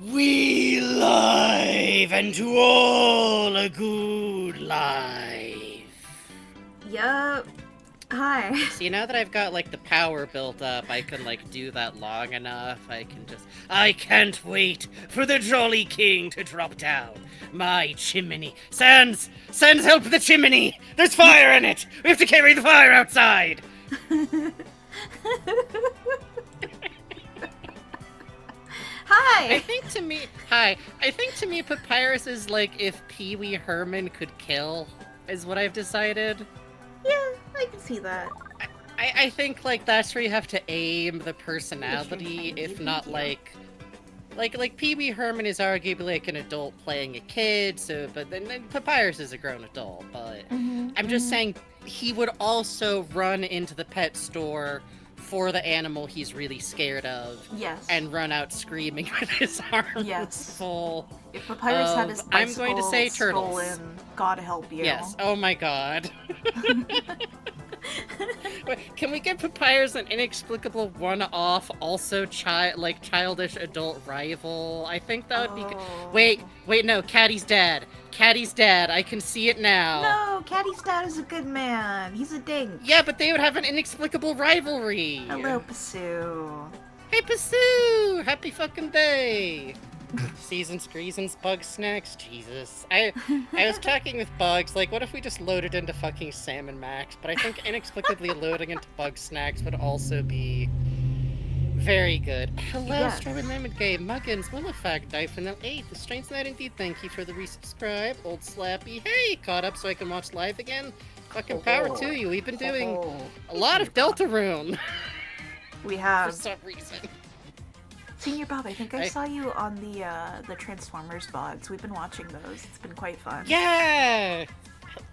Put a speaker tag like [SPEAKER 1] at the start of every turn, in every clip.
[SPEAKER 1] We live, and to all a good life.
[SPEAKER 2] Yup. Hi.
[SPEAKER 1] See, now that I've got, like, the power built up, I can, like, do that long enough. I can't wait for the Jolly King to drop down. My chimney. Sans, help the chimney! There's fire in it! We have to carry the fire outside!
[SPEAKER 2] Hi.
[SPEAKER 1] I think to me, Papyrus is like if Pee Wee Herman could kill, is what I've decided.
[SPEAKER 2] Yeah, I can see that.
[SPEAKER 1] I think, like, that's where you have to aim the personality, if not, like Pee Wee Herman is arguably, like, an adult playing a kid, so, but then Papyrus is a grown adult, but I'm just saying he would also run into the pet store for the animal he's really scared of.
[SPEAKER 2] Yes.
[SPEAKER 1] And run out screaming with his arms full.
[SPEAKER 2] If Papyrus had his bicycle
[SPEAKER 1] I'm going to say turtles.
[SPEAKER 2] stolen, God help you.
[SPEAKER 1] Yes. Oh my god. Can we give Papyrus an inexplicable one-off, also childish adult rival? I think that would be good. Wait, no, Caddy's dad. Caddy's dad, I can see it now.
[SPEAKER 2] No, Caddy's dad is a good man. He's a dink.
[SPEAKER 1] Yeah, but they would have an inexplicable rivalry.
[SPEAKER 2] Hello, Pasu.
[SPEAKER 1] Hey, Pasu! Happy fucking day! Seasons, Greasons, Bug Snacks, Jesus. I was talking with Bugs, like, what if we just loaded into fucking Salmon Max? But I think inexplicably loading into Bug Snacks would also be very good. Hello,
[SPEAKER 2] Yes.
[SPEAKER 1] Strawberry Lemon Game, Muggins, Willifact, Dyphonel 8, The Strengths Night Indeed, thank you for the resubscribe, Old Slappy, hey, caught up so I can watch live again? Fucking power to you, we've been doing a lot of Deltarune.
[SPEAKER 2] We have.
[SPEAKER 1] For some reason.
[SPEAKER 2] Senior Bob, I think I saw you on the Transformers VODs. We've been watching those. It's been quite fun.
[SPEAKER 1] Yeah!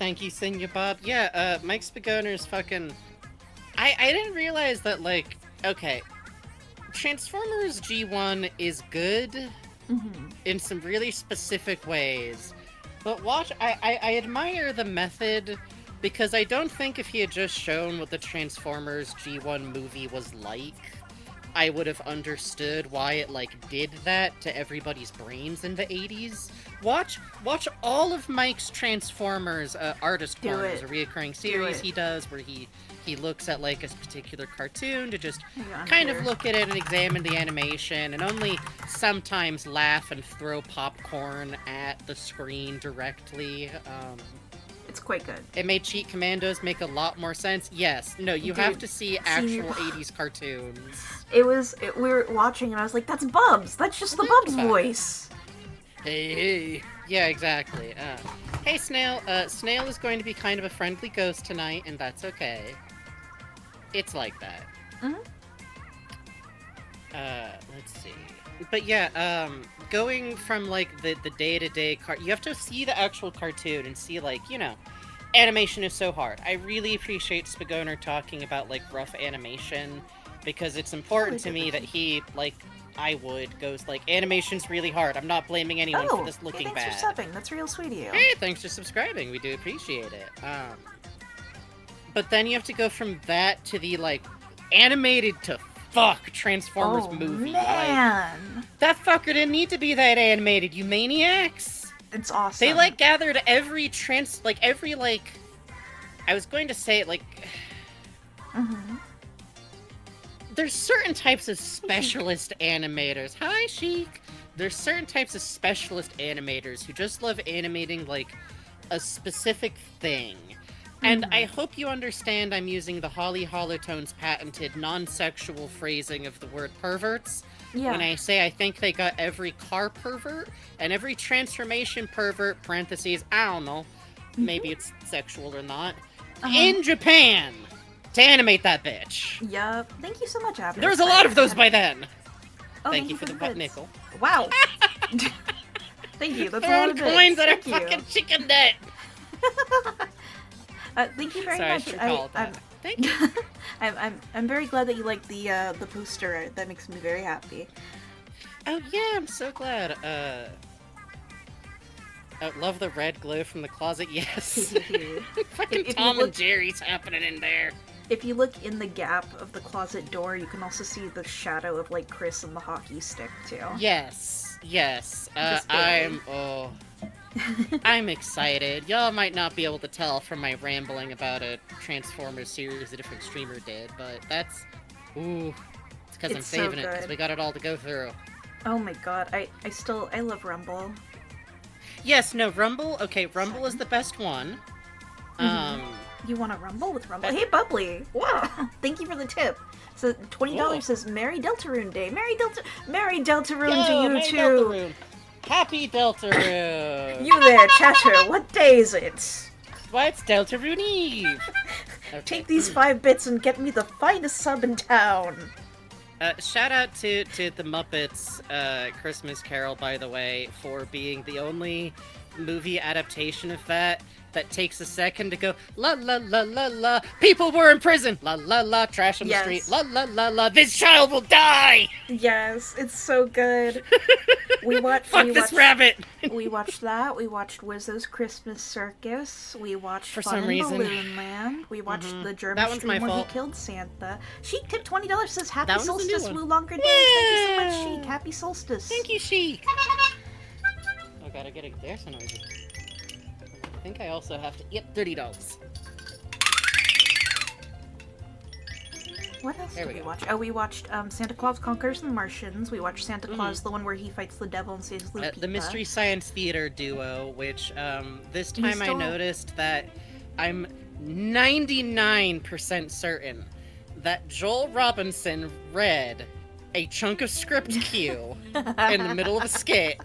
[SPEAKER 1] Thank you, Senior Bob. Yeah, Mike Spagoner's fucking... I didn't realize that, like, okay, Transformers G1 is good in some really specific ways, but I admire the method, because I don't think if he had just shown what the Transformers G1 movie was like, I would have understood why it, like, did that to everybody's brains in the 80s. Watch all of Mike's Transformers Artist Corners, a reoccurring series he does where he looks at, like, a particular cartoon to just kind of look at it and examine the animation, and only sometimes laugh and throw popcorn at the screen directly.
[SPEAKER 2] It's quite good.
[SPEAKER 1] It made Cheat Commandos make a lot more sense. Yes. No, you have to see actual 80s cartoons.
[SPEAKER 2] We were watching and I was like, that's Bubs! That's just the Bubs voice!
[SPEAKER 1] Hey. Yeah, exactly. Hey, Snail. Snail is going to be kind of a friendly ghost tonight, and that's okay. It's like that. Let's see. But yeah, going from, like, the day-to-day you have to see the actual cartoon and see, like, you know, animation is so hard. I really appreciate Spagoner talking about, like, rough animation, because it's important to me that he, like, goes, like, animation's really hard. I'm not blaming anyone for this looking bad.
[SPEAKER 2] Thanks for subbing. That's real sweet of you.
[SPEAKER 1] Hey, thanks for subscribing. We do appreciate it. But then you have to go from that to the, like, animated to fuck Transformers movie.
[SPEAKER 2] Man.
[SPEAKER 1] Like, that fucker didn't need to be that animated, you maniacs!
[SPEAKER 2] It's awesome.
[SPEAKER 1] They, like, gathered every I was going to say, like... There's certain types of specialist animators. Hi, Sheik! There's certain types of specialist animators who just love animating, like, a specific thing. And I hope you understand I'm using the Holly Holotone's patented non-sexual phrasing of the word perverts.
[SPEAKER 2] Yeah.
[SPEAKER 1] When I say I think they got every car pervert and every transformation pervert, parentheses, I don't know, maybe it's sexual or not, in Japan to animate that bitch.
[SPEAKER 2] Yup. Thank you so much, Abner.
[SPEAKER 1] There was a lot of those by then.
[SPEAKER 2] Oh,
[SPEAKER 1] thank you for the butt nickel.
[SPEAKER 2] Wow. Thank you. That's a lot
[SPEAKER 1] Throwing
[SPEAKER 2] of bits.
[SPEAKER 1] coins at a
[SPEAKER 2] Thank you.
[SPEAKER 1] fucking chicken net.
[SPEAKER 2] Thank you very
[SPEAKER 1] Sorry,
[SPEAKER 2] much.
[SPEAKER 1] I recalled that. Thank you.
[SPEAKER 2] I'm very glad that you like the poster. That makes me very happy.
[SPEAKER 1] Oh yeah, I'm so glad. Love the red glow from the closet. Yes. Fucking Tom and Jerry's happening in there.
[SPEAKER 2] If you look in the gap of the closet door, you can also see the shadow of like Chris and the hockey stick too.
[SPEAKER 1] Yes, yes.
[SPEAKER 2] Just barely.
[SPEAKER 1] I'm excited. Y'all might not be able to tell from my rambling about a Transformers series a different streamer did, but that's... Ooh. It's because I'm
[SPEAKER 2] It's so
[SPEAKER 1] saving it, because
[SPEAKER 2] good.
[SPEAKER 1] we got it all to go through.
[SPEAKER 2] Oh my god, I love Rumble.
[SPEAKER 1] Yes, no, Rumble... Okay, Rumble is the best one.
[SPEAKER 2] You want to rumble with Rumble? Hey, Bubbly! Wow! Thank you for the tip. So $20
[SPEAKER 1] Cool.
[SPEAKER 2] says Merry Deltarune Day. Merry Deltarune to
[SPEAKER 1] Yo,
[SPEAKER 2] you
[SPEAKER 1] Merry
[SPEAKER 2] too.
[SPEAKER 1] Deltarune. Happy Deltarune.
[SPEAKER 2] You there, chatter. What day is it?
[SPEAKER 1] Why, it's Deltarune Eve. Okay.
[SPEAKER 2] Take these 5 bits and get me the finest sub in town.
[SPEAKER 1] Shout out to the Muppets Christmas Carol, by the way, for being the only movie adaptation of that takes a second to go, la la la la la, people were in prison, la la la, trash on the street, la la la la, this child will die!
[SPEAKER 2] Yes, it's so good.
[SPEAKER 1] Fuck this rabbit!
[SPEAKER 2] We watched that. We watched Wizzo's Christmas Circus. We watched
[SPEAKER 1] For
[SPEAKER 2] Fun
[SPEAKER 1] some
[SPEAKER 2] in
[SPEAKER 1] reason.
[SPEAKER 2] Balloon Land. We watched the German
[SPEAKER 1] That one's
[SPEAKER 2] stream
[SPEAKER 1] my
[SPEAKER 2] where
[SPEAKER 1] fault.
[SPEAKER 2] he killed Santa. Sheik tipped $20, says Happy
[SPEAKER 1] That one's a new
[SPEAKER 2] Solstice,
[SPEAKER 1] one.
[SPEAKER 2] woo longer days. Thank you so much, Sheik. Happy Solstice.
[SPEAKER 1] Thank you, Sheik! Oh, gotta get a... There's a noisy. I think I also have to... Yep, $30.
[SPEAKER 2] What else
[SPEAKER 1] There
[SPEAKER 2] did
[SPEAKER 1] we
[SPEAKER 2] we
[SPEAKER 1] go.
[SPEAKER 2] watch? Oh, we watched Santa Claus Conquers the Martians. We watched Santa Claus, the one where he fights the devil and saves Lupita.
[SPEAKER 1] The Mystery Science Theater duo, which this time I noticed that I'm 99% certain that Joel Robinson read a chunk of script cue in the middle of a skit,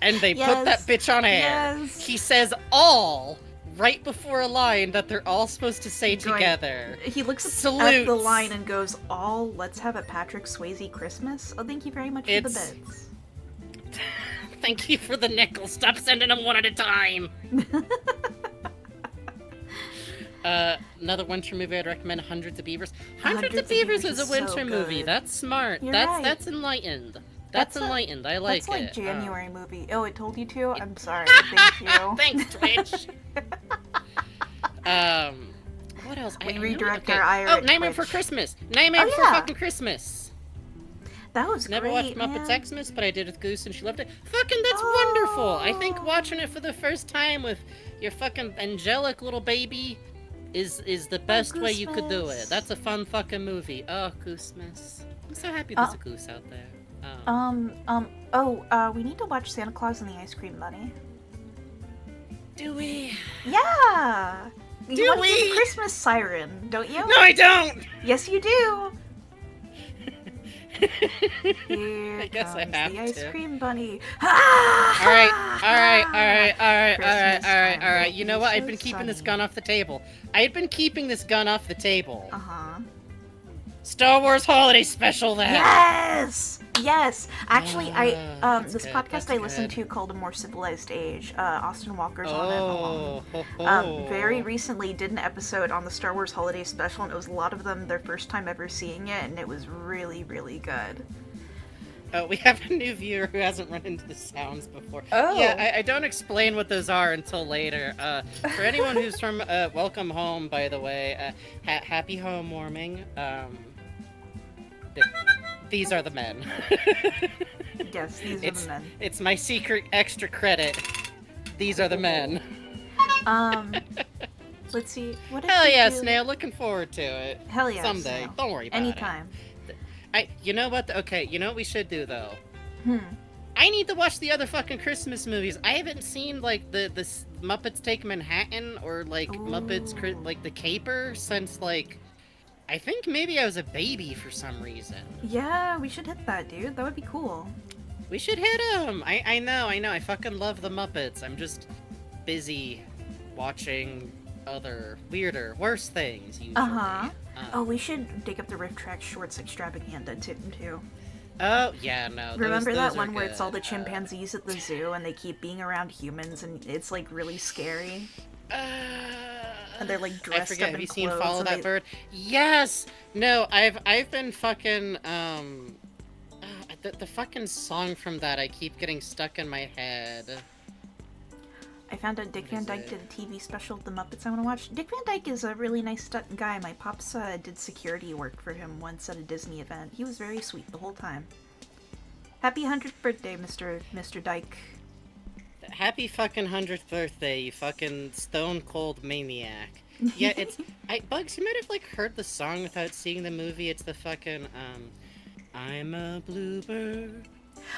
[SPEAKER 1] and they put that bitch on air.
[SPEAKER 2] Yes.
[SPEAKER 1] He says all right before a line that they're all supposed to say together.
[SPEAKER 2] He looks at
[SPEAKER 1] Salutes.
[SPEAKER 2] the line and goes, "All, let's have a Patrick Swayze Christmas." Oh, thank you very much for the bits.
[SPEAKER 1] Thank you for the nickel. Stop sending them one at a time. Another winter movie I'd recommend, Hundreds of Beavers. Hundreds of Beavers is a winter movie. That's smart. That's enlightened. That's enlightened. I like it.
[SPEAKER 2] That's like January movie. Oh, it told you to? I'm sorry. Thank you.
[SPEAKER 1] Thanks, Twitch. What else?
[SPEAKER 2] We redirect our ire at
[SPEAKER 1] Nightmare
[SPEAKER 2] Twitch.
[SPEAKER 1] for Christmas. Nightmare for fucking Christmas.
[SPEAKER 2] That was
[SPEAKER 1] Never
[SPEAKER 2] great,
[SPEAKER 1] watched Muppets
[SPEAKER 2] man.
[SPEAKER 1] Xmas, but I did with Goose and she loved it. Fucking that's wonderful. I think watching it for the first time with your fucking angelic little baby is the best way you could do it. That's a fun fucking movie. Oh, Goosemas. I'm so happy there's a goose out there.
[SPEAKER 2] We need to watch Santa Claus and the Ice Cream Bunny.
[SPEAKER 1] Do we?
[SPEAKER 2] Yeah!
[SPEAKER 1] Do
[SPEAKER 2] want
[SPEAKER 1] we?
[SPEAKER 2] the Christmas siren, don't you?
[SPEAKER 1] No, I don't!
[SPEAKER 2] Yes, you do!
[SPEAKER 1] I guess I have
[SPEAKER 2] the Ice
[SPEAKER 1] to.
[SPEAKER 2] Cream Bunny.
[SPEAKER 1] Alright. You know what?
[SPEAKER 2] So
[SPEAKER 1] I've been keeping this
[SPEAKER 2] sunny.
[SPEAKER 1] gun off the table.
[SPEAKER 2] Uh-huh.
[SPEAKER 1] Star Wars Holiday Special then!
[SPEAKER 2] Yes! Actually,
[SPEAKER 1] that's
[SPEAKER 2] this
[SPEAKER 1] good,
[SPEAKER 2] podcast
[SPEAKER 1] that's
[SPEAKER 2] I listened
[SPEAKER 1] good.
[SPEAKER 2] to called A More Civilized Age, Austin Walker's on it
[SPEAKER 1] Oh,
[SPEAKER 2] along. Very recently did an episode on the Star Wars Holiday Special, and it was a lot of them their first time ever seeing it, and it was really, really good.
[SPEAKER 1] We have a new viewer who hasn't run into the sounds before.
[SPEAKER 2] Oh.
[SPEAKER 1] Yeah, I don't explain what those are until later. For anyone who's from Welcome Home, by the way, happy home warming. These are the men.
[SPEAKER 2] Yes, these are the men.
[SPEAKER 1] It's my secret extra credit. These are the men.
[SPEAKER 2] Let's see. What did
[SPEAKER 1] Hell
[SPEAKER 2] we
[SPEAKER 1] yeah,
[SPEAKER 2] do?
[SPEAKER 1] Snail. Looking forward to it.
[SPEAKER 2] Hell yeah,
[SPEAKER 1] Someday.
[SPEAKER 2] Snail.
[SPEAKER 1] Don't worry about
[SPEAKER 2] Anytime.
[SPEAKER 1] it. You know what? Okay, you know what we should do, though? I need to watch the other fucking Christmas movies. I haven't seen, like, the Muppets Take Manhattan or, like, Muppets, like, The Caper since, like, I think maybe I was a baby for some reason.
[SPEAKER 2] Yeah, we should hit that, dude. That would be cool.
[SPEAKER 1] We should hit them! I know. I fucking love the Muppets. I'm just busy watching other, weirder, worse things, usually.
[SPEAKER 2] Oh, we should dig up the Riff Track Shorts Extravaganza, too.
[SPEAKER 1] Oh, yeah, no.
[SPEAKER 2] Remember
[SPEAKER 1] those
[SPEAKER 2] that
[SPEAKER 1] are
[SPEAKER 2] one where it's all
[SPEAKER 1] good.
[SPEAKER 2] the chimpanzees at the zoo and they keep being around humans and it's, like, really scary? And they're, like, dressed
[SPEAKER 1] I forget.
[SPEAKER 2] up
[SPEAKER 1] Have
[SPEAKER 2] in
[SPEAKER 1] you seen
[SPEAKER 2] clothes
[SPEAKER 1] Follow
[SPEAKER 2] and
[SPEAKER 1] That Bird? Yes! No, I've been fucking, the fucking song from that I keep getting stuck in my head.
[SPEAKER 2] I found out Dick
[SPEAKER 1] What
[SPEAKER 2] Van
[SPEAKER 1] is
[SPEAKER 2] Dyke
[SPEAKER 1] it?
[SPEAKER 2] did a TV special, The Muppets I want to watch. Dick Van Dyke is a really nice guy. My pops did security work for him once at a Disney event. He was very sweet the whole time. Happy 100th birthday, Mr. Dyke.
[SPEAKER 1] Happy fucking 100th birthday, you fucking stone cold maniac. Yeah, it's Bugs, you might have like heard the song without seeing the movie. It's the fucking I'm a bluebird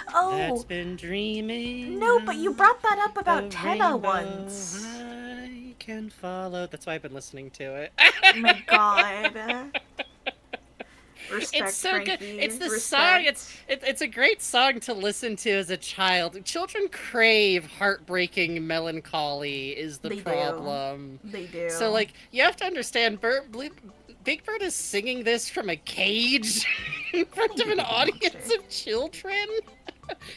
[SPEAKER 1] that's
[SPEAKER 2] Oh,
[SPEAKER 1] been dreaming
[SPEAKER 2] no, but you brought that up about
[SPEAKER 1] the
[SPEAKER 2] Tenna
[SPEAKER 1] rainbow
[SPEAKER 2] once.
[SPEAKER 1] I can follow. That's why I've been listening to it.
[SPEAKER 2] Oh my god.
[SPEAKER 1] It's
[SPEAKER 2] Respect,
[SPEAKER 1] so good.
[SPEAKER 2] Frankie.
[SPEAKER 1] It's the song.
[SPEAKER 2] Respect.
[SPEAKER 1] It's a great song to listen to as a child. Children crave heartbreaking melancholy is the
[SPEAKER 2] They do.
[SPEAKER 1] problem.
[SPEAKER 2] They do.
[SPEAKER 1] So like you have to understand, Big Bird is singing this from a cage in front of an audience
[SPEAKER 2] Monster.
[SPEAKER 1] of children.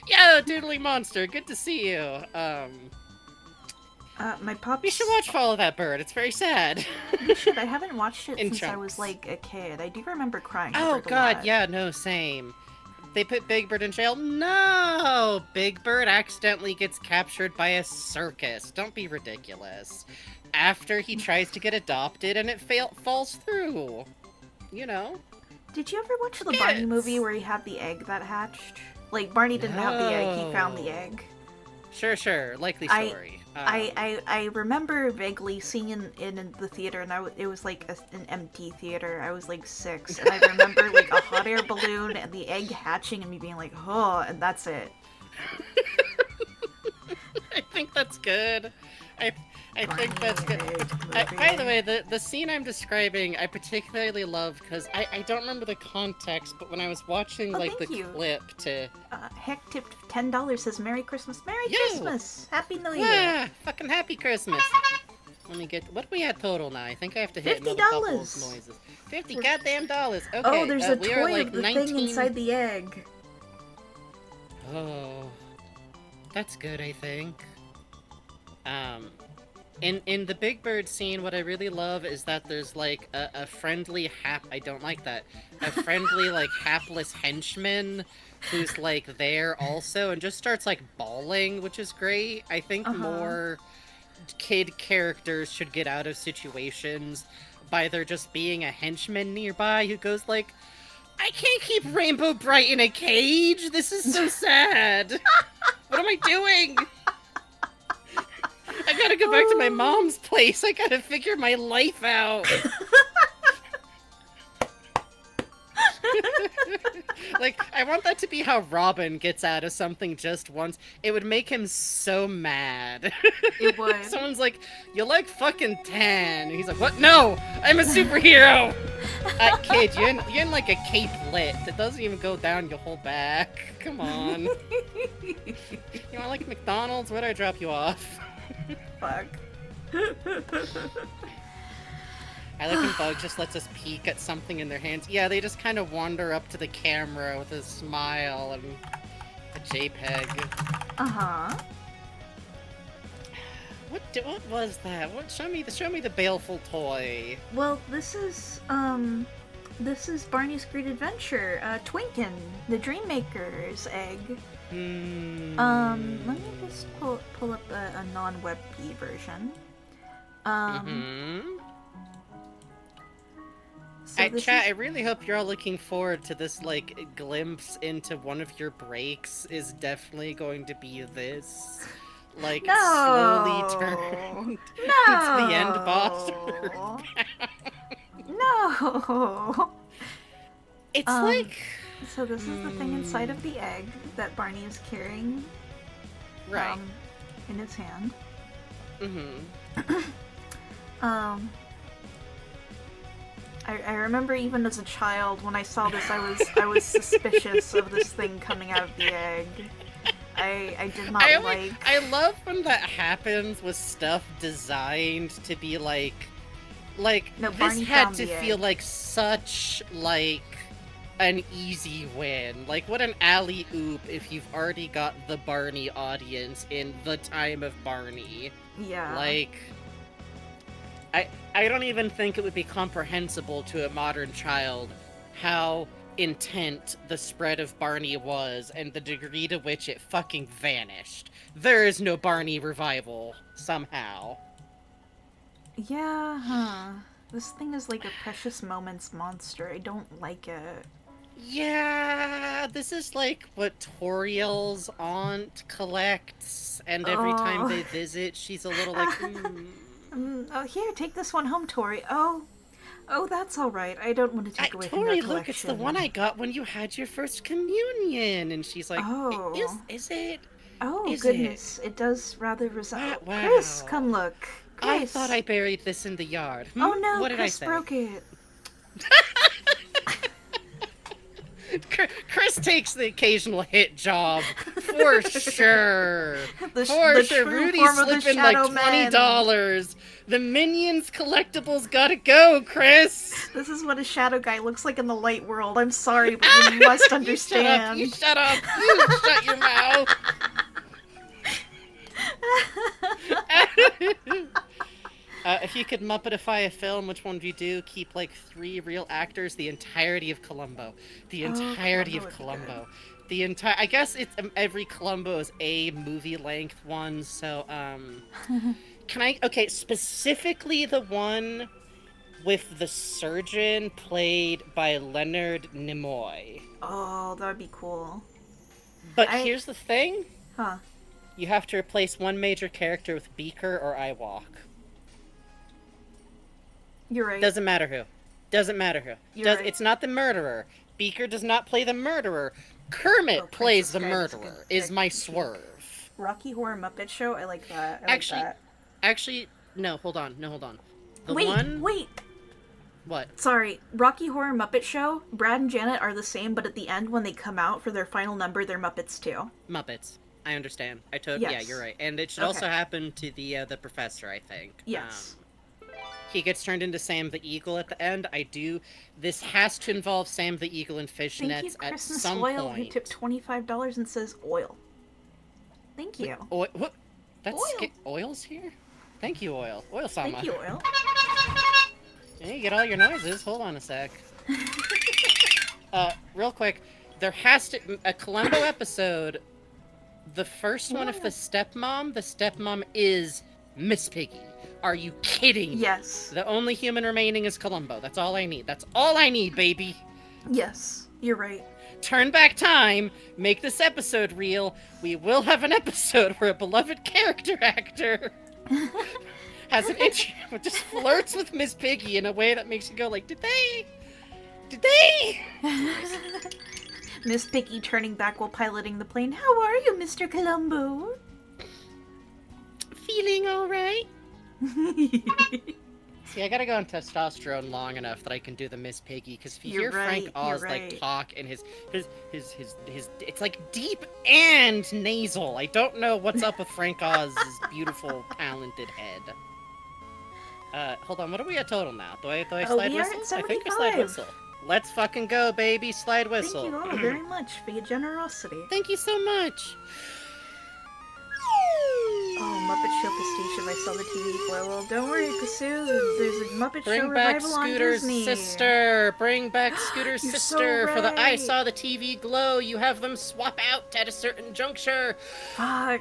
[SPEAKER 1] Yeah, Doodly Monster. Good to see you.
[SPEAKER 2] My pops.
[SPEAKER 1] We should watch Follow That Bird. It's very sad.
[SPEAKER 2] We should. I haven't watched it
[SPEAKER 1] In
[SPEAKER 2] since I
[SPEAKER 1] chunks.
[SPEAKER 2] was like a kid. I do remember crying.
[SPEAKER 1] Oh
[SPEAKER 2] over it a
[SPEAKER 1] god,
[SPEAKER 2] lot.
[SPEAKER 1] yeah, no, same. They put Big Bird in jail. No! Big Bird accidentally gets captured by a circus. Don't be ridiculous. After he tries to get adopted and it falls through. You know?
[SPEAKER 2] Did you ever watch the
[SPEAKER 1] Yes.
[SPEAKER 2] Barney movie where he had the egg that hatched? Like Barney didn't have the egg. He found the
[SPEAKER 1] No.
[SPEAKER 2] egg.
[SPEAKER 1] Sure. Likely
[SPEAKER 2] I-
[SPEAKER 1] story.
[SPEAKER 2] I remember vaguely seeing it in the theater, and it was like an empty theater. I was like 6, and I remember like a hot air balloon and the egg hatching, and me being like, "Oh," and that's it.
[SPEAKER 1] I think that's good. I think that's good.
[SPEAKER 2] Barney
[SPEAKER 1] By the
[SPEAKER 2] movie.
[SPEAKER 1] way, the scene I'm describing, I particularly love because I don't remember the context, but when I was watching
[SPEAKER 2] Oh,
[SPEAKER 1] like the
[SPEAKER 2] thank you.
[SPEAKER 1] clip to
[SPEAKER 2] Heck tipped $10 says Merry Christmas, Merry
[SPEAKER 1] Yo!
[SPEAKER 2] Christmas, Happy New Year.
[SPEAKER 1] yeah, fucking happy Christmas. Let me get what do we at total now? I think I have to hit another couple of
[SPEAKER 2] $50.
[SPEAKER 1] noises. $50 goddamn dollars. Okay.
[SPEAKER 2] Oh, there's a
[SPEAKER 1] we are
[SPEAKER 2] toy
[SPEAKER 1] like
[SPEAKER 2] of the
[SPEAKER 1] 19...
[SPEAKER 2] thing inside the egg.
[SPEAKER 1] Oh, that's good. I think. In the Big Bird scene, what I really love is that there's like a friendly I don't like that. A friendly like hapless henchman who's like there also and just starts like bawling, which is great. I think more kid characters should get out of situations by there just being a henchman nearby who goes like, I can't keep Rainbow Bright in a cage. This is so sad. What am I doing? I gotta go back to my mom's place. I gotta figure my life out. Like, I want that to be how Robin gets out of something just once. It would make him so mad.
[SPEAKER 2] It would.
[SPEAKER 1] Someone's like, you like fucking tan. And he's like, what? No! I'm a superhero! Kid, you're in like a cape lit. It doesn't even go down your whole back. Come on. You want like McDonald's? Where'd I drop you off?
[SPEAKER 2] Fuck.
[SPEAKER 1] I like when Bug just lets us peek at something in their hands. Yeah, they just kind of wander up to the camera with a smile and a JPEG.
[SPEAKER 2] Uh-huh.
[SPEAKER 1] What was that? Show me the baleful toy.
[SPEAKER 2] Well, this is Barney's Great Adventure, Twinkin, the Dreammaker's egg. Let me just pull up a non-WebP version. So
[SPEAKER 1] Chat, I really hope you're all looking forward to this, like, glimpse into one of your breaks is definitely going to be this. Like,
[SPEAKER 2] No.
[SPEAKER 1] slowly turn
[SPEAKER 2] No.
[SPEAKER 1] into the end boss.
[SPEAKER 2] No.
[SPEAKER 1] It's like...
[SPEAKER 2] So this is the thing inside of the egg that Barney is carrying,
[SPEAKER 1] Right.
[SPEAKER 2] in his hand. I remember even as a child when I saw this, I was suspicious of this thing coming out of the egg. I did not like.
[SPEAKER 1] I love when that happens with stuff designed to be like
[SPEAKER 2] No,
[SPEAKER 1] this
[SPEAKER 2] Barney
[SPEAKER 1] had
[SPEAKER 2] found
[SPEAKER 1] to
[SPEAKER 2] the
[SPEAKER 1] feel
[SPEAKER 2] egg.
[SPEAKER 1] like such like an easy win. Like what an alley oop if you've already got the Barney audience in the time of Barney.
[SPEAKER 2] Yeah.
[SPEAKER 1] Like I don't even think it would be comprehensible to a modern child how intent the spread of Barney was and the degree to which it fucking vanished. There is no Barney revival. somehow.
[SPEAKER 2] Yeah, huh. This thing is like a Precious Moments monster. I don't like it.
[SPEAKER 1] Yeah, this is like what Toriel's aunt collects, and every time
[SPEAKER 2] Oh.
[SPEAKER 1] they visit, she's a little like, hmm.
[SPEAKER 2] Oh, here, take this one home, Tori. Oh, that's all right. I don't want to take away from your
[SPEAKER 1] Tori, look, it's the one
[SPEAKER 2] collection.
[SPEAKER 1] I got when you had your first communion. And she's like,
[SPEAKER 2] Oh.
[SPEAKER 1] is it?
[SPEAKER 2] Oh,
[SPEAKER 1] Is it?
[SPEAKER 2] goodness. It does rather
[SPEAKER 1] Wow,
[SPEAKER 2] resemble. Chris,
[SPEAKER 1] wow.
[SPEAKER 2] come look.
[SPEAKER 1] I thought
[SPEAKER 2] Chris.
[SPEAKER 1] I buried this in the yard.
[SPEAKER 2] Oh no,
[SPEAKER 1] What did I
[SPEAKER 2] Chris
[SPEAKER 1] say?
[SPEAKER 2] broke it.
[SPEAKER 1] Chris takes the occasional hit job for sure. For
[SPEAKER 2] The
[SPEAKER 1] sure.
[SPEAKER 2] true
[SPEAKER 1] Rudy's
[SPEAKER 2] form of the
[SPEAKER 1] slipping like
[SPEAKER 2] Shadow Man.
[SPEAKER 1] $20. The Minions collectibles gotta go, Chris.
[SPEAKER 2] This is what a shadow guy looks like in the light world. I'm sorry, but you must understand.
[SPEAKER 1] You shut up. You shut your mouth. If you could Muppetify a film, which one would you do? Keep like 3 real actors, the entirety of Columbo. The entirety of Columbo. The entire. I guess it's every Columbo is a movie length one. So can I? Okay, specifically the one with the surgeon played by Leonard Nimoy.
[SPEAKER 2] Oh, that would be cool.
[SPEAKER 1] But here's the thing.
[SPEAKER 2] Huh.
[SPEAKER 1] You have to replace one major character with Beaker or Ewok.
[SPEAKER 2] You're right.
[SPEAKER 1] Doesn't matter who. Doesn't matter who.
[SPEAKER 2] Right.
[SPEAKER 1] It's not the murderer. Beaker does not play the murderer. Kermit plays the murderer, is my swerve.
[SPEAKER 2] Rocky Horror Muppet Show? I like that.
[SPEAKER 1] Actually, no, hold on.
[SPEAKER 2] Wait.
[SPEAKER 1] What?
[SPEAKER 2] Sorry. Rocky Horror Muppet Show, Brad and Janet are the same, but at the end when they come out for their final number, they're Muppets too.
[SPEAKER 1] Muppets. I understand.
[SPEAKER 2] Yes.
[SPEAKER 1] Yeah, you're right. And it should also happen to the professor, I think.
[SPEAKER 2] Yes.
[SPEAKER 1] He gets turned into Sam the Eagle at the end. This has to involve Sam the Eagle and fishnets at some point.
[SPEAKER 2] He tipped $25 and says oil. Thank you.
[SPEAKER 1] What? That's
[SPEAKER 2] Oil.
[SPEAKER 1] Oil's here? Thank you, Oil. Oil-sama.
[SPEAKER 2] Thank you, Oil.
[SPEAKER 1] Yeah, you get all your noises. Hold on a sec. Real quick. There has to... A Columbo episode... The first one, if the stepmom is Miss Piggy. Are you kidding me?
[SPEAKER 2] Yes.
[SPEAKER 1] The only human remaining is Columbo. That's all I need. That's all I need, baby.
[SPEAKER 2] Yes, you're right.
[SPEAKER 1] Turn back time. Make this episode real. We will have an episode where a beloved character actor has an just flirts with Miss Piggy in a way that makes you go like, did they?
[SPEAKER 2] Miss Piggy turning back while piloting the plane. How are you, Mr. Columbo?
[SPEAKER 1] Feeling all right? See, I gotta go on testosterone long enough that I can do the Miss Piggy, because if you hear Frank Oz like talk and his it's like deep and nasal. I don't know what's up with Frank Oz's beautiful, talented head. Hold on, what are we at total now? Do I slide whistle? I think I slide whistle. Let's fucking go, baby. Slide whistle.
[SPEAKER 2] Thank you all very much for your generosity.
[SPEAKER 1] Thank you so much.
[SPEAKER 2] Oh, Muppet Show pastiche if I saw the TV before. Well, don't worry, Kasu. There's a Muppet Show revival on Disney.
[SPEAKER 1] Bring back Scooter's sister.
[SPEAKER 2] So
[SPEAKER 1] for the I Saw the TV glow. You have them swap out at a certain juncture.
[SPEAKER 2] Fuck.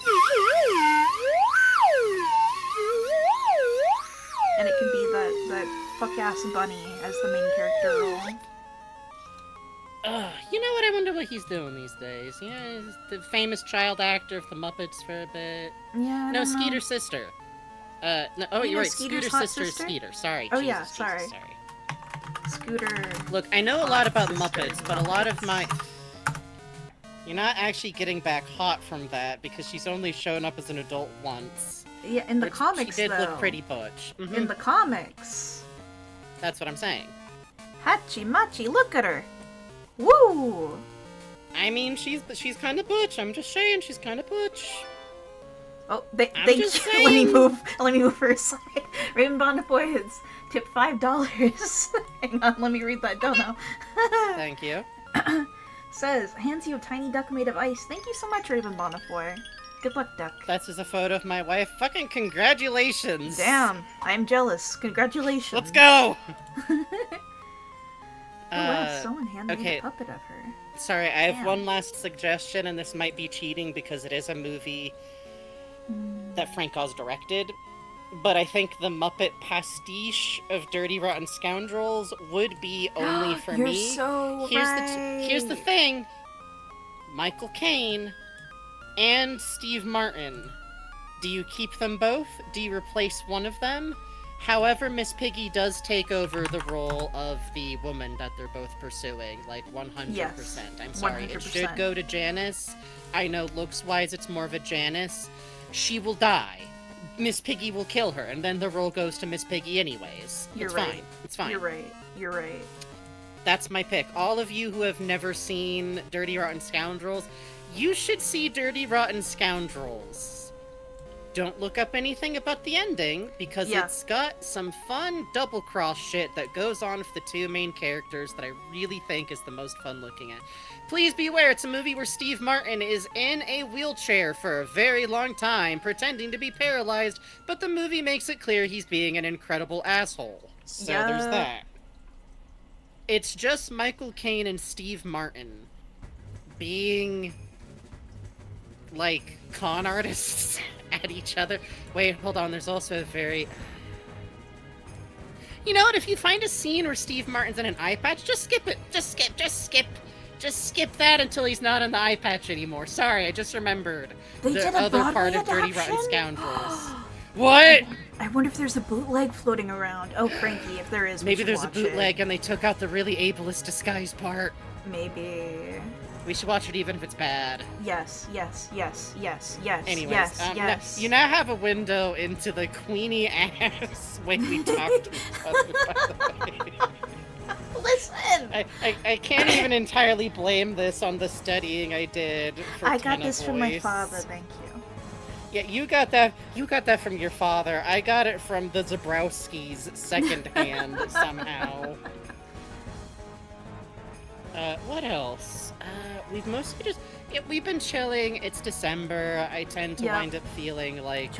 [SPEAKER 2] And it can be that fuck-ass bunny as the main character role.
[SPEAKER 1] You know what? I wonder what he's doing these days. Yeah, he's the famous child actor of the Muppets for a bit.
[SPEAKER 2] Yeah,
[SPEAKER 1] no, Skeeter's sister. No, oh, you're right.
[SPEAKER 2] Skeeter's
[SPEAKER 1] Scooter's sister is Skeeter. Sorry.
[SPEAKER 2] Oh,
[SPEAKER 1] Jesus,
[SPEAKER 2] yeah, sorry.
[SPEAKER 1] Jesus, sorry.
[SPEAKER 2] Scooter.
[SPEAKER 1] Look, I know a lot about Muppets, but a lot of my... You're not actually getting back hot from that, because she's only shown up as an adult once.
[SPEAKER 2] Yeah, in the comics,
[SPEAKER 1] she did
[SPEAKER 2] though.
[SPEAKER 1] look pretty butch. Mm-hmm.
[SPEAKER 2] In the comics.
[SPEAKER 1] That's what I'm saying.
[SPEAKER 2] Hachi Machi, look at her! Woo!
[SPEAKER 1] I mean, she's kind of butch. I'm just saying, she's kind of butch.
[SPEAKER 2] Oh, thank you. Let me move for a second. Raven Bonafoy has tipped $5. Hang on, let me read that down now.
[SPEAKER 1] Thank you.
[SPEAKER 2] Says, hands you a tiny duck made of ice. Thank you so much, Raven Bonafoy. Good luck, duck.
[SPEAKER 1] That's just a photo of my wife. Fucking congratulations!
[SPEAKER 2] Damn, I'm jealous. Congratulations.
[SPEAKER 1] Let's go!
[SPEAKER 2] Oh, wow, someone handmade a puppet of her.
[SPEAKER 1] Sorry, I have one last suggestion, and this might be cheating because it is a movie. that Frank Oz directed. But I think the Muppet pastiche of Dirty Rotten Scoundrels would be only for
[SPEAKER 2] You're
[SPEAKER 1] me.
[SPEAKER 2] so
[SPEAKER 1] Here's the
[SPEAKER 2] right.
[SPEAKER 1] thing. Michael Caine and Steve Martin. Do you keep them both? Do you replace one of them? However, Miss Piggy does take over the role of the woman that they're both pursuing, like 100%.
[SPEAKER 2] Yes,
[SPEAKER 1] I'm sorry,
[SPEAKER 2] 100%.
[SPEAKER 1] it should go to Janice. I know looks-wise it's more of a Janice. She will die. Miss Piggy will kill her, and then the role goes to Miss Piggy anyways.
[SPEAKER 2] You're right.
[SPEAKER 1] Fine. It's fine.
[SPEAKER 2] You're right. You're right.
[SPEAKER 1] That's my pick. All of you who have never seen Dirty Rotten Scoundrels, you should see Dirty Rotten Scoundrels. Don't look up anything about the ending, because it's got some fun double-cross shit that goes on with the two main characters that I really think is the most fun looking at. Please be aware, it's a movie where Steve Martin is in a wheelchair for a very long time, pretending to be paralyzed, but the movie makes it clear he's being an incredible asshole. So there's that. It's just Michael Caine and Steve Martin being, like, con artists at each other. Wait, hold on, there's also a very... You know what, if you find a scene where Steve Martin's in an eye patch, just skip it. Just skip that until he's not in the eye patch anymore. Sorry, I just remembered the other part of Dirty Rotten Scoundrels. What?
[SPEAKER 2] I wonder if there's a bootleg floating around. Oh, Frankie, if there is,
[SPEAKER 1] maybe there's a bootleg
[SPEAKER 2] it.
[SPEAKER 1] and they took out the really ableist disguise part.
[SPEAKER 2] Maybe.
[SPEAKER 1] We should watch it even if it's bad.
[SPEAKER 2] Yes.
[SPEAKER 1] Anyways,
[SPEAKER 2] yes.
[SPEAKER 1] You now have a window into the Queenie ass way we talked to each other, by the way.
[SPEAKER 2] Listen!
[SPEAKER 1] I can't even entirely blame this on the studying I did for
[SPEAKER 2] I got this
[SPEAKER 1] voice.
[SPEAKER 2] from my father, thank you.
[SPEAKER 1] Yeah, you got that from your father. I got it from the Zabrowskis secondhand somehow. What else? We've mostly just... Yeah, we've been chilling. It's December. I tend to wind up feeling like,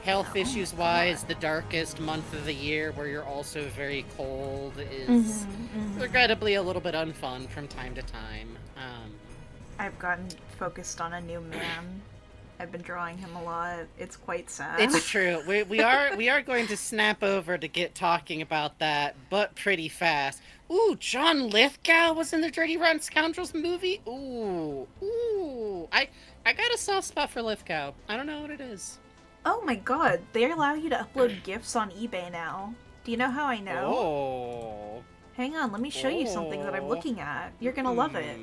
[SPEAKER 1] health issues-wise, the darkest month of the year, where you're also very cold, is regrettably a little bit unfun from time to time.
[SPEAKER 2] I've gotten focused on a new man. I've been drawing him a lot. It's quite sad.
[SPEAKER 1] It's true. We are going to snap over to get talking about that, but pretty fast. Ooh, John Lithgow was in the Dirty Rotten Scoundrels movie? Ooh. I got a soft spot for Lithgow. I don't know what it is.
[SPEAKER 2] Oh my god, they allow you to upload GIFs on eBay now. Do you know how I know?
[SPEAKER 1] Oh.
[SPEAKER 2] Hang on, let me show you something that I'm looking at. You're gonna love it.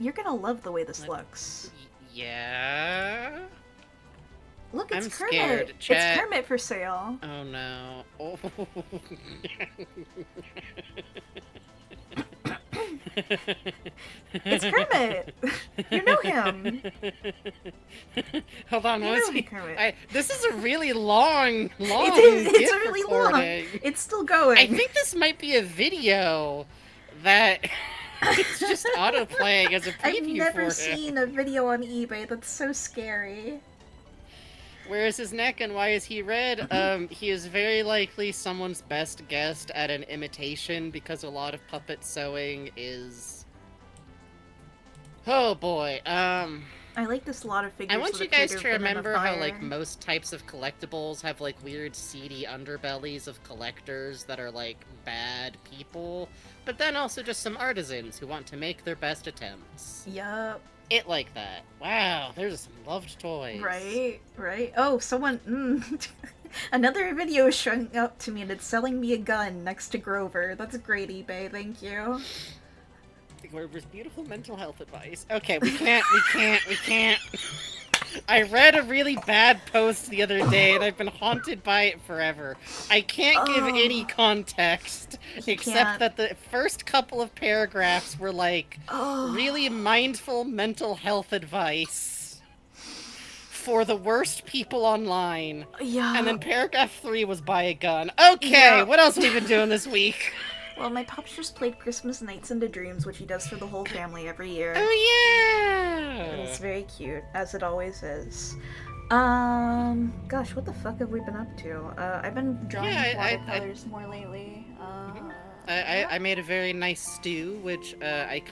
[SPEAKER 2] You're gonna love the way this looks.
[SPEAKER 1] Yeah?
[SPEAKER 2] Look, it's
[SPEAKER 1] I'm
[SPEAKER 2] Kermit.
[SPEAKER 1] scared. Chat.
[SPEAKER 2] It's Kermit for sale.
[SPEAKER 1] Oh no. Oh.
[SPEAKER 2] It's Kermit. You know him.
[SPEAKER 1] Hold on,
[SPEAKER 2] you
[SPEAKER 1] what was he?
[SPEAKER 2] Kermit.
[SPEAKER 1] This is a really long.
[SPEAKER 2] It's really
[SPEAKER 1] recording.
[SPEAKER 2] long. It's still going.
[SPEAKER 1] I think this might be a video that it's just auto-playing as a preview
[SPEAKER 2] I've never
[SPEAKER 1] for it.
[SPEAKER 2] seen a video on eBay that's so scary.
[SPEAKER 1] Where is his neck and why is he red? He is very likely someone's best guest at an imitation because a lot of puppet sewing is... Oh boy,
[SPEAKER 2] I like this lot of figures.
[SPEAKER 1] I want you guys to remember how, like, most types of collectibles have, like, weird seedy underbellies of collectors that are, like, bad people, but then also just some artisans who want to make their best attempts.
[SPEAKER 2] Yup.
[SPEAKER 1] It like that. Wow, there's some loved toys.
[SPEAKER 2] Right. Oh, someone... Another video is showing up to me and it's selling me a gun next to Grover. That's great, eBay. Thank you.
[SPEAKER 1] Grover's beautiful mental health advice. Okay, we can't. I read a really bad post the other day and I've been haunted by it forever. I can't give any context except that the first couple of paragraphs were like really mindful mental health advice for the worst people online.
[SPEAKER 2] Yeah.
[SPEAKER 1] And then paragraph 3 was buy a gun. Okay, what else have we been doing this week?
[SPEAKER 2] Well, my pops just played Christmas Nights into Dreams, which he does for the whole family every year.
[SPEAKER 1] Oh yeah!
[SPEAKER 2] It's very cute, as it always is. Gosh, what the fuck have we been up to? I've been drawing watercolors more lately.
[SPEAKER 1] I made a very nice stew, which I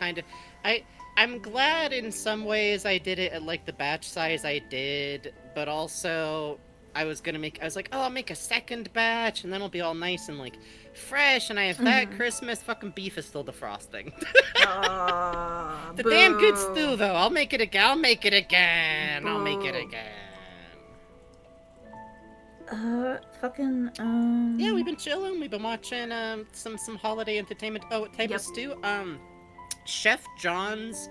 [SPEAKER 1] I'm glad in some ways I did it at like the batch size I did, but also I was like, oh, I'll make a second batch and then it'll be all nice and like fresh and I have that
[SPEAKER 2] Mm-hmm.
[SPEAKER 1] Christmas. Fucking beef is still defrosting. The damn good
[SPEAKER 2] Boo.
[SPEAKER 1] stew though. I'll make it again. I'll make it again. I'll make it
[SPEAKER 2] Boo.
[SPEAKER 1] again.
[SPEAKER 2] Fucking,
[SPEAKER 1] Yeah, we've been chilling. We've been watching some holiday entertainment. Oh, what type of
[SPEAKER 2] Yep.
[SPEAKER 1] stew? Chef John's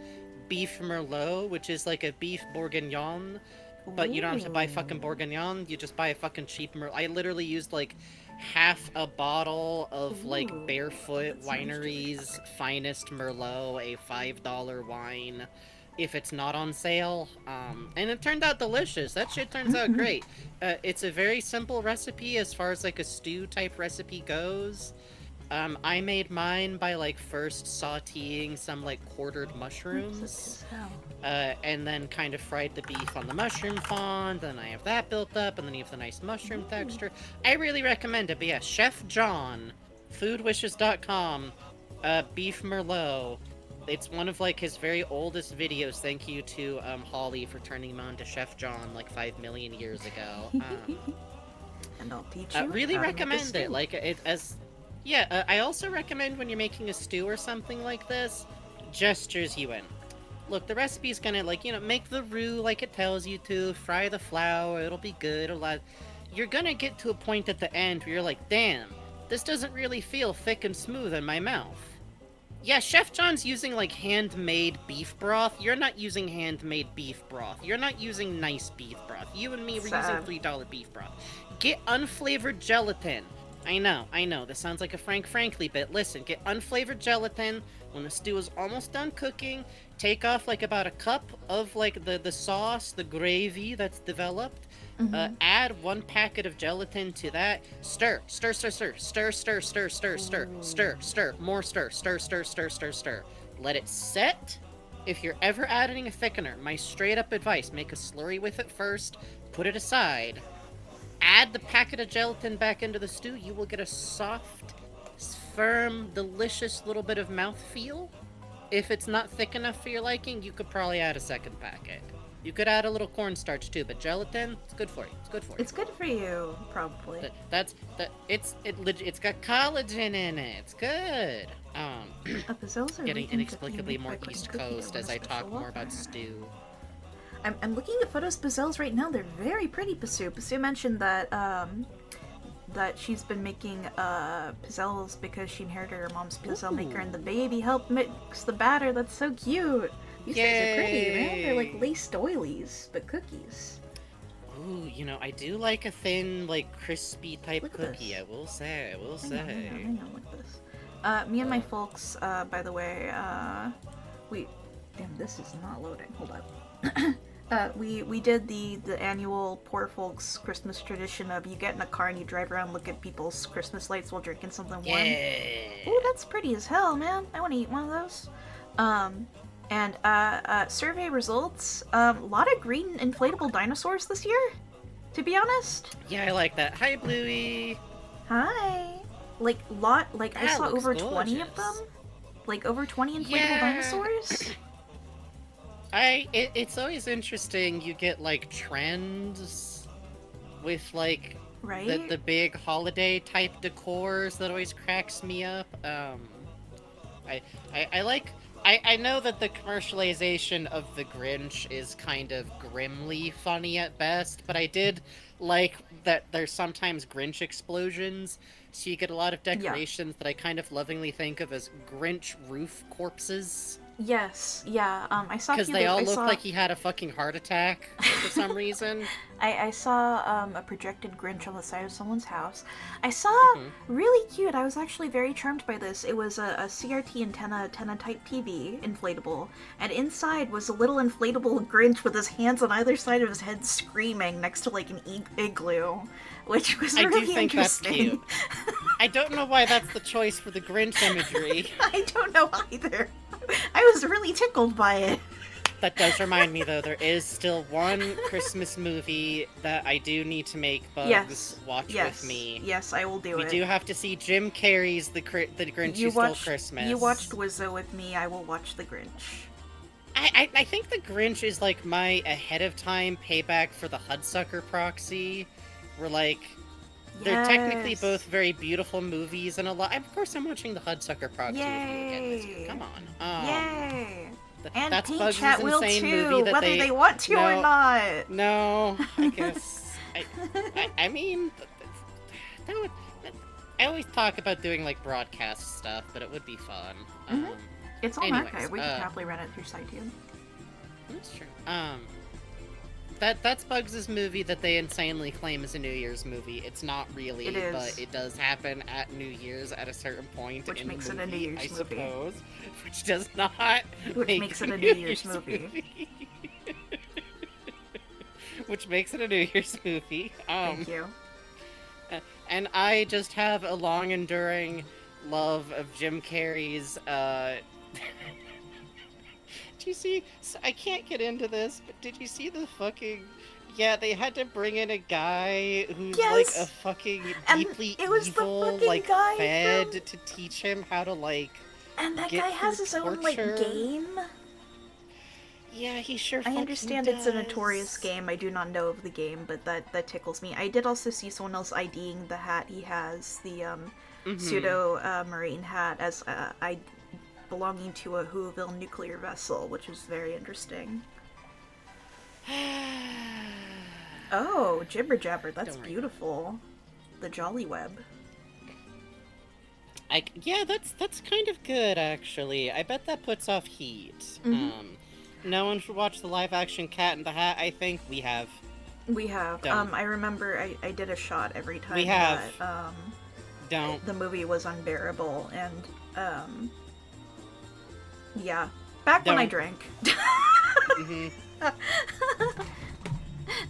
[SPEAKER 1] beef merlot, which is like a beef bourguignon, but you don't have to buy fucking
[SPEAKER 2] Ooh.
[SPEAKER 1] bourguignon. You just buy a fucking cheap merlot. I literally used like half a bottle of like
[SPEAKER 2] Ooh.
[SPEAKER 1] Barefoot
[SPEAKER 2] That sounds
[SPEAKER 1] Winery's finest merlot, a $5 wine. If it's not on sale, and it turned out delicious. That shit turns out
[SPEAKER 2] delicious.
[SPEAKER 1] great. It's a very simple recipe as far as like a stew type recipe goes. I made mine by like first sauteing some like quartered
[SPEAKER 2] Recipe
[SPEAKER 1] mushrooms,
[SPEAKER 2] as hell.
[SPEAKER 1] and then kind of fried the beef on the mushroom fond. Then I have that built up, and then you have the nice mushroom
[SPEAKER 2] Ooh.
[SPEAKER 1] texture. I really recommend it. But yeah, Chef John, foodwishes.com, beef merlot. It's one of like his very oldest videos. Thank you to Holly for turning him on to Chef John like 5 million years ago.
[SPEAKER 2] And I'll teach you
[SPEAKER 1] Really
[SPEAKER 2] how to make a
[SPEAKER 1] recommend it.
[SPEAKER 2] stew.
[SPEAKER 1] Like it as yeah. I also recommend when you're making a stew or something like this, gestures you in. Look, the recipe's gonna like make the roux like it tells you to. Fry the flour. It'll be good. You're gonna get to a point at the end where you're like, damn, this doesn't really feel thick and smooth in my mouth. Yeah, Chef John's using like handmade beef broth. You're not using handmade beef broth. You're not using nice beef broth. You and me were using
[SPEAKER 2] Sad.
[SPEAKER 1] $3 beef broth. Get unflavored gelatin. I know. This sounds like a Frank Frankly bit. Listen, get unflavored gelatin. When the stew is almost done cooking, take off like about a cup of like the sauce, the gravy that's developed.
[SPEAKER 2] Mm-hmm.
[SPEAKER 1] Add 1 packet of gelatin to that. Stir, stir, stir, stir, stir, stir, stir, stir, stir, stir, stir, more stir, stir, stir, stir, stir, stir. Let it set. If you're ever adding a thickener, my straight up advice, make a slurry with it first, put it aside, add the packet of gelatin back into the stew, you will get a soft, firm, delicious little bit of mouthfeel. If it's not thick enough for your liking, you could probably add a second packet. You could add a little cornstarch too, but gelatin, it's good for you. It's good for you.
[SPEAKER 2] It's good for you, probably.
[SPEAKER 1] It's got collagen in it. It's good.
[SPEAKER 2] Pizzelles are
[SPEAKER 1] Getting
[SPEAKER 2] weakened
[SPEAKER 1] inexplicably
[SPEAKER 2] cookie
[SPEAKER 1] more
[SPEAKER 2] by putting
[SPEAKER 1] East
[SPEAKER 2] cookie
[SPEAKER 1] Coast
[SPEAKER 2] dough in
[SPEAKER 1] as
[SPEAKER 2] a
[SPEAKER 1] I
[SPEAKER 2] special
[SPEAKER 1] talk more
[SPEAKER 2] water.
[SPEAKER 1] about stew.
[SPEAKER 2] I'm looking at photos of Pizzelles right now. They're very pretty, Pasu. Pasu mentioned that that she's been making pizzelles because she inherited her mom's pizzelle maker, and the baby helped mix the batter. That's so cute. These things are pretty, man. They're like lace doilies, but cookies.
[SPEAKER 1] Ooh, I do like a thin, like crispy type
[SPEAKER 2] Look at
[SPEAKER 1] cookie.
[SPEAKER 2] this.
[SPEAKER 1] I will say.
[SPEAKER 2] Hang on, look at this. Me and my folks, by the way, we... Damn, this is not loading. Hold up. We did the annual poor folks Christmas tradition of you get in a car and you drive around, look at people's Christmas lights while drinking something warm.
[SPEAKER 1] Yeah.
[SPEAKER 2] Ooh, that's pretty as hell, man. I want to eat one of those. And survey results. A lot of green inflatable dinosaurs this year. To be honest.
[SPEAKER 1] Yeah, I like that. Hi, Bluey.
[SPEAKER 2] Hi. I
[SPEAKER 1] That
[SPEAKER 2] saw
[SPEAKER 1] looks
[SPEAKER 2] over 20 of
[SPEAKER 1] gorgeous.
[SPEAKER 2] them. Like over 20 inflatable
[SPEAKER 1] Yeah.
[SPEAKER 2] dinosaurs.
[SPEAKER 1] It's always interesting. You get like trends with like
[SPEAKER 2] Right?
[SPEAKER 1] the big holiday type decors that always cracks me up. I I like. I know that the commercialization of the Grinch is kind of grimly funny at best, but I did like that there's sometimes Grinch explosions, so you get a lot of decorations that I kind of lovingly think of as Grinch roof corpses.
[SPEAKER 2] Yes, yeah. I saw a
[SPEAKER 1] Because
[SPEAKER 2] few.
[SPEAKER 1] they all
[SPEAKER 2] I
[SPEAKER 1] look
[SPEAKER 2] saw.
[SPEAKER 1] like he had a fucking heart attack for some reason.
[SPEAKER 2] I saw a projected Grinch on the side of someone's house. I saw
[SPEAKER 1] Mhm.
[SPEAKER 2] really cute. I was actually very charmed by this. It was a CRT antenna type TV inflatable, and inside was a little inflatable Grinch with his hands on either side of his head, screaming next to like an igloo, which was
[SPEAKER 1] I
[SPEAKER 2] really
[SPEAKER 1] do think that's
[SPEAKER 2] interesting.
[SPEAKER 1] cute. I don't know why that's the choice for the Grinch imagery.
[SPEAKER 2] I don't know either. I was really tickled by it.
[SPEAKER 1] That does remind me, though, there is still one Christmas movie that I do need to make Bugs watch with me.
[SPEAKER 2] Yes, I will do
[SPEAKER 1] We
[SPEAKER 2] it.
[SPEAKER 1] do have to see Jim Carrey's The Grinch Who Stole Christmas.
[SPEAKER 2] You watched Wizzo with me. I will watch The Grinch.
[SPEAKER 1] I think the Grinch is like my ahead of time payback for the Hudsucker proxy, where like they're technically both
[SPEAKER 2] Yes.
[SPEAKER 1] very beautiful movies and a lot. Of course, I'm watching the Hudsucker proxy with you again this year.
[SPEAKER 2] Yay.
[SPEAKER 1] Come on.
[SPEAKER 2] Yay. And
[SPEAKER 1] That's
[SPEAKER 2] Paint
[SPEAKER 1] Bugs'
[SPEAKER 2] Chat will
[SPEAKER 1] insane
[SPEAKER 2] too,
[SPEAKER 1] movie that
[SPEAKER 2] whether they want to or
[SPEAKER 1] no
[SPEAKER 2] not.
[SPEAKER 1] no I guess I mean that would I always talk about doing like broadcast stuff, but it would be fun.
[SPEAKER 2] Mhm. It's on
[SPEAKER 1] anyways,
[SPEAKER 2] archive. We can probably run it through SciTube.
[SPEAKER 1] That's true. That's Bugs' movie that they insanely claim is a New Year's movie. It's not really,
[SPEAKER 2] It is.
[SPEAKER 1] but it does happen at New Year's at a certain point.
[SPEAKER 2] Which
[SPEAKER 1] in
[SPEAKER 2] makes
[SPEAKER 1] the
[SPEAKER 2] it a New
[SPEAKER 1] movie,
[SPEAKER 2] Year's
[SPEAKER 1] I
[SPEAKER 2] movie.
[SPEAKER 1] suppose. Which does not.
[SPEAKER 2] Which
[SPEAKER 1] make
[SPEAKER 2] makes it a New Year's movie.
[SPEAKER 1] Which makes it a New Year's movie.
[SPEAKER 2] Thank you.
[SPEAKER 1] And I just have a long enduring love of Jim Carrey's. Did you see? So I can't get into this, but did you see the fucking? Yeah, they had to bring in a guy who's like a fucking deeply
[SPEAKER 2] it was
[SPEAKER 1] evil,
[SPEAKER 2] the fucking
[SPEAKER 1] like
[SPEAKER 2] guy
[SPEAKER 1] fed
[SPEAKER 2] from...
[SPEAKER 1] to teach him how to like.
[SPEAKER 2] And that
[SPEAKER 1] get
[SPEAKER 2] guy has
[SPEAKER 1] through
[SPEAKER 2] his own like
[SPEAKER 1] torture.
[SPEAKER 2] game.
[SPEAKER 1] Yeah, he sure.
[SPEAKER 2] I understand
[SPEAKER 1] does.
[SPEAKER 2] it's a notorious game. I do not know of the game, but that tickles me. I did also see someone else IDing the hat he has, the pseudo marine hat, as belonging to a Whoville nuclear vessel, which is very interesting. Oh, Jibber Jabber, that's beautiful. The Jolly Web.
[SPEAKER 1] Yeah, that's kind of good actually. I bet that puts off heat. No one should watch the live action Cat in the Hat. I think we have.
[SPEAKER 2] We have.
[SPEAKER 1] Don't.
[SPEAKER 2] I remember I did a shot every time.
[SPEAKER 1] We have.
[SPEAKER 2] That,
[SPEAKER 1] Don't.
[SPEAKER 2] The movie was unbearable, and yeah. Back when I drank.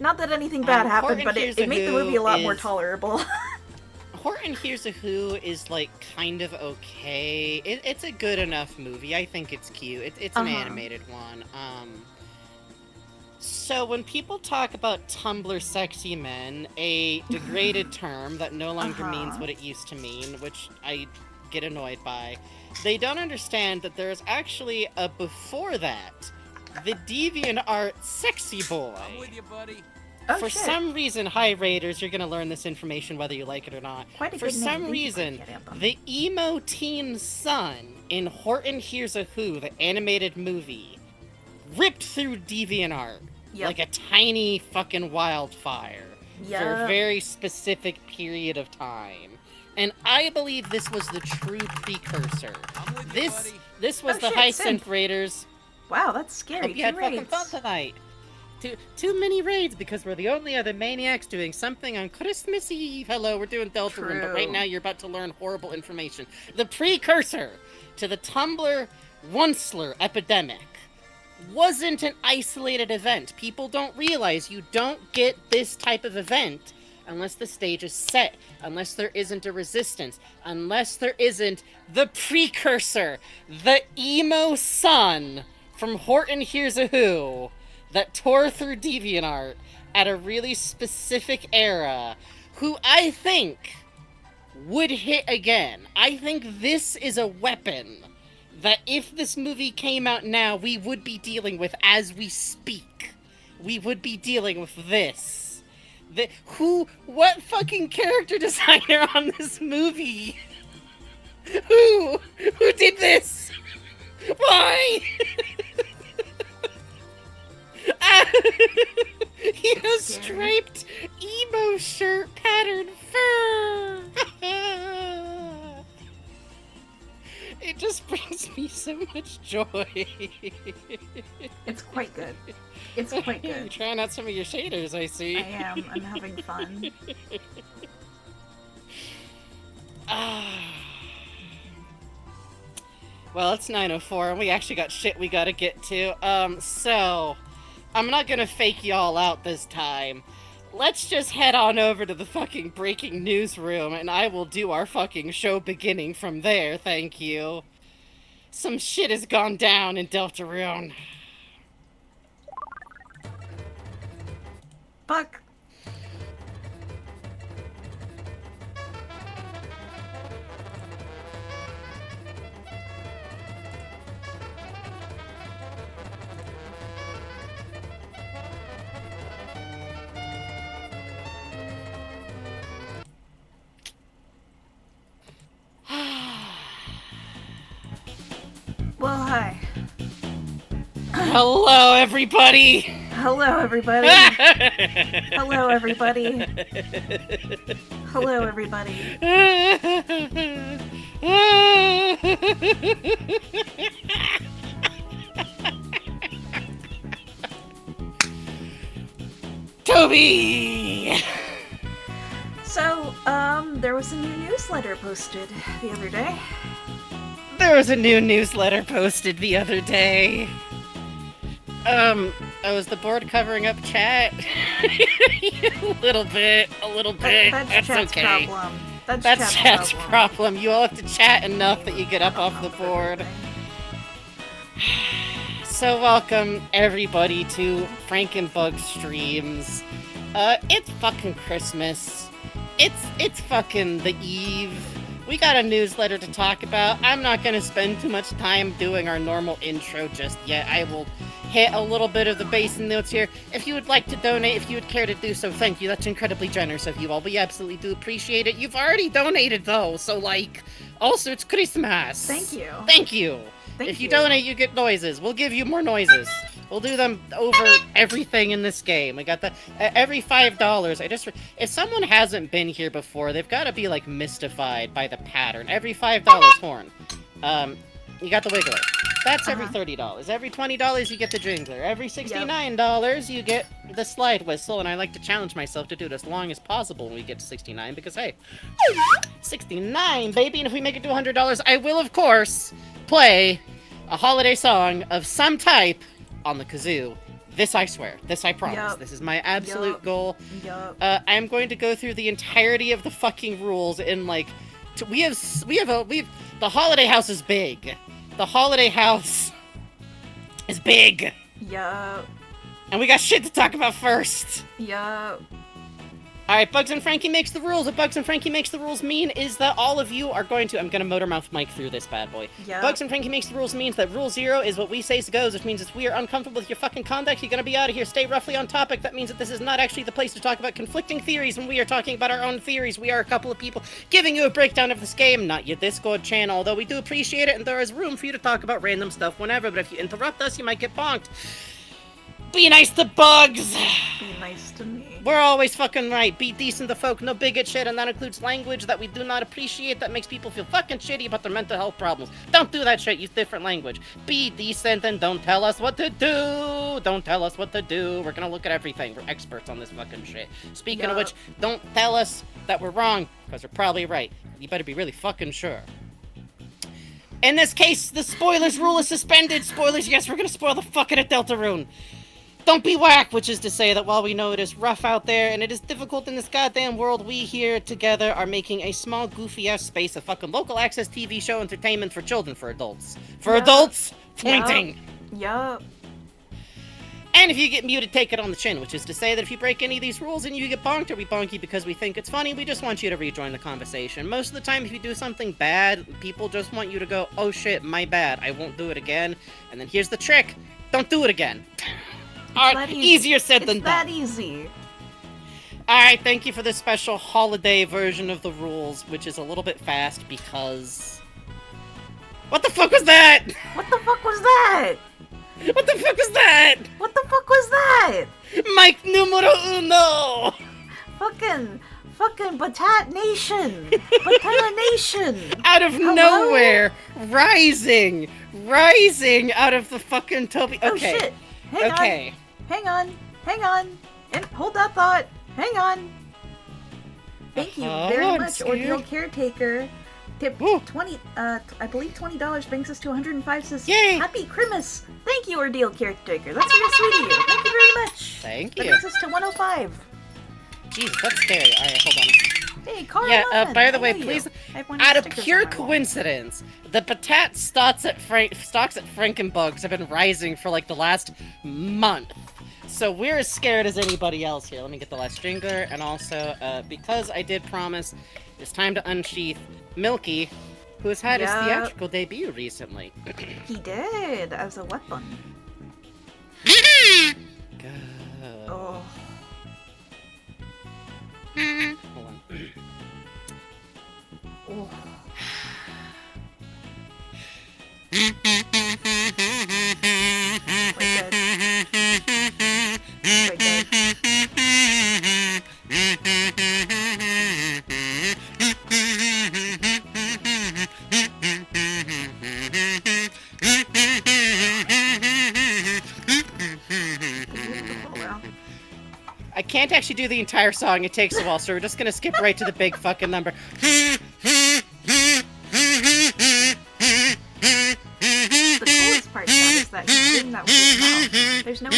[SPEAKER 2] Not that anything bad happened, but it made the movie a lot more tolerable.
[SPEAKER 1] Horton Hears a Who is like kind of okay. It's a good enough movie. I think it's cute. It's an animated one. So when people talk about Tumblr sexy men, a degraded term that no longer means what it used to mean, which I get annoyed by, they don't understand that there's actually a before that, the DeviantArt sexy boy.
[SPEAKER 3] I'm with you, buddy.
[SPEAKER 1] For some reason, hi Raiders, you're gonna learn this information whether you like it or not. For some reason, the emo teen son in Horton Hears a Who, the animated movie, ripped through DeviantArt like a tiny fucking wildfire for a very specific period of time. And I believe this was the true precursor. This was the Synth Raiders.
[SPEAKER 2] Wow, that's scary.
[SPEAKER 1] Hope you had fucking fun tonight. Too many raids because we're the only other maniacs doing something on Christmas Eve. Hello, we're doing Deltarune, but right now you're about to learn horrible information. The precursor to the Tumblr Onceler epidemic wasn't an isolated event. People don't realize you don't get this type of event unless the stage is set, unless there isn't a resistance, unless there isn't the precursor, the emo son from Horton Hears a Who, that tore through DeviantArt at a really specific era, who I think would hit again. I think this is a weapon that if this movie came out now, we would be dealing with as we speak. We would be dealing with this. What fucking character designer on this movie? Who did this? Why? He has striped emo shirt pattern fur. It just brings me so much joy.
[SPEAKER 2] It's quite good. It's quite good.
[SPEAKER 1] You're trying out some of your shaders, I see.
[SPEAKER 2] I am. I'm having fun.
[SPEAKER 1] Well, it's 9:04 and we actually got shit we gotta get to. So I'm not gonna fake y'all out this time. Let's just head on over to the fucking breaking news room and I will do our fucking show beginning from there, thank you. Some shit has gone down in Deltarune.
[SPEAKER 2] Fuck. hi.
[SPEAKER 1] Hello, everybody!
[SPEAKER 2] Hello, everybody. Hello, everybody. Hello, everybody.
[SPEAKER 1] Toby!
[SPEAKER 2] So, there was a new newsletter posted the other day.
[SPEAKER 1] There was a new newsletter posted the other day. Was the board covering up chat? a little bit.
[SPEAKER 2] That's chat's
[SPEAKER 1] okay.
[SPEAKER 2] problem.
[SPEAKER 1] That's chat's problem. You all have to chat enough that you get up off the board. So welcome, everybody, to Frankenbug Streams. It's fucking Christmas. It's fucking the eve. We got a newsletter to talk about. I'm not gonna spend too much time doing our normal intro just yet. I will hit a little bit of the basin notes here. If you would like to donate, if you would care to do so, thank you. That's incredibly generous of you all. We absolutely do appreciate it. You've already donated, though, so, like, also, it's Christmas.
[SPEAKER 2] Thank you.
[SPEAKER 1] Thank you. If you donate, you get noises. We'll give you more noises. We'll do them over everything in this game. We got the every $5. If someone hasn't been here before, they've got to be like mystified by the pattern. Every $5 horn. You got the wiggler. That's every $30. Every $20 you get the jingler. Every $69 you get the slide whistle. And I like to challenge myself to do it as long as possible when we get to 69 because hey, 69 baby. And if we make it to $100, I will of course play a holiday song of some type on the kazoo. This I swear. This I promise. This is my absolute goal. I'm going to go through the entirety of the fucking rules in like. The holiday house is big. The holiday house is big.
[SPEAKER 2] Yup.
[SPEAKER 1] And we got shit to talk about first.
[SPEAKER 2] Yup.
[SPEAKER 1] Alright, Bugs and Frankie makes the rules. What Bugs and Frankie makes the rules mean is that all of you are going to... I'm going to motor mouth mic through this bad boy.
[SPEAKER 2] Yep.
[SPEAKER 1] Bugs and Frankie makes the rules means that rule 0 is what we say goes, which means if we are uncomfortable with your fucking conduct, you're going to be out of here. Stay roughly on topic. That means that this is not actually the place to talk about conflicting theories when we are talking about our own theories. We are a couple of people giving you a breakdown of this game, not your Discord channel, although we do appreciate it and there is room for you to talk about random stuff whenever, but if you interrupt us, you might get bonked. Be nice to Bugs!
[SPEAKER 2] Be nice to me.
[SPEAKER 1] We're always fucking right. Be decent to folk, no bigot shit, and that includes language that we do not appreciate that makes people feel fucking shitty about their mental health problems. Don't do that shit, use different language. Be decent and don't tell us what to do! Don't tell us what to do. We're gonna look at everything. We're experts on this fucking shit. Speaking of which, don't tell us that we're wrong, because we're probably right. You better be really fucking sure. In this case, the spoilers rule is suspended. Spoilers, yes, we're gonna spoil the fuck out of Deltarune. Don't be whack, which is to say that while we know it is rough out there and it is difficult in this goddamn world, we here together are making a small, goofy-ass space of fucking local access TV show entertainment for children, for adults. For adults, pointing.
[SPEAKER 2] Yup.
[SPEAKER 1] And if you get muted, take it on the chin, which is to say that if you break any of these rules and you get bonked or we bonk you because we think it's funny, we just want you to rejoin the conversation. Most of the time, if you do something bad, people just want you to go, oh shit, my bad, I won't do it again. And then here's the trick, don't do it again. Alright, easier said than done.
[SPEAKER 2] It's that easy.
[SPEAKER 1] Alright, thank you for this special holiday version of the rules, which is a little bit fast because... What the fuck was that?
[SPEAKER 2] What the fuck was that?
[SPEAKER 1] What the fuck was that?
[SPEAKER 2] What the fuck was that?
[SPEAKER 1] Mike numero uno!
[SPEAKER 2] Fucking Batat Nation! Batata Nation!
[SPEAKER 1] Out of nowhere! Rising out of the fucking Toby... Okay.
[SPEAKER 2] Oh shit! Hang on! And hold that thought! Hang on! Thank you very much, Ordeal Caretaker. Tip 20, I believe $20 brings us to 105, says,
[SPEAKER 1] yay!
[SPEAKER 2] Happy Christmas! Thank you, Ordeal Caretaker. That's very sweet of you. Thank you very much.
[SPEAKER 1] Thank you.
[SPEAKER 2] That brings us to 105.
[SPEAKER 1] Jesus, that's scary. Alright, hold on.
[SPEAKER 2] Hey, Carl.
[SPEAKER 1] Yeah, by the way, please, out of pure coincidence, the Patat stocks at Frankenbugs have been rising for like the last month. So we're as scared as anybody else here. Let me get the last stringer, and also, because I did promise, it's time to unsheath Milky, who has had his theatrical debut recently.
[SPEAKER 2] He did, as a weapon. Oh.
[SPEAKER 1] Hold on.
[SPEAKER 2] Oh.
[SPEAKER 1] can't actually do the entire song. It takes a while, so we're just gonna skip right to the big fucking number.
[SPEAKER 2] The coolest part, though, is that he's doing that with his mouth. There's no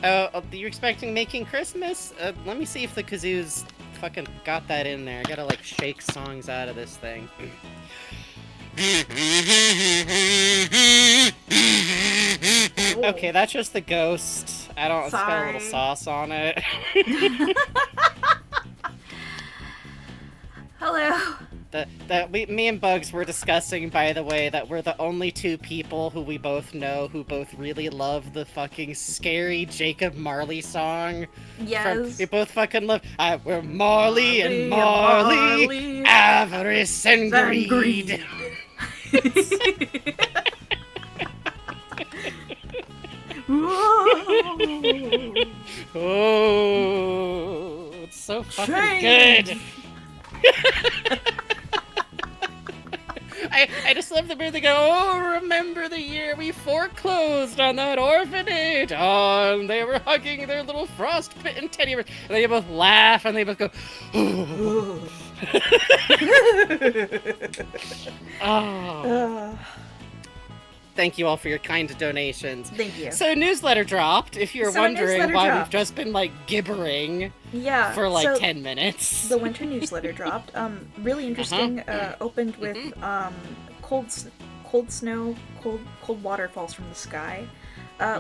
[SPEAKER 2] involved.
[SPEAKER 1] You're expecting Making Christmas? Let me see if the kazoos fucking got that in there. I gotta, like, shake songs out of this thing. Okay, that's just the ghost. I don't spell a little sauce on it.
[SPEAKER 2] Hello.
[SPEAKER 1] Me and Bugs were discussing, by the way, that we're the only two people who we both know who both really love the fucking scary Jacob Marley song.
[SPEAKER 2] Yes.
[SPEAKER 1] We both fucking love. We're Marley and Marley, avarice and greed. Oh, it's so fucking good. I just love the bit they go, oh, remember the year we foreclosed on that orphanage. Oh, and they were hugging their little frostbitten teddy bears. And they both laugh and they both go, oh. Oh. Thank you all for your kind donations.
[SPEAKER 2] Thank you.
[SPEAKER 1] So newsletter dropped, if you're wondering why we've just been, like, gibbering for, like, 10 minutes.
[SPEAKER 2] The winter newsletter dropped. Really interesting. Opened with cold water falls from the sky,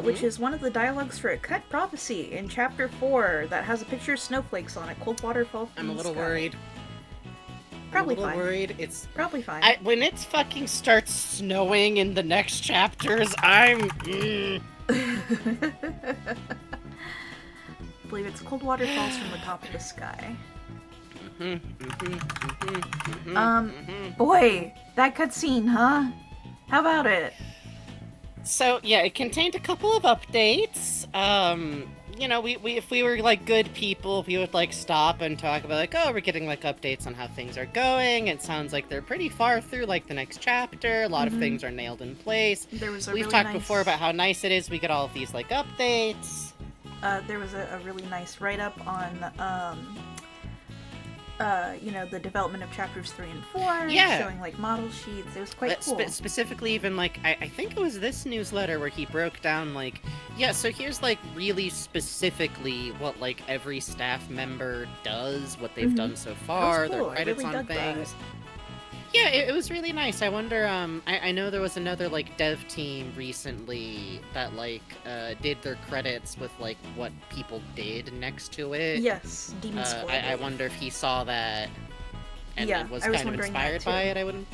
[SPEAKER 2] which is one of the dialogues for a cut prophecy in chapter 4 that has a picture of snowflakes on it. Cold water fall from the sky.
[SPEAKER 1] I'm a little worried.
[SPEAKER 2] Probably
[SPEAKER 1] I'm a little
[SPEAKER 2] fine.
[SPEAKER 1] worried. It's
[SPEAKER 2] probably fine.
[SPEAKER 1] When it fucking starts snowing in the next chapters, I'm.
[SPEAKER 2] I believe it's cold water falls from the top of the sky. Boy, that cutscene, huh? How about it?
[SPEAKER 1] So yeah, it contained a couple of updates. You know, we if we were like good people, we would like stop and talk about like, oh, we're getting like updates on how things are going. It sounds like they're pretty far through like the next chapter. A lot of things are nailed in place. We've talked before about how nice it is. We get all of these like updates.
[SPEAKER 2] There was a really nice write-up on you know, the development of chapters 3 and 4, showing like model sheets. It was quite cool.
[SPEAKER 1] Specifically, even like I think it was this newsletter where he broke down like, yeah, so here's like really specifically what like every staff member does, what they've done so far, their credits on things. Yeah, it was really nice. I wonder, I know there was another, like, dev team recently that, like, did their credits with, like, what people did next to it.
[SPEAKER 2] Yes, Demon Spore.
[SPEAKER 1] I wonder if he saw that and was kind of inspired by it, I wouldn't...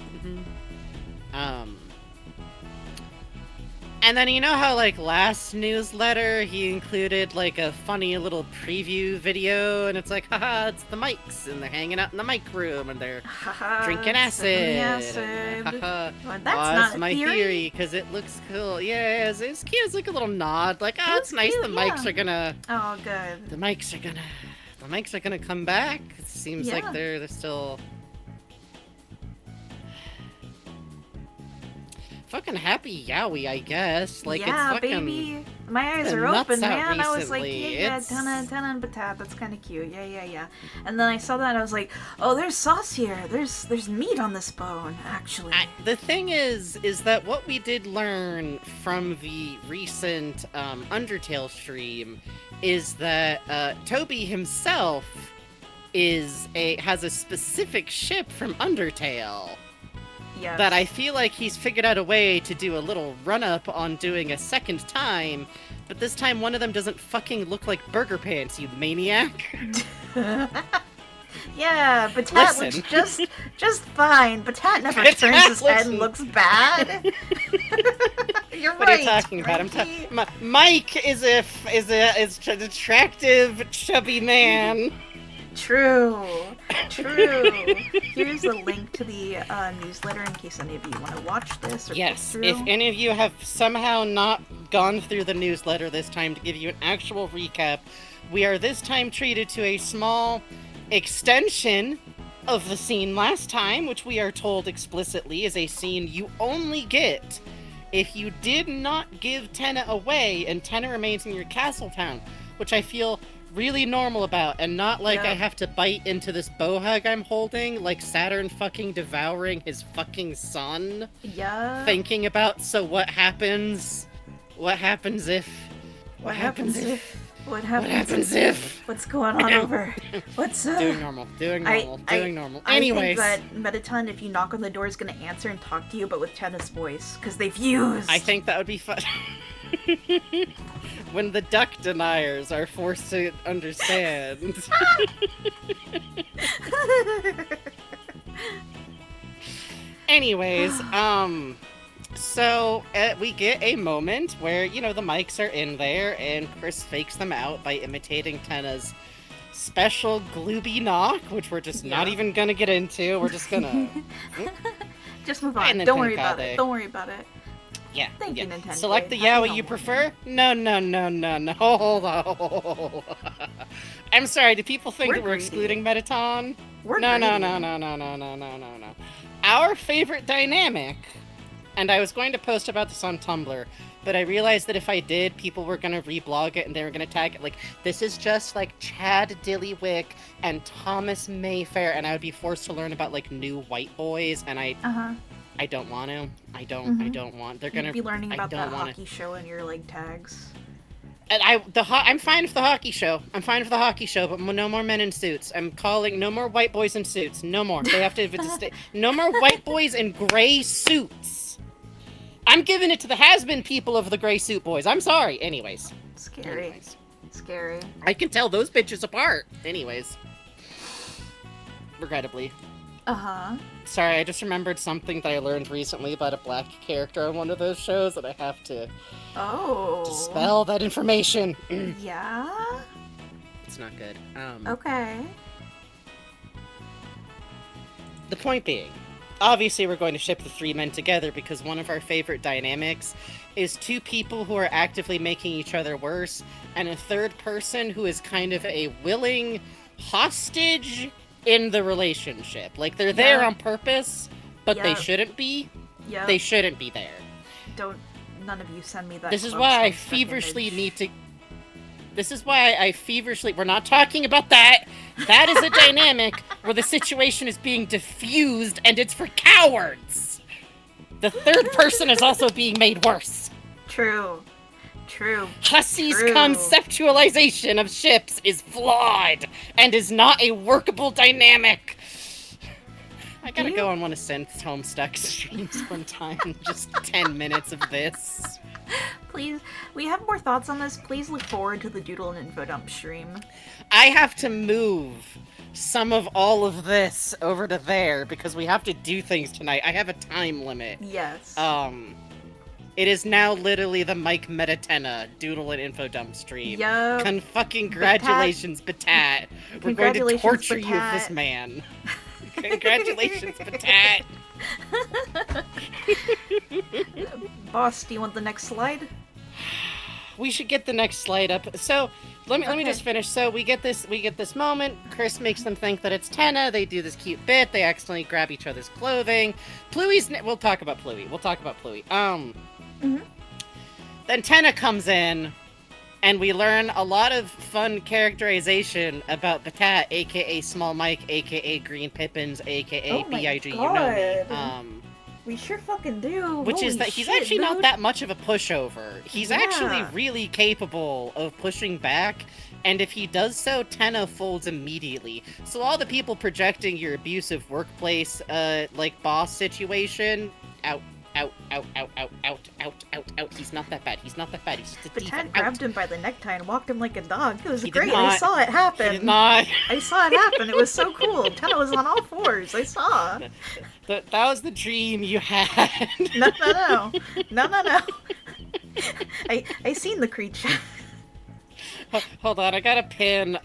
[SPEAKER 1] And then you know how, like, last newsletter he included, like, a funny little preview video, and it's like, haha, it's the mics, and they're hanging out in the mic room, and they're drinking acid. Haha,
[SPEAKER 2] well, that's not
[SPEAKER 1] my theory, because it looks cool. Yeah, it's cute. It's like a little nod, like, oh, it's nice, the mics are gonna...
[SPEAKER 2] Oh, good.
[SPEAKER 1] The mics are gonna come back. It seems like they're still... Fucking happy yowie, I guess. Like,
[SPEAKER 2] yeah,
[SPEAKER 1] it's fucking...
[SPEAKER 2] baby. My eyes are open, man. I was like, yeah, ton and patat. That's kind of cute. Yeah. And then I saw that and I was like, oh, there's sauce here. There's meat on this bone, actually.
[SPEAKER 1] The thing is that what we did learn from the recent Undertale stream is that Toby himself has a specific ship from Undertale.
[SPEAKER 2] Yes.
[SPEAKER 1] That I feel like he's figured out a way to do a little run-up on doing a second time, but this time one of them doesn't fucking look like Burger Pants, you maniac.
[SPEAKER 2] Yeah, Batat looks just fine. Batat never turns his head and looks bad. You're
[SPEAKER 1] what
[SPEAKER 2] right.
[SPEAKER 1] What are you talking about? Mike is an attractive, chubby man.
[SPEAKER 2] True. Here's the link to the newsletter in case any of you want to watch this or
[SPEAKER 1] yes,
[SPEAKER 2] through.
[SPEAKER 1] If any of you have somehow not gone through the newsletter this time to give you an actual recap, we are this time treated to a small extension of the scene last time, which we are told explicitly is a scene you only get if you did not give Tenna away and Tenna remains in your castle town. which I feel really normal about, and not like I have to bite into this bowhug I'm holding, like Saturn fucking devouring his fucking son.
[SPEAKER 2] Yeah.
[SPEAKER 1] Thinking about, so what happens? What happens if?
[SPEAKER 2] What happens if?
[SPEAKER 1] What happens if?
[SPEAKER 2] What's going on over? What's
[SPEAKER 1] doing normal. Anyways,
[SPEAKER 2] I think that Mettaton, if you knock on the door, is gonna answer and talk to you, but with Tenna's voice, because they fused.
[SPEAKER 1] I think that would be fun. When the duck deniers are forced to understand. Anyways, so we get a moment where, you know, the mics are in there, and Chris fakes them out by imitating Tenna's special glooby knock, which we're just not even gonna get into. We're just gonna...
[SPEAKER 2] just move on. Don't worry about it. Don't worry about it.
[SPEAKER 1] Yeah.
[SPEAKER 2] Thank you, Nintendo.
[SPEAKER 1] Select the yaoi you prefer? No. Hold on. I'm sorry, do people think that we're excluding Mettaton? No. Our favorite dynamic, and I was going to post about this on Tumblr, but I realized that if I did, people were going to reblog it and they were going to tag it like, this is just like Chad Dillywick and Thomas Mayfair, and I would be forced to learn about like new white boys, and I don't want to. I don't want. They're gonna
[SPEAKER 2] be learning about that hockey show in your like tags.
[SPEAKER 1] And I'm fine with the hockey show. But no more men in suits. I'm calling no more white boys in suits. No more. They have to. No more white boys in gray suits. I'm giving it to the has-been people of the gray suit boys. I'm sorry. Anyways.
[SPEAKER 2] Scary.
[SPEAKER 1] I can tell those bitches apart. Anyways. Regrettably. Sorry, I just remembered something that I learned recently about a black character on one of those shows, and I have to dispel that information.
[SPEAKER 2] Yeah?
[SPEAKER 1] It's not good.
[SPEAKER 2] Okay.
[SPEAKER 1] The point being, obviously we're going to ship the three men together because one of our favorite dynamics is two people who are actively making each other worse, and a third person who is kind of a willing hostage in the relationship. Like, they're there on purpose, but they shouldn't be.
[SPEAKER 2] Yeah.
[SPEAKER 1] They shouldn't be there.
[SPEAKER 2] None of you send me that.
[SPEAKER 1] This is why I feverishly need to... We're not talking about that! That is a dynamic where the situation is being diffused, and it's for cowards! The third person is also being made worse.
[SPEAKER 2] True.
[SPEAKER 1] Hussey's conceptualization of ships is flawed and is not a workable dynamic. I gotta go on one of Synth's Homestuck streams one time. Just 10 minutes of this.
[SPEAKER 2] Please, we have more thoughts on this. Please look forward to the Doodle and Info Dump stream.
[SPEAKER 1] I have to move some of all of this over to there because we have to do things tonight. I have a time limit.
[SPEAKER 2] Yes.
[SPEAKER 1] It is now literally the Mike Metatenna Doodle and Info Dump stream.
[SPEAKER 2] Yup.
[SPEAKER 1] Congratulations, Batat. We're going to torture you with this man. Congratulations, Batat.
[SPEAKER 2] Boss, do you want the next slide?
[SPEAKER 1] We should get the next slide up. So let me just finish. So we get this moment. Chris makes them think that it's Tenna. They do this cute bit. They accidentally grab each other's clothing. We'll talk about Pluie. Then Tenna comes in, and we learn a lot of fun characterization about Batat, aka Small Mike, aka Green Pippins, aka B.I.G. You know me.
[SPEAKER 2] We sure fucking do.
[SPEAKER 1] Which is that he's actually not that much of a pushover. He's actually really capable of pushing back, and if he does so, Tenna folds immediately. So all the people projecting your abusive workplace, like boss situation, out. He's not that bad. He's just a diva.
[SPEAKER 2] Ted grabbed him by the necktie and walked him like a dog. It was great. I saw it happen.
[SPEAKER 1] He did not.
[SPEAKER 2] I saw it happen. It was so cool. Tenna was on all fours. I saw.
[SPEAKER 1] That was the dream you had.
[SPEAKER 2] No. I seen the creature.
[SPEAKER 1] Hold on, I got a pin.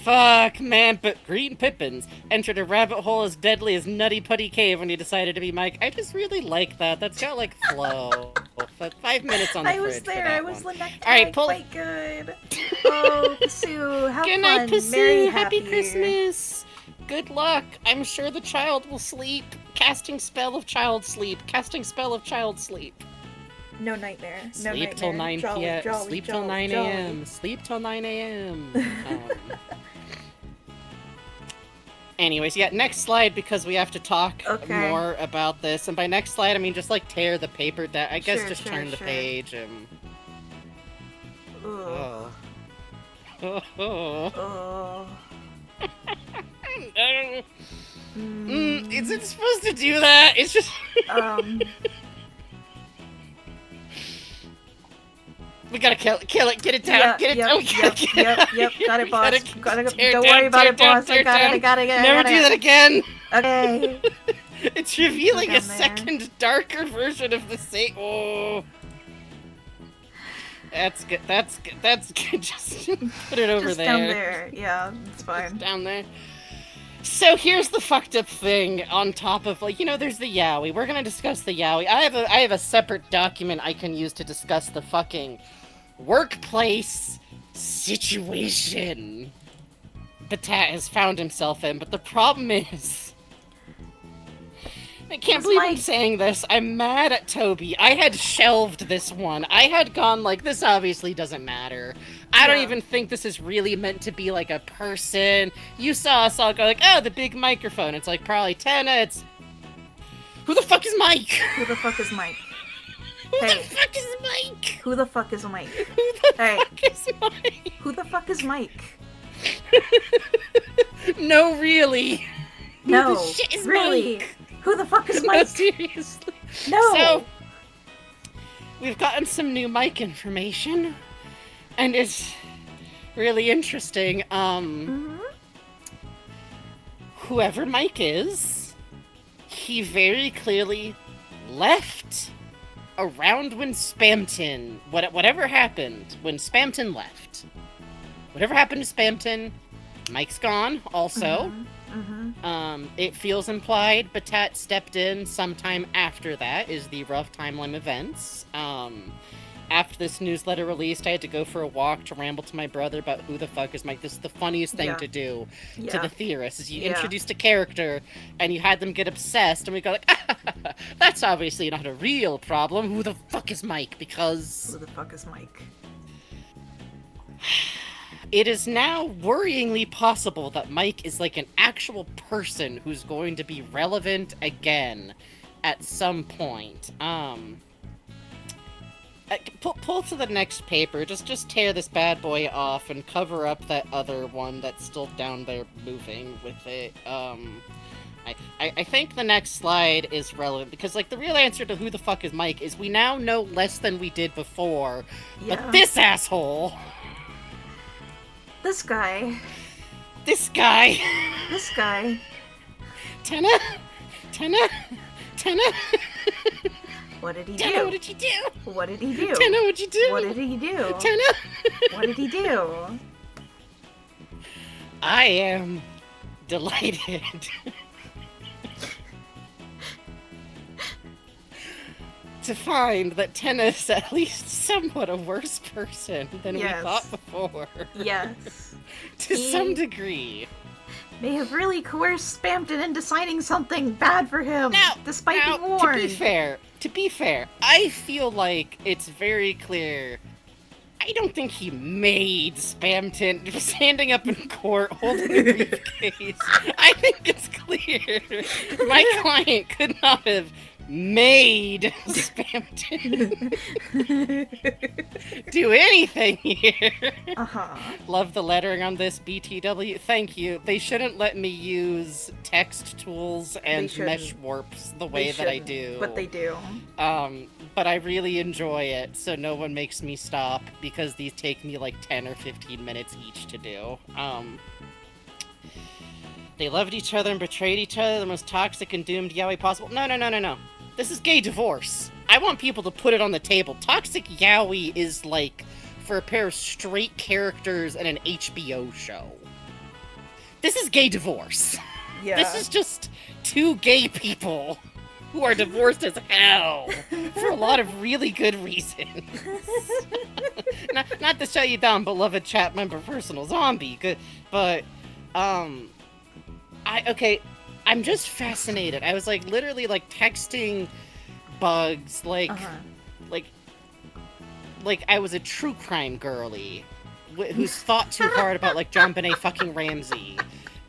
[SPEAKER 1] Fuck, man, but Green Pippins entered a rabbit hole as deadly as Nutty Putty Cave when he decided to be Mike. I just really like that. That's got, like, flow. 5 minutes on the fridge.
[SPEAKER 2] I was there. I was the necktie.
[SPEAKER 1] Alright,
[SPEAKER 2] quite good. Oh, Sue, have
[SPEAKER 1] Good
[SPEAKER 2] fun.
[SPEAKER 1] night, Pussy.
[SPEAKER 2] Merry,
[SPEAKER 1] Happy Christmas. Good luck. I'm sure the child will sleep. Casting spell of child sleep.
[SPEAKER 2] No nightmare. No
[SPEAKER 1] Sleep
[SPEAKER 2] nightmare.
[SPEAKER 1] till 9
[SPEAKER 2] Jolly,
[SPEAKER 1] p.m.
[SPEAKER 2] jolly,
[SPEAKER 1] Sleep till
[SPEAKER 2] jolly,
[SPEAKER 1] 9
[SPEAKER 2] jolly.
[SPEAKER 1] a.m. Sleep till 9 a.m. Anyways, yeah, next slide, because we have to talk more about this. And by next slide, I mean just, like, tear the paper down. I guess just turn the page and...
[SPEAKER 2] Ugh.
[SPEAKER 1] Oh.
[SPEAKER 2] Oh.
[SPEAKER 1] Is it supposed to do that? It's just... We gotta kill it, get it down, get it down.
[SPEAKER 2] Yep, got it, boss. Don't worry about it, boss. I got it.
[SPEAKER 1] Never do that again.
[SPEAKER 2] Okay.
[SPEAKER 1] It's revealing a second, darker version of the same. Oh. That's good. That's good. Just put it over there.
[SPEAKER 2] Down there. Yeah, it's fine.
[SPEAKER 1] Just down there. So here's the fucked up thing on top of, like, there's the yaoi. We're gonna discuss the yaoi. I have a separate document I can use to discuss the fucking workplace situation Batat has found himself in. But the problem is, I can't believe I'm saying this. I'm mad at Toby. I had shelved this one. I had gone like, this obviously doesn't matter. I don't even think this is really meant to be like a person. You saw us all go like, oh, the big microphone. It's like probably Tenna. It's... Who the fuck is Mike?
[SPEAKER 2] Who the fuck is Mike?
[SPEAKER 1] Who the fuck is Mike?
[SPEAKER 2] Who the fuck is Mike?
[SPEAKER 1] Who the fuck is Mike?
[SPEAKER 2] Who the fuck is Mike?
[SPEAKER 1] No, really.
[SPEAKER 2] No,
[SPEAKER 1] Who the shit is
[SPEAKER 2] really.
[SPEAKER 1] Mike?
[SPEAKER 2] Who the fuck is Mike?
[SPEAKER 1] No, seriously.
[SPEAKER 2] No.
[SPEAKER 1] So, we've gotten some new Mike information, and it's really interesting. Whoever Mike is, he very clearly left around when Spamton, whatever happened when Spamton left. Whatever happened to Spamton, Mike's gone also. It feels implied Batat stepped in sometime after that, is the rough timeline events. After this newsletter released, I had to go for a walk to ramble to my brother about who the fuck is Mike. This is the funniest thing to do to the theorists, is you introduced a character, and you had them get obsessed, and we go like, that's obviously not a real problem. Who the fuck is Mike? Because...
[SPEAKER 2] Who the fuck is Mike?
[SPEAKER 1] It is now worryingly possible that Mike is like an actual person who's going to be relevant again at some point. Pull to the next paper. Just tear this bad boy off and cover up that other one that's still down there moving with it. I think the next slide is relevant because, like, the real answer to who the fuck is Mike is we now know less than we did before. Yeah. But this asshole...
[SPEAKER 2] This guy.
[SPEAKER 1] Tenna?
[SPEAKER 2] What did he
[SPEAKER 1] do?
[SPEAKER 2] Tenna,
[SPEAKER 1] what did you do?
[SPEAKER 2] What did he do?
[SPEAKER 1] Tenna, what'd you do?
[SPEAKER 2] What did he do?
[SPEAKER 1] Tenna?
[SPEAKER 2] What did he do?
[SPEAKER 1] I am delighted. To find that Tenna is at least somewhat a worse person than we thought before.
[SPEAKER 2] Yes.
[SPEAKER 1] To some degree.
[SPEAKER 2] May have really coerced Spamton into signing something bad for him, despite being warned.
[SPEAKER 1] To be fair, I feel like it's very clear. I don't think he made Spamton standing up in court holding a briefcase. I think it's clear my client could not have made Spamton do anything here. Love the lettering on this, BTW. Thank you. They shouldn't let me use text tools and mesh warps the way that I do.
[SPEAKER 2] But they do.
[SPEAKER 1] But I really enjoy it, so no one makes me stop, because these take me like 10 or 15 minutes each to do. They loved each other and betrayed each other, the most toxic and doomed yaoi possible. No. This is gay divorce. I want people to put it on the table. Toxic yaoi is like for a pair of straight characters in an HBO show. This is gay divorce. Yeah. This is just two gay people who are divorced as hell for a lot of really good reasons. not to shut you down, beloved chat member, personal zombie. Good, but I'm just fascinated. I was like literally like texting Bugs like like I was a true crime girly who's thought too hard about like John Benet fucking Ramsey,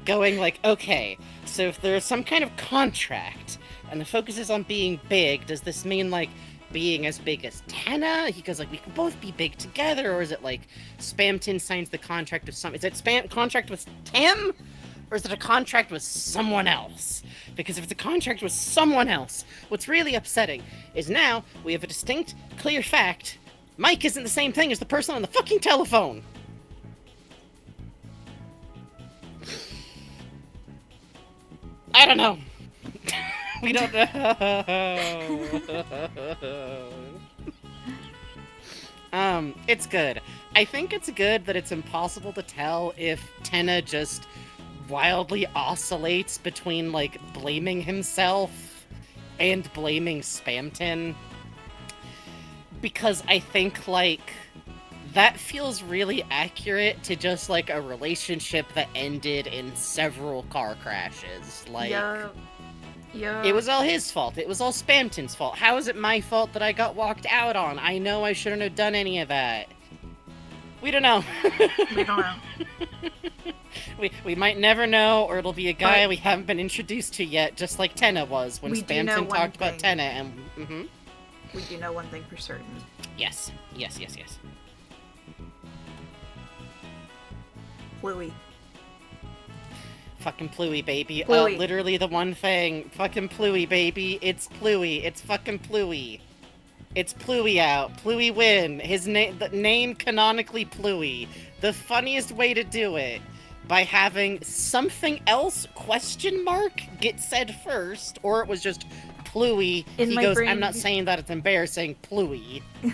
[SPEAKER 1] going like, okay, so if there's some kind of contract and the focus is on being big, does this mean like being as big as Tenna? He goes like, we can both be big together, or is it like Spamton signs the contract with some? Is it contract with Tim? Or is it a contract with someone else? Because if it's a contract with someone else, what's really upsetting is now we have a distinct, clear fact. Mike isn't the same thing as the person on the fucking telephone. I don't know. We don't know. It's good. I think it's good that it's impossible to tell if Tenna just wildly oscillates between, like, blaming himself and blaming Spamton. Because I think, like, that feels really accurate to just, like, a relationship that ended in several car crashes. Like,
[SPEAKER 2] yeah.
[SPEAKER 1] It was all his fault. It was all Spamton's fault. How is it my fault that I got walked out on? I know I shouldn't have done any of that. We don't know.
[SPEAKER 2] We don't know.
[SPEAKER 1] We might never know, or it'll be a guy we haven't been introduced to yet, just like Tenna was when Spamton talked about Tenna. And
[SPEAKER 2] we do know one thing for certain.
[SPEAKER 1] Yes.
[SPEAKER 2] Bluey.
[SPEAKER 1] Fucking Pluey, baby.
[SPEAKER 2] Pluey.
[SPEAKER 1] Literally the one thing. Fucking Pluey, baby. It's Pluey. It's fucking Pluey. It's Pluey out. Pluey win. His name, the name canonically Pluey. The funniest way to do it, by having something else, question mark, get said first, or it was just Pluey. He goes, I'm not saying that, it's embarrassing, Pluey.
[SPEAKER 2] In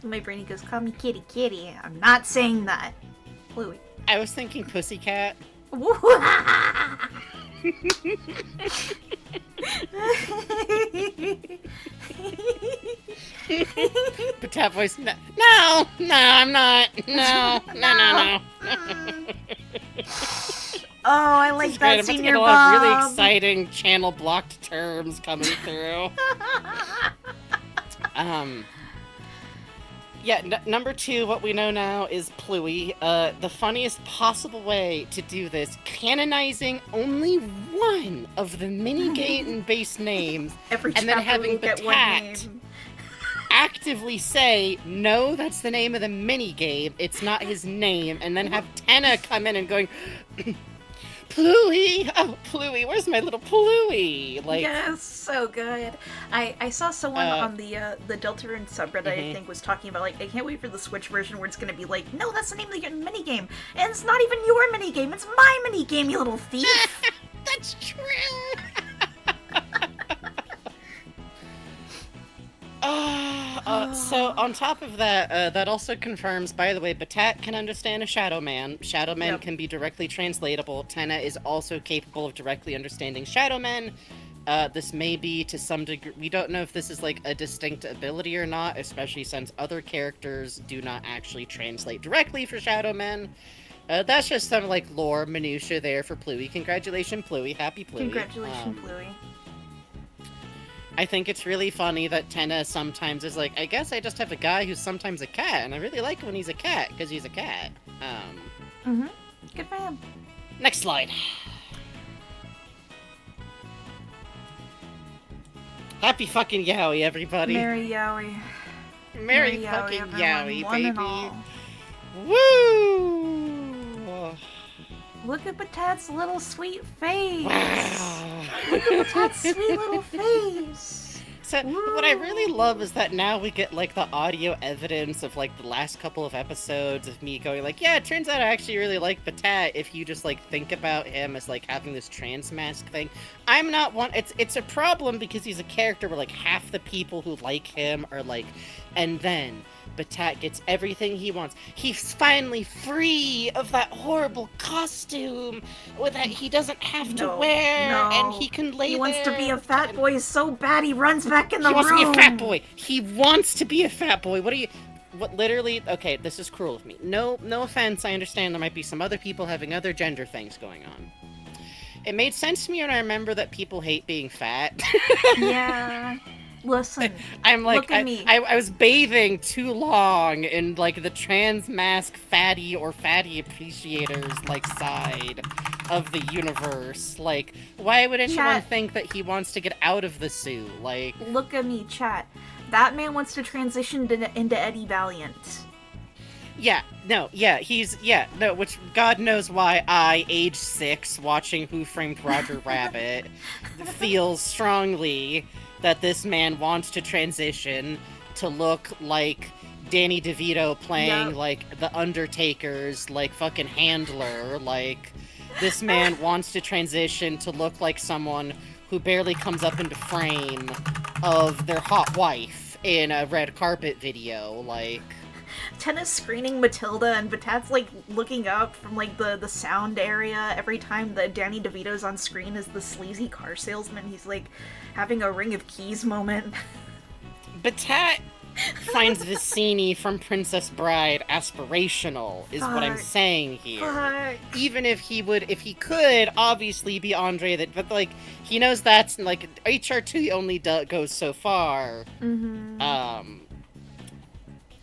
[SPEAKER 2] my brain he goes, call me kitty kitty. I'm not saying that. Pluey.
[SPEAKER 1] I was thinking Pussycat. But that voice, no, I'm not. No.
[SPEAKER 2] Oh, I like that Senior Bob.
[SPEAKER 1] I'm about to get a lot of really exciting channel blocked terms coming through. Yeah, number 2, what we know now is Pluey. The funniest possible way to do this, canonizing only one of the minigame base names, and then having Batat actively say, no, that's the name of the minigame, it's not his name, and then have Tenna come in and going, Pluey! Oh, Pluey, where's my little Pluey? Like,
[SPEAKER 2] yes, so good. I saw someone on the Deltarune subreddit, I think, was talking about, like, I can't wait for the Switch version where it's gonna be like, no, that's the name of the minigame, and it's not even your minigame, it's my minigame, you little thief!
[SPEAKER 1] That's true! So on top of that, that also confirms, by the way, Batat can understand a Shadow Man. Shadow Man can be directly translatable. Tenna is also capable of directly understanding Shadow Men. This may be to some degree, we don't know if this is like a distinct ability or not, especially since other characters do not actually translate directly for Shadow Men. That's just some like lore minutia there for Pluey. Congratulations, Pluey. Happy Pluey.
[SPEAKER 2] Congratulations, Pluey.
[SPEAKER 1] I think it's really funny that Tenna sometimes is like, I guess I just have a guy who's sometimes a cat, and I really like when he's a cat, because he's a cat.
[SPEAKER 2] Good for him.
[SPEAKER 1] Next slide. Happy fucking Yowie, everybody.
[SPEAKER 2] Merry Yowie.
[SPEAKER 1] Merry fucking Yowie, baby. Woo!
[SPEAKER 2] Look at Batat's little sweet face.
[SPEAKER 1] Wow.
[SPEAKER 2] Look at Batat's sweet little face.
[SPEAKER 1] So, what I really love is that now we get, like, the audio evidence of, like, the last couple of episodes of me going, like, yeah, it turns out I actually really like Batat if you just, like, think about him as, like, having this trans mask thing. I'm not one... It's a problem because he's a character where, like, half the people who like him are, like... And then... Batat gets everything he wants. He's finally free of that horrible costume that he doesn't have to wear, and he can lay
[SPEAKER 2] He wants to be a fat boy so bad he runs back in the room.
[SPEAKER 1] He wants to be a fat boy. He wants to be a fat boy. What literally... Okay, this is cruel of me. No offense, I understand there might be some other people having other gender things going on. It made sense to me when I remember that people hate being fat.
[SPEAKER 2] Yeah. Listen,
[SPEAKER 1] I'm like,
[SPEAKER 2] look at me.
[SPEAKER 1] I was bathing too long in like the trans mask fatty or fatty appreciators like side of the universe. Like, why would anyone
[SPEAKER 2] Chat.
[SPEAKER 1] think that he wants to get out of the suit? Like,
[SPEAKER 2] Look at me, chat. That man wants to transition into Eddie Valiant.
[SPEAKER 1] which God knows why I, age 6, watching Who Framed Roger Rabbit, feels strongly that this man wants to transition to look like Danny DeVito playing,
[SPEAKER 2] Yep.
[SPEAKER 1] like, The Undertaker's, like, fucking handler. Like, this man wants to transition to look like someone who barely comes up into frame of their hot wife in a red carpet video. Like,
[SPEAKER 2] Tenna's screening Matilda, and Batat's like looking up from like the sound area every time that Danny DeVito's on screen as the sleazy car salesman. He's like having a Ring of Keys moment.
[SPEAKER 1] Batat finds Vicini from Princess Bride aspirational, is what I'm
[SPEAKER 2] Fuck.
[SPEAKER 1] saying here.
[SPEAKER 2] Fuck.
[SPEAKER 1] Even if he could obviously be Andre, but like he knows that's like HR2 only goes so far.
[SPEAKER 2] Mm-hmm.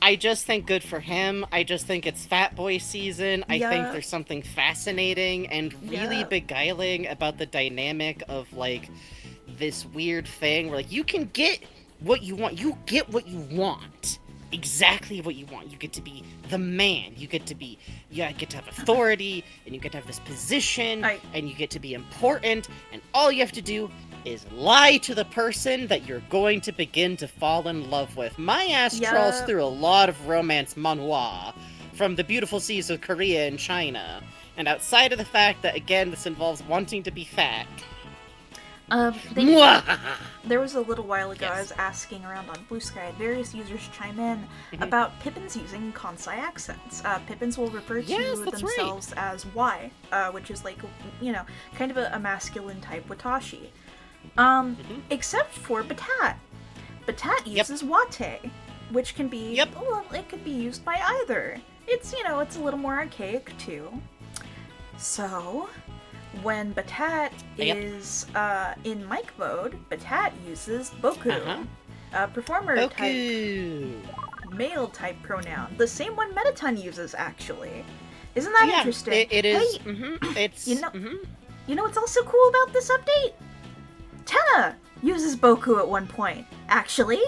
[SPEAKER 1] I just think good for him. I just think it's Fat Boy season. I think there's something fascinating and really beguiling about the dynamic of like this weird thing where like you can get what you want. You get what you want. Exactly what you want. You get to be the man. You get to have authority, and you get to have this position, and you get to be important, and all you have to do is lie to the person that you're going to begin to fall in love with. My ass trawls through a lot of romance manhwa from the beautiful seas of Korea and China. And outside of the fact that, again, this involves wanting to be fat.
[SPEAKER 2] There was a little while ago I was asking around on Blue Sky, various users chime in about Pippins using Kansai accents. Pippins will refer to themselves as Y, which is like, kind of a masculine type Watashi. Except for Batat. Batat uses Wate, which can be, well, it could be used by either. It's, it's a little more archaic too. So, when Batat is in mic mode, Batat uses Boku, performer type, male type pronoun. The same one Mettaton uses, actually. Isn't that interesting?
[SPEAKER 1] It is.
[SPEAKER 2] Hey,
[SPEAKER 1] It's.
[SPEAKER 2] you know what's also cool about this update? Tenna uses Boku at one point, actually.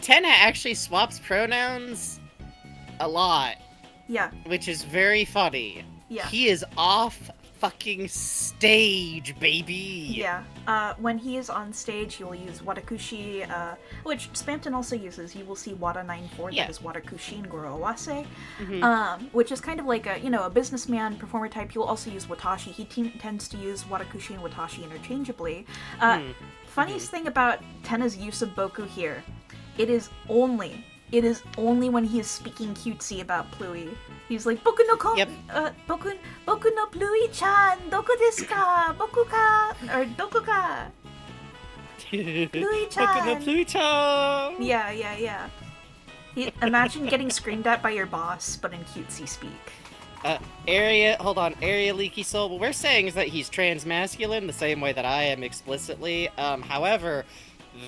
[SPEAKER 1] Tenna actually swaps pronouns a lot.
[SPEAKER 2] Yeah.
[SPEAKER 1] Which is very funny.
[SPEAKER 2] Yeah.
[SPEAKER 1] He is off fucking stage, baby.
[SPEAKER 2] Yeah. When he is on stage, he will use Watakushi, which Spamton also uses. You will see Wata 94, that is Watakushi and Goroawase, which is kind of like a businessman performer type. He will also use Watashi. He tends to use Watakushi and Watashi interchangeably. Funniest thing about Tenna's use of Boku here, it is only when he is speaking cutesy about Pluie. He's like, Boku no Boku no Pluie-chan, doku desu ka? Boku ka? Or doku ka? Pluie-chan.
[SPEAKER 1] Boku no Pluie-chan.
[SPEAKER 2] Yeah. Imagine getting screamed at by your boss, but in cutesy speak.
[SPEAKER 1] Area Leaky Soul. What we're saying is that he's transmasculine, the same way that I am explicitly. However,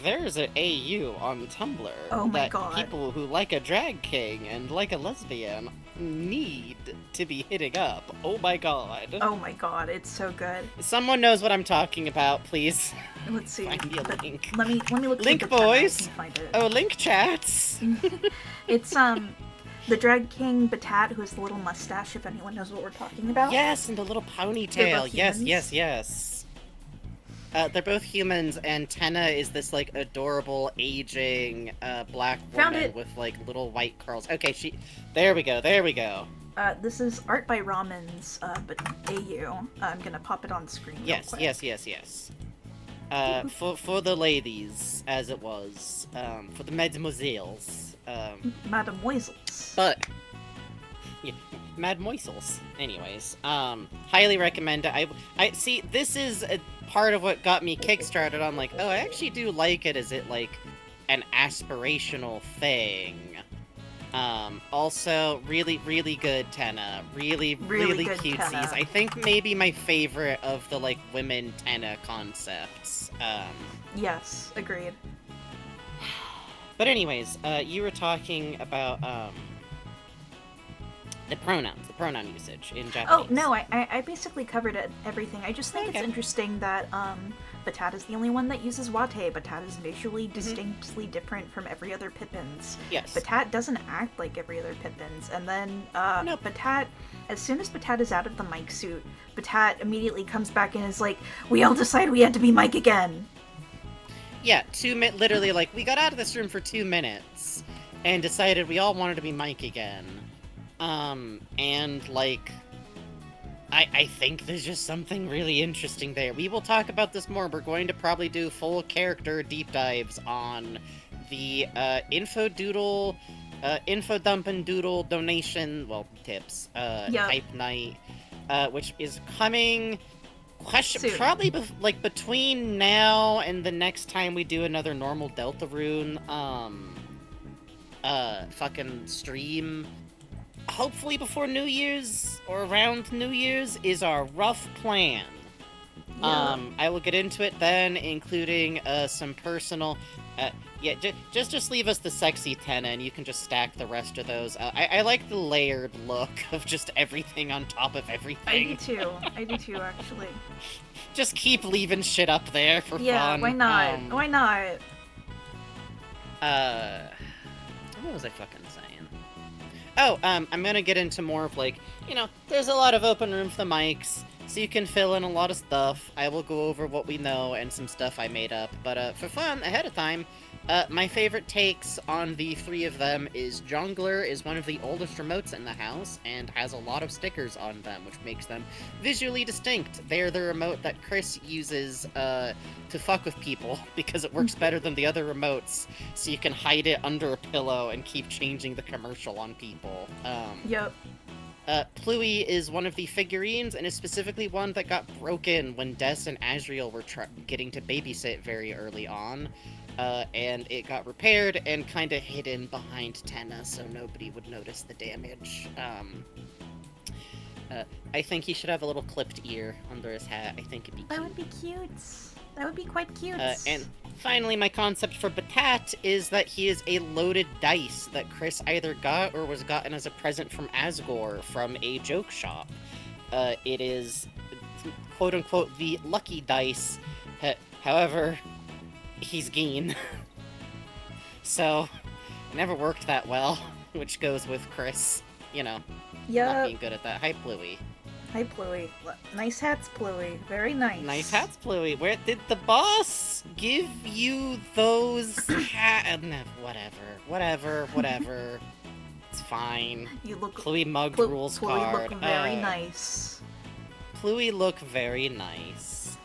[SPEAKER 1] there's an AU on Tumblr that people who like a drag king and like a lesbian need to be hitting up. Oh my god.
[SPEAKER 2] Oh my god, it's so good.
[SPEAKER 1] If someone knows what I'm talking about, please.
[SPEAKER 2] Let's see.
[SPEAKER 1] Find me a link.
[SPEAKER 2] Let me look.
[SPEAKER 1] Link boys. Oh, link chats.
[SPEAKER 2] It's the drag king Batat, who has the little mustache. If anyone knows what we're talking about.
[SPEAKER 1] Yes, and the little ponytail. Yes. They're both humans, and Tenna is this, like, adorable, aging, black woman with, like, little white curls. Okay, there we go.
[SPEAKER 2] This is art by Ramon's, but AU. I'm gonna pop it on screen real quick.
[SPEAKER 1] Yes. For the ladies, as it was. For the mademoiselles.
[SPEAKER 2] Mademoiselles.
[SPEAKER 1] But... yeah, mademoiselles. Anyways, highly recommend it. I see, this is a part of what got me kickstarted on, like, oh, I actually do like it. Is it, like, an aspirational thing? Also, really, really good Tenna. Really
[SPEAKER 2] good
[SPEAKER 1] cutesies.
[SPEAKER 2] Tenna.
[SPEAKER 1] I think maybe my favorite of the, like, women Tenna concepts.
[SPEAKER 2] Yes, agreed.
[SPEAKER 1] But anyways, you were talking about the pronoun usage in Japanese.
[SPEAKER 2] Oh, no, I basically covered everything. I just think
[SPEAKER 1] Okay.
[SPEAKER 2] it's interesting that Batat is the only one that uses Wate. Batat is visually
[SPEAKER 1] Mm-hmm.
[SPEAKER 2] distinctly different from every other Pippins.
[SPEAKER 1] Yes.
[SPEAKER 2] Batat doesn't act like every other Pippins. And then
[SPEAKER 1] Nope.
[SPEAKER 2] Batat, as soon as Batat is out of the Mike suit, Batat immediately comes back and is like, we all decided we had to be Mike again.
[SPEAKER 1] Yeah, literally, like, we got out of this room for 2 minutes and decided we all wanted to be Mike again. And, like, I think there's just something really interesting there. We will talk about this more. We're going to probably do full character deep dives on the info dump and doodle donation, well, tips,
[SPEAKER 2] Yep.
[SPEAKER 1] type night, which is coming...
[SPEAKER 2] Soon.
[SPEAKER 1] Probably like between now and the next time we do another normal Deltarune fucking stream, hopefully before New Year's or around New Year's is our rough plan.
[SPEAKER 2] Yeah.
[SPEAKER 1] I will get into it then, including some personal. Yeah, just leave us the sexy tenna, and you can just stack the rest of those. I like the layered look of just everything on top of everything.
[SPEAKER 2] I do too, actually.
[SPEAKER 1] Just keep leaving shit up there for
[SPEAKER 2] Yeah,
[SPEAKER 1] fun.
[SPEAKER 2] why not? Why not?
[SPEAKER 1] What was I fucking saying? Oh, I'm gonna get into more of, like, there's a lot of open room for the mics, so you can fill in a lot of stuff. I will go over what we know and some stuff I made up, but for fun, ahead of time, my favorite takes on the 3 of them is Jongler is one of the oldest remotes in the house and has a lot of stickers on them, which makes them visually distinct. They're the remote that Chris uses to fuck with people because it works better than the other remotes, so you can hide it under a pillow and keep changing the commercial on people.
[SPEAKER 2] Yep.
[SPEAKER 1] Pluie is one of the figurines, and is specifically one that got broken when Des and Asriel were getting to babysit very early on. And it got repaired and kind of hidden behind Tenna so nobody would notice the damage. I think he should have a little clipped ear under his hat. I think it'd be cute.
[SPEAKER 2] That would be cute. That would be quite cute.
[SPEAKER 1] And finally, my concept for Batat is that he is a loaded dice that Chris either got or was gotten as a present from Asgore from a joke shop. It is, quote-unquote, the lucky dice. However, he's Geen. So, it never worked that well, which goes with Chris, not being good at that. Hi, Pluie.
[SPEAKER 2] Hi, Pluie. Nice hats, Pluie. Very nice.
[SPEAKER 1] Nice hats, Pluie. Where did the boss give you those hats? No, whatever. It's fine.
[SPEAKER 2] You look.
[SPEAKER 1] Pluie mugged rules
[SPEAKER 2] Pluie
[SPEAKER 1] card.
[SPEAKER 2] look very nice.
[SPEAKER 1] Pluie look very nice.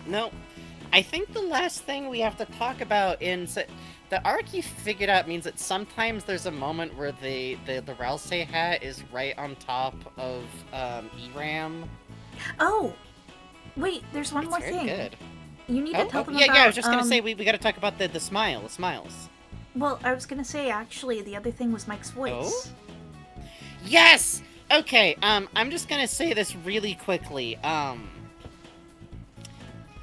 [SPEAKER 1] No, I think the last thing we have to talk about the arc you figured out means that sometimes there's a moment where the Ralsei hat is right on top of Eram.
[SPEAKER 2] Oh, wait. There's one
[SPEAKER 1] It's
[SPEAKER 2] more
[SPEAKER 1] very
[SPEAKER 2] thing.
[SPEAKER 1] good.
[SPEAKER 2] You need to tell them
[SPEAKER 1] yeah,
[SPEAKER 2] about.
[SPEAKER 1] Yeah, I was just gonna say we got to talk about the smiles.
[SPEAKER 2] Well, I was gonna say actually the other thing was Mike's voice.
[SPEAKER 1] Oh? Yes. Okay. I'm just gonna say this really quickly.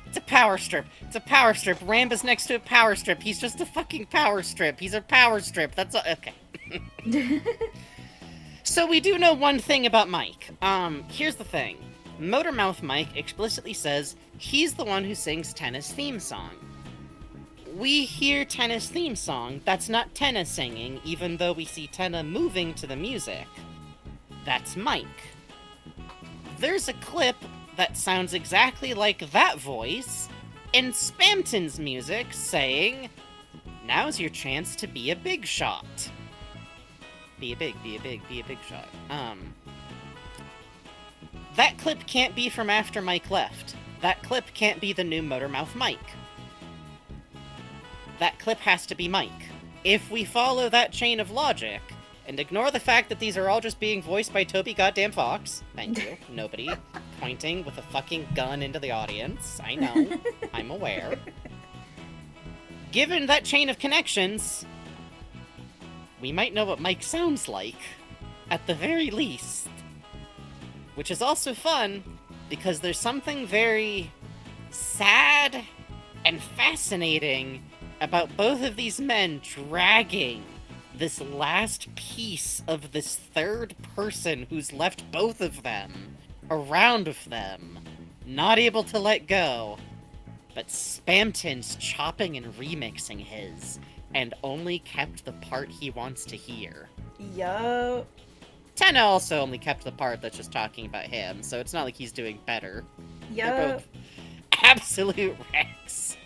[SPEAKER 1] It's a power strip. Ramba's next to a power strip. He's just a fucking power strip. He's a power strip. That's all. Okay. So we do know one thing about Mike. Here's the thing. Motormouth Mike explicitly says he's the one who sings Tenna's theme song. We hear Tenna's theme song. That's not Tenna singing, even though we see Tenna moving to the music. That's Mike. There's a clip that sounds exactly like that voice in Spamton's music saying, "Now's your chance to be a big shot." Be a big shot. That clip can't be from after Mike left. That clip can't be the new Motormouth Mike. That clip has to be Mike. If we follow that chain of logic, and ignore the fact that these are all just being voiced by Toby Goddamn Fox. Thank you. Nobody pointing with a fucking gun into the audience. I know. I'm aware. Given that chain of connections, we might know what Mike sounds like, at the very least. Which is also fun, because there's something very sad and fascinating about both of these men dragging this last piece of this third person who's left both of them around with them, not able to let go, but Spamton's chopping and remixing his, and only kept the part he wants to hear.
[SPEAKER 2] Yup.
[SPEAKER 1] Tenna also only kept the part that's just talking about him, so it's not like he's doing better. They're
[SPEAKER 2] Yup.
[SPEAKER 1] both absolute wrecks.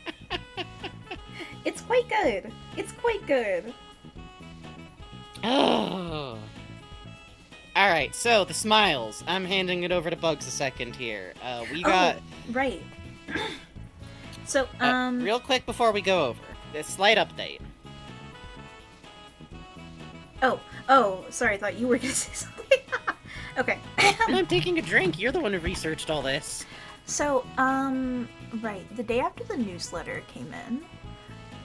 [SPEAKER 2] It's quite good. It's quite good.
[SPEAKER 1] Oh. Alright, so the smiles. I'm handing it over to Bugs a second here. We got...
[SPEAKER 2] Oh, right. So,
[SPEAKER 1] real quick before we go over, this slight update.
[SPEAKER 2] Oh, sorry, I thought you were gonna say something. Okay.
[SPEAKER 1] I'm taking a drink. You're the one who researched all this.
[SPEAKER 2] So, right, the day after the newsletter came in,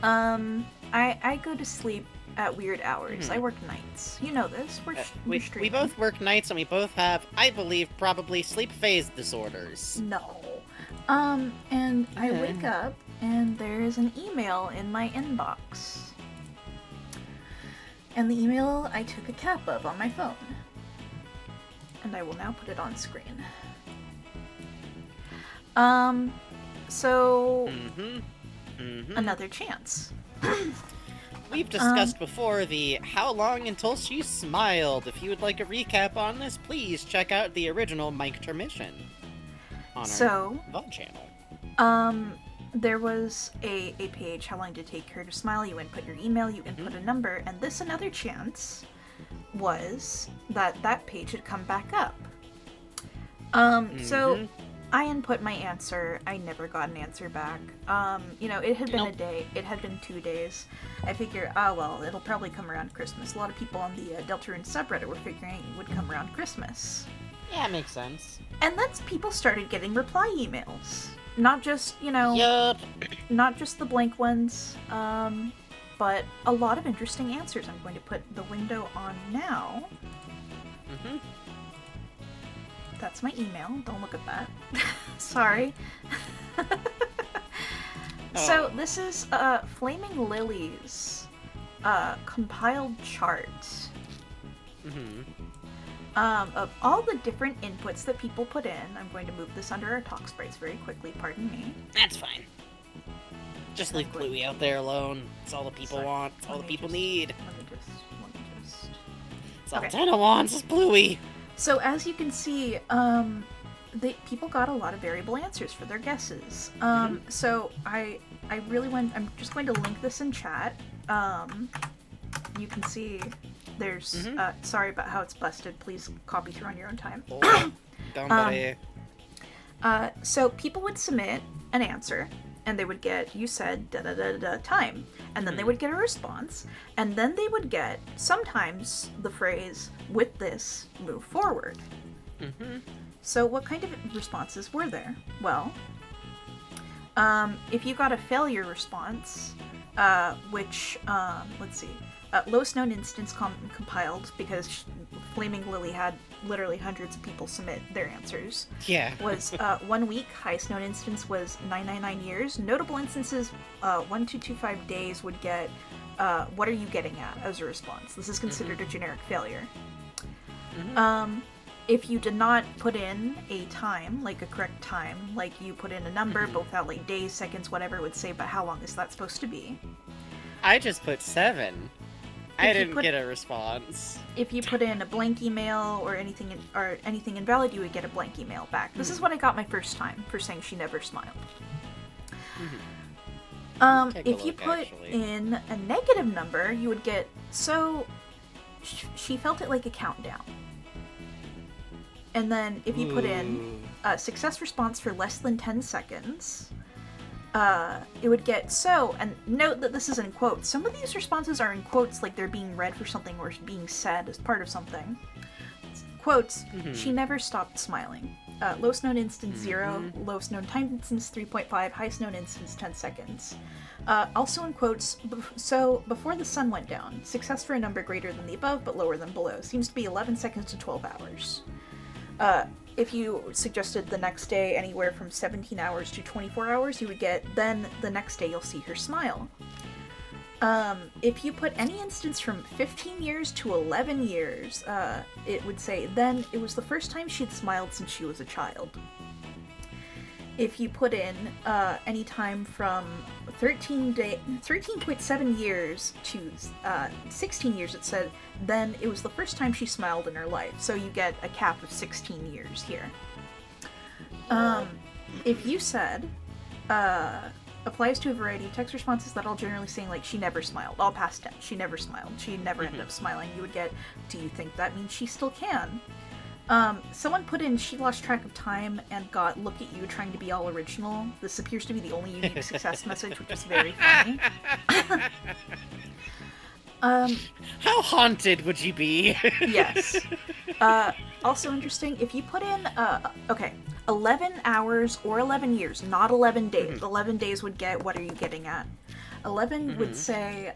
[SPEAKER 2] I go to sleep at weird hours. I work nights. You know this. We're
[SPEAKER 1] We
[SPEAKER 2] streaming.
[SPEAKER 1] both work nights and we both have, I believe, probably sleep phase disorders.
[SPEAKER 2] No. And I wake up and there's an email in my inbox. And the email I took a cap of on my phone. And I will now put it on screen. So another chance.
[SPEAKER 1] We've discussed before the how long until she smiled. If you would like a recap on this, please check out the original Mike Termission on our VOD channel.
[SPEAKER 2] There was a page, how long did it take her to smile? You input your email, you input a number, and this another chance was that page had come back up. So I input my answer. I never got an answer back. It had been a day. It had been 2 days. I figure, well, it'll probably come around Christmas. A lot of people on the Deltarune subreddit were figuring it would come around Christmas.
[SPEAKER 1] Yeah, makes sense.
[SPEAKER 2] And then people started getting reply emails. Not just, not just the blank ones, but a lot of interesting answers. I'm going to put the window on now. That's my email. Don't look at that. Sorry. So this is Flaming Lily's compiled chart of all the different inputs that people put in. I'm going to move this under our talk sprites very quickly. Pardon me.
[SPEAKER 1] That's fine. Just leave Bluey out there alone. It's all the people want. It's all the people need.
[SPEAKER 2] Let me just.
[SPEAKER 1] It's all Tenna wants is Bluey.
[SPEAKER 2] So as you can see, people got a lot of variable answers for their guesses. So I really I'm just going to link this in chat. You can see there's, sorry about how it's busted. Please copy through on your own time. So people would submit an answer, and they would get, you said da-da-da-da time, and then they would get a response, and then they would get, sometimes, the phrase, with this, move forward. So what kind of responses were there? Well, if you got a failure response, which, let's see, lowest known instance compiled, because Flaming Lily had literally hundreds of people submit their answers.
[SPEAKER 1] Yeah.
[SPEAKER 2] Was 1 week. Highest known instance was 999 years. Notable instances, 1225 days would get, what are you getting at as a response? This is considered a generic failure. If you did not put in a time, like a correct time, like you put in a number, but without like days, seconds, whatever, it would say, but how long is that supposed to be?
[SPEAKER 1] I just put 7. I didn't get a response.
[SPEAKER 2] If you put in a blank email or anything invalid, you would get a blank email back. This is what I got my first time for saying she never smiled. If you put in a negative number, you would get, so she felt it like a countdown. And then if you put in a success response for less than 10 seconds, it would get, so, and note that this is in quotes. Some of these responses are in quotes like they're being read for something or being said as part of something. Quotes, she never stopped smiling. Lowest known instance 0, lowest known time instance 3.5, highest known instance 10 seconds. Also in quotes, so before the sun went down, success for a number greater than the above but lower than below. Seems to be 11 seconds to 12 hours. If you suggested the next day anywhere from 17 hours to 24 hours, you would get, then the next day you'll see her smile. If you put any instance from 15 years to 11 years, it would say, then it was the first time she'd smiled since she was a child. If you put in any time from 13.7 years to 16 years, it said, then it was the first time she smiled in her life. So you get a cap of 16 years here. If you said, applies to a variety of text responses that all generally saying, like, she never smiled, all past tense, she never smiled, she never ended up smiling, you would get, do you think that means she still can? Someone put in, she lost track of time and got, look at you trying to be all original. This appears to be the only unique success message, which is very funny.
[SPEAKER 1] How haunted would you be?
[SPEAKER 2] Yes. Also interesting, if you put in, 11 hours or 11 years, not 11 days. Mm-hmm. 11 days would get, what are you getting at? 11 would say,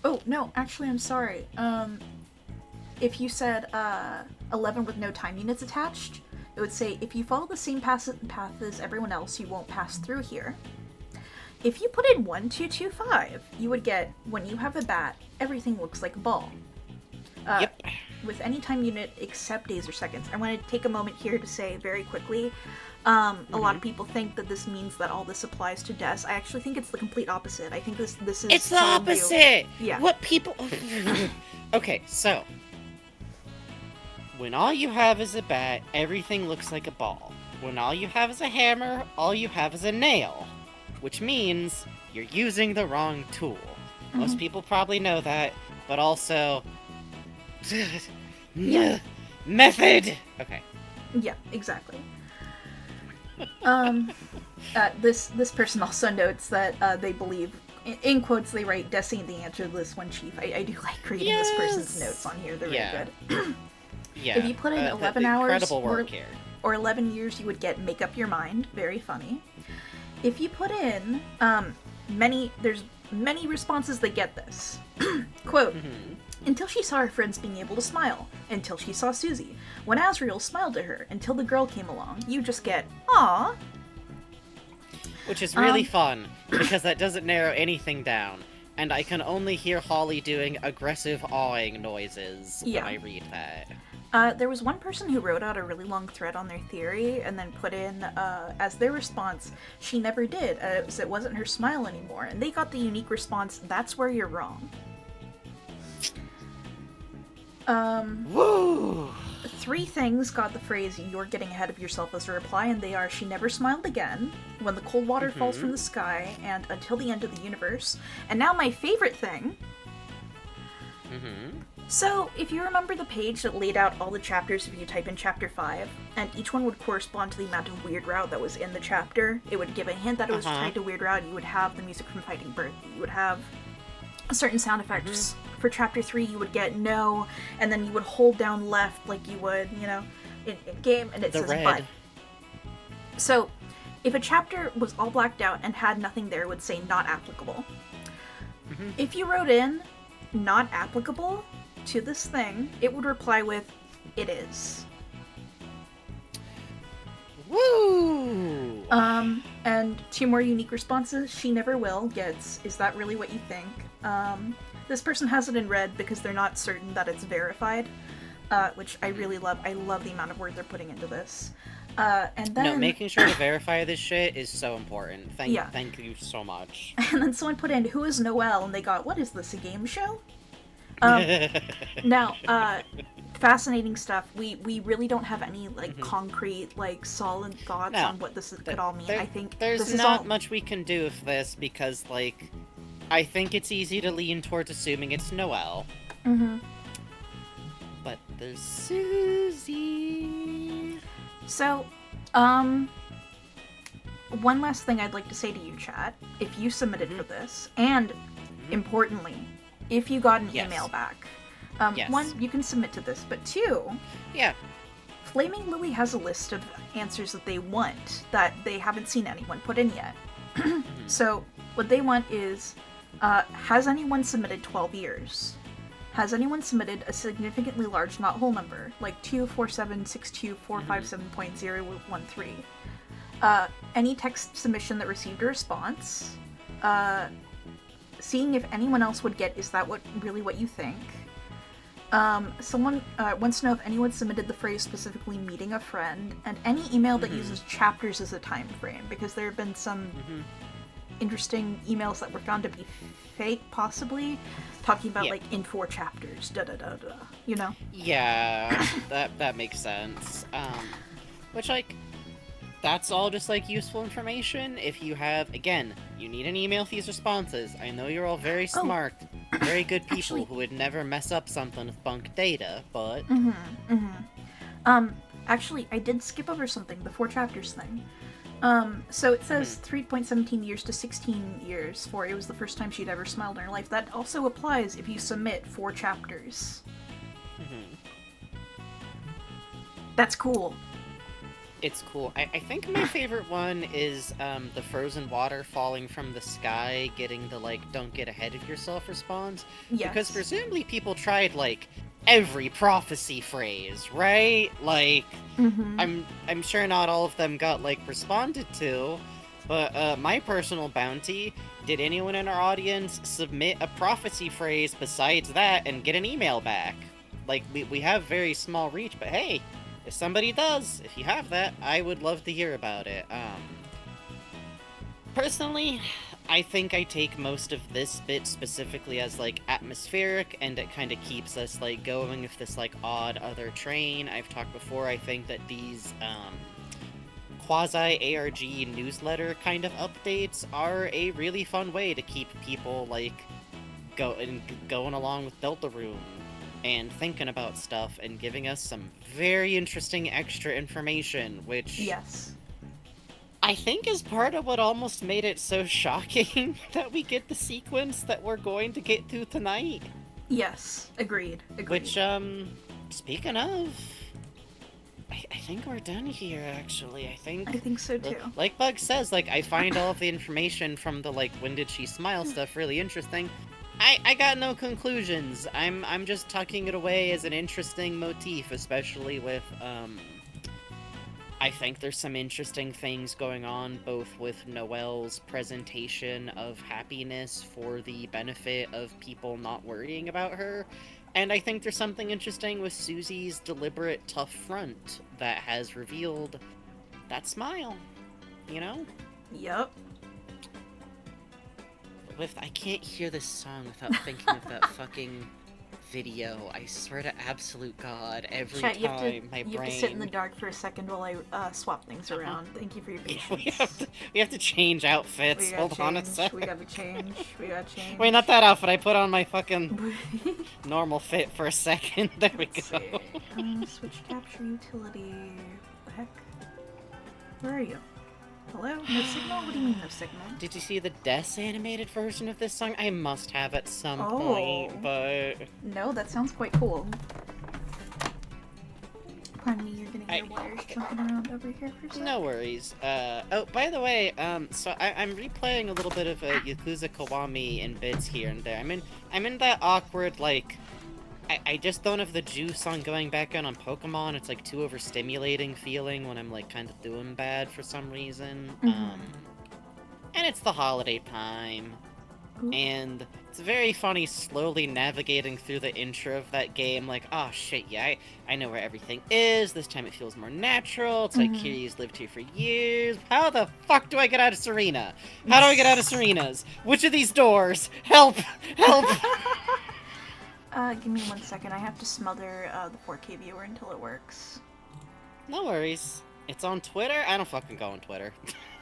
[SPEAKER 2] oh, no, actually, I'm sorry. If you said 11 with no time units attached, it would say, if you follow the same path as everyone else, you won't pass through here. If you put in 1225, you would get, when you have a bat, everything looks like a ball.
[SPEAKER 1] Yep.
[SPEAKER 2] With any time unit except days or seconds. I want to take a moment here to say very quickly, a lot of people think that this means that all this applies to deaths. I actually think it's the complete opposite. I think this is...
[SPEAKER 1] It's the opposite!
[SPEAKER 2] Yeah.
[SPEAKER 1] What people... Okay, so... When all you have is a bat, everything looks like a ball. When all you have is a hammer, all you have is a nail. Which means you're using the wrong tool. Most people probably know that, but also...
[SPEAKER 2] Yeah.
[SPEAKER 1] Method! Okay.
[SPEAKER 2] Yeah, exactly. This person also notes that they believe, in quotes, they write, Desi ain't the answer to this one, Chief. I do like reading this person's notes on here. They're very good.
[SPEAKER 1] Yeah.
[SPEAKER 2] If you put in 11 hours
[SPEAKER 1] or
[SPEAKER 2] 11 years, you would get Make Up Your Mind. Very funny. If you put in there's many responses that get this. Quote, until she saw her friends being able to smile. Until she saw Susie. When Asriel smiled at her. Until the girl came along. You just get, aww.
[SPEAKER 1] Which is really fun, because that doesn't narrow anything down. And I can only hear Holly doing aggressive awing noises when I read that.
[SPEAKER 2] There was one person who wrote out a really long thread on their theory and then put in, as their response, she never did, it wasn't her smile anymore. And they got the unique response, that's where you're wrong.
[SPEAKER 1] Woo!
[SPEAKER 2] 3 things got the phrase, you're getting ahead of yourself as a reply, and they are, she never smiled again, when the cold water falls from the sky, and until the end of the universe. And now my favorite thing. So, if you remember the page that laid out all the chapters if you type in chapter 5, and each one would correspond to the amount of weird route that was in the chapter, it would give a hint that it was tied to weird route. You would have the music from Fighting Bird. You would have certain sound effects. For chapter 3, you would get no, and then you would hold down left like you would, in game, and it says
[SPEAKER 1] red.
[SPEAKER 2] but. So, if a chapter was all blacked out and had nothing there, it would say not applicable. If you wrote in not applicable to this thing, it would reply with, it is.
[SPEAKER 1] Woo!
[SPEAKER 2] And 2 more unique responses. She never will gets, is that really what you think? This person has it in red because they're not certain that it's verified, which I really love. I love the amount of work they're putting into this. And then...
[SPEAKER 1] No, making sure to verify this shit is so important. Thank you so much.
[SPEAKER 2] And then someone put in, who is Noelle? And they got, what is this, a game show? Now, fascinating stuff. We really don't have any, concrete, solid thoughts on what this could all mean. I think
[SPEAKER 1] there's
[SPEAKER 2] this is
[SPEAKER 1] not much we can do with this because, I think it's easy to lean towards assuming it's Noelle. But there's Susie.
[SPEAKER 2] So, one last thing I'd like to say to you, chat. If you submitted for this, and importantly, if you got an email back, one, you can submit to this, but 2, Flaming Lily has a list of answers that they want that they haven't seen anyone put in yet. So, what they want is, has anyone submitted 12 years? Has anyone submitted a significantly large not whole number, like 247624570.013? Any text submission that received a response, seeing if anyone else would get, is that really what you think? Someone wants to know if anyone submitted the phrase specifically meeting a friend, and any email that uses chapters as a time frame, because there have been some interesting emails that were found to be fake, possibly, talking about, like, in 4 chapters, da-da-da-da, you know?
[SPEAKER 1] Yeah, that makes sense. Which, like, that's all just, like, useful information. If you have, again, you need an email with these responses. I know you're all very smart, very good people who would never mess up something with bunk data, but...
[SPEAKER 2] Actually, I did skip over something, the 4 chapters thing. So it says 3.17 years to 16 years for it was the first time she'd ever smiled in her life. That also applies if you submit 4 chapters. That's cool.
[SPEAKER 1] It's cool. I think my favorite one is the frozen water falling from the sky, getting the, like, don't get ahead of yourself response.
[SPEAKER 2] Yes.
[SPEAKER 1] Because presumably people tried, like, every prophecy phrase, right? Like, I'm sure not all of them got, like, responded to, but my personal bounty, did anyone in our audience submit a prophecy phrase besides that and get an email back? Like, we have very small reach, but hey, if somebody does, if you have that, I would love to hear about it. Personally, I think I take most of this bit specifically as, like, atmospheric, and it kind of keeps us, like, going with this, like, odd other train. I've talked before, I think that these, quasi-ARG newsletter kind of updates are a really fun way to keep people, like, going along with Deltarune and thinking about stuff and giving us some very interesting extra information, which...
[SPEAKER 2] Yes.
[SPEAKER 1] I think is part of what almost made it so shocking that we get the sequence that we're going to get to tonight.
[SPEAKER 2] Yes, agreed.
[SPEAKER 1] Which, speaking of, I think we're done here, actually. I think
[SPEAKER 2] so, too.
[SPEAKER 1] Like Bug says, like, I find all of the information from the, like, when did she smile stuff really interesting. I got no conclusions. I'm just tucking it away as an interesting motif, especially with, I think there's some interesting things going on, both with Noelle's presentation of happiness for the benefit of people not worrying about her, and I think there's something interesting with Susie's deliberate tough front that has revealed that smile, you know?
[SPEAKER 2] Yep.
[SPEAKER 1] I can't hear this song without thinking of that fucking video. I swear to absolute God, every
[SPEAKER 2] Chat,
[SPEAKER 1] time my brain...
[SPEAKER 2] You have to sit in the dark for a second while I swap things around. Thank you for your patience.
[SPEAKER 1] We have to change outfits. Hold on a sec.
[SPEAKER 2] We gotta change.
[SPEAKER 1] Wait, not that outfit. I put on my fucking normal fit for a second. There we go.
[SPEAKER 2] Switch capture utility. What the heck? Where are you? Hello? No signal? What do you mean no signal?
[SPEAKER 1] Did you see the Des animated version of this song? I must have at some point, but...
[SPEAKER 2] No, that sounds quite cool. Pardon me, you're gonna hear wires jumping around over here for a second.
[SPEAKER 1] No worries. Oh, by the way, so I'm replaying a little bit of Yakuza Kiwami in bits here and there. I'm in that awkward, like... I just don't have the juice on going back on Pokemon. It's, like, too overstimulating feeling when I'm, like, kind of doing bad for some reason. And it's the holiday time. Ooh. And it's very funny slowly navigating through the intro of that game, like, oh shit, yeah, I know where everything is. This time it feels more natural. It's like, Kiryu's lived here for years. How the fuck do I get out of Serena? How do I get out of Serena's? Which of these doors? Help! Help!
[SPEAKER 2] Give me 1 second. I have to smother the 4K viewer until it works.
[SPEAKER 1] No worries. It's on Twitter? I don't fucking go on Twitter.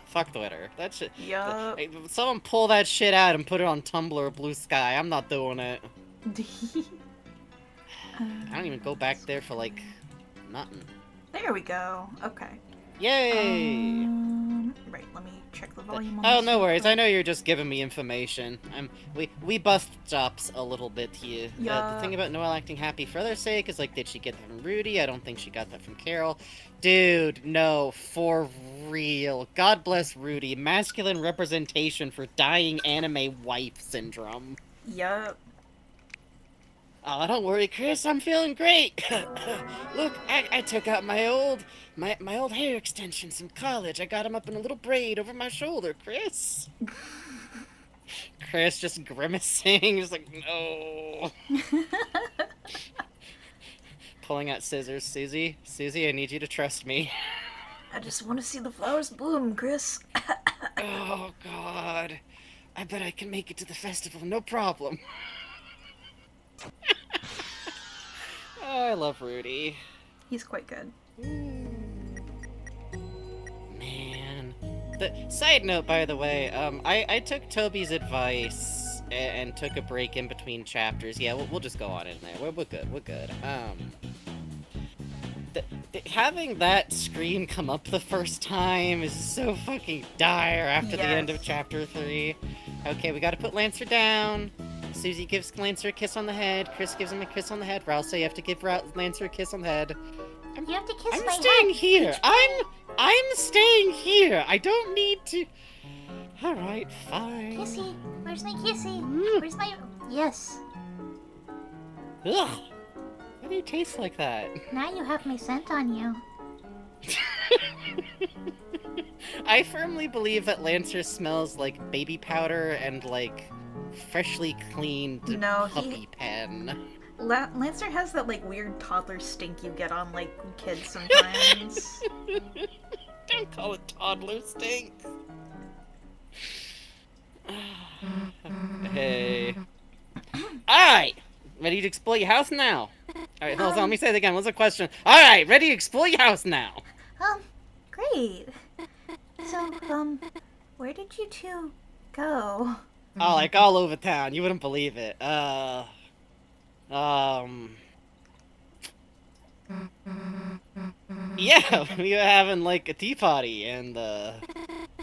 [SPEAKER 1] Fuck Twitter. That shit.
[SPEAKER 2] Yup.
[SPEAKER 1] Someone pull that shit out and put it on Tumblr or Blue Sky. I'm not doing it. I don't even go back there for, like, nothing.
[SPEAKER 2] There we go. Okay.
[SPEAKER 1] Yay!
[SPEAKER 2] Right, let me check the volume on
[SPEAKER 1] Oh,
[SPEAKER 2] this
[SPEAKER 1] no worries.
[SPEAKER 2] quick.
[SPEAKER 1] I know you're just giving me information. We bust chops a little bit here. The thing about Noelle acting happy for their sake is, like, did she get that from Rudy? I don't think she got that from Carol. Dude, no, for real. God bless Rudy. Masculine representation for dying anime wife syndrome.
[SPEAKER 2] Yup.
[SPEAKER 1] Oh, don't worry, Chris. I'm feeling great. Look, I took out my old hair extensions in college. I got them up in a little braid over my shoulder, Chris. Chris just grimacing, just like, no. Pulling out scissors. Susie, I need you to trust me.
[SPEAKER 2] I just want to see the flowers bloom, Chris.
[SPEAKER 1] Oh, God. I bet I can make it to the festival, no problem. Oh, I love Rudy.
[SPEAKER 2] He's quite good.
[SPEAKER 1] Man. The side note, by the way, I took Toby's advice and took a break in between chapters. Yeah, we'll just go on in there. We're good. We're good. Having that scream come up the first time is so fucking dire after the end of chapter 3. Okay, we gotta put Lancer down. Susie gives Lancer a kiss on the head. Chris gives him a kiss on the head. Ralsa, you have to give Lancer a kiss on the head.
[SPEAKER 3] You have to kiss my head.
[SPEAKER 1] I'm staying here. I'm staying here. I don't need to. All right, fine.
[SPEAKER 3] Kissy, where's my kissy? Where's my? Yes.
[SPEAKER 1] Ugh. Why do you taste like that?
[SPEAKER 3] Now you have my scent on you.
[SPEAKER 1] I firmly believe that Lancer smells like baby powder and like freshly cleaned puppy pen.
[SPEAKER 2] Lancer has that like weird toddler stink you get on like kids sometimes.
[SPEAKER 1] Don't call it toddler stink. Hey. Alright! Ready to explore your house now? Alright, hold on, let me say it again. What's the question? Alright, ready to explore your house now!
[SPEAKER 3] Great. So, where did you two go?
[SPEAKER 1] Oh, like all over town. You wouldn't believe it. Yeah, we were having like a tea party and
[SPEAKER 2] A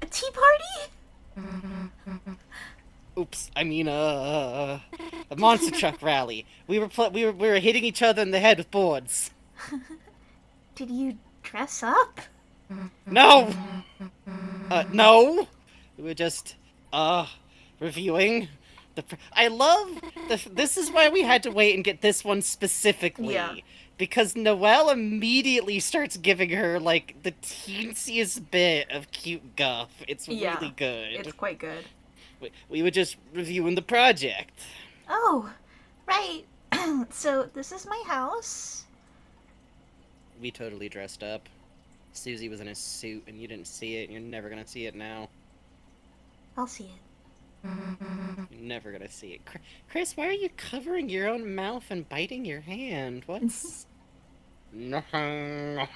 [SPEAKER 2] tea party?
[SPEAKER 1] Oops, I mean a monster truck rally. We were hitting each other in the head with boards.
[SPEAKER 3] Did you dress up?
[SPEAKER 1] No. No. We were just reviewing I love this is why we had to wait and get this one specifically.
[SPEAKER 2] Yeah.
[SPEAKER 1] Because Noelle immediately starts giving her, like, the teensiest bit of cute guff. It's really good.
[SPEAKER 2] It's quite good.
[SPEAKER 1] We were just reviewing the project.
[SPEAKER 3] Oh, right. So, this is my house.
[SPEAKER 1] We totally dressed up. Susie was in a suit, and you didn't see it, and you're never gonna see it now.
[SPEAKER 3] I'll see it.
[SPEAKER 1] You're never gonna see it. Chris, why are you covering your own mouth and biting your hand? What's... Nothing.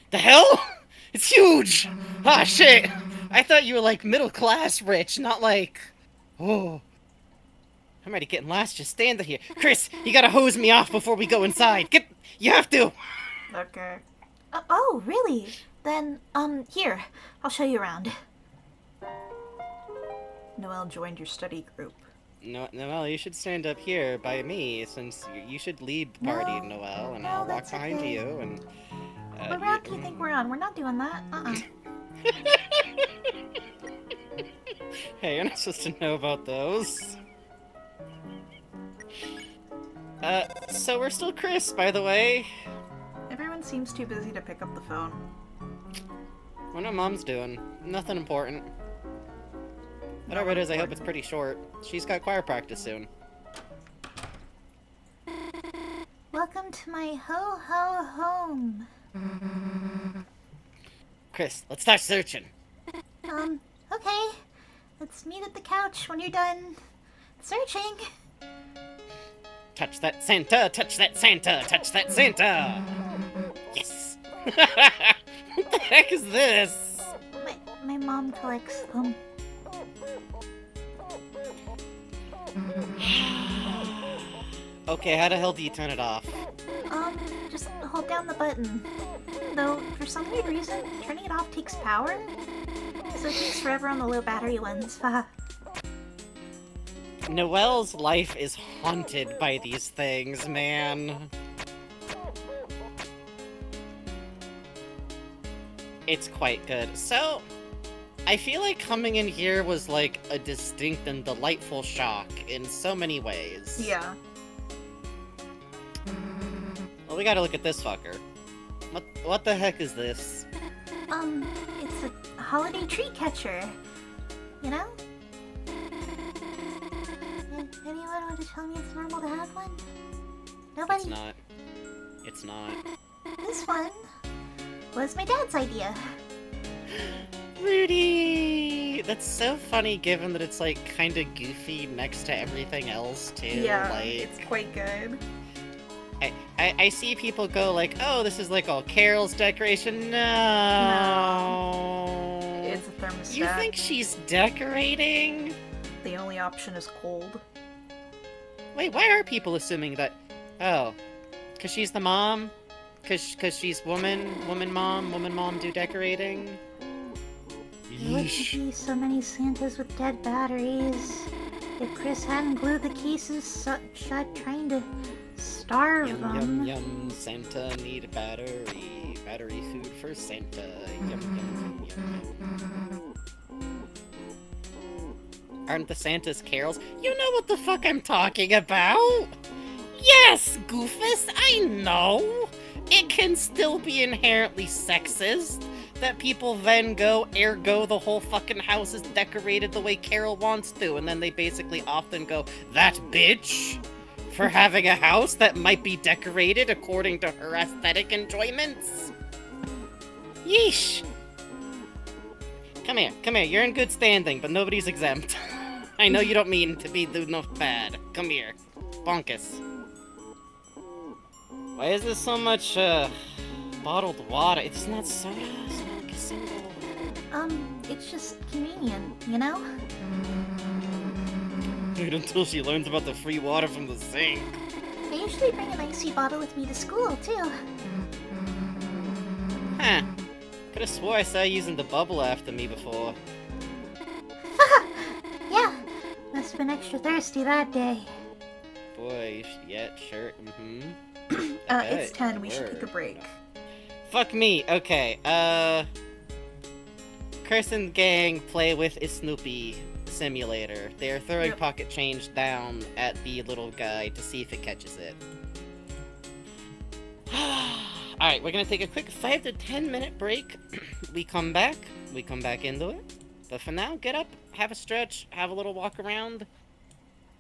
[SPEAKER 1] The hell? It's huge! Ah, shit! I thought you were, like, middle class rich, not like... Oh. I'm ready getting lost. Just stand here. Chris, you gotta hose me off before we go inside. You have to!
[SPEAKER 2] Okay.
[SPEAKER 3] Oh, really? Then, here. I'll show you around.
[SPEAKER 2] Noelle joined your study group.
[SPEAKER 1] No, Noelle, you should stand up here by me, since you should lead the party, Noelle, and I'll walk behind you, and...
[SPEAKER 3] what route do you think we're on? We're not doing that.
[SPEAKER 1] Hey, you're not supposed to know about those. So we're still Chris, by the way.
[SPEAKER 2] Everyone seems too busy to pick up the phone.
[SPEAKER 1] Wonder what Mom's doing. Nothing important. Whatever it is, I hope it's pretty short. She's got choir practice soon.
[SPEAKER 3] Welcome to my ho-ho home.
[SPEAKER 1] Chris, let's start searching.
[SPEAKER 3] Okay. Let's meet at the couch when you're done searching.
[SPEAKER 1] Touch that Santa, touch that Santa, touch that Santa! Yes! What the heck is this?
[SPEAKER 3] My mom collects them.
[SPEAKER 1] Okay, how the hell do you turn it off?
[SPEAKER 3] Just hold down the button. Though, for some weird reason, turning it off takes power. So it takes forever on the low battery ones.
[SPEAKER 1] Noelle's life is haunted by these things, man. It's quite good. So, I feel like coming in here was like a distinct and delightful shock in so many ways.
[SPEAKER 2] Yeah.
[SPEAKER 1] Well, we gotta look at this fucker. What the heck is this?
[SPEAKER 3] It's a holiday tree catcher. You know? Anyone want to tell me it's normal to have one? Nobody.
[SPEAKER 1] It's not. It's not.
[SPEAKER 3] This one was my dad's idea.
[SPEAKER 1] Rudy! That's so funny given that it's like kinda goofy next to everything else too.
[SPEAKER 2] Yeah,
[SPEAKER 1] like,
[SPEAKER 2] it's quite good.
[SPEAKER 1] I see people go like, oh, this is like all Carol's decoration. No.
[SPEAKER 2] It's a thermostat.
[SPEAKER 1] You think she's decorating?
[SPEAKER 2] The only option is cold.
[SPEAKER 1] Wait, why are people assuming that? Oh, cause she's the mom? Cause she's woman mom do decorating?
[SPEAKER 3] There wouldn't be so many Santas with dead batteries if Chris hadn't glued the cases shut trying to starve
[SPEAKER 1] Yum
[SPEAKER 3] them.
[SPEAKER 1] yum yum, Santa need a battery. Battery food for Santa. Yum yum yum yum. Aren't the Santa's carols? You know what the fuck I'm talking about? Yes, Goofus, I know! It can still be inherently sexist that people then go, ergo the whole fucking house is decorated the way Carol wants to, and then they basically often go, that bitch! For having a house that might be decorated according to her aesthetic enjoyments? Yeesh! Come here, you're in good standing, but nobody's exempt. I know you don't mean to be do no bad. Come here. Bonkus. Why is there so much, bottled water? It's not soda, it's not a single.
[SPEAKER 3] It's just convenient, you know?
[SPEAKER 1] Wait until she learns about the free water from the sink.
[SPEAKER 3] I usually bring an icy bottle with me to school, too.
[SPEAKER 1] Huh. Could've swore I saw you using the bubble after me before.
[SPEAKER 3] Yeah, must have been extra thirsty that day.
[SPEAKER 1] Boy, yeah, sure, mm-hmm.
[SPEAKER 2] It's 10, we should take a break.
[SPEAKER 1] Fuck me, okay, Chris and gang play with a Snoopy simulator. They're throwing
[SPEAKER 2] Yep.
[SPEAKER 1] pocket change down at the little guy to see if it catches it. Alright, we're gonna take a quick 5 to 10 minute break. we come back into it. But for now, get up, have a stretch, have a little walk around.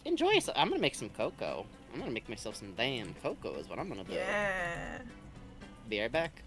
[SPEAKER 1] Enjoy yourself. I'm gonna make some cocoa. I'm gonna make myself some damn cocoa is what I'm gonna do.
[SPEAKER 2] Yeah.
[SPEAKER 1] Be right back.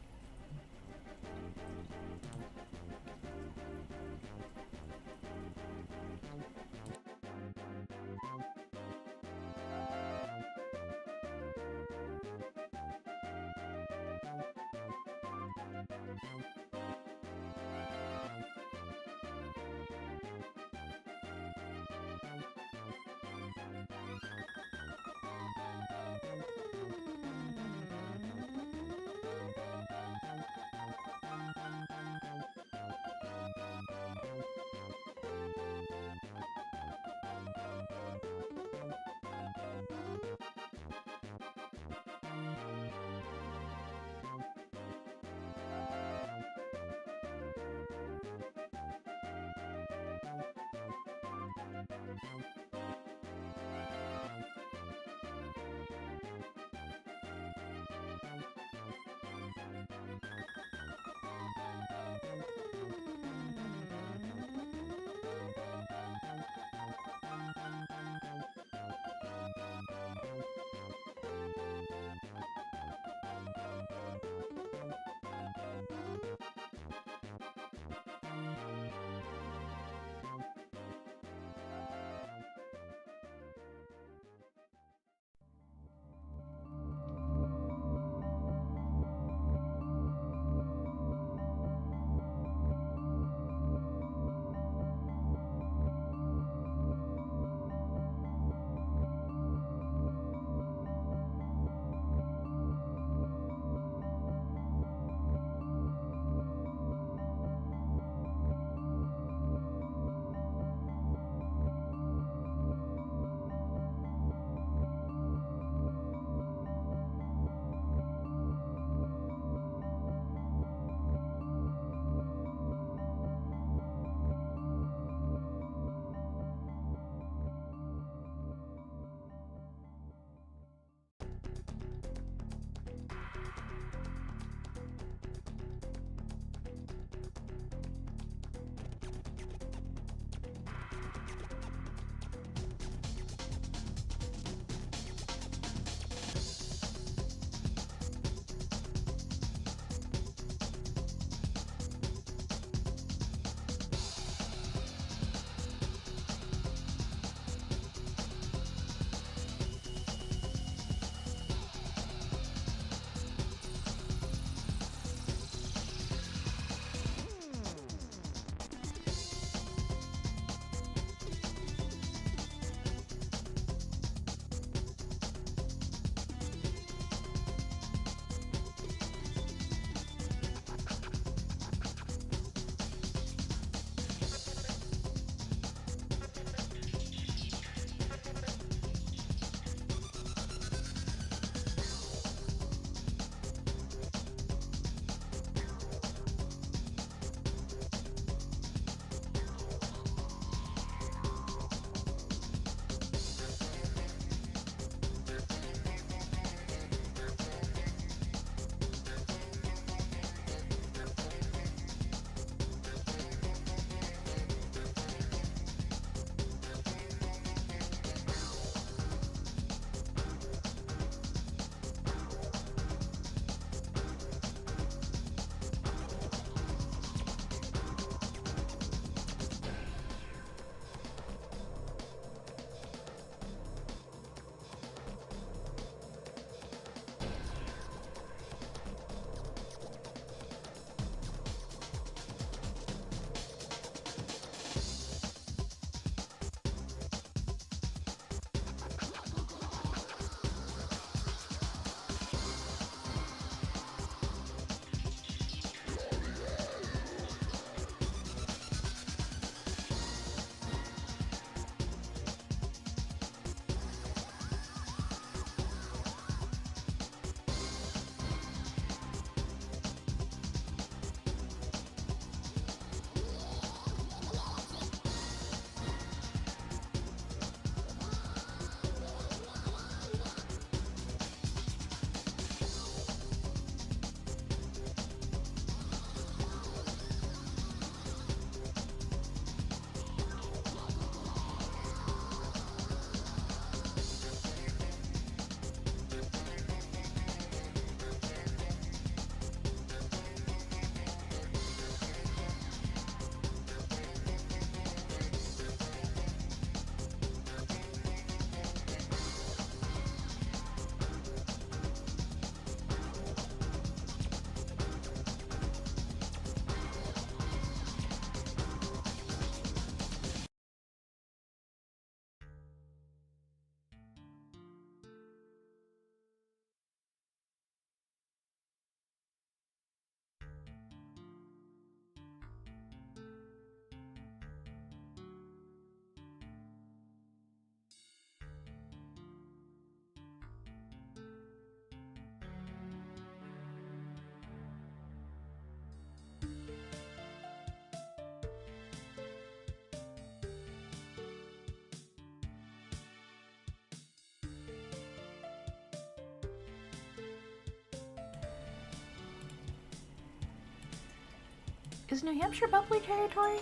[SPEAKER 2] Is New Hampshire bubbly territory?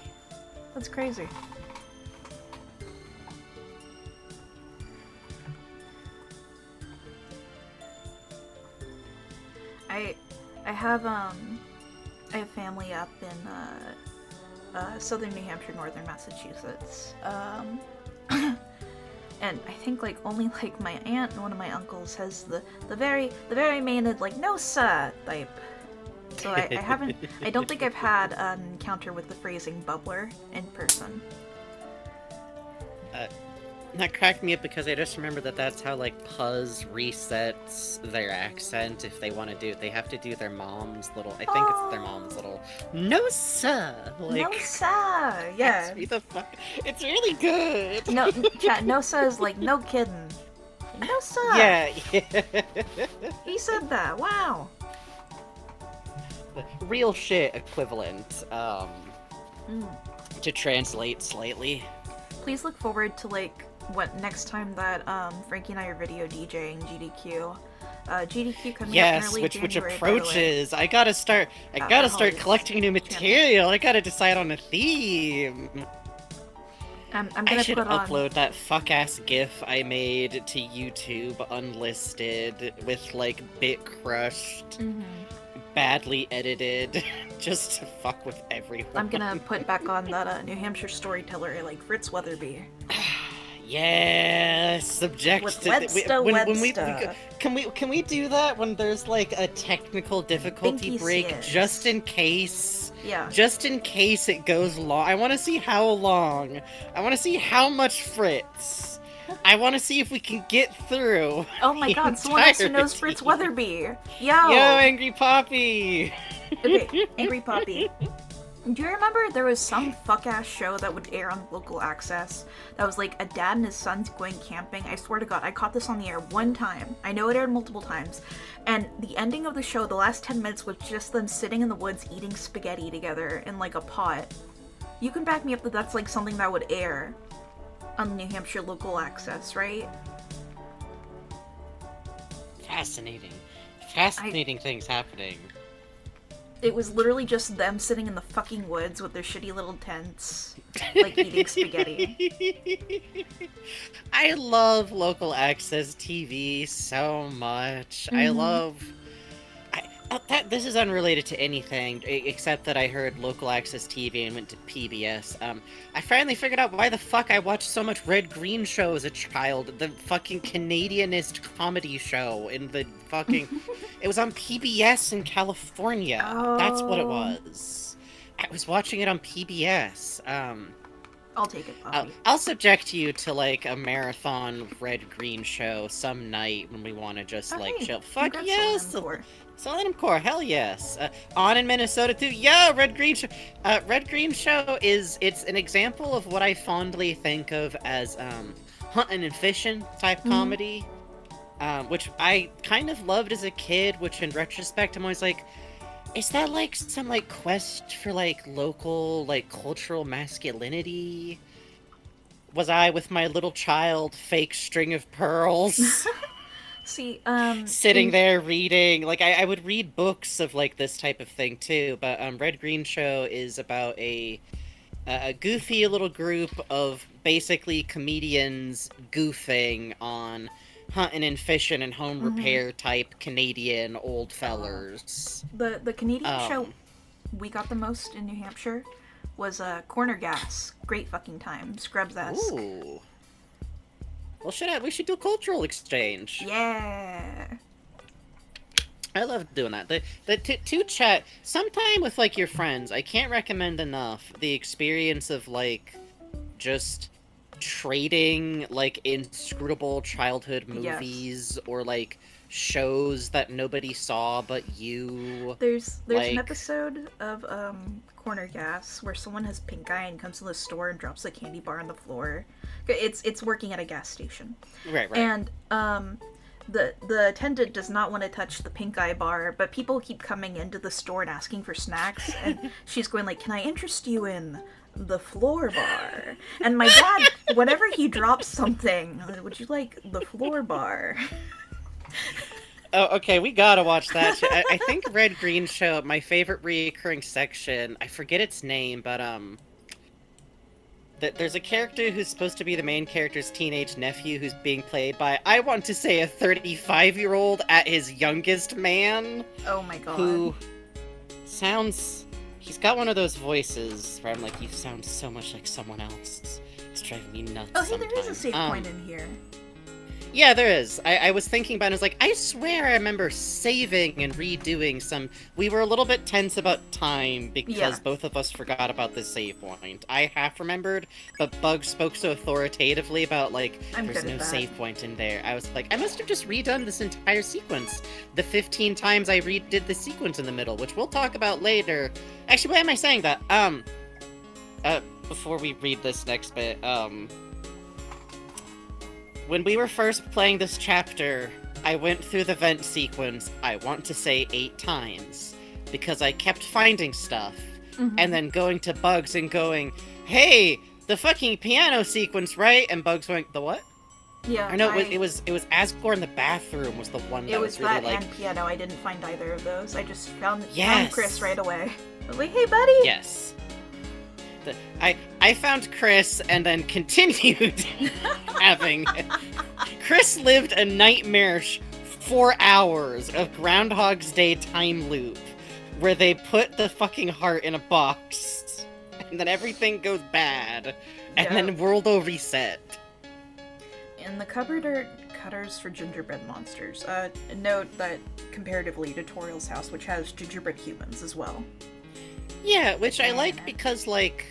[SPEAKER 2] That's crazy. I have family up in southern New Hampshire, northern Massachusetts. And I think like only like my aunt and one of my uncles has the very main like no sir type. So I don't think I've had an encounter with the phrasing bubbler in person.
[SPEAKER 1] That cracked me up because I just remember that that's how, like, Puzz resets their accent if they want to do it. They have to do their mom's little, I think it's their mom's little, no sir! Like,
[SPEAKER 2] No sir! Yeah.
[SPEAKER 1] me the fuck. It's really good!
[SPEAKER 2] No, chat, no sir is like, no kidding. No sir!
[SPEAKER 1] Yeah.
[SPEAKER 2] He said that, wow.
[SPEAKER 1] The real shit equivalent, to translate slightly.
[SPEAKER 2] Please look forward to, like, what next time that Frankie and I are video DJing GDQ. GDQ coming up in early
[SPEAKER 1] which
[SPEAKER 2] January,
[SPEAKER 1] approaches. I gotta start collecting new material. I gotta decide on a theme.
[SPEAKER 2] I'm
[SPEAKER 1] I
[SPEAKER 2] gonna
[SPEAKER 1] should
[SPEAKER 2] put on...
[SPEAKER 1] upload that fuck ass GIF I made to YouTube unlisted with like bit crushed, badly edited, just to fuck with everyone.
[SPEAKER 2] I'm gonna put back on that New Hampshire storyteller like Fritz Weatherby.
[SPEAKER 1] Yeah, subject
[SPEAKER 2] With
[SPEAKER 1] to
[SPEAKER 2] Wedsta.
[SPEAKER 1] Can we do that when there's like a technical difficulty break,
[SPEAKER 2] Binky
[SPEAKER 1] just in case?
[SPEAKER 2] Yeah.
[SPEAKER 1] Just in case it goes long. I want to see how long. I want to see how much Fritz. I want to see if we can get through.
[SPEAKER 2] Oh my god, someone else who knows Fritz Weatherby. Yo,
[SPEAKER 1] Angry Poppy.
[SPEAKER 2] Okay, Angry Poppy. Do you remember there was some fuck-ass show that would air on local access that was like a dad and his sons going camping? I swear to god, I caught this on the air one time. I know it aired multiple times. And the ending of the show, the last 10 minutes, was just them sitting in the woods eating spaghetti together in like a pot. You can back me up that that's like something that would air on New Hampshire local access, right?
[SPEAKER 1] Fascinating things happening.
[SPEAKER 2] It was literally just them sitting in the fucking woods with their shitty little tents, like eating spaghetti.
[SPEAKER 1] I love local access TV so much. This is unrelated to anything, except that I heard local access TV and went to PBS. I finally figured out why the fuck I watched so much Red Green Show as a child. The fucking Canadianist comedy show in the fucking... It was on PBS in California.
[SPEAKER 2] Oh.
[SPEAKER 1] That's what it was. I was watching it on PBS.
[SPEAKER 2] I'll take it, Poppy.
[SPEAKER 1] I'll subject you to, like, a marathon Red Green Show some night when we want to just, like, chill. Fuck yes! Solid Core, hell yes. On in Minnesota too. Yeah, Red Green Show. Red Green Show it's an example of what I fondly think of as hunting and fishing type comedy, which I kind of loved as a kid. Which in retrospect, I'm always like, is that like some like quest for like local like cultural masculinity? Was I with my little child fake string of pearls?
[SPEAKER 2] See,
[SPEAKER 1] sitting there reading, like, I would read books of, like, this type of thing, too, but, Red Green Show is about a goofy little group of, basically, comedians goofing on hunting and fishing and home repair type Canadian old fellers.
[SPEAKER 2] The Canadian show we got the most in New Hampshire was, Corner Gas. Great fucking time. Scrubs-esque.
[SPEAKER 1] Ooh. Well, we should do a cultural exchange.
[SPEAKER 2] Yeah.
[SPEAKER 1] I love doing that. To chat sometime with like your friends. I can't recommend enough the experience of like just trading like inscrutable childhood movies or like shows that nobody saw but you.
[SPEAKER 2] There's an episode of Corner Gas where someone has pink eye and comes to the store and drops a candy bar on the floor. It's working at a gas station.
[SPEAKER 1] Right.
[SPEAKER 2] And the attendant does not want to touch the pink eye bar, but people keep coming into the store and asking for snacks, and she's going like, "Can I interest you in the floor bar?" And my dad, whenever he drops something, "Would you like the floor bar?"
[SPEAKER 1] Oh, okay, we gotta watch that shit. I think Red Green Show, my favorite recurring section, I forget its name, but there's a character who's supposed to be the main character's teenage nephew who's being played by, I want to say, a 35-year-old at his youngest man.
[SPEAKER 2] Oh my god.
[SPEAKER 1] Who sounds... He's got one of those voices where I'm like, you sound so much like someone else. It's driving me nuts.
[SPEAKER 2] Oh, hey, there is a
[SPEAKER 1] sometimes.
[SPEAKER 2] save point in here.
[SPEAKER 1] Yeah, there is. I was thinking about it, I was like, I swear I remember saving and redoing some... We were a little bit tense about time because both of us forgot about this save point. I half remembered, but Bug spoke so authoritatively about, like, there's no save point in there. I was like, I must have just redone this entire sequence. The 15 times I redid the sequence in the middle, which we'll talk about later. Actually, why am I saying that? Before we read this next bit, when we were first playing this chapter, I went through the vent sequence, I want to say 8 times, because I kept finding stuff, and then going to Bugs and going, hey, the fucking piano sequence, right? And Bugs going, the what?
[SPEAKER 2] Yeah,
[SPEAKER 1] or no, it was Asgore in the bathroom was the one that was really,
[SPEAKER 2] that
[SPEAKER 1] like...
[SPEAKER 2] and piano. I didn't find either of those. I just found
[SPEAKER 1] Yes.
[SPEAKER 2] Chris right away. I was like, hey, buddy!
[SPEAKER 1] Yes. I found Chris and then continued having... Chris lived a nightmarish 4 hours of Groundhog's Day time loop where they put the fucking heart in a box and then everything goes bad and then world will reset.
[SPEAKER 2] In the cupboard are cutters for gingerbread monsters. Note that comparatively to Toriel's house, which has gingerbread humans as well.
[SPEAKER 1] Yeah, which I like because, like,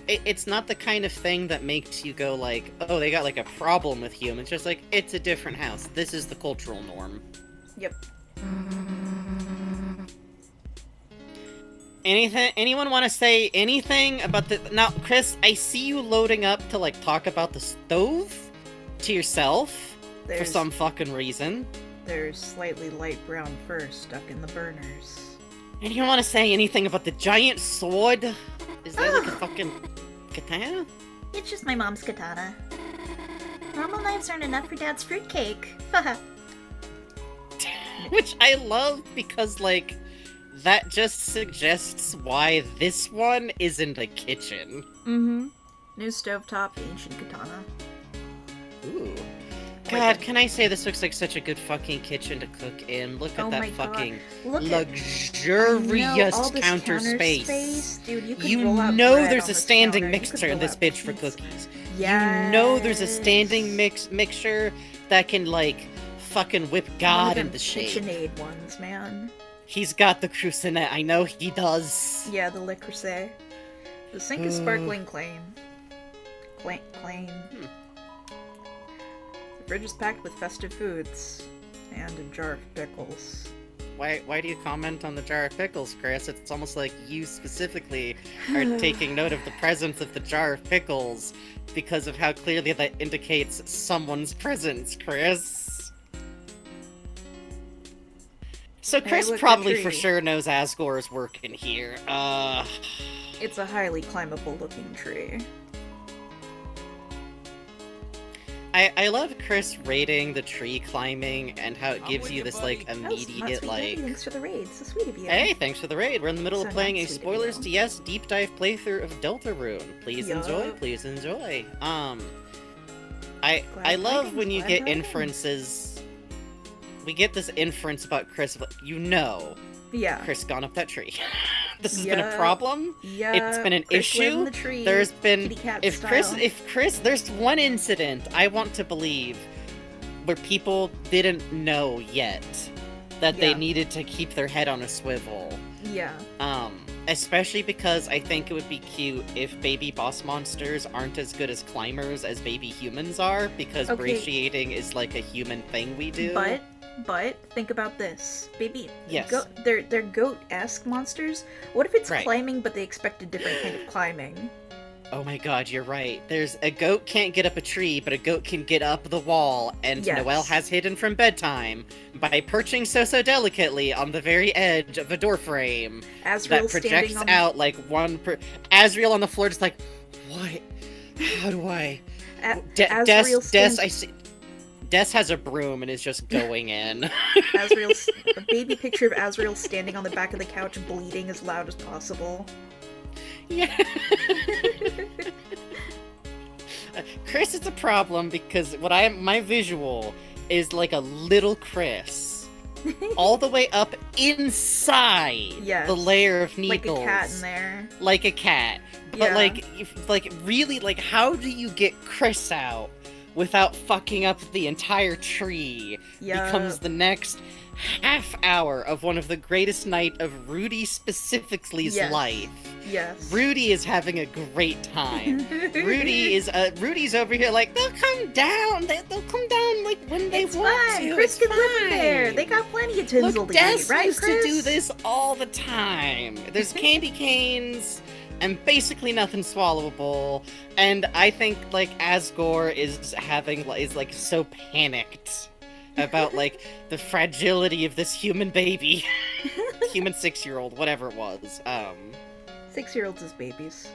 [SPEAKER 1] it's not the kind of thing that makes you go, like, oh, they got, like, a problem with humans. It's just like, it's a different house. This is the cultural norm.
[SPEAKER 2] Yep.
[SPEAKER 1] Anyone want to say anything about the... Now, Chris, I see you loading up to, like, talk about the stove to yourself for some fucking reason.
[SPEAKER 2] There's slightly light brown fur stuck in the burners.
[SPEAKER 1] Anyone want to say anything about the giant sword? Is that like a fucking katana?
[SPEAKER 3] It's just my mom's katana. Normal knives aren't enough for Dad's fruitcake.
[SPEAKER 1] Which I love because, like, that just suggests why this one is in the kitchen.
[SPEAKER 2] Mm-hmm. New stovetop, ancient katana.
[SPEAKER 1] Ooh. God, can I say this looks like such a good fucking kitchen to cook in? Look at that fucking luxurious counter space.
[SPEAKER 2] Dude,
[SPEAKER 1] you know there's a standing mixer in this bitch for cookies. You know there's a standing mixture that can, like, fucking whip God into shape.
[SPEAKER 2] KitchenAid ones, man.
[SPEAKER 1] He's got the crucinet, I know he does.
[SPEAKER 2] Yeah, the Le Creuset. The sink is sparkling clean. Clean. The fridge is packed with festive foods. And a jar of pickles.
[SPEAKER 1] Why do you comment on the jar of pickles, Chris? It's almost like you specifically are taking note of the presence of the jar of pickles because of how clearly that indicates someone's presence, Chris. So Chris probably for sure knows Asgore's work in here.
[SPEAKER 2] It's a highly climbable looking tree.
[SPEAKER 1] I love Chris rating the tree climbing and how it gives you this, like, immediate, like...
[SPEAKER 2] Thanks for the raid, so sweet of you.
[SPEAKER 1] Hey, thanks for the raid. We're in the middle of playing a Spoilers DS deep dive playthrough of Deltarune. Please enjoy, please enjoy. I love when you get inferences. We get this inference about Chris, you know.
[SPEAKER 2] Yeah.
[SPEAKER 1] Chris gone up that tree. This has been a problem.
[SPEAKER 2] Yeah.
[SPEAKER 1] It's been an issue.
[SPEAKER 2] The tree,
[SPEAKER 1] there's been if
[SPEAKER 2] style.
[SPEAKER 1] Chris there's one incident I want to believe where people didn't know yet that they needed to keep their head on a swivel.
[SPEAKER 2] Yeah.
[SPEAKER 1] Especially because I think it would be cute if baby boss monsters aren't as good as climbers as baby humans are, because brachiating is like a human thing we do.
[SPEAKER 2] But think about this. Baby,
[SPEAKER 1] yes.
[SPEAKER 2] They're goat-esque monsters. What if it's climbing, but they expect a different kind of climbing?
[SPEAKER 1] Oh my god, you're right. There's a goat can't get up a tree, but a goat can get up the wall, and Noelle has hidden from bedtime by perching so delicately on the very edge of a door frame that projects out like Asriel on the floor, just like, what? How do I? I see. Des has a broom and is just going in.
[SPEAKER 2] Azrael's a baby picture of Azrael standing on the back of the couch, bleeding as loud as possible.
[SPEAKER 1] Yeah. Chris is a problem because my visual is like a little Chris, all the way up inside
[SPEAKER 2] Yes.
[SPEAKER 1] the layer of needles,
[SPEAKER 2] Like a cat in there.
[SPEAKER 1] like a cat. But
[SPEAKER 2] Yeah.
[SPEAKER 1] really, like, how do you get Chris out without fucking up the entire tree?
[SPEAKER 2] Yeah.
[SPEAKER 1] Becomes the next half hour of one of the greatest night of Rudy specifically's
[SPEAKER 2] Yes.
[SPEAKER 1] life.
[SPEAKER 2] Yes.
[SPEAKER 1] Rudy is having a great time. Rudy's over here like, they'll come down. They'll come down like when they
[SPEAKER 2] It's
[SPEAKER 1] want
[SPEAKER 2] fine.
[SPEAKER 1] to.
[SPEAKER 2] Chris
[SPEAKER 1] It's
[SPEAKER 2] can live in there.
[SPEAKER 1] fine.
[SPEAKER 2] They got plenty of tinsel
[SPEAKER 1] Look,
[SPEAKER 2] to
[SPEAKER 1] Des
[SPEAKER 2] eat, right,
[SPEAKER 1] used
[SPEAKER 2] Chris?
[SPEAKER 1] to do this all the time. There's candy canes and basically nothing swallowable. And I think like Asgore is like so panicked about like the fragility of this human baby, human 6-year-old, whatever it was.
[SPEAKER 2] 6-year-olds as babies.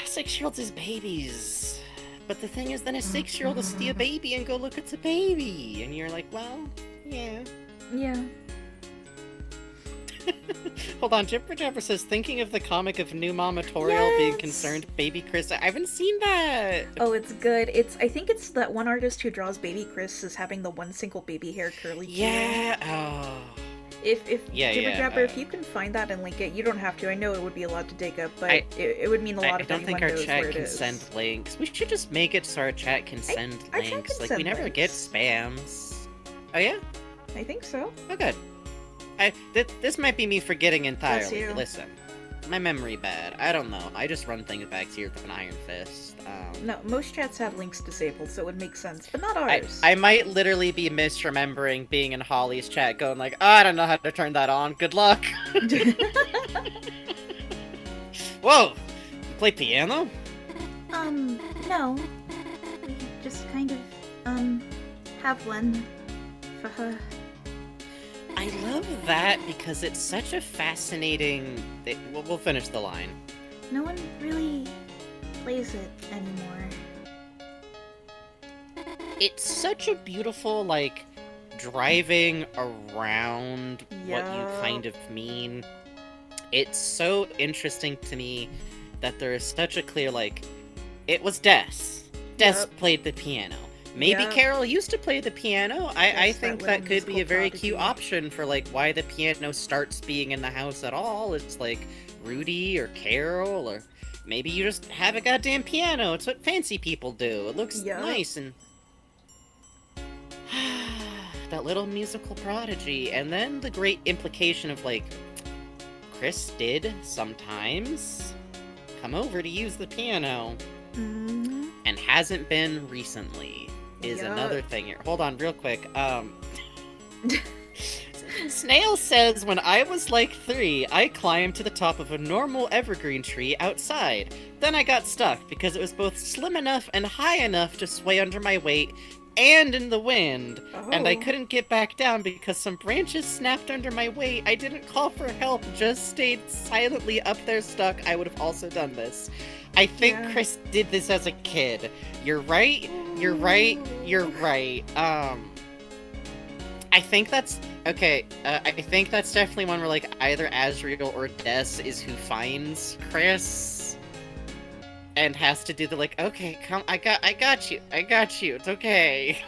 [SPEAKER 1] 6-year-olds is babies. But the thing is, then a 6-year-old will see a baby and go, look, it's a baby. And you're like, well, yeah.
[SPEAKER 2] Yeah.
[SPEAKER 1] Hold on, Jipper Jabber says, thinking of the comic of New Mama Toriel being
[SPEAKER 2] Yes!
[SPEAKER 1] concerned baby Chris. I haven't seen that!
[SPEAKER 2] Oh, it's good. I think it's that one artist who draws baby Chris is having the one single baby hair curly key.
[SPEAKER 1] Yeah, oh.
[SPEAKER 2] If
[SPEAKER 1] Yeah,
[SPEAKER 2] Jibber
[SPEAKER 1] yeah,
[SPEAKER 2] Jabber, if you can find that and link it, you don't have to. I know it would be a lot to dig up, but it would mean a lot
[SPEAKER 1] I
[SPEAKER 2] if
[SPEAKER 1] don't think
[SPEAKER 2] anyone
[SPEAKER 1] our
[SPEAKER 2] knows
[SPEAKER 1] chat
[SPEAKER 2] where it
[SPEAKER 1] can
[SPEAKER 2] is.
[SPEAKER 1] send links. We should just make it so our chat can send
[SPEAKER 2] our chat
[SPEAKER 1] links.
[SPEAKER 2] can
[SPEAKER 1] Like,
[SPEAKER 2] send
[SPEAKER 1] we never
[SPEAKER 2] links.
[SPEAKER 1] get spams. Oh, yeah?
[SPEAKER 2] I think so.
[SPEAKER 1] Oh, good. This might be me forgetting
[SPEAKER 2] Bless
[SPEAKER 1] entirely.
[SPEAKER 2] you.
[SPEAKER 1] Listen, my memory bad. I don't know. I just run things back here with an iron fist.
[SPEAKER 2] No, most chats have links disabled, so it would make sense, but not ours.
[SPEAKER 1] I might literally be misremembering being in Holly's chat going like, oh, I don't know how to turn that on. Good luck. Whoa! You play piano?
[SPEAKER 3] No. We just kind of, have one for her.
[SPEAKER 1] I love that because it's such a fascinating... We'll finish the line.
[SPEAKER 3] No one really plays it anymore.
[SPEAKER 1] It's such a beautiful, like, driving around what you
[SPEAKER 2] Yeah.
[SPEAKER 1] kind of mean. It's so interesting to me that there is such a clear, like, it was Des. Des
[SPEAKER 2] Yep.
[SPEAKER 1] played the piano. Maybe
[SPEAKER 2] Yep.
[SPEAKER 1] Carol used to play the piano. I
[SPEAKER 2] Yes,
[SPEAKER 1] think
[SPEAKER 2] that
[SPEAKER 1] that
[SPEAKER 2] little
[SPEAKER 1] could be a
[SPEAKER 2] musical
[SPEAKER 1] very
[SPEAKER 2] prodigy.
[SPEAKER 1] cute option for, like, why the piano starts being in the house at all. It's, like, Rudy or Carol, or maybe you just have a goddamn piano. It's what fancy people do. It looks
[SPEAKER 2] Yep.
[SPEAKER 1] nice and... that little musical prodigy. And then the great implication of, like, Chris did sometimes come over to use the piano
[SPEAKER 2] Mhm.
[SPEAKER 1] and hasn't been recently is
[SPEAKER 2] Yeah.
[SPEAKER 1] another thing here. Hold on real quick. Snail says, when I was like 3, I climbed to the top of a normal evergreen tree outside. Then I got stuck because it was both slim enough and high enough to sway under my weight and in the wind. And I
[SPEAKER 2] Oh.
[SPEAKER 1] couldn't get back down because some branches snapped under my weight. I didn't call for help, just stayed silently up there stuck. I would have also done this. I think
[SPEAKER 2] Yeah.
[SPEAKER 1] Chris did this as a kid. You're right. You're right. You're right. I think that's okay. I think that's definitely one where like either Azriel or Des is who finds Chris and has to do the like, okay, come, I got you, it's okay.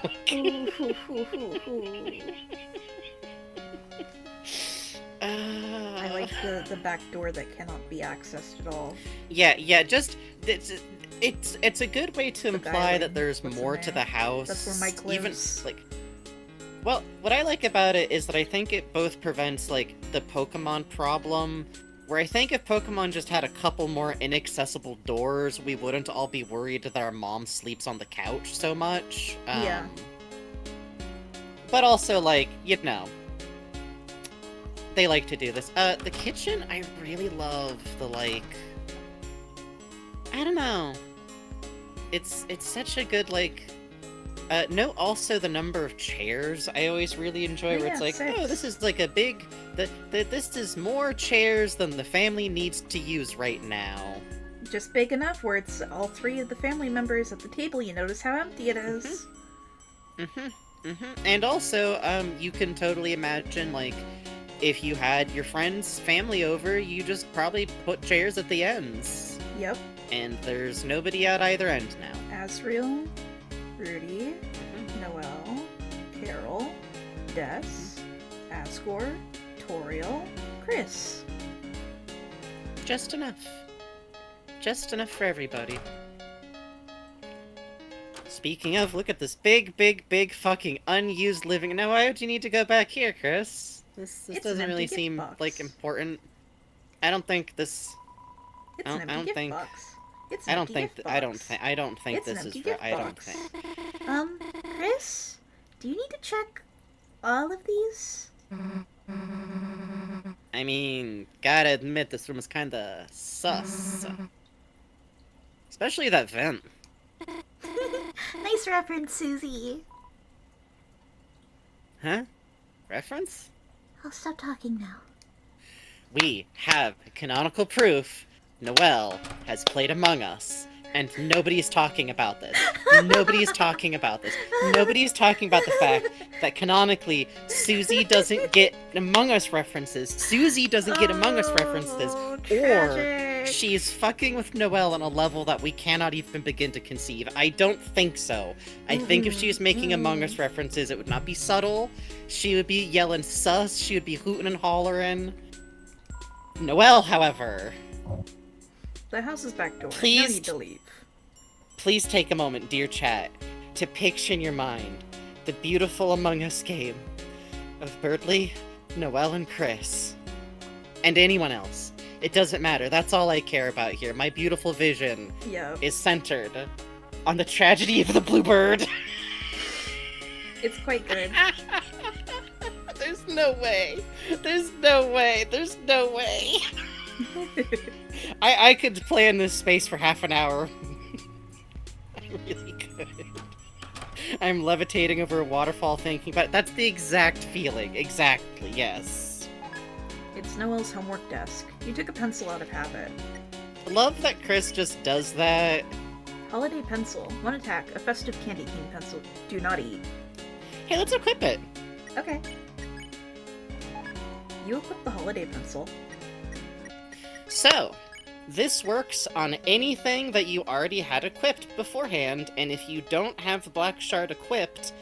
[SPEAKER 2] I like the back door that cannot be accessed at all.
[SPEAKER 1] Yeah. Just it's a good way to imply
[SPEAKER 2] dialing,
[SPEAKER 1] that there's
[SPEAKER 2] what's in
[SPEAKER 1] more to
[SPEAKER 2] there.
[SPEAKER 1] the house.
[SPEAKER 2] That's where Mike
[SPEAKER 1] Even
[SPEAKER 2] lives.
[SPEAKER 1] like, well, what I like about it is that I think it both prevents like the Pokemon problem, where I think if Pokemon just had a couple more inaccessible doors, we wouldn't all be worried that our mom sleeps on the couch so much.
[SPEAKER 2] Yeah.
[SPEAKER 1] But also, like, you know, they like to do this. The kitchen, I really love the, like, I don't know. It's such a good, like, note also the number of chairs I always really enjoy, where
[SPEAKER 2] Yeah,
[SPEAKER 1] it's like,
[SPEAKER 2] 6.
[SPEAKER 1] oh, this is like a big, this is more chairs than the family needs to use right now.
[SPEAKER 2] Just big enough where it's all 3 of the family members at the table. You notice how empty it is.
[SPEAKER 1] And also, you can totally imagine, like, if you had your friend's family over, you just probably put chairs at the ends.
[SPEAKER 2] Yep.
[SPEAKER 1] And there's nobody at either end now.
[SPEAKER 2] Asriel, Rudy, Noelle, Carol, Des, Asgore, Toriel, Chris.
[SPEAKER 1] Just enough. Just enough for everybody. Speaking of, look at this big, big, big fucking unused living. Now, why would you need to go back here, Chris? This
[SPEAKER 2] It's
[SPEAKER 1] doesn't
[SPEAKER 2] an
[SPEAKER 1] really
[SPEAKER 2] empty gift
[SPEAKER 1] seem,
[SPEAKER 2] box.
[SPEAKER 1] like, important. I don't think this...
[SPEAKER 2] It's
[SPEAKER 1] I
[SPEAKER 2] an
[SPEAKER 1] don't-
[SPEAKER 2] empty
[SPEAKER 1] I don't
[SPEAKER 2] gift
[SPEAKER 1] think-
[SPEAKER 2] box. It's
[SPEAKER 1] I
[SPEAKER 2] an
[SPEAKER 1] don't
[SPEAKER 2] empty
[SPEAKER 1] think...
[SPEAKER 2] gift
[SPEAKER 1] I don't
[SPEAKER 2] box.
[SPEAKER 1] think... I don't think
[SPEAKER 2] It's an
[SPEAKER 1] this is...
[SPEAKER 2] empty gift
[SPEAKER 1] I don't
[SPEAKER 2] box.
[SPEAKER 1] think...
[SPEAKER 3] Chris? Do you need to check all of these?
[SPEAKER 1] I mean, gotta admit, this room is kinda sus. Especially that vent.
[SPEAKER 3] Nice reference, Susie.
[SPEAKER 1] Huh? Reference?
[SPEAKER 3] I'll stop talking now.
[SPEAKER 1] We have canonical proof Noelle has played Among Us, and nobody's talking about this. Nobody's talking about this. Nobody's talking about the fact that canonically Susie doesn't get Among Us references. Susie doesn't get Among Us references, or
[SPEAKER 2] tragic.
[SPEAKER 1] she's fucking with Noelle on a level that we cannot even begin to conceive. I don't think so. I think if she was making Among Us references, it would not be subtle. She would be yelling sus. She would be hooting and hollering. Noelle, however,
[SPEAKER 2] The house is back door.
[SPEAKER 1] Please.
[SPEAKER 2] No need to leave.
[SPEAKER 1] please take a moment, dear chat, to picture in your mind the beautiful Among Us game of Birdley, Noelle, and Chris. And anyone else. It doesn't matter. That's all I care about here. My beautiful vision
[SPEAKER 2] Yeah.
[SPEAKER 1] is centered on the tragedy of the bluebird.
[SPEAKER 2] It's quite good.
[SPEAKER 1] There's no way. There's no way. There's no way. I could play in this space for half an hour. I really could. I'm levitating over a waterfall thinking about that's the exact feeling. Exactly, yes.
[SPEAKER 2] It's Noelle's homework desk. You took a pencil out of habit.
[SPEAKER 1] Love that Chris just does that.
[SPEAKER 2] Holiday pencil. One attack. A festive candy cane pencil. Do not eat.
[SPEAKER 1] Hey, let's equip it.
[SPEAKER 2] Okay. You equip the holiday pencil.
[SPEAKER 1] So, this works on anything that you already had equipped beforehand, and if you don't have the Black Shard equipped,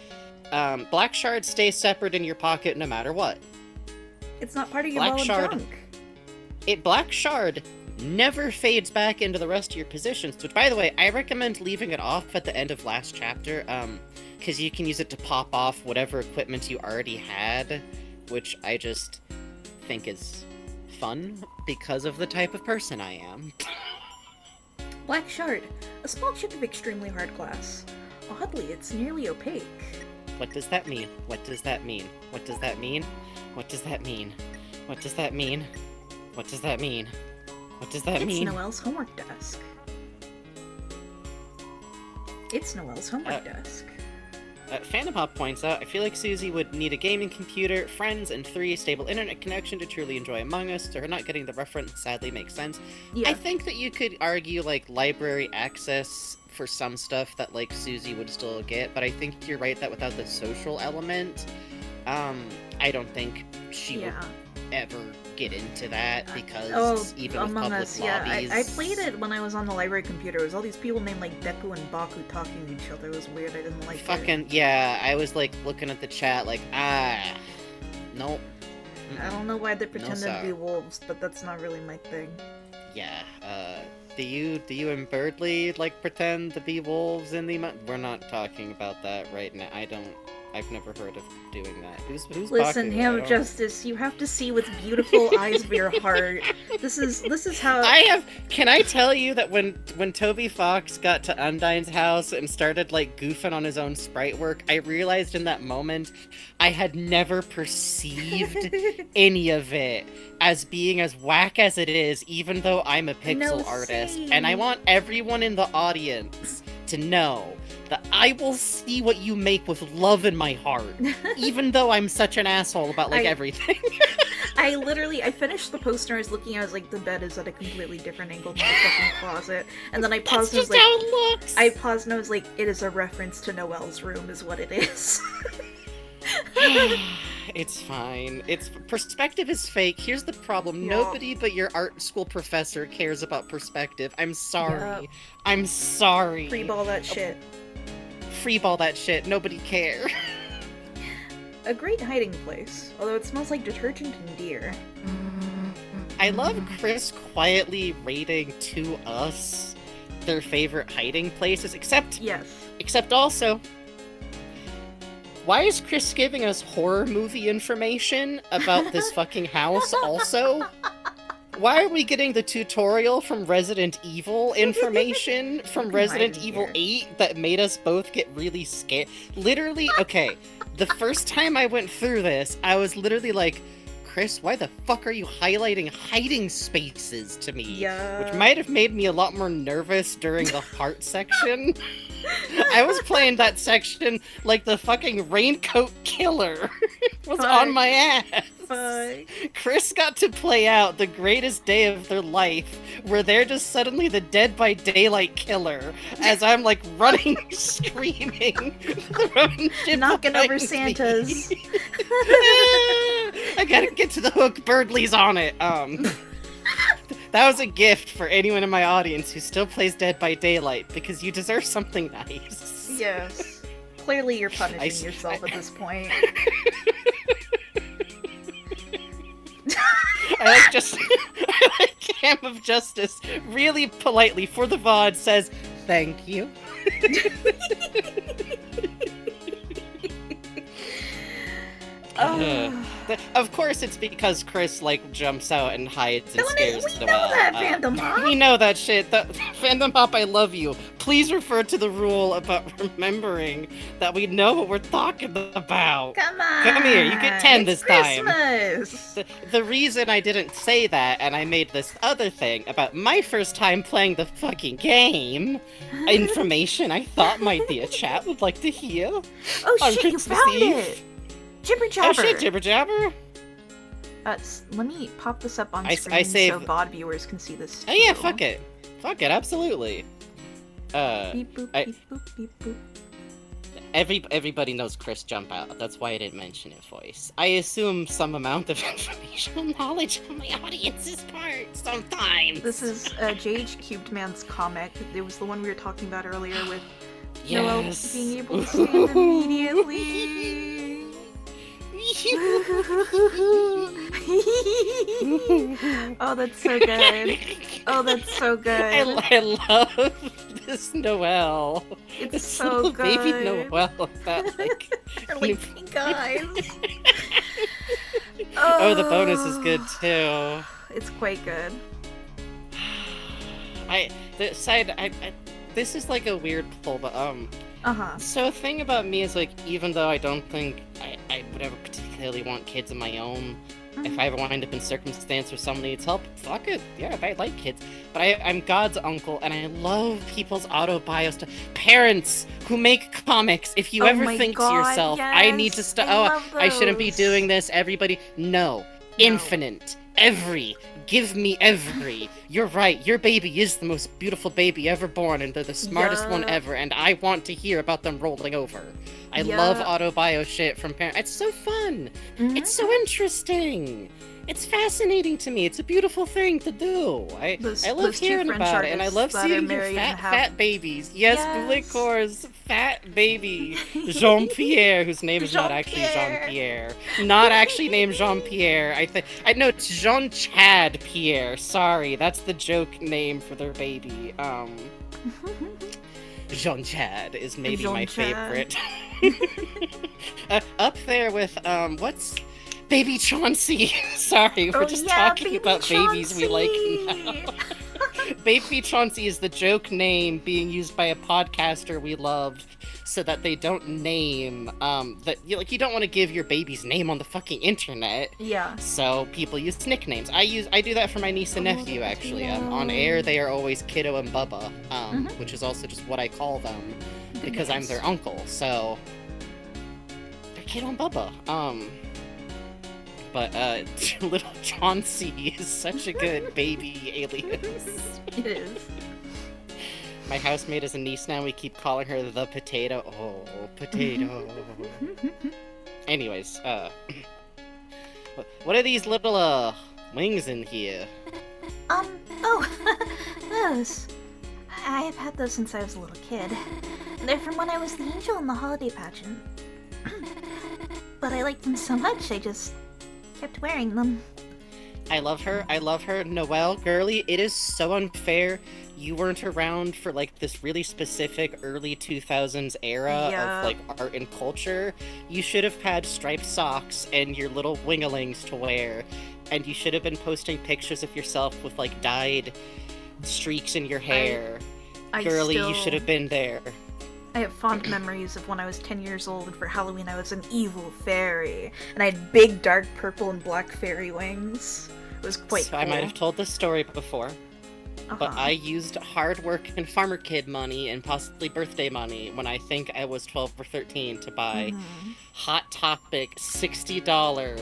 [SPEAKER 1] Black Shard stays separate in your pocket no matter what.
[SPEAKER 2] It's not part of your
[SPEAKER 1] Black
[SPEAKER 2] wall of
[SPEAKER 1] Shard.
[SPEAKER 2] junk.
[SPEAKER 1] Black Shard never fades back into the rest of your positions, which, by the way, I recommend leaving it off at the end of last chapter, because you can use it to pop off whatever equipment you already had, which I just think is fun because of the type of person I am.
[SPEAKER 2] Black Shard. A small chip of extremely hard glass. Oddly, it's nearly opaque.
[SPEAKER 1] What does that mean? What does that mean? What does that mean? What does that mean? What does that mean? What does that mean? What does that
[SPEAKER 2] It's
[SPEAKER 1] mean?
[SPEAKER 2] Noelle's homework desk. It's Noelle's homework desk.
[SPEAKER 1] Phantom Hop points out, I feel like Susie would need a gaming computer, friends, and 3 stable internet connection to truly enjoy Among Us, so her not getting the reference sadly makes sense.
[SPEAKER 2] Yeah.
[SPEAKER 1] I think that you could argue, like, library access for some stuff that, like, Susie would still get, but I think you're right that without the social element, I don't think she would
[SPEAKER 2] Yeah.
[SPEAKER 1] ever get into that, because
[SPEAKER 2] Oh,
[SPEAKER 1] even with
[SPEAKER 2] Among
[SPEAKER 1] public
[SPEAKER 2] Us, yeah.
[SPEAKER 1] lobbies...
[SPEAKER 2] I played it when I was on the library computer. It was all these people named, like, Deku and Baku talking to each other. It was weird. I didn't like it.
[SPEAKER 1] Fucking, yeah, I was, like, looking at the chat, like, nope.
[SPEAKER 2] I don't know why they
[SPEAKER 1] No,
[SPEAKER 2] pretended to
[SPEAKER 1] sir.
[SPEAKER 2] be wolves, but that's not really my thing.
[SPEAKER 1] Yeah, do you and Birdley, like, pretend to be wolves in the We're not talking about that right now. I've never heard of doing that. Who's
[SPEAKER 2] Listen,
[SPEAKER 1] Baku?
[SPEAKER 2] Ham
[SPEAKER 1] I
[SPEAKER 2] of
[SPEAKER 1] don't-
[SPEAKER 2] Justice, you have to see with beautiful eyes of your heart. This is how
[SPEAKER 1] Can I tell you that when Toby Fox got to Undyne's house and started, like, goofing on his own sprite work, I realized in that moment I had never perceived any of it as being as whack as it is, even though I'm a pixel
[SPEAKER 2] No,
[SPEAKER 1] artist.
[SPEAKER 2] same.
[SPEAKER 1] And I want everyone in the audience to know that I will see what you make with love in my heart, even though I'm such an asshole about, like,
[SPEAKER 2] I-
[SPEAKER 1] everything.
[SPEAKER 2] I finished the poster. I was looking. I was like, the bed is at a completely different angle to the fucking closet. And then I paused.
[SPEAKER 1] That's
[SPEAKER 2] and I
[SPEAKER 1] just
[SPEAKER 2] was like,
[SPEAKER 1] how it looks.
[SPEAKER 2] I paused and I was like, it is a reference to Noelle's room, is what it is.
[SPEAKER 1] It's fine. It's perspective is fake. Here's the problem.
[SPEAKER 2] Yeah.
[SPEAKER 1] Nobody but your art school professor cares about perspective. I'm sorry.
[SPEAKER 2] Yeah.
[SPEAKER 1] I'm sorry.
[SPEAKER 2] Free ball that shit.
[SPEAKER 1] Freeball that shit. Nobody care.
[SPEAKER 2] A great hiding place, although it smells like detergent and deer.
[SPEAKER 1] I love Chris quietly rating to us their favorite hiding places, except also, why is Chris giving us horror movie information about this fucking house also? Why are we getting the tutorial from Resident Evil information from Resident Evil 8 that made us both get really scared? Literally, okay, the first time I went through this, I was literally like, Chris, why the fuck are you highlighting hiding spaces to me?
[SPEAKER 2] Yeah.
[SPEAKER 1] Which might have made me a lot more nervous during the heart section. I was playing that section like the fucking raincoat killer was on my ass.
[SPEAKER 2] Fuck.
[SPEAKER 1] Chris got to play out the greatest day of their life, where they're just suddenly the Dead by Daylight killer, as I'm like running, screaming, throwing shit
[SPEAKER 2] Knocking
[SPEAKER 1] behind
[SPEAKER 2] over
[SPEAKER 1] me.
[SPEAKER 2] Santas.
[SPEAKER 1] I gotta get to the hook. Birdley's on it. That was a gift for anyone in my audience who still plays Dead by Daylight, because you deserve something nice.
[SPEAKER 2] Yes. Clearly you're punishing yourself at this point.
[SPEAKER 1] I like Cam of Justice really politely for the VOD says, thank you. Of course it's because Chris, like, jumps out and hides and scares
[SPEAKER 2] we
[SPEAKER 1] Noelle.
[SPEAKER 2] know that, Phantom Hop!
[SPEAKER 1] We know that shit. Phantom Hop, I love you. Please refer to the rule about remembering that we know what we're talking about.
[SPEAKER 2] Come on!
[SPEAKER 1] Come here, you get 10
[SPEAKER 2] it's
[SPEAKER 1] this time.
[SPEAKER 2] Christmas!
[SPEAKER 1] The reason I didn't say that, and I made this other thing about my first time playing the fucking game, information I thought might be a chat would like to hear.
[SPEAKER 2] Oh
[SPEAKER 1] on
[SPEAKER 2] shit, you
[SPEAKER 1] Christmas
[SPEAKER 2] found
[SPEAKER 1] Eve.
[SPEAKER 2] it! Jibber jabber!
[SPEAKER 1] Oh shit, jibber jabber!
[SPEAKER 2] Let me pop this up on
[SPEAKER 1] I
[SPEAKER 2] screen
[SPEAKER 1] save-
[SPEAKER 2] so VOD viewers can see this too.
[SPEAKER 1] Oh yeah, fuck it. Fuck it, absolutely.
[SPEAKER 2] Beep boop,
[SPEAKER 1] I-
[SPEAKER 2] beep boop, beep boop.
[SPEAKER 1] Everybody knows Chris Jump Out. That's why I didn't mention it voice. I assume some amount of informational knowledge on my audience's part sometimes.
[SPEAKER 2] This is JH Cubed Man's comic. It was the one we were talking about earlier with Noelle
[SPEAKER 1] Yes.
[SPEAKER 2] being able to stand immediately. Oh, that's so good. Oh, that's so good.
[SPEAKER 1] I love this Noelle.
[SPEAKER 2] It's
[SPEAKER 1] This
[SPEAKER 2] so
[SPEAKER 1] little
[SPEAKER 2] good.
[SPEAKER 1] baby Noelle. That, like,
[SPEAKER 2] Her like pink eyes.
[SPEAKER 1] oh, the bonus is good too.
[SPEAKER 2] It's quite good.
[SPEAKER 1] This is like a weird pull, but
[SPEAKER 2] Uh-huh.
[SPEAKER 1] so a thing about me is, like, even though I don't think I would ever particularly want kids of my own, if I ever wind up in circumstance where someone needs help, fuck it, yeah, I like kids. But I'm God's uncle, and I love people's autobio stuff. Parents who make comics, if you
[SPEAKER 2] Oh
[SPEAKER 1] ever
[SPEAKER 2] my
[SPEAKER 1] think
[SPEAKER 2] God,
[SPEAKER 1] to yourself, I need to
[SPEAKER 2] yes,
[SPEAKER 1] stop,
[SPEAKER 2] I love
[SPEAKER 1] I shouldn't be
[SPEAKER 2] those.
[SPEAKER 1] doing this, everybody, no. Infinite. Every. Give me every. You're right. Your baby is the most beautiful baby ever born, and they're the smartest one
[SPEAKER 2] Yeah.
[SPEAKER 1] ever, and I want to hear about them rolling over. I
[SPEAKER 2] Yeah.
[SPEAKER 1] love autobio shit from parents. It's so fun. It's so interesting. It's fascinating to me. It's a beautiful thing to do. I love
[SPEAKER 2] those two
[SPEAKER 1] hearing
[SPEAKER 2] French
[SPEAKER 1] about it, and I love
[SPEAKER 2] artists that are
[SPEAKER 1] seeing your
[SPEAKER 2] married and have-
[SPEAKER 1] fat babies. Yes,
[SPEAKER 2] Yes.
[SPEAKER 1] Blicor's fat baby. Jean-Pierre, whose name is not actually
[SPEAKER 2] Jean-Pierre.
[SPEAKER 1] Jean-Pierre. Not actually named Jean-Pierre. I know it's Jean-Chad Pierre. Sorry, that's the joke name for their baby. Jean-Chad is maybe my
[SPEAKER 2] Jean-Chad.
[SPEAKER 1] favorite. Up there with, what's... Baby Chauncey. Sorry, we're
[SPEAKER 2] Oh,
[SPEAKER 1] just
[SPEAKER 2] yeah,
[SPEAKER 1] talking
[SPEAKER 2] Baby
[SPEAKER 1] about babies we like
[SPEAKER 2] Chauncey.
[SPEAKER 1] now. Baby Chauncey is the joke name being used by a podcaster we love, so that they don't name that you don't want to give your baby's name on the fucking internet.
[SPEAKER 2] Yeah.
[SPEAKER 1] So people use nicknames. I do that for my niece and nephew actually. On air they are always Kiddo and Bubba, which is also just what I call them because I'm their uncle. So they're Kiddo and Bubba. But little Chauncey is such a good baby alias.
[SPEAKER 2] It is.
[SPEAKER 1] My housemate is a niece now. We keep calling her the potato. Oh, potato. Anyways, what are these little wings in here?
[SPEAKER 3] Those. I've had those since I was a little kid. They're from when I was the angel in the holiday pageant. But I liked them so much, I just kept wearing them.
[SPEAKER 1] I love her. I love her. Noelle, girly, it is so unfair. You weren't around for like this really specific early 2000s era of like art and culture. You should have had striped socks and your little wingalings to wear. And you should have been posting pictures of yourself with like dyed streaks in your hair. Girly, you should have been there.
[SPEAKER 2] I have fond memories of when I was 10 years old and for Halloween I was an evil fairy. And I had big dark purple and black fairy wings. It was quite cool.
[SPEAKER 1] I might have told this story before, but I used hard work and farmer kid money and possibly birthday money when I think I was 12 or 13 to buy Hot Topic $60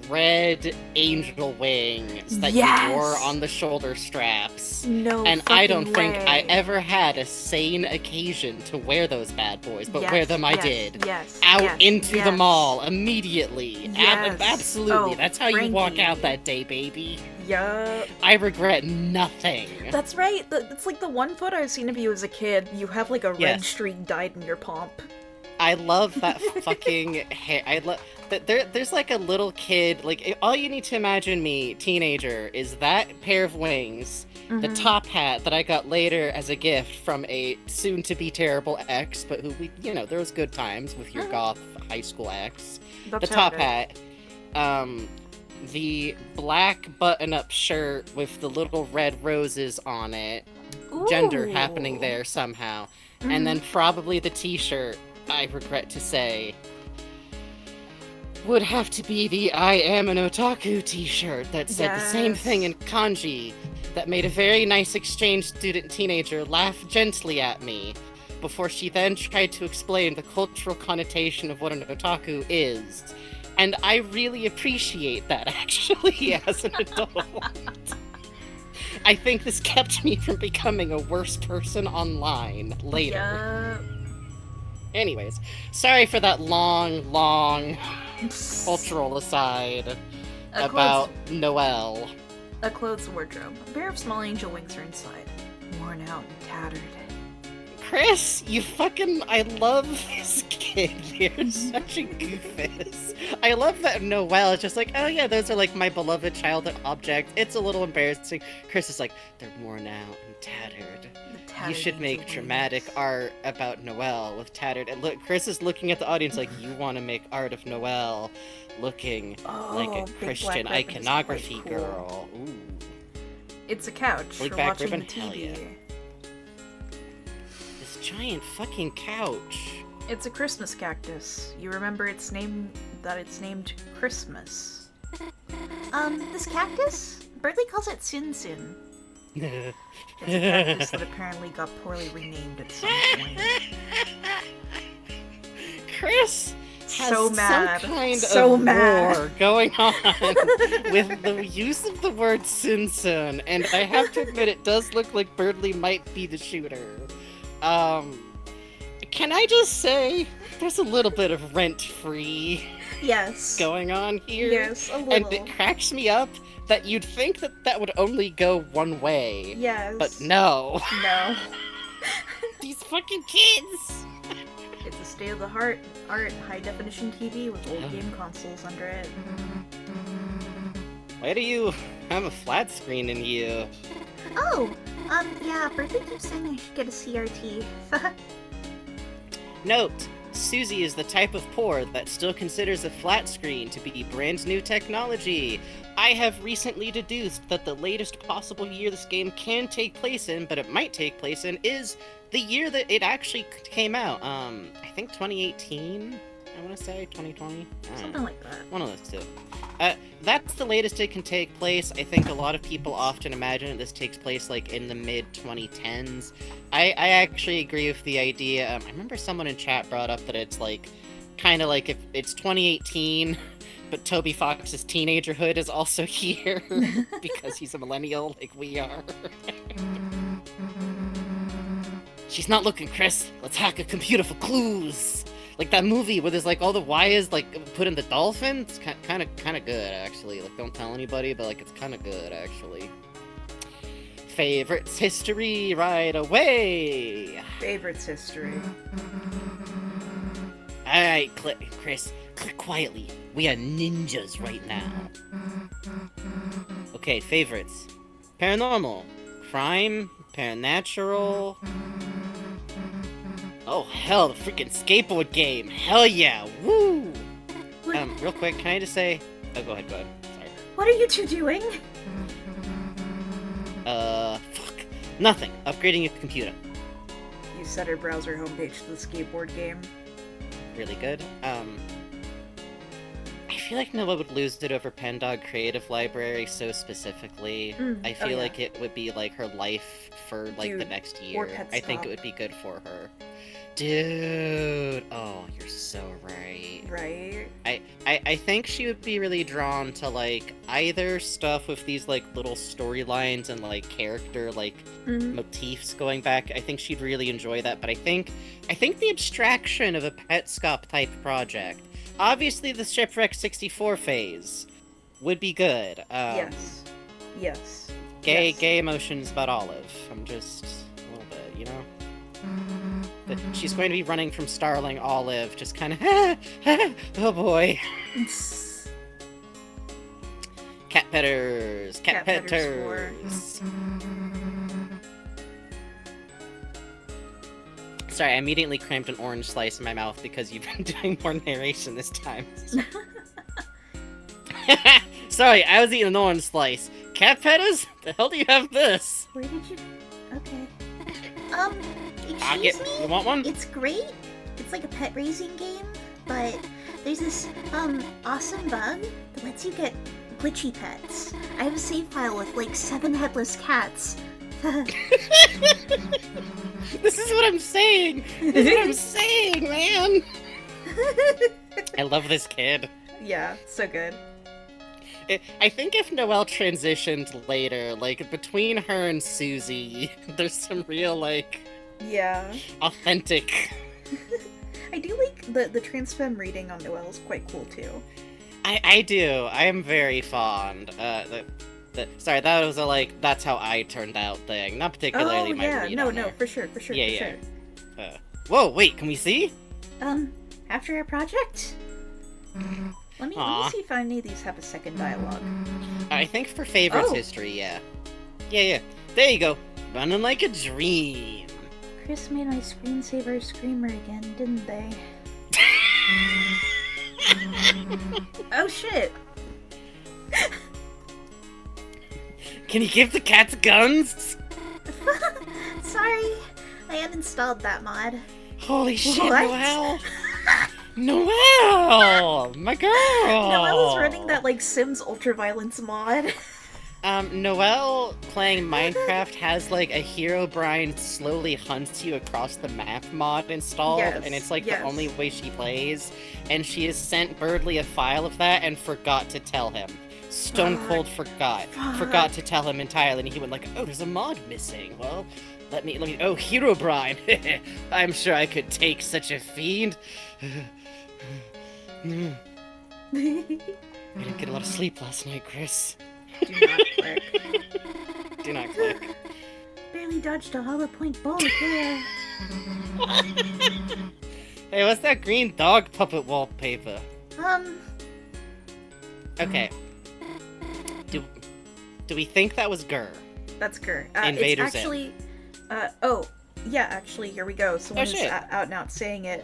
[SPEAKER 1] red angel wings that you wore on the shoulder straps. And I don't think I ever had a sane occasion to wear those bad boys, but wear them I did. Out into the mall immediately. Absolutely. That's how you walk out that day, baby.
[SPEAKER 2] Yup.
[SPEAKER 1] I regret nothing.
[SPEAKER 2] That's right. It's like the one photo I've seen of you as a kid. You have like a red streak dyed in your pomp.
[SPEAKER 1] I love that fucking hair. I love that there's like a little kid, like all you need to imagine me, teenager, is that pair of wings, the top hat that I got later as a gift from a soon to be terrible ex, but who we, there was good times with your goth high school ex. The top hat, the black button-up shirt with the little red roses on it, gender happening there somehow, and then probably the t-shirt, I regret to say, would have to be the I am an otaku t-shirt that said the same thing in kanji, that made a very nice exchange student teenager laugh gently at me, before she then tried to explain the cultural connotation of what an otaku is. And I really appreciate that, actually, as an adult. I think this kept me from becoming a worse person online later. Anyways, sorry for that long cultural aside about Noelle.
[SPEAKER 2] A clothes wardrobe. A pair of small angel wings are inside. Worn out and tattered.
[SPEAKER 1] Chris, I love this kid. You're such a goofus. I love that Noelle is just like, oh yeah, those are like my beloved childhood objects. It's a little embarrassing. Chris is like, they're worn out and tattered. You should make dramatic art about Noelle with tattered. And look, Chris is looking at the audience like, you want to make art of Noelle looking like a Christian iconography girl. Ooh.
[SPEAKER 2] It's a couch for
[SPEAKER 1] back
[SPEAKER 2] watching
[SPEAKER 1] ribbon,
[SPEAKER 2] TV.
[SPEAKER 1] hell yeah. This giant fucking couch.
[SPEAKER 2] It's a Christmas cactus. You remember it's named Christmas.
[SPEAKER 3] This cactus? Birdley calls it Sun Sun.
[SPEAKER 2] It's a cactus that apparently got poorly renamed at some point.
[SPEAKER 1] Chris has
[SPEAKER 2] so mad.
[SPEAKER 1] some kind
[SPEAKER 2] so
[SPEAKER 1] of
[SPEAKER 2] mad.
[SPEAKER 1] war going on with the use of the word Sun Sun, and I have to admit it does look like Birdley might be the shooter. Can I just say there's a little bit of rent-free going on here?
[SPEAKER 2] Yes, a little.
[SPEAKER 1] And it cracks me up that you'd think that would only go one way.
[SPEAKER 2] Yes.
[SPEAKER 1] But no.
[SPEAKER 2] No.
[SPEAKER 1] These fucking kids!
[SPEAKER 2] It's a state-of-the-art high-definition TV with old game consoles under it.
[SPEAKER 1] Why do you have a flat screen in you?
[SPEAKER 3] Oh, yeah, Bertha keeps saying I should get a CRT.
[SPEAKER 1] Note, Susie is the type of poor that still considers a flat screen to be brand new technology. I have recently deduced that the latest possible year this game can take place in, but it might take place in, is the year that it actually came out. I think 2018, I want to say, 2020?
[SPEAKER 2] Something like that.
[SPEAKER 1] One of those two. That's the latest it can take place. I think a lot of people often imagine that this takes place, like, in the mid-2010s. I actually agree with the idea. I remember someone in chat brought up that it's, like, kind of like if it's 2018, but Toby Fox's teenagerhood is also here because he's a millennial like we are. She's not looking, Chris. Let's hack a computer for clues. Like that movie where there's like all the wires like put in the dolphin. It's kind of good actually. Like don't tell anybody, but like it's kind of good actually. Favorites history right away.
[SPEAKER 2] Favorites history.
[SPEAKER 1] All right, Chris, click quietly. We are ninjas right now. Okay, favorites. Paranormal, crime, paranatural. Oh hell, the freaking skateboard game. Hell yeah, woo! Real quick, can I just say? Oh, go ahead. Sorry.
[SPEAKER 2] What are you two doing?
[SPEAKER 1] Fuck. Nothing. Upgrading your computer.
[SPEAKER 2] You set our browser homepage to the skateboard game.
[SPEAKER 1] Really good. I feel like Noah would lose it over Pendog Creative Library so specifically. I feel like it would be like her life for like the next year. I think it would be good for her. Dude, oh, you're so right.
[SPEAKER 2] Right?
[SPEAKER 1] I think she would be really drawn to like either stuff with these like little storylines and like character like motifs going back. I think she'd really enjoy that, but I think the abstraction of a Petscop type project, obviously the Shipwreck 64 phase, would be good.
[SPEAKER 2] Yes.
[SPEAKER 1] Gay emotions about Olive. I'm just a little bit, you know? But she's going to be running from Starling Olive, just kind of, oh boy. Cat petters. Sorry, I immediately crammed an orange slice in my mouth because you've been doing more narration this time. Sorry, I was eating an orange slice. Cat petters? The hell do you have this?
[SPEAKER 3] Where did you... Okay.
[SPEAKER 1] You want one?
[SPEAKER 3] It's great. It's like a pet raising game, but there's this, awesome bug that lets you get glitchy pets. I have a save file with, like, 7 headless cats.
[SPEAKER 1] This is what I'm saying! Man! I love this kid.
[SPEAKER 2] Yeah, so good.
[SPEAKER 1] I think if Noelle transitioned later, like, between her and Susie, there's some real, like...
[SPEAKER 2] Yeah.
[SPEAKER 1] Authentic.
[SPEAKER 2] I do like the transfem reading on Noelle is quite cool, too.
[SPEAKER 1] I do. I am very fond. Sorry, that was a, like, that's how I turned out thing. Not particularly my read
[SPEAKER 2] no,
[SPEAKER 1] on her.
[SPEAKER 2] for sure.
[SPEAKER 1] Whoa, wait, can we see?
[SPEAKER 2] After a project? Let me see if any of these have a second dialogue.
[SPEAKER 1] I think for favorites history, yeah. Yeah. There you go. Running like a dream.
[SPEAKER 3] Chris made my screensaver screamer again, didn't they?
[SPEAKER 2] Oh shit!
[SPEAKER 1] Can you give the cats guns?
[SPEAKER 3] Sorry, I uninstalled that mod.
[SPEAKER 1] Holy shit,
[SPEAKER 2] What?
[SPEAKER 1] Noelle! Noelle! My girl!
[SPEAKER 2] Noelle is running that, like, Sims Ultraviolence mod.
[SPEAKER 1] Noelle playing Minecraft has, like, a Herobrine slowly hunts you across the map mod installed, and it's, like, the only way she plays, and she has sent Birdly a file of that and forgot to tell him. Stone Cold forgot to tell him entirely, and he went like, oh, there's a mod missing. Well, let me, oh, Herobrine. I'm sure I could take such a fiend. I didn't get a lot of sleep last night, Chris.
[SPEAKER 2] Do not click.
[SPEAKER 1] Do not click.
[SPEAKER 3] Barely dodged a hollow point bullet there.
[SPEAKER 1] Hey, what's that green dog puppet wallpaper? Okay. Do we think that was Gur?
[SPEAKER 2] That's Gur.
[SPEAKER 1] Invaders
[SPEAKER 2] it's actually, actually, here we go. Someone is out and out saying it.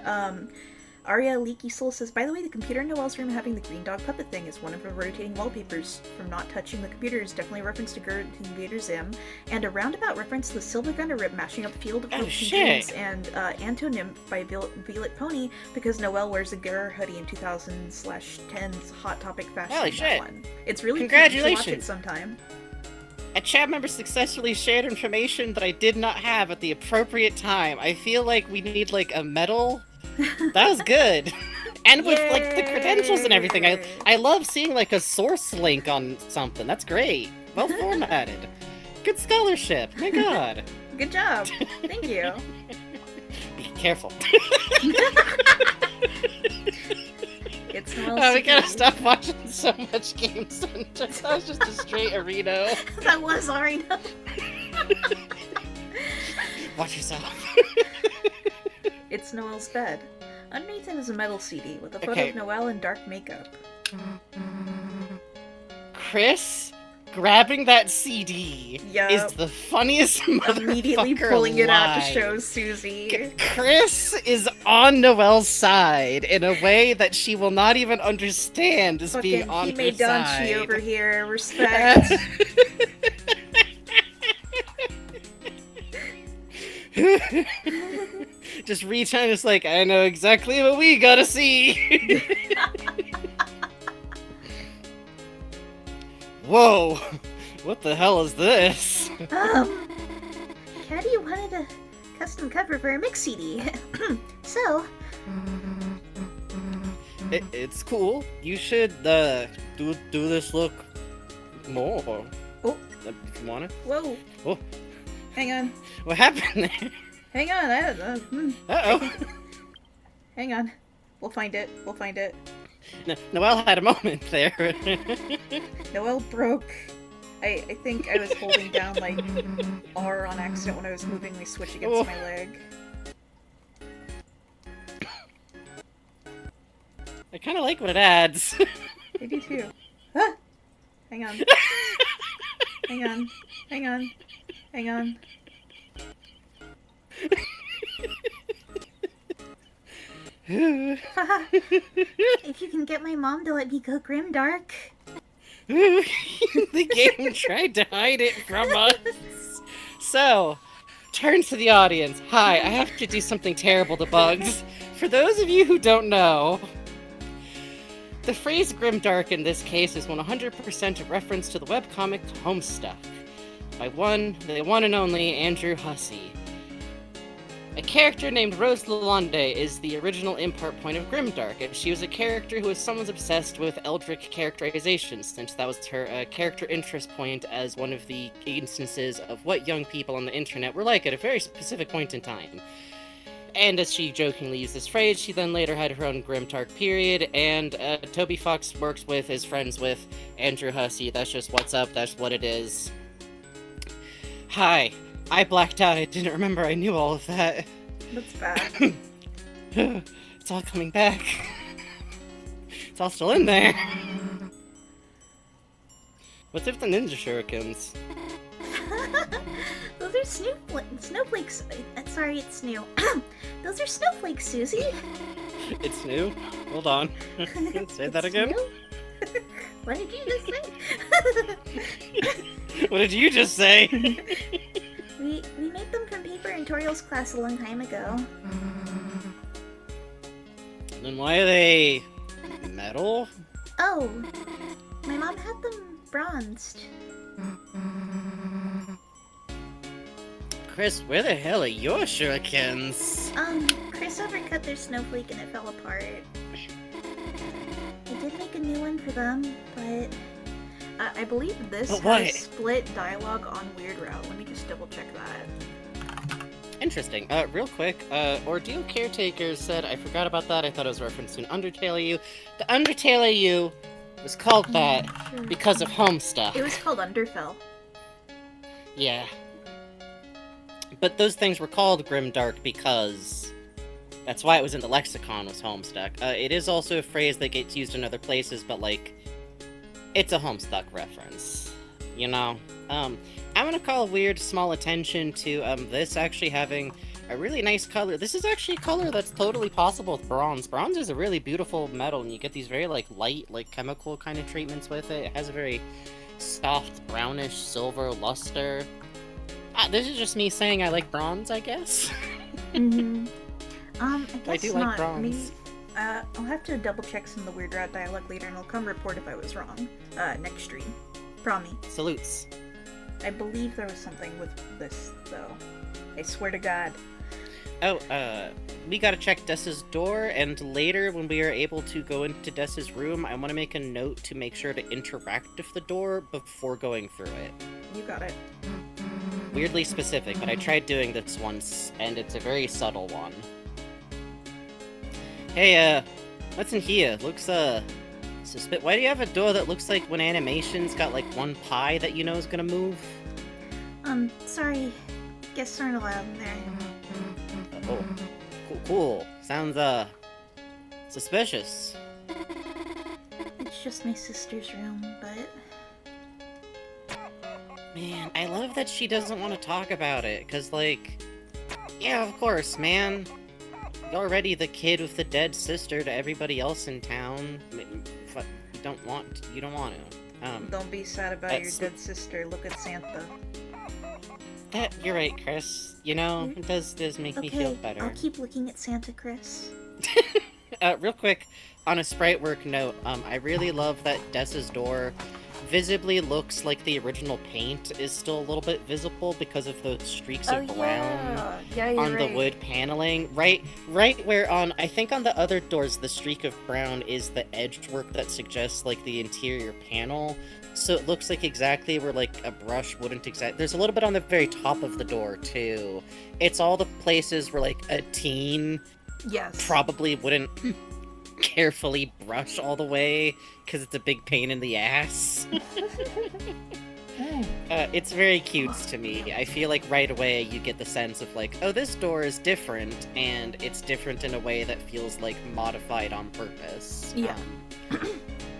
[SPEAKER 2] Arya Leaky Soul says, by the way, the computer in Noelle's room having the green dog puppet thing is one of the rotating wallpapers from not touching the computer is definitely a reference to Gur to Invader Zim, and a roundabout reference to the Silver Gunner Rip mashing up Field of Hopes and Dreams and Antonym by Violet Pony because Noelle wears a Gur hoodie in 2000/10's Hot Topic fashion.
[SPEAKER 1] Holy shit.
[SPEAKER 2] One. It's really
[SPEAKER 1] Congratulations.
[SPEAKER 2] Cool. You should watch it sometime.
[SPEAKER 1] A chat member successfully shared information that I did not have at the appropriate time. I feel like we need, like, a medal. That was good. And with, like, the credentials and everything. I love seeing, like, a source link on something. That's great. Well formatted. Good scholarship. My god.
[SPEAKER 2] Good job. Thank you.
[SPEAKER 1] Be careful.
[SPEAKER 2] It's
[SPEAKER 1] We gotta stop watching so much Game Center. That was just a straight Areno.
[SPEAKER 2] That was Arena.
[SPEAKER 1] Watch yourself.
[SPEAKER 2] It's Noelle's bed. Underneath it is a metal CD with a photo
[SPEAKER 1] Okay.
[SPEAKER 2] of Noelle in dark makeup.
[SPEAKER 1] Chris grabbing that CD
[SPEAKER 2] Yup.
[SPEAKER 1] is the funniest motherfucker
[SPEAKER 2] Immediately pulling it out to
[SPEAKER 1] alive.
[SPEAKER 2] show Susie.
[SPEAKER 1] Chris is on Noelle's side in a way that she will not even understand as being on her
[SPEAKER 2] Hime
[SPEAKER 1] side.
[SPEAKER 2] Donchi over here. Respect.
[SPEAKER 1] Just retrying, it's like, I know exactly what we gotta see. Whoa, what the hell is this?
[SPEAKER 3] Caddy wanted a custom cover for a mix CD. So,
[SPEAKER 1] It's cool. You should do this look more.
[SPEAKER 2] Oh.
[SPEAKER 1] If you want it.
[SPEAKER 2] Whoa.
[SPEAKER 1] Oh,
[SPEAKER 2] Hang on.
[SPEAKER 1] what happened there?
[SPEAKER 2] Hang on.
[SPEAKER 1] Uh-oh.
[SPEAKER 2] Hang on. We'll find it. We'll find it.
[SPEAKER 1] Noelle had a moment there.
[SPEAKER 2] Noelle broke. I think I was holding down, like, R on accident when I was moving my switch against
[SPEAKER 1] Oh.
[SPEAKER 2] my leg.
[SPEAKER 1] I kind of like what it adds.
[SPEAKER 2] I do too. Ah! Hang on. Hang on. Hang on. Hang on.
[SPEAKER 3] haha. If you can get my mom to let me go grimdark.
[SPEAKER 1] The game tried to hide it from us. So, turn to the audience. Hi, I have to do something terrible to Bugs. For those of you who don't know, the phrase grimdark in this case is 100% a reference to the webcomic Homestuck by the one and only Andrew Hussey. A character named Rose Lalonde is the original import point of Grimdark, and she was a character who was somewhat obsessed with Eldritch characterization, since that was her character interest point as one of the instances of what young people on the internet were like at a very specific point in time. And as she jokingly used this phrase, she then later had her own Grimdark period, and Toby Fox is friends with Andrew Hussey. That's just what's up, that's what it is. Hi. I blacked out. I didn't remember I knew all of that.
[SPEAKER 2] That's bad.
[SPEAKER 1] It's all coming back. It's all still in there. What's with the ninja shurikens?
[SPEAKER 3] Those are snowflakes. Sorry, it's new. Those are snowflakes, Susie.
[SPEAKER 1] It's new? Hold on. Say that
[SPEAKER 3] It's
[SPEAKER 1] again?
[SPEAKER 3] new? What did you just say?
[SPEAKER 1] What did you just say?
[SPEAKER 3] We made them from paper in Toriel's class a long time ago.
[SPEAKER 1] Then why are they metal?
[SPEAKER 3] Oh, my mom had them bronzed.
[SPEAKER 1] Chris, where the hell are your shurikens?
[SPEAKER 3] Chris overcut their snowflake and it fell apart. I did make a new one for them, but
[SPEAKER 2] I believe this
[SPEAKER 1] But what?
[SPEAKER 2] has split dialogue on Weird Route. Let me just double check that.
[SPEAKER 1] Interesting. Real quick, Ordeal Caretakers said, I forgot about that, I thought it was referenced to an Undertale AU. The Undertale AU was called that because of Homestuck.
[SPEAKER 2] It was called Underfell.
[SPEAKER 1] Yeah. But those things were called Grimdark because that's why it was in the lexicon, was Homestuck. It is also a phrase that gets used in other places, but, like, it's a Homestuck reference, you know? I'm gonna call weird small attention to this actually having a really nice color. This is actually a color that's totally possible with bronze. Bronze is a really beautiful metal, and you get these very, like, light, like, chemical kind of treatments with it. It has a very soft, brownish, silver luster. This is just me saying I like bronze, I guess.
[SPEAKER 3] Mm-hmm.
[SPEAKER 2] I
[SPEAKER 1] I
[SPEAKER 2] guess
[SPEAKER 1] do like
[SPEAKER 2] not.
[SPEAKER 1] bronze.
[SPEAKER 2] Maybe, I'll have to double check some of the Weird Route dialogue later, and I'll come report if I was wrong. Next stream. Promise.
[SPEAKER 1] Salutes.
[SPEAKER 2] I believe there was something with this, though. I swear to God.
[SPEAKER 1] Oh, we gotta check Dessa's door, and later when we are able to go into Dessa's room, I want to make a note to make sure to interact with the door before going through it.
[SPEAKER 2] You got it.
[SPEAKER 1] Weirdly specific, but I tried doing this once, and it's a very subtle one. Hey, what's in here? Looks, why do you have a door that looks like when animation's got, like, one pie that you know is gonna move?
[SPEAKER 3] Sorry. Guests aren't allowed in there.
[SPEAKER 1] Oh, cool. Sounds, suspicious.
[SPEAKER 3] It's just my sister's room, but...
[SPEAKER 1] Man, I love that she doesn't want to talk about it, cause, like... Yeah, of course, man. You're already the kid with the dead sister to everybody else in town. You don't want to.
[SPEAKER 2] Don't be sad about your dead sister. Look at Santa.
[SPEAKER 1] You're right, Chris. You know, it does make me feel better.
[SPEAKER 3] I'll keep looking at Santa, Chris.
[SPEAKER 1] Real quick, on a sprite work note, I really love that Dessa's door visibly looks like the original paint is still a little bit visible because of the streaks of brown on the wood paneling. Right where I think on the other doors, the streak of brown is the edge work that suggests, like, the interior panel. So it looks like exactly where, like, a brush wouldn't There's a little bit on the very top of the door, too. It's all the places where, like, a teen probably wouldn't carefully brush all the way, because it's a big pain in the ass. It's very cute to me. I feel like right away you get the sense of, like, oh, this door is different, and it's different in a way that feels, like, modified on purpose.
[SPEAKER 2] Yeah.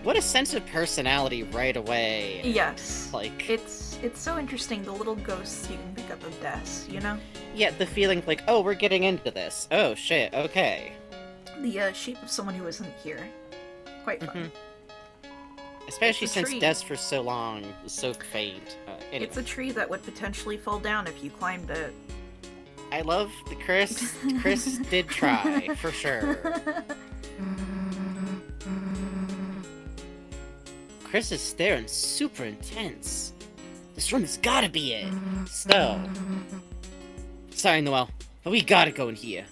[SPEAKER 1] What a sense of personality right away.
[SPEAKER 2] Yes.
[SPEAKER 1] Like,
[SPEAKER 2] it's so interesting, the little ghosts you can pick up of Des, you know?
[SPEAKER 1] Yeah, the feeling like, oh, we're getting into this. Oh, shit, okay.
[SPEAKER 2] The shape of someone who isn't here. Quite fun.
[SPEAKER 1] Especially since Des for so long was so faint. Anyway.
[SPEAKER 2] It's a tree that would potentially fall down if you climbed it.
[SPEAKER 1] I love the Chris. Chris did try, for sure. Chris is staring super intense. This room has gotta be it. So, sorry, Noelle, but we gotta go in here.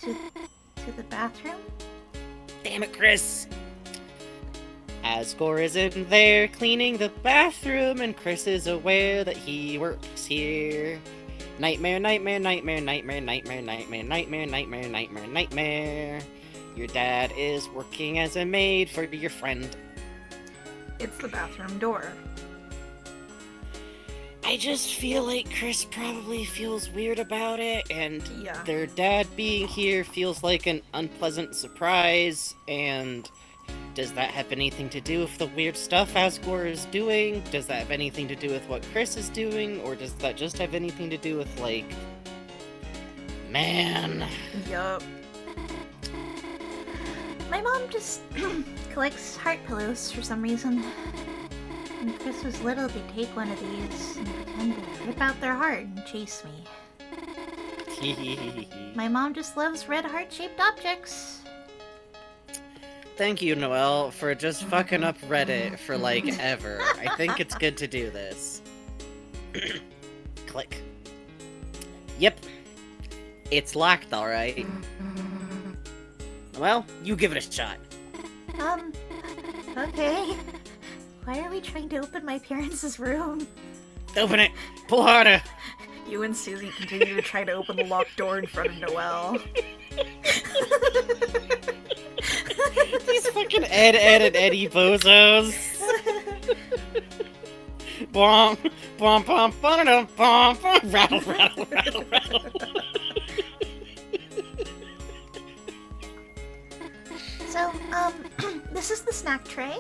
[SPEAKER 3] To the bathroom?
[SPEAKER 1] Damn it, Chris! Asgore is in there cleaning the bathroom, and Chris is aware that he works here. Nightmare, nightmare, nightmare, nightmare, nightmare, nightmare, nightmare, nightmare, nightmare, nightmare. Your dad is working as a maid for your friend.
[SPEAKER 2] It's the bathroom door.
[SPEAKER 1] I just feel like Chris probably feels weird about it, and
[SPEAKER 2] Yeah.
[SPEAKER 1] their dad being here feels like an unpleasant surprise, and does that have anything to do with the weird stuff Asgore is doing? Does that have anything to do with what Chris is doing? Or does that just have anything to do with, like... Man...
[SPEAKER 2] Yup.
[SPEAKER 3] My mom just collects heart pillows for some reason. When Chris was little, they'd take one of these and pretend to rip out their heart and chase me. My mom just loves red heart-shaped objects.
[SPEAKER 1] Thank you, Noelle, for just fucking up Reddit for, like, ever. I think it's good to do this. Click. Yep. It's locked, alright. Well, you give it a shot.
[SPEAKER 3] Okay. Why are we trying to open my parents' room?
[SPEAKER 1] Open it! Pull harder!
[SPEAKER 2] You and Susie continue to try to open the locked door in front of Noelle.
[SPEAKER 1] These fucking Ed, and Eddie bozos. Bomb, bomb, bomb, bomb, bomb, bomb, rattle, rattle, rattle, rattle.
[SPEAKER 3] So, this is the snack tray.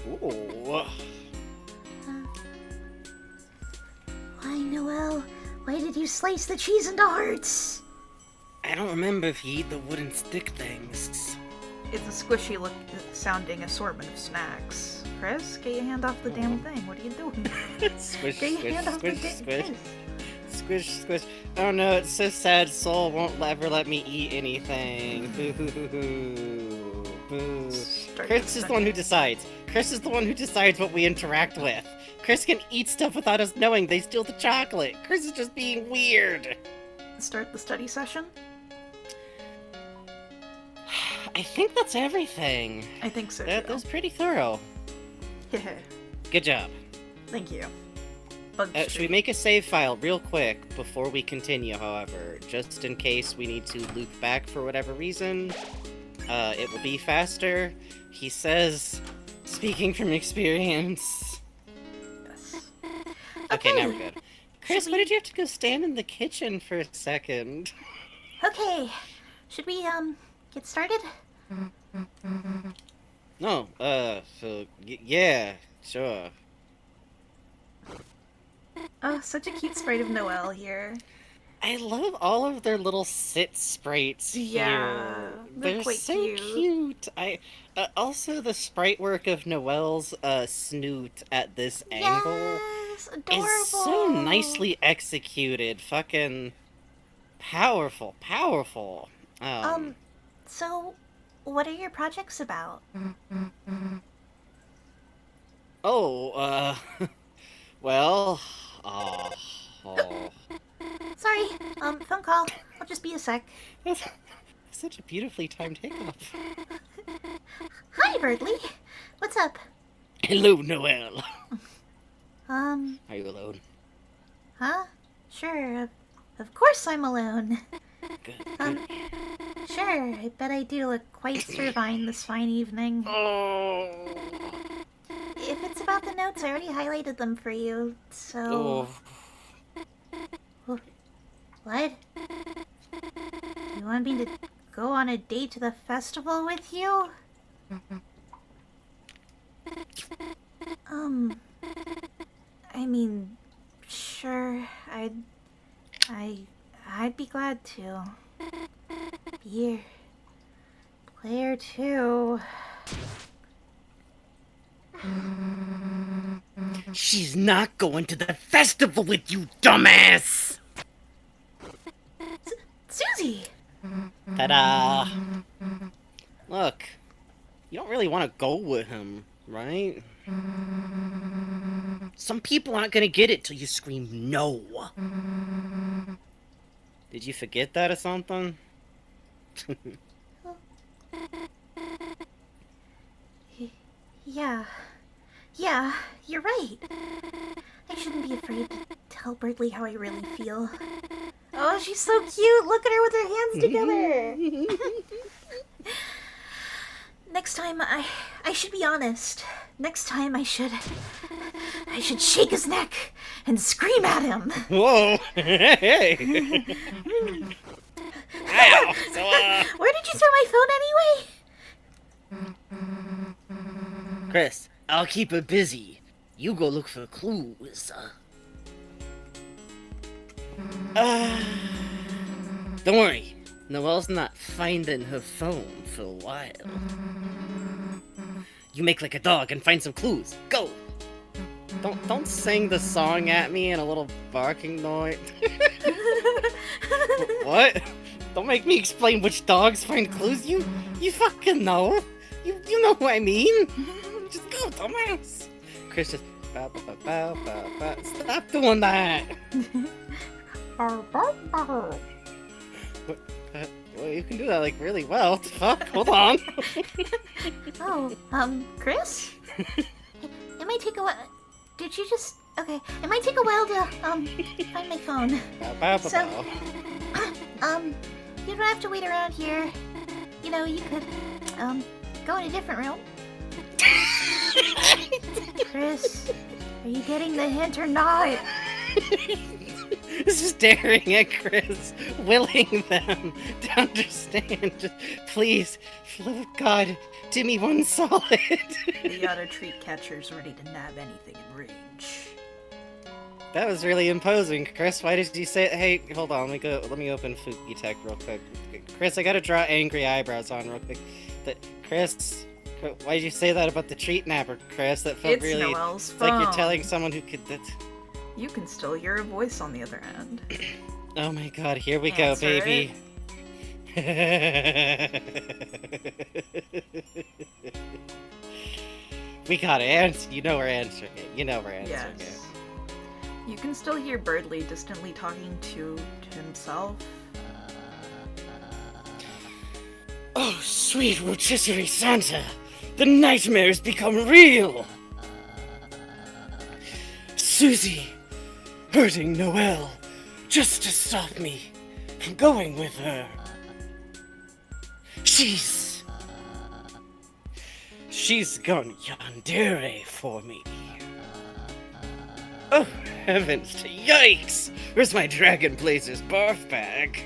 [SPEAKER 1] Ooh.
[SPEAKER 3] Why, Noelle? Why did you slice the cheese into hearts?
[SPEAKER 1] I don't remember if you eat the wooden stick things.
[SPEAKER 2] It's a squishy sounding assortment of snacks. Chris, get your hand off the damn thing. What are you doing?
[SPEAKER 1] Squish,
[SPEAKER 2] Get your
[SPEAKER 1] squish,
[SPEAKER 2] hand off the
[SPEAKER 1] squish,
[SPEAKER 2] damn
[SPEAKER 1] squish. Squish, squish. Oh no, it's so sad. Soul won't ever let me eat anything. Boo hoo hoo hoo.
[SPEAKER 2] Start
[SPEAKER 1] Chris is the one who decides. Chris is the one who decides what we interact with. Chris can eat stuff without us knowing. They steal the chocolate. Chris is just being weird.
[SPEAKER 2] Start the study session?
[SPEAKER 1] I think that's everything.
[SPEAKER 2] I think so,
[SPEAKER 1] That
[SPEAKER 2] too.
[SPEAKER 1] was pretty thorough. Good job.
[SPEAKER 2] Thank you. Bug
[SPEAKER 1] Should we make a save file real quick before we continue, however? Just in case we need to loop back for whatever reason. It will be faster. He says, speaking from experience.
[SPEAKER 2] Yes.
[SPEAKER 1] Okay, now we're good. Chris,
[SPEAKER 3] Should
[SPEAKER 1] why
[SPEAKER 3] we-
[SPEAKER 1] did you have to go stand in the kitchen for a second?
[SPEAKER 3] Okay. Should we, get started?
[SPEAKER 1] No, yeah, sure.
[SPEAKER 2] Oh, such a cute sprite of Noelle here.
[SPEAKER 1] I love all of their little sit sprites
[SPEAKER 2] Yeah,
[SPEAKER 1] here.
[SPEAKER 2] they're quite
[SPEAKER 1] so
[SPEAKER 2] cute.
[SPEAKER 1] cute. Also the sprite work of Noelle's snoot at this angle
[SPEAKER 3] Yes, adorable.
[SPEAKER 1] is so nicely executed. Fucking powerful.
[SPEAKER 3] So, what are your projects about?
[SPEAKER 1] Oh, well,
[SPEAKER 3] Sorry, phone call. I'll just be a sec.
[SPEAKER 1] that's such a beautifully timed hiccup.
[SPEAKER 3] Hi, Birdly. What's up?
[SPEAKER 1] Hello, Noelle. Are you alone?
[SPEAKER 3] Huh? Sure, of course I'm alone.
[SPEAKER 1] Good.
[SPEAKER 3] Sure, I bet I do look quite servine this fine evening.
[SPEAKER 1] Oh.
[SPEAKER 3] If it's about the notes, I already highlighted them for you, so...
[SPEAKER 1] Oh.
[SPEAKER 3] What? You want me to go on a date to the festival with you? I mean, sure, I'd be glad to. Beer. Player 2.
[SPEAKER 1] She's not going to the festival with you, dumbass!
[SPEAKER 3] Susie!
[SPEAKER 1] Ta-da! Look, you don't really want to go with him, right? Some people aren't gonna get it till you scream no. Did you forget that or something?
[SPEAKER 3] Yeah, you're right. I shouldn't be afraid to tell Birdly how I really feel. Oh, she's so cute! Look at her with her hands together! Next time, I should be honest. Next time, I should shake his neck and scream at him.
[SPEAKER 1] Whoa! Hey! Ow! So,
[SPEAKER 3] Where did you throw my phone anyway?
[SPEAKER 1] Chris, I'll keep her busy. You go look for clues. Don't worry. Noelle's not finding her phone for a while. You make like a dog and find some clues. Go! Don't sing the song at me in a little barking noise. What? Don't make me explain which dogs find clues. You fucking know. You know what I mean. Just go, dumbass. Chris just bow, bow, bow, bow, bow. Stop doing that. Well, you can do that like really well. Fuck. Hold on.
[SPEAKER 3] Oh, Chris? It might take a while. Did you just? Okay, it might take a while to find my phone.
[SPEAKER 1] Bow, bow, bow,
[SPEAKER 3] So-
[SPEAKER 1] bow.
[SPEAKER 3] You don't have to wait around here. You know, you could go in a different room. Chris, are you getting the hint or not?
[SPEAKER 1] Staring at Chris, willing them to understand. Just, please, for the love of God, do me one solid.
[SPEAKER 2] The auto treat catcher's ready to nab anything in range.
[SPEAKER 1] That was really imposing, Chris. Why did you say? Hey, hold on. Let me open Fuki Tech real quick. Chris, I gotta draw angry eyebrows on real quick. Chris, why did you say that about the treat napper, Chris? That felt
[SPEAKER 2] It's
[SPEAKER 1] really.
[SPEAKER 2] Noelle's
[SPEAKER 1] It's like you're
[SPEAKER 2] phone.
[SPEAKER 1] telling someone who could.
[SPEAKER 2] You can still hear a voice on the other end.
[SPEAKER 1] Oh my God! Here we
[SPEAKER 2] Answer
[SPEAKER 1] go, baby. We gotta answer. You know we're answering it. You know we're answering it.
[SPEAKER 2] Yes. You can still hear Birdley distantly talking to himself.
[SPEAKER 1] Oh, sweet rotisserie Santa! The nightmares become real! Susie, hurting Noelle just to stop me from going with her. She's gone yandere for me. Oh, heavens to yikes! Where's my Dragon Blazers barf bag?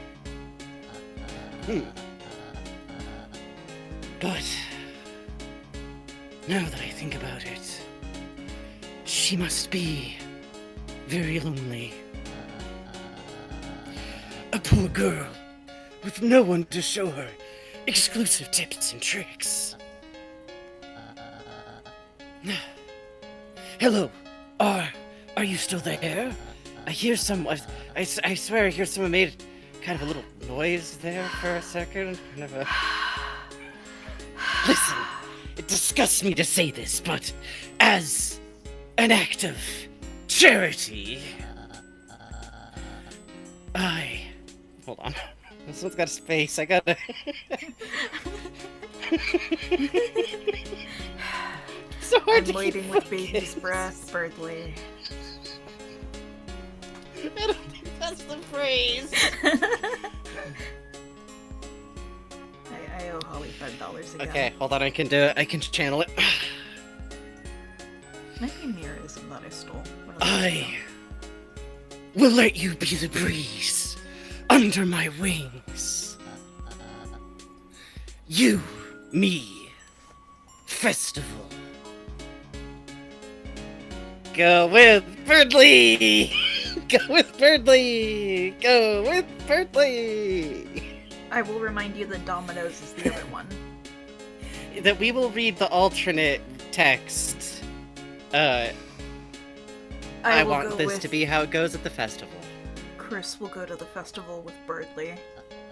[SPEAKER 1] But now that I think about it, she must be very lonely. A poor girl with no one to show her exclusive tips and tricks. Hello, are you still there? I hear I swear I hear someone made kind of a little noise there for a second. Kind of a... Listen, it disgusts me to say this, but as an act of charity, Hold on. This one's got space. I gotta... so hard to
[SPEAKER 2] waiting
[SPEAKER 1] keep
[SPEAKER 2] with baby's
[SPEAKER 1] focus.
[SPEAKER 2] breath, Birdley.
[SPEAKER 1] I don't think that's the phrase.
[SPEAKER 2] I owe Holly $5 again.
[SPEAKER 1] Okay, hold on. I can do it. I can channel it.
[SPEAKER 2] Maybe Miraism that I stole.
[SPEAKER 1] I will let you be the breeze under my wings. You, me, festival. Go with Birdley! Go with Birdley! Go with Birdley!
[SPEAKER 2] I will remind you that Domino's is the other one.
[SPEAKER 1] That we will read the alternate text. I
[SPEAKER 2] will
[SPEAKER 1] want
[SPEAKER 2] go
[SPEAKER 1] this
[SPEAKER 2] with
[SPEAKER 1] to be how it goes at the festival.
[SPEAKER 2] Chris will go to the festival with Birdley.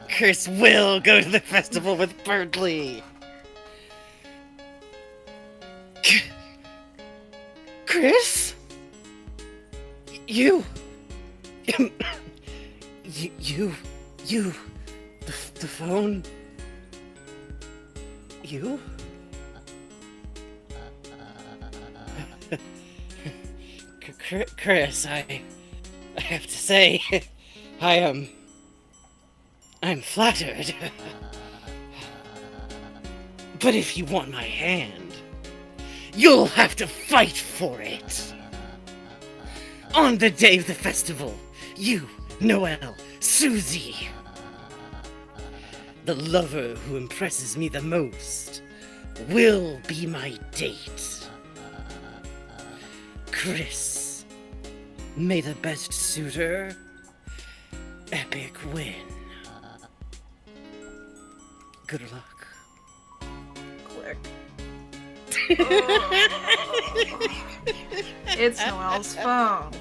[SPEAKER 1] Chris will go to the festival with Birdley. Chris? You, the phone? You? Chris, I have to say, I'm flattered. But if you want my hand, you'll have to fight for it. On the day of the festival, you, Noelle, Susie, the lover who impresses me the most, will be my date. Chris, may the best suitor epic win. Good luck.
[SPEAKER 2] Click. It's Noelle's phone.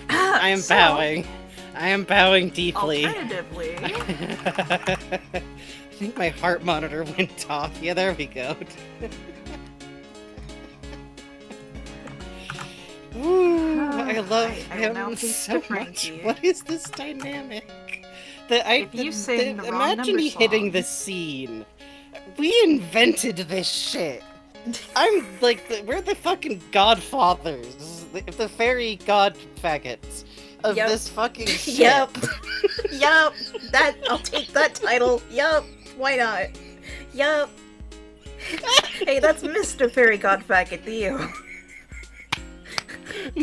[SPEAKER 1] I am bowing. I am bowing deeply.
[SPEAKER 2] Alternatively,
[SPEAKER 1] I think my heart monitor went off. Yeah, there we go. Ooh, I love
[SPEAKER 2] I now
[SPEAKER 1] him
[SPEAKER 2] face
[SPEAKER 1] so
[SPEAKER 2] to
[SPEAKER 1] much.
[SPEAKER 2] Frankie.
[SPEAKER 1] What is this dynamic?
[SPEAKER 2] If you sing the wrong
[SPEAKER 1] imagine
[SPEAKER 2] number
[SPEAKER 1] me hitting
[SPEAKER 2] song.
[SPEAKER 1] this scene. We invented this shit. I'm like, we're the fucking godfathers, the fairy god faggots of
[SPEAKER 2] Yep.
[SPEAKER 1] this fucking shit.
[SPEAKER 2] Yep. Yup. That I'll take that title. Yup. Why not? Yup. Hey, that's Mr. Fairy God Faggot to you.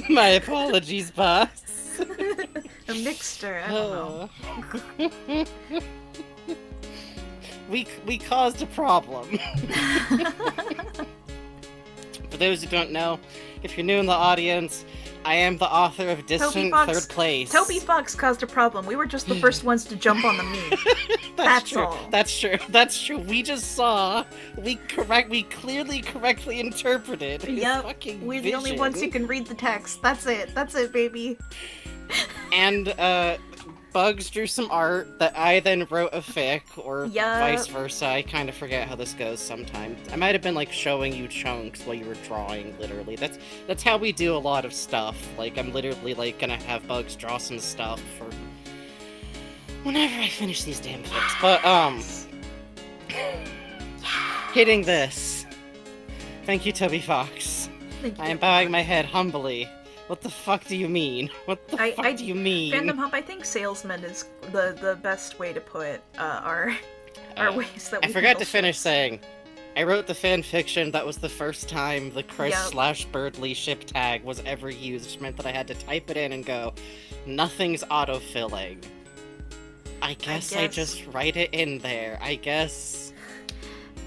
[SPEAKER 1] My apologies, boss.
[SPEAKER 2] A mixture, I don't know.
[SPEAKER 1] We caused a problem. For those who don't know, if you're new in the audience, I am the author of Distant Third Place.
[SPEAKER 2] Toby Fox caused a problem. We were just the first ones to jump on the meme. That's
[SPEAKER 1] true.
[SPEAKER 2] all.
[SPEAKER 1] That's true. That's true. We just saw. We clearly correctly interpreted his
[SPEAKER 2] Yep.
[SPEAKER 1] fucking
[SPEAKER 2] We're the only
[SPEAKER 1] vision.
[SPEAKER 2] ones who can read the text. That's it. That's it, baby.
[SPEAKER 1] And Bugs drew some art that I then wrote a fic, or
[SPEAKER 2] Yup.
[SPEAKER 1] vice versa. I kind of forget how this goes sometimes. I might have been like showing you chunks while you were drawing, literally. That's how we do a lot of stuff. Like, I'm literally like gonna have Bugs draw some stuff for whenever I finish these damn fics. But hitting this. Thank you, Toby Fox.
[SPEAKER 2] Thank you
[SPEAKER 1] I am
[SPEAKER 2] very
[SPEAKER 1] bowing
[SPEAKER 2] much.
[SPEAKER 1] my head humbly. What the fuck do you mean? What the fuck do you mean?
[SPEAKER 2] Fandom Hop, I think salesman is the best way to put our ways that we
[SPEAKER 1] I forgot
[SPEAKER 2] handle
[SPEAKER 1] to finish
[SPEAKER 2] ships.
[SPEAKER 1] saying, I wrote the fan fiction that was the first time the Chris
[SPEAKER 2] Yep.
[SPEAKER 1] / Birdley ship tag was ever used, which meant that I had to type it in and go, nothing's autofilling. I guess I just write it in there. I guess.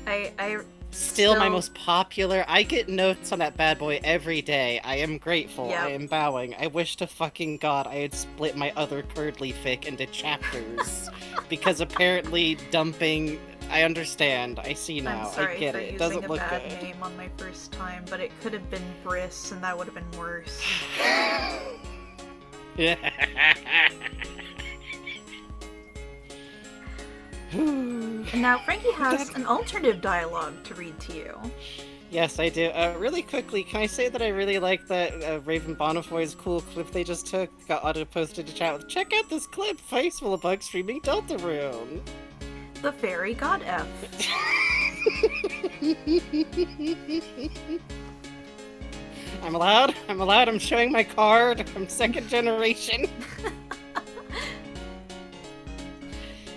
[SPEAKER 2] I
[SPEAKER 1] Still my most popular. I get notes on that bad boy every day. I am grateful.
[SPEAKER 2] Yep.
[SPEAKER 1] I am bowing. I wish to fucking God I had split my other Curdly fic into chapters. Because apparently dumping... I understand. I see now.
[SPEAKER 2] I'm sorry
[SPEAKER 1] I get
[SPEAKER 2] for
[SPEAKER 1] it. It
[SPEAKER 2] using
[SPEAKER 1] doesn't
[SPEAKER 2] a
[SPEAKER 1] look
[SPEAKER 2] bad
[SPEAKER 1] good.
[SPEAKER 2] name on my first time, but it could have been Briss, and that would have been worse. Now, Frankie has an alternative dialogue to read to you.
[SPEAKER 1] Yes, I do. Really quickly, can I say that I really like that Raven Bonafoy's cool clip they just took? Got auto-posted to chat with. Check out this clip! Face full of bugs streaming Deltarune!
[SPEAKER 2] The fairy god F.
[SPEAKER 1] I'm allowed? I'm allowed? I'm showing my card? I'm second generation?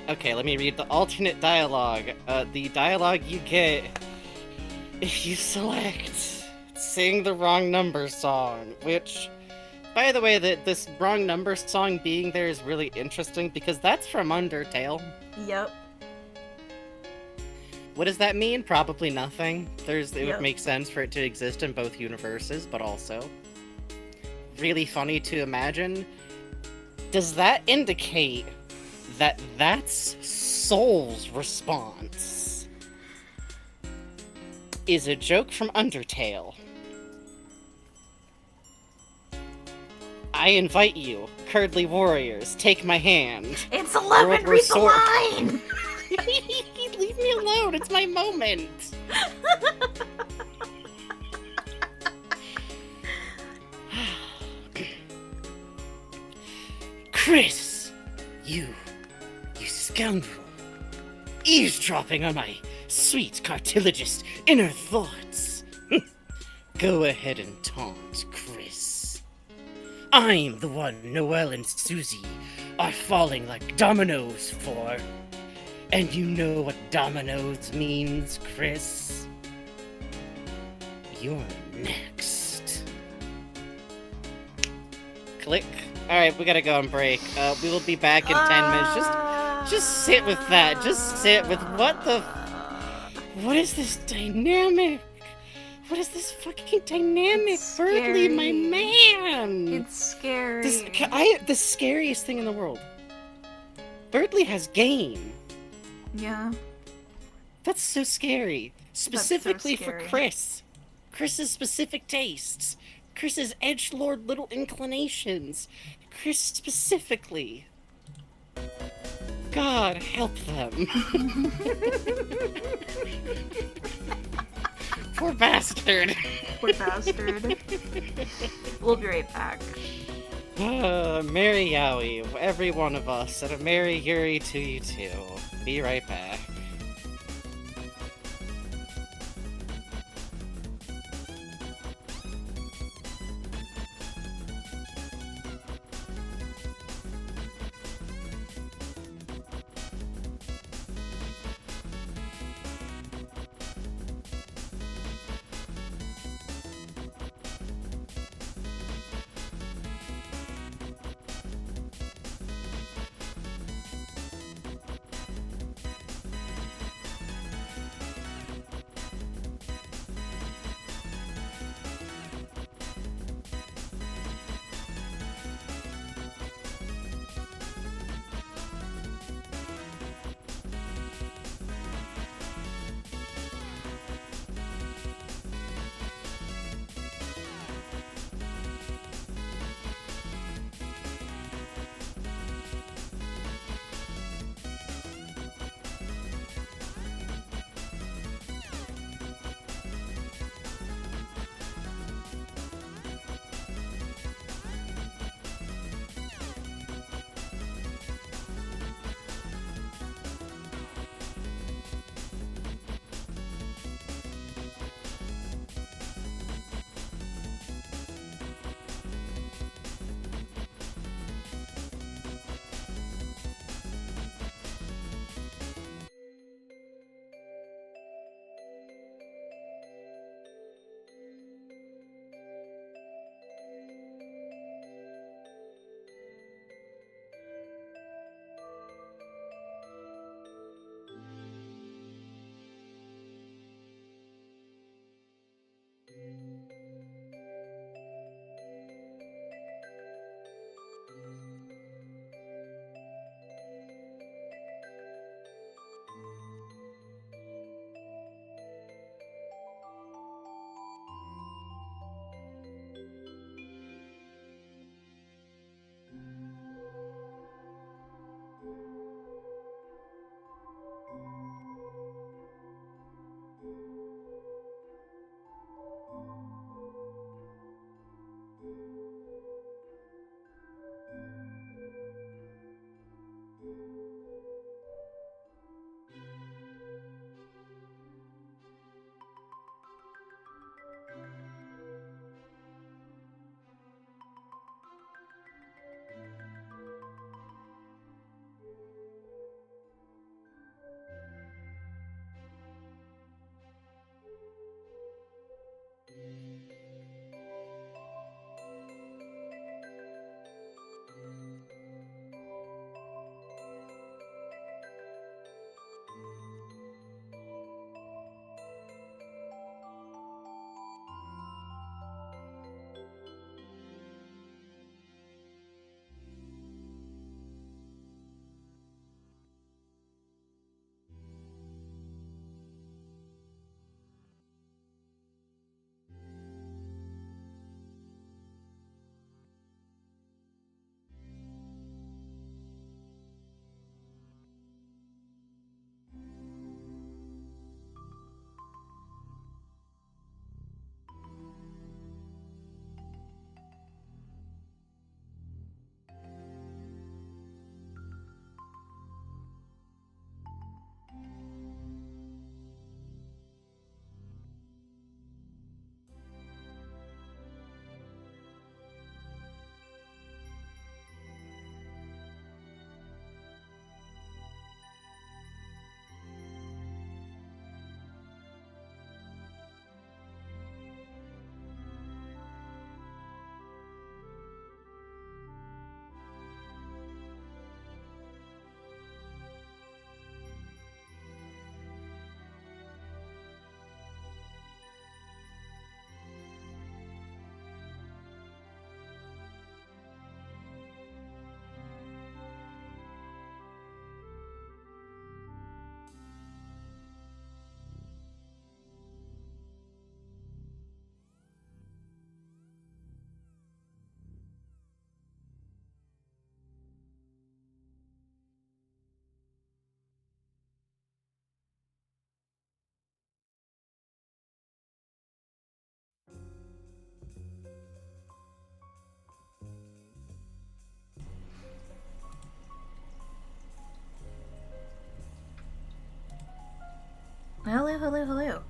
[SPEAKER 1] Okay, let me read the alternate dialogue. The dialogue you get if you select Sing the Wrong Number song, which, by the way, this Wrong Number song being there is really interesting because that's from Undertale.
[SPEAKER 2] Yep.
[SPEAKER 1] What does that mean? Probably nothing. It
[SPEAKER 2] Yep.
[SPEAKER 1] would make sense for it to exist in both universes, but also really funny to imagine. Does that indicate that that's Soul's response? Is a joke from Undertale. I invite you, Curdly Warriors, take my hand.
[SPEAKER 2] It's 11!
[SPEAKER 1] World War
[SPEAKER 2] Read the
[SPEAKER 1] Sword-
[SPEAKER 2] line!
[SPEAKER 1] Leave me alone, it's my moment. Chris, you scoundrel, eavesdropping on my sweet cartilaginous inner thoughts. Go ahead and taunt, Chris. I'm the one Noelle and Susie are falling like dominoes for. And you know what dominoes means, Chris? You're next. Click. Alright, we gotta go on break. We will be back in 10 minutes. Just sit with that. Just sit with what is this dynamic? What is this fucking dynamic?
[SPEAKER 2] It's
[SPEAKER 1] Birdly, my
[SPEAKER 2] scary.
[SPEAKER 1] man!
[SPEAKER 2] It's scary.
[SPEAKER 1] The scariest thing in the world. Birdly has game.
[SPEAKER 2] Yeah.
[SPEAKER 1] That's so scary. Specifically
[SPEAKER 2] scary.
[SPEAKER 1] for Chris. Chris's specific tastes. Chris's edgelord little inclinations. Chris specifically. God, help them. Poor bastard.
[SPEAKER 2] Poor bastard. We'll be right back.
[SPEAKER 1] Merry Yowie, every one of us, and a Merry Yuri to you too. Be right back.
[SPEAKER 2] Hello, hello, hello.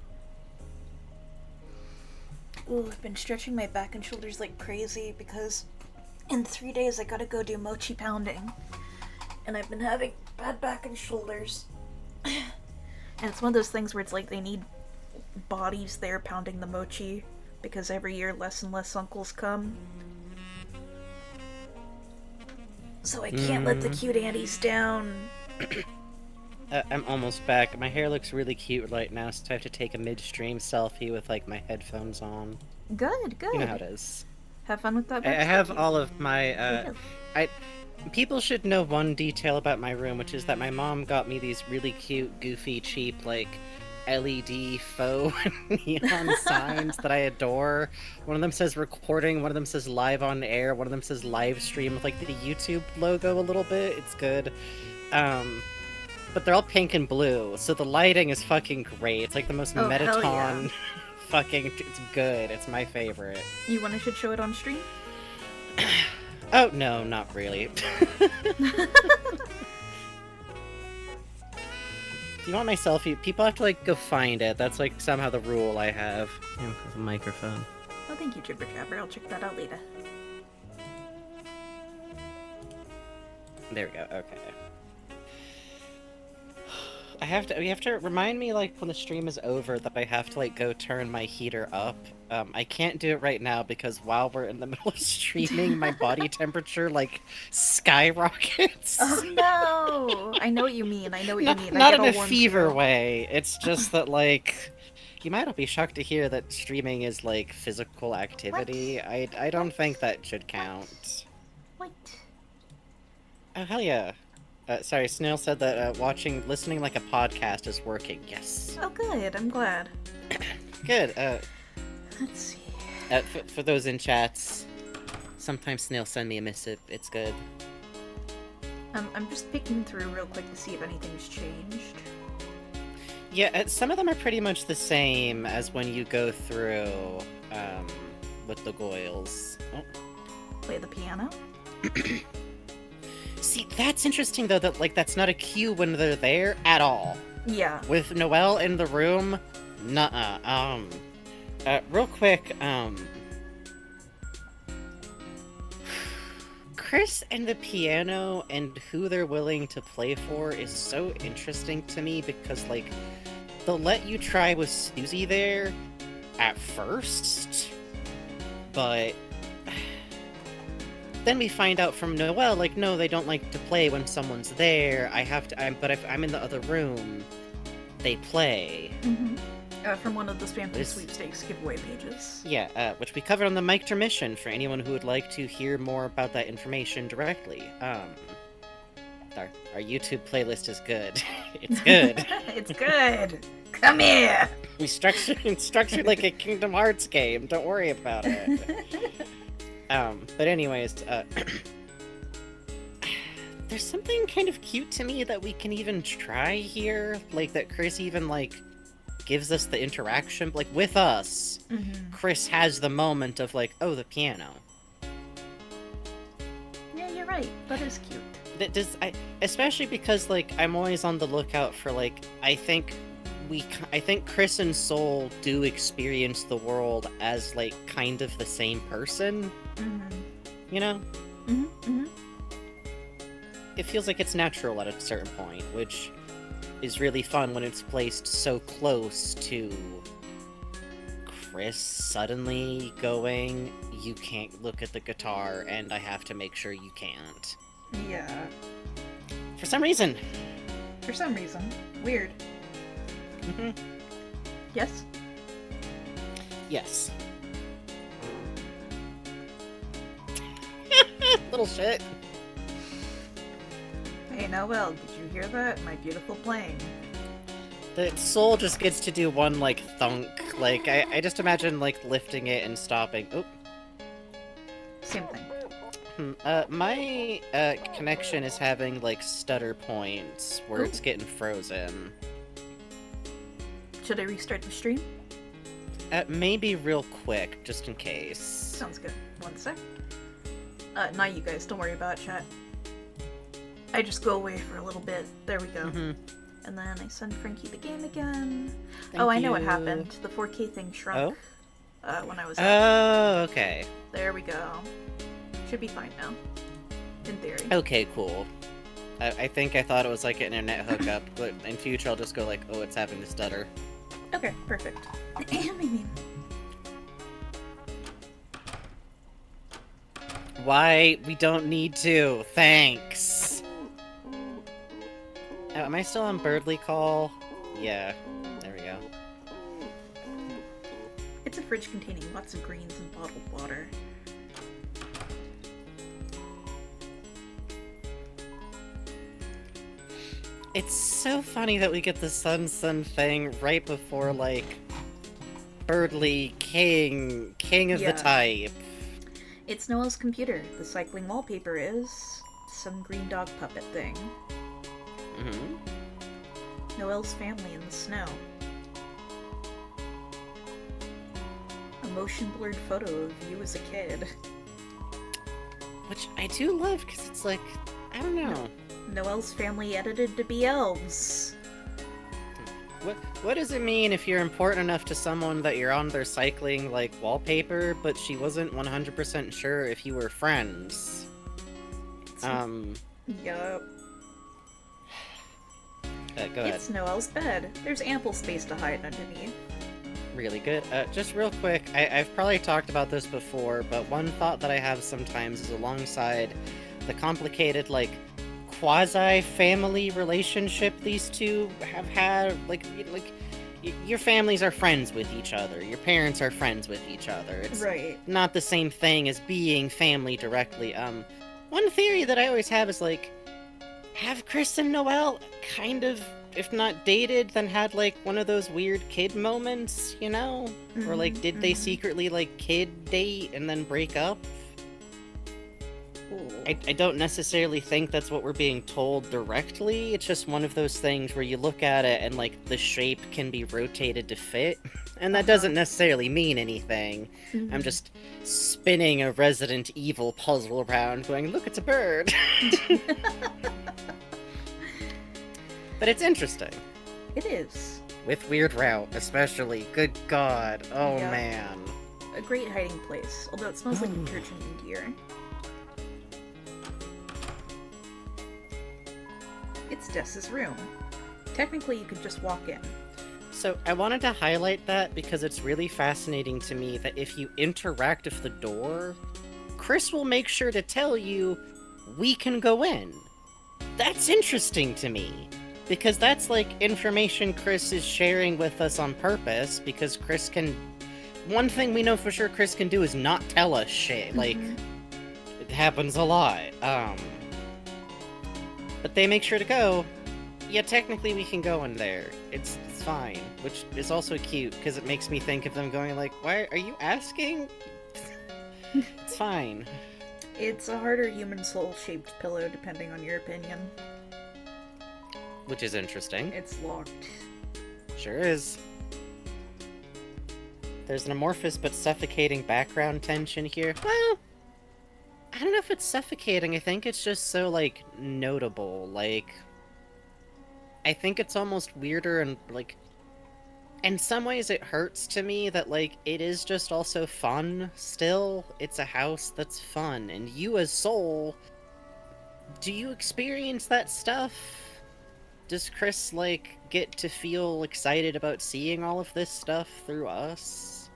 [SPEAKER 2] Ooh, I've been stretching my back and shoulders like crazy because in 3 days I gotta go do mochi pounding. And I've been having bad back and shoulders. And it's one of those things where it's like they need bodies there pounding the mochi because every year less and less uncles come. So I can't let the cute aunties down.
[SPEAKER 1] I'm almost back. My hair looks really cute right now, so I have to take a midstream selfie with like my headphones on.
[SPEAKER 2] Good, good.
[SPEAKER 1] You know how it is.
[SPEAKER 2] Have fun with that.
[SPEAKER 1] I have all of my. People should know one detail about my room, which is that my mom got me these really cute, goofy, cheap, like LED faux neon signs that I adore. One of them says recording, one of them says live on air, one of them says live stream with like the YouTube logo a little bit. It's good. But they're all pink and blue, so the lighting is fucking great. It's like the most Metaton
[SPEAKER 2] yeah.
[SPEAKER 1] fucking... It's good. It's my favorite.
[SPEAKER 2] You want I should show it on stream?
[SPEAKER 1] Oh, no, not really. Do you want my selfie? People have to, like, go find it. That's, like, somehow the rule I have. Yeah, with a microphone.
[SPEAKER 2] Oh, thank you, Jibber Jabber. I'll check that out later.
[SPEAKER 1] There we go, okay. You have to remind me, like, when the stream is over that I have to, like, go turn my heater up. I can't do it right now because while we're in the middle of streaming, my body temperature, like, skyrockets.
[SPEAKER 2] Oh, no! I know what you mean. I know what you mean.
[SPEAKER 1] Not in a fever way. It's just that, like, You might be shocked to hear that streaming is like physical activity. I don't think that should count.
[SPEAKER 2] What?
[SPEAKER 1] Oh hell yeah. Sorry, Snail said that listening like a podcast is working. Yes.
[SPEAKER 2] Oh, good. I'm glad.
[SPEAKER 1] Good.
[SPEAKER 2] Let's see.
[SPEAKER 1] For those in chats, sometimes Snail send me a missive. It's good.
[SPEAKER 2] I'm just picking through real quick to see if anything's changed.
[SPEAKER 1] Yeah, some of them are pretty much the same as when you go through with the Goyles. Oh.
[SPEAKER 2] Play the piano?
[SPEAKER 1] See, that's interesting though, that like that's not a cue when they're there at all.
[SPEAKER 2] Yeah.
[SPEAKER 1] With Noelle in the room, nuh-uh. Real quick, Chris and the piano and who they're willing to play for is so interesting to me because, like, they'll let you try with Susie there at first, but then we find out from Noelle, like, no, they don't like to play when someone's there. But if I'm in the other room, they play.
[SPEAKER 2] Mm-hmm. From one of the Spam Sweepstakes giveaway pages.
[SPEAKER 1] Yeah, which we covered on the Mike Mission for anyone who would like to hear more about that information directly. Our YouTube playlist is good. It's good.
[SPEAKER 2] It's good. Come here.
[SPEAKER 1] We structured like a Kingdom Hearts game. Don't worry about it. But anyways, there's something kind of cute to me that we can even try here, like that Chris even like gives us the interaction, like with us.
[SPEAKER 2] Mm-hmm.
[SPEAKER 1] Chris has the moment of like, oh, the piano.
[SPEAKER 2] Yeah, you're right. That is cute.
[SPEAKER 1] Especially because like I'm always on the lookout for like I think Chris and Soul do experience the world as like kind of the same person.
[SPEAKER 2] Mm-hmm.
[SPEAKER 1] You know?
[SPEAKER 2] Mm-hmm. Mm-hmm.
[SPEAKER 1] It feels like it's natural at a certain point, which is really fun when it's placed so close to Chris suddenly going, you can't look at the guitar, and I have to make sure you can't.
[SPEAKER 2] Yeah.
[SPEAKER 1] For some reason.
[SPEAKER 2] Weird.
[SPEAKER 1] Mm-hmm.
[SPEAKER 2] Yes?
[SPEAKER 1] Yes. Little shit.
[SPEAKER 2] Hey, Noelle, did you hear that? My beautiful playing.
[SPEAKER 1] The Soul just gets to do one, like, thunk. Like, I just imagine, like, lifting it and stopping. Oop.
[SPEAKER 2] Same thing.
[SPEAKER 1] My connection is having, like, stutter points where it's getting frozen.
[SPEAKER 2] Should I restart the stream?
[SPEAKER 1] Maybe real quick, just in case.
[SPEAKER 2] Sounds good. One sec. Not you guys, don't worry about it, chat. I just go away for a little bit. There we go.
[SPEAKER 1] Mm-hmm.
[SPEAKER 2] And then I send Frankie the game again.
[SPEAKER 1] Thank
[SPEAKER 2] I know
[SPEAKER 1] you.
[SPEAKER 2] what happened. The 4K thing shrunk when I was
[SPEAKER 1] Oh, okay.
[SPEAKER 2] There we go. Should be fine now. In theory.
[SPEAKER 1] Okay, cool. I think I thought it was like an internet hookup, but in future I'll just go like, oh, it's having to stutter.
[SPEAKER 2] Okay, perfect.
[SPEAKER 1] Why? We don't need to. Thanks. Oh, am I still on Birdly Call? Yeah. There we go.
[SPEAKER 2] It's a fridge containing lots of greens and bottled water.
[SPEAKER 1] It's so funny that we get the Sun thing right before, like, Birdly King of the type.
[SPEAKER 2] It's Noelle's computer. The cycling wallpaper is some green dog puppet thing.
[SPEAKER 1] Mm-hmm.
[SPEAKER 2] Noelle's family in the snow. A motion-blurred photo of you as a kid.
[SPEAKER 1] Which I do love, because it's like, I don't know.
[SPEAKER 2] Noelle's family edited to be elves.
[SPEAKER 1] What does it mean if you're important enough to someone that you're on their cycling, like, wallpaper, but she wasn't 100% sure if you were friends?
[SPEAKER 2] Yup.
[SPEAKER 1] Go ahead.
[SPEAKER 2] It's Noelle's bed. There's ample space to hide underneath.
[SPEAKER 1] Really good. Just real quick, I've probably talked about this before, but one thought that I have sometimes is alongside the complicated, like, quasi-family relationship these two have had, like, your families are friends with each other. Your parents are friends with each other. It's
[SPEAKER 2] Right.
[SPEAKER 1] not the same thing as being family directly. One theory that I always have is like, have Chris and Noelle kind of, if not dated, then had like one of those weird kid moments, you know? Or like, did they secretly like kid date and then break up? I don't necessarily think that's what we're being told directly. It's just one of those things where you look at it and like the shape can be rotated to fit, and that doesn't necessarily mean anything. I'm just spinning a Resident Evil puzzle around going, look, it's a bird. But it's interesting.
[SPEAKER 2] It is.
[SPEAKER 1] With Weird Route, especially. Good God. Oh,
[SPEAKER 2] Yep.
[SPEAKER 1] man.
[SPEAKER 2] A great hiding place, although it smells like detergent in here. It's Dessa's room. Technically, you could just walk in.
[SPEAKER 1] So I wanted to highlight that because it's really fascinating to me that if you interact with the door, Chris will make sure to tell you, we can go in. That's interesting to me. Because that's like information Chris is sharing with us on purpose, because Chris can... One thing we know for sure Chris can do is not tell us shit. Like, it happens a lot. But they make sure to go. Yeah, technically we can go in there. It's fine. Which is also cute, because it makes me think of them going like, why are you asking? It's fine.
[SPEAKER 2] It's a harder human soul-shaped pillow, depending on your opinion.
[SPEAKER 1] Which is interesting.
[SPEAKER 2] It's locked.
[SPEAKER 1] Sure is. There's an amorphous but suffocating background tension here. Well, I don't know if it's suffocating. I think it's just so, like, notable. Like, I think it's almost weirder and, like, in some ways it hurts to me that, like, it is just also fun still. It's a house that's fun. And you as Soul, do you experience that stuff? Does Chris, like, get to feel excited about seeing all of this stuff through us?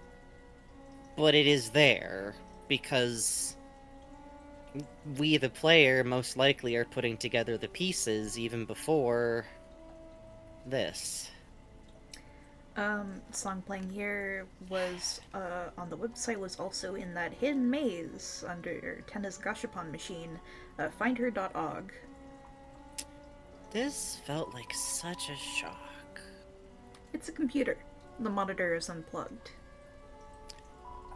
[SPEAKER 1] But it is there, because we, the player, most likely are putting together the pieces even before this.
[SPEAKER 2] Song playing here was, on the website, was also in that hidden maze under Tenna's Gashapon machine, findher.org.
[SPEAKER 1] This felt like such a shock.
[SPEAKER 2] It's a computer. The monitor is unplugged.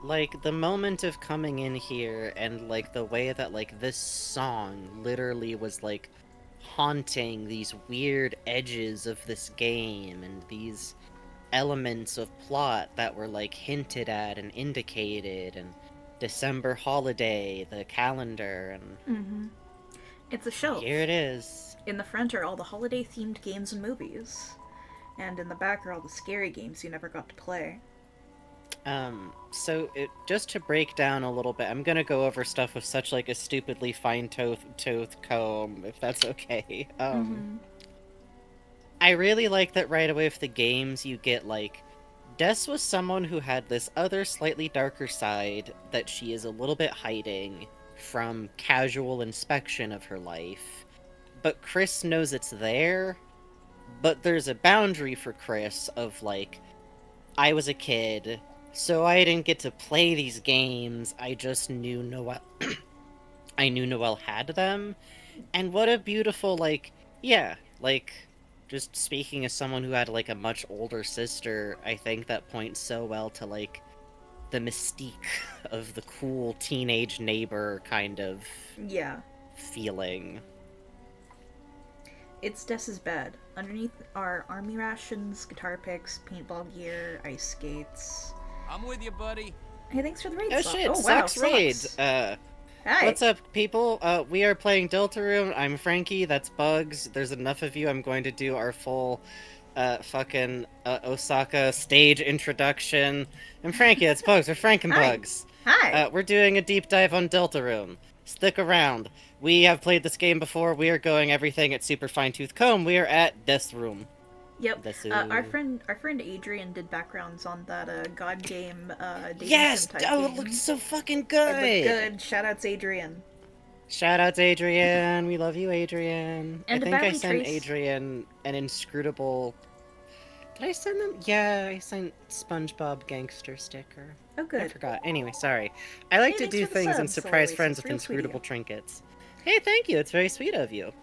[SPEAKER 1] Like, the moment of coming in here and, like, the way that, like, this song literally was, like, haunting these weird edges of this game and these elements of plot that were, like, hinted at and indicated, and December holiday, the calendar, and...
[SPEAKER 2] It's a shelf.
[SPEAKER 1] Here it is.
[SPEAKER 2] In the front are all the holiday-themed games and movies. And in the back are all the scary games you never got to play.
[SPEAKER 1] Just to break down a little bit, I'm gonna go over stuff with such, like, a stupidly fine-tooth comb, if that's okay. I really like that right away with the games you get, like, Des was someone who had this other slightly darker side that she is a little bit hiding from casual inspection of her life. But Chris knows it's there, but there's a boundary for Chris of, like, I was a kid, so I didn't get to play these games, I just knew Noelle... I knew Noelle had them, and what a beautiful, like, yeah, like, just speaking as someone who had, like, a much older sister, I think that points so well to, like, the mystique of the cool teenage neighbor kind of feeling.
[SPEAKER 2] It's Dessa's bed. Underneath are army rations, guitar picks, paintball gear, ice skates.
[SPEAKER 4] I'm with you, buddy.
[SPEAKER 2] Hey, thanks for the raid.
[SPEAKER 1] Oh
[SPEAKER 2] Sock.
[SPEAKER 1] shit,
[SPEAKER 2] wow,
[SPEAKER 1] Socks raids!
[SPEAKER 2] Hi.
[SPEAKER 1] What's up, people? We are playing Deltarune. I'm Frankie, that's Bugs. There's enough of you, I'm going to do our full, Osaka stage introduction. I'm Frankie, that's Bugs. We're Frank and Bugs.
[SPEAKER 2] Hi.
[SPEAKER 1] We're doing a deep dive on Deltarune. Stick around. We have played this game before. We are going everything at super fine tooth comb. We are at Death Room.
[SPEAKER 2] Yep. Our friend Adrian did backgrounds on that God game.
[SPEAKER 1] Yes.
[SPEAKER 2] Type
[SPEAKER 1] Oh,
[SPEAKER 2] game.
[SPEAKER 1] it looked so fucking good.
[SPEAKER 2] It looked good. Shoutouts Adrian.
[SPEAKER 1] Shoutouts Adrian. We love you, Adrian.
[SPEAKER 2] And
[SPEAKER 1] I think I
[SPEAKER 2] Badly
[SPEAKER 1] sent
[SPEAKER 2] Trace...
[SPEAKER 1] Adrian an inscrutable Did I send them? Yeah, I sent SpongeBob Gangster sticker.
[SPEAKER 2] Oh,
[SPEAKER 1] I
[SPEAKER 2] good.
[SPEAKER 1] forgot. Anyway, sorry. I like
[SPEAKER 2] Hey,
[SPEAKER 1] to
[SPEAKER 2] thanks
[SPEAKER 1] do
[SPEAKER 2] for the
[SPEAKER 1] things and
[SPEAKER 2] subs,
[SPEAKER 1] surprise
[SPEAKER 2] Aloysius.
[SPEAKER 1] friends
[SPEAKER 2] It's
[SPEAKER 1] with
[SPEAKER 2] real sweet of
[SPEAKER 1] inscrutable
[SPEAKER 2] you.
[SPEAKER 1] trinkets. Hey, thank you. It's very sweet of you.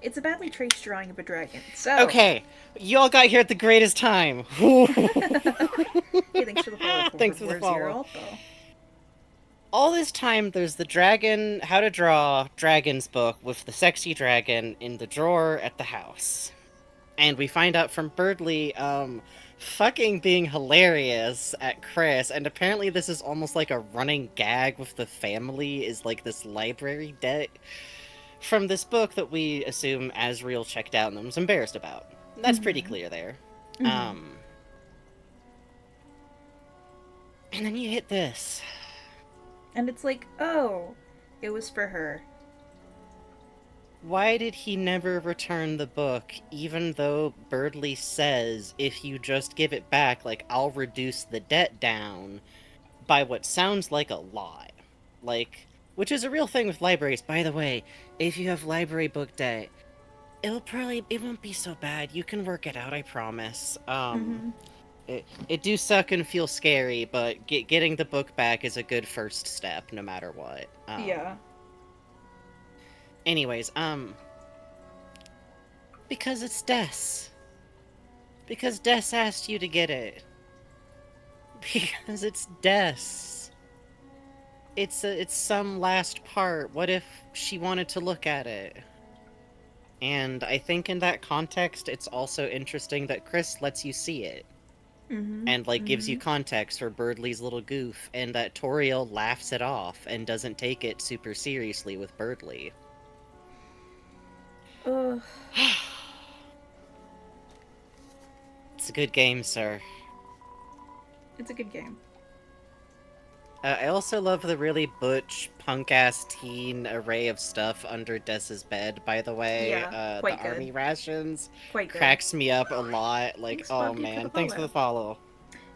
[SPEAKER 2] It's a badly traced drawing of a dragon. So,
[SPEAKER 1] Okay, you all got here at the greatest time.
[SPEAKER 2] hey, thanks for the follow,
[SPEAKER 1] Thanks for the
[SPEAKER 2] Where's your
[SPEAKER 1] follow.
[SPEAKER 2] alto?
[SPEAKER 1] All this time, there's the dragon, how to draw dragons book with the sexy dragon in the drawer at the house. And we find out from Birdley, fucking being hilarious at Chris, and apparently this is almost like a running gag with the family, is like this library debt from this book that we assume Asriel checked out and was embarrassed about. That's pretty clear there.
[SPEAKER 2] Mm-hmm.
[SPEAKER 1] And then you hit this.
[SPEAKER 2] And it's like, oh, it was for her.
[SPEAKER 1] Why did he never return the book, even though Birdley says if you just give it back, like, I'll reduce the debt down by what sounds like a lie? Like, which is a real thing with libraries. By the way, if you have library book debt, it won't be so bad. You can work it out, I promise. It do suck and feel scary, but getting the book back is a good first step, no matter what.
[SPEAKER 2] Yeah.
[SPEAKER 1] Anyways, because it's Des. Because Des asked you to get it. Because it's Des. It's some last part. What if she wanted to look at it? And I think in that context, it's also interesting that Chris lets you see it. And, like, gives you context for Birdley's little goof, and that Toriel laughs it off and doesn't take it super seriously with Birdley.
[SPEAKER 2] Ugh.
[SPEAKER 1] It's a good game, sir.
[SPEAKER 2] It's a good game.
[SPEAKER 1] I also love the really butch, punk-ass teen array of stuff under Des's bed, by the way.
[SPEAKER 2] Yeah,
[SPEAKER 1] The
[SPEAKER 2] quite good.
[SPEAKER 1] army rations
[SPEAKER 2] Quite good.
[SPEAKER 1] cracks me up a lot. Like,
[SPEAKER 2] Thanks,
[SPEAKER 1] oh
[SPEAKER 2] Bobby, for
[SPEAKER 1] man,
[SPEAKER 2] the
[SPEAKER 1] thanks for the follow.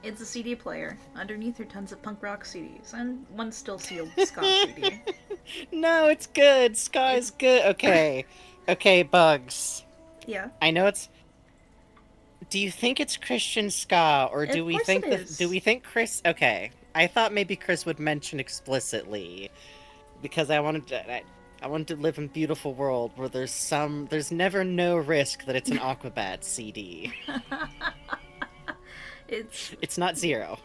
[SPEAKER 2] It's a CD player. Underneath are tons of punk rock CDs, and one still sealed ska CD.
[SPEAKER 1] No, it's good. Ska is good. Okay. Okay, Bugs.
[SPEAKER 2] Yeah.
[SPEAKER 1] I know it's... Do you think it's Christian ska, or do
[SPEAKER 2] Of
[SPEAKER 1] we
[SPEAKER 2] course
[SPEAKER 1] think
[SPEAKER 2] it
[SPEAKER 1] that...
[SPEAKER 2] is.
[SPEAKER 1] Do we think Chris... Okay. I thought maybe Chris would mention explicitly, because I wanted to live in a beautiful world where there's never no risk that it's an Aquabat CD. It's not zero.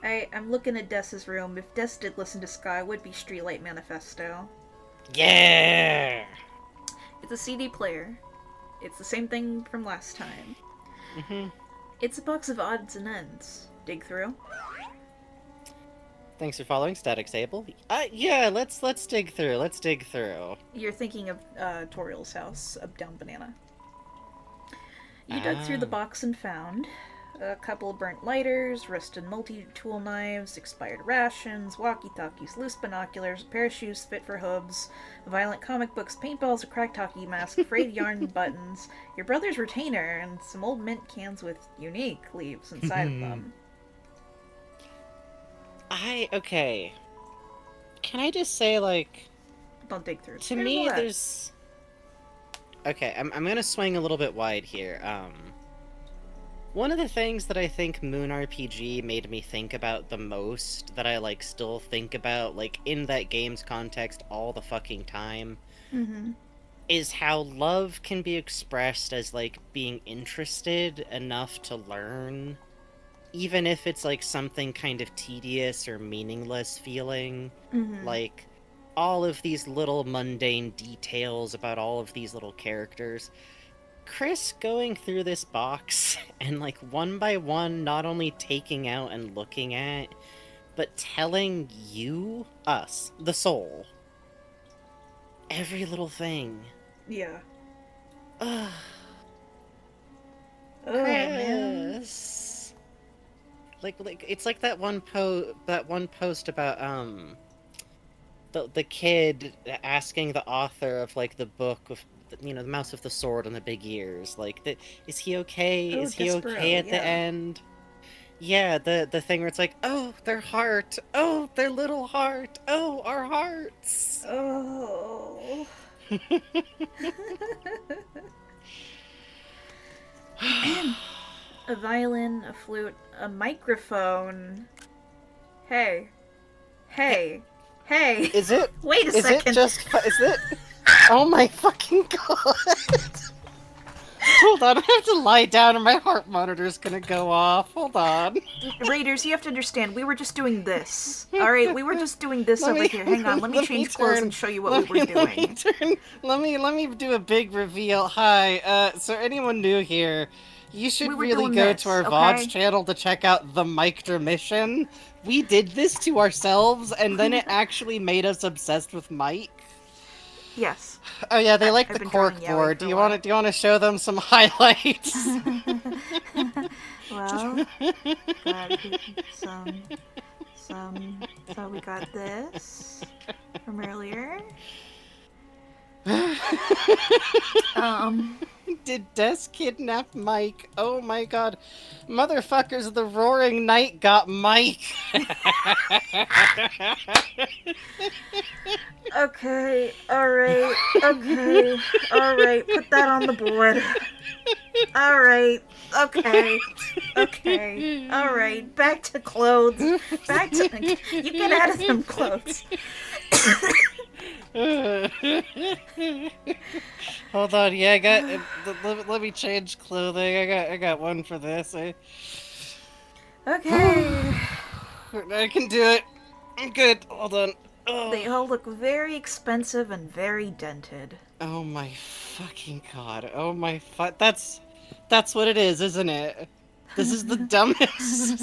[SPEAKER 2] I'm looking at Des's room. If Des did listen to ska, it would be Streetlight Manifesto.
[SPEAKER 1] Yeah!
[SPEAKER 2] It's a CD player. It's the same thing from last time.
[SPEAKER 1] Mm-hmm.
[SPEAKER 2] It's a box of odds and ends. Dig through.
[SPEAKER 1] Thanks for following, Static Sable. Yeah, let's dig through. Let's dig through.
[SPEAKER 2] You're thinking of Toriel's house up down Banana. You dug through the box and found a couple of burnt lighters, rusted multi-tool knives, expired rations, walkie-talkies, loose binoculars, a pair of shoes fit for hooves, violent comic books, paintballs, a cracked hockey mask, frayed yarn buttons, your brother's retainer, and some old mint cans with unique leaves inside of them.
[SPEAKER 1] Okay. Can I just say, like...
[SPEAKER 2] Don't dig through.
[SPEAKER 1] To me, there's... Okay, I'm gonna swing a little bit wide here. One of the things that I think Moon RPG made me think about the most, that I, like, still think about, like, in that game's context all the fucking time, is how love can be expressed as, like, being interested enough to learn, even if it's, like, something kind of tedious or meaningless feeling. Like, all of these little mundane details about all of these little characters. Chris going through this box and, like, one by one, not only taking out and looking at, but telling you, us, the soul, every little thing.
[SPEAKER 2] Yeah.
[SPEAKER 1] Ugh.
[SPEAKER 2] Oh, man.
[SPEAKER 1] Chris. Like it's like that one post about the kid asking the author of, like, the book of, you know, the Mouse with the Sword and the Big Ears, like, is he okay?
[SPEAKER 2] Oh,
[SPEAKER 1] Is he
[SPEAKER 2] Despero,
[SPEAKER 1] okay at
[SPEAKER 2] yeah.
[SPEAKER 1] the end? Yeah, the thing where it's like, oh, their heart, oh, their little heart, oh, our hearts.
[SPEAKER 2] Oh. A violin, a flute, a microphone. Hey. Hey. Hey.
[SPEAKER 1] Is it?
[SPEAKER 2] Wait a
[SPEAKER 1] Is
[SPEAKER 2] second.
[SPEAKER 1] it just? Is it? Oh my fucking god! Hold on, I have to lie down, or my heart monitor's gonna go off. Hold on.
[SPEAKER 2] Raiders, you have to understand, we were just doing this. Alright, we were just doing this
[SPEAKER 1] Let
[SPEAKER 2] over
[SPEAKER 1] me-
[SPEAKER 2] here. Hang on, let me change clothes and show you what we were doing.
[SPEAKER 1] Let me do a big reveal. Hi, so anyone new here, you should
[SPEAKER 2] We were
[SPEAKER 1] really
[SPEAKER 2] doing
[SPEAKER 1] go
[SPEAKER 2] this,
[SPEAKER 1] to our
[SPEAKER 2] okay?
[SPEAKER 1] VODs channel to check out the Mictor mission. We did this to ourselves, and then it actually made us obsessed with Mike.
[SPEAKER 2] Yes.
[SPEAKER 1] Oh yeah, they like
[SPEAKER 2] I've
[SPEAKER 1] the
[SPEAKER 2] been drawing
[SPEAKER 1] cork
[SPEAKER 2] yaoi
[SPEAKER 1] board.
[SPEAKER 2] for
[SPEAKER 1] Do
[SPEAKER 2] a
[SPEAKER 1] you
[SPEAKER 2] while.
[SPEAKER 1] want to? Do you want to show them some highlights?
[SPEAKER 2] Well, got some. So we got this from earlier.
[SPEAKER 1] Did Des kidnap Mike? Oh my god. Motherfuckers, the Roaring Knight got Mike!
[SPEAKER 2] Okay, alright, put that on the board. Alright, okay, alright, back to clothes. You get out of them clothes.
[SPEAKER 1] Hold on, yeah, I got. Let me change clothing. I got one for this.
[SPEAKER 2] Okay.
[SPEAKER 1] I can do it. I'm good. Hold on. Oh.
[SPEAKER 2] They all look very expensive and very dented.
[SPEAKER 1] Oh my fucking god. Oh my that's what it is, isn't it? This is the dumbest.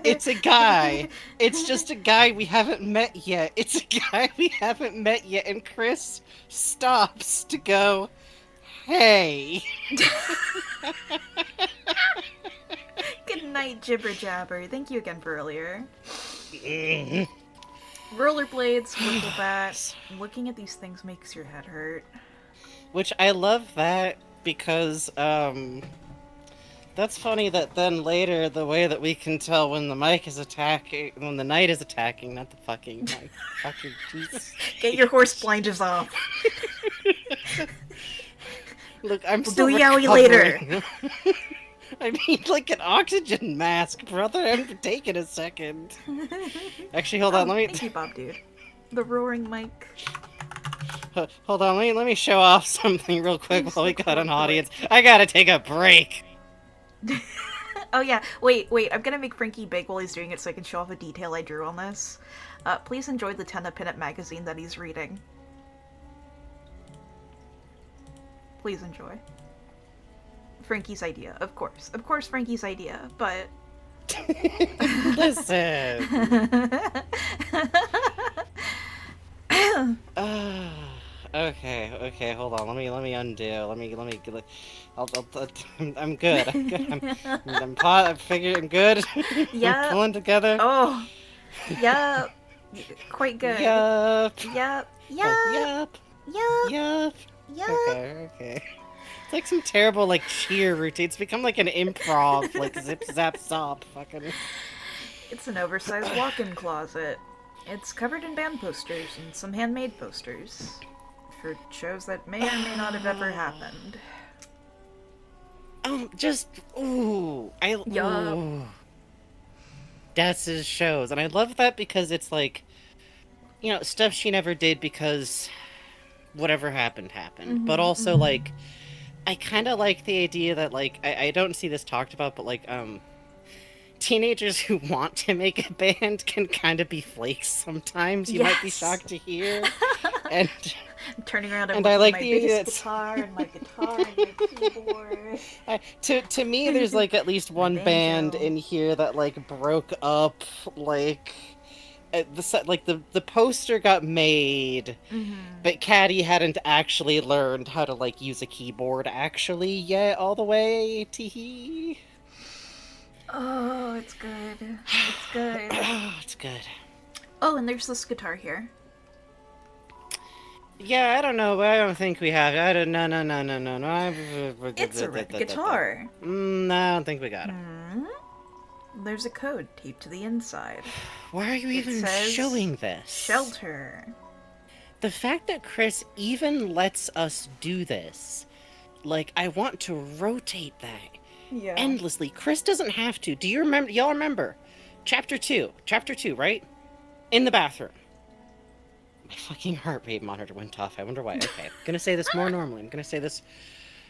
[SPEAKER 1] It's a guy. It's just a guy we haven't met yet. It's a guy we haven't met yet, and Chris stops to go, "Hey."
[SPEAKER 2] Good night, Jibber Jabber. Thank you again for earlier. Rollerblades, Winklebat. Looking at these things makes your head hurt.
[SPEAKER 1] Which I love that because that's funny that then later the way that we can tell when the mic is attacking, when the knight is attacking, not the fucking mic. Fucking Jesus.
[SPEAKER 2] Get your horse blinders off.
[SPEAKER 1] Look, I'm
[SPEAKER 2] We'll
[SPEAKER 1] still
[SPEAKER 2] do yaoi
[SPEAKER 1] recovering. I need like an oxygen mask, brother. I'm taking a second. Actually, hold on. Let me.
[SPEAKER 2] Thank you, Bob, dude. The roaring mic.
[SPEAKER 1] Hold on. Let me show off something real quick
[SPEAKER 2] Please
[SPEAKER 1] while we
[SPEAKER 2] look
[SPEAKER 1] got an
[SPEAKER 2] forward to
[SPEAKER 1] audience. I gotta take a break.
[SPEAKER 2] Oh yeah, wait, I'm gonna make Frankie big while he's doing it so I can show off a detail I drew on this. Please enjoy the Tenna Pinup magazine that he's reading. Please enjoy. Frankie's idea, of course. Of course Frankie's idea, but...
[SPEAKER 1] Listen. Okay, hold on. Let me undo. I'm good. I'm figuring I'm good.
[SPEAKER 2] Yeah.
[SPEAKER 1] I'm pulling together.
[SPEAKER 2] Oh. Yup. Quite good.
[SPEAKER 1] Yup.
[SPEAKER 2] Yup.
[SPEAKER 1] Yup.
[SPEAKER 3] Yup.
[SPEAKER 1] Okay. It's like some terrible like cheer routine. It's become like an improv, like zip zap zop. Fucking.
[SPEAKER 2] It's an oversized walk-in closet. It's covered in band posters and some handmade posters for shows that may or may not have ever happened.
[SPEAKER 1] Ooh. That's his shows, and I love that because it's like, you know, stuff she never did because whatever happened. But also like, I kind of like the idea that like I don't see this talked about, but like teenagers who want to make a band can kind of be flakes sometimes. You might be shocked to hear. And
[SPEAKER 2] I'm turning around
[SPEAKER 1] and
[SPEAKER 2] and
[SPEAKER 1] I like
[SPEAKER 2] my
[SPEAKER 1] the idea
[SPEAKER 2] biggest guitar and my guitar and my keyboard.
[SPEAKER 1] to me, there's like at least one
[SPEAKER 2] banjo.
[SPEAKER 1] band in here that like broke up. Like the poster got made, but Caddy hadn't actually learned how to like use a keyboard actually yet all the way. Teehee.
[SPEAKER 2] Oh, it's good. It's good.
[SPEAKER 1] It's good.
[SPEAKER 2] Oh, and there's this guitar here.
[SPEAKER 1] Yeah, I don't know, but I don't think we have. I don't. No.
[SPEAKER 2] It's a red guitar.
[SPEAKER 1] No, I don't think we got it.
[SPEAKER 2] There's a code taped to the inside.
[SPEAKER 1] Why are you
[SPEAKER 2] It
[SPEAKER 1] even
[SPEAKER 2] says
[SPEAKER 1] showing this?
[SPEAKER 2] Shelter.
[SPEAKER 1] The fact that Chris even lets us do this, like, I want to rotate that
[SPEAKER 2] Yeah.
[SPEAKER 1] endlessly. Chris doesn't have to. Do you remember? Y'all remember? Chapter 2, right? In the bathroom. My fucking heart rate monitor went off. I wonder why. Okay, I'm gonna say this more normally. I'm gonna say this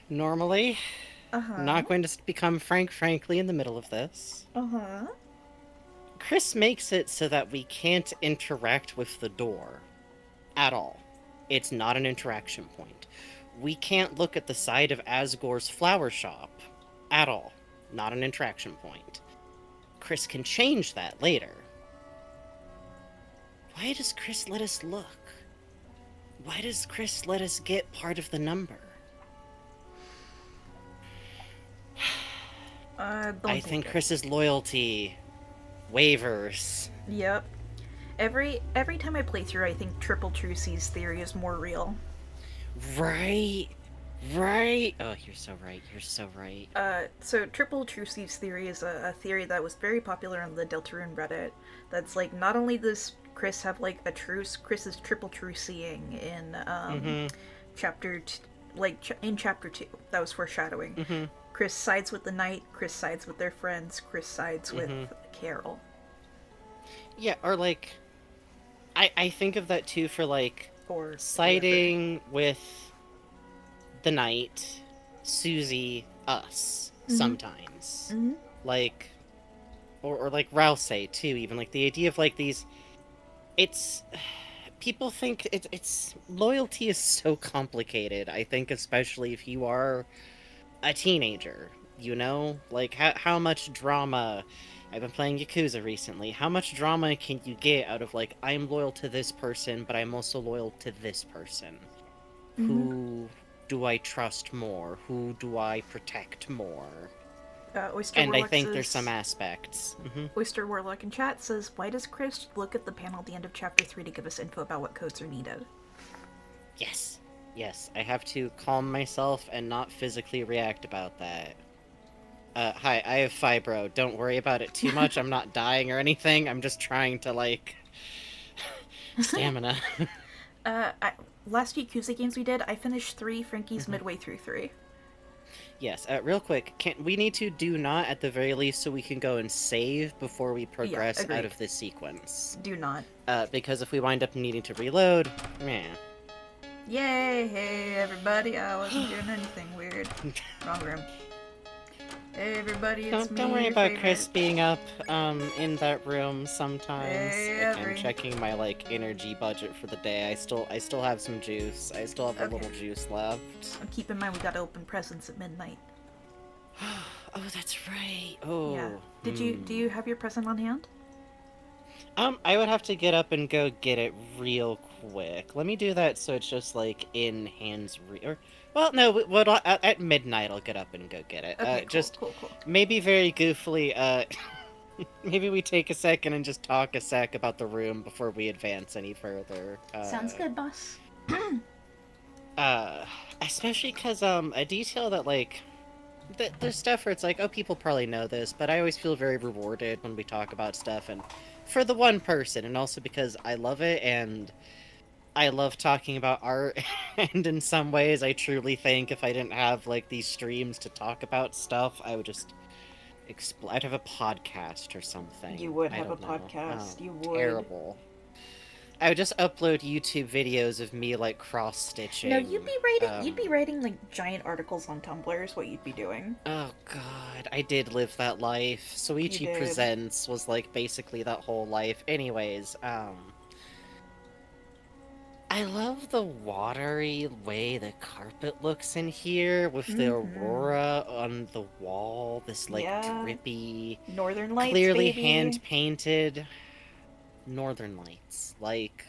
[SPEAKER 1] normally.
[SPEAKER 2] Uh-huh.
[SPEAKER 1] Not going to become frankly in the middle of this.
[SPEAKER 2] Uh-huh.
[SPEAKER 1] Chris makes it so that we can't interact with the door at all. It's not an interaction point. We can't look at the side of Asgore's flower shop at all. Not an interaction point. Chris can change that later. Why does Chris let us look? Why does Chris let us get part of the number? I think Chris's loyalty wavers.
[SPEAKER 2] Yep. Every time I play through, I think Triple True C's theory is more real.
[SPEAKER 1] Right. Right. Oh, you're so right. You're so right.
[SPEAKER 2] So Triple True C's theory is a theory that was very popular on the Deltarune Reddit. That's like, not only does Chris have like a truce, Chris is triple true seeing in in chapter 2. That was foreshadowing. Chris sides with the knight, Chris sides with their friends, Chris sides with Carol.
[SPEAKER 1] Yeah, or like, I think of that too for like,
[SPEAKER 2] Or
[SPEAKER 1] siding with the knight, Susie, us, sometimes. Like, or like Rouse too, even. Like, the idea of like these, it's, people think it's, loyalty is so complicated, I think, especially if you are a teenager, you know? Like, how much drama... I've been playing Yakuza recently. How much drama can you get out of, like, I'm loyal to this person, but I'm also loyal to this person? Who do I trust more? Who do I protect more?
[SPEAKER 2] Oyster
[SPEAKER 1] And
[SPEAKER 2] Warlock
[SPEAKER 1] I think
[SPEAKER 2] says,
[SPEAKER 1] there's some aspects.
[SPEAKER 2] Oyster Warlock in chat says, why does Chris look at the panel at the end of chapter 3 to give us info about what codes are needed?
[SPEAKER 1] Yes. Yes, I have to calm myself and not physically react about that. Hi, I have fibro. Don't worry about it too much. I'm not dying or anything. I'm just trying to, like... stamina.
[SPEAKER 2] Last Yakuza games we did, I finished 3, Frankie's midway through 3.
[SPEAKER 1] Yes, real quick, we need to do not, at the very least, so we can go and save before we progress out of this sequence.
[SPEAKER 2] Do not.
[SPEAKER 1] Because if we wind up needing to reload, meh.
[SPEAKER 2] Yay! Hey, everybody, I wasn't doing anything weird. Wrong room. Hey, everybody, it's me,
[SPEAKER 1] Don't worry
[SPEAKER 2] your
[SPEAKER 1] about
[SPEAKER 2] favorite.
[SPEAKER 1] Chris being up, in that room sometimes.
[SPEAKER 2] Hey,
[SPEAKER 1] I'm checking my, like, energy budget for the day. I still have some juice. I still have a little juice left.
[SPEAKER 2] And keep in mind, we gotta open presents at midnight.
[SPEAKER 1] Oh, that's right. Oh.
[SPEAKER 2] Yeah. Do you have your present on hand?
[SPEAKER 1] I would have to get up and go get it real quick. Let me do that so it's just, like, in hands or... Well, no, at midnight I'll get up and go get it.
[SPEAKER 2] Okay, cool.
[SPEAKER 1] Maybe very goofily, maybe we take a second and just talk a sec about the room before we advance any further.
[SPEAKER 3] Sounds good, boss.
[SPEAKER 1] Especially because, a detail that, like... There's stuff where it's like, oh, people probably know this, but I always feel very rewarded when we talk about stuff, and for the one person, and also because I love it, and I love talking about art, and in some ways, I truly think if I didn't have, like, these streams to talk about stuff, I would just I'd have a podcast or something.
[SPEAKER 2] You would
[SPEAKER 1] I
[SPEAKER 2] have a
[SPEAKER 1] don't know.
[SPEAKER 2] podcast.
[SPEAKER 1] Oh,
[SPEAKER 2] You would.
[SPEAKER 1] Terrible. I would just upload YouTube videos of me, like, cross-stitching.
[SPEAKER 2] No, you'd be writing like giant articles on Tumblr is what you'd be doing.
[SPEAKER 1] Oh god, I did live that life. Soichi Presents was, like, basically that whole life. Anyways, I love the watery way the carpet looks in here, with the aurora on the wall, this, like, drippy...
[SPEAKER 2] Northern Lights,
[SPEAKER 1] clearly
[SPEAKER 2] baby.
[SPEAKER 1] hand-painted Northern Lights. Like...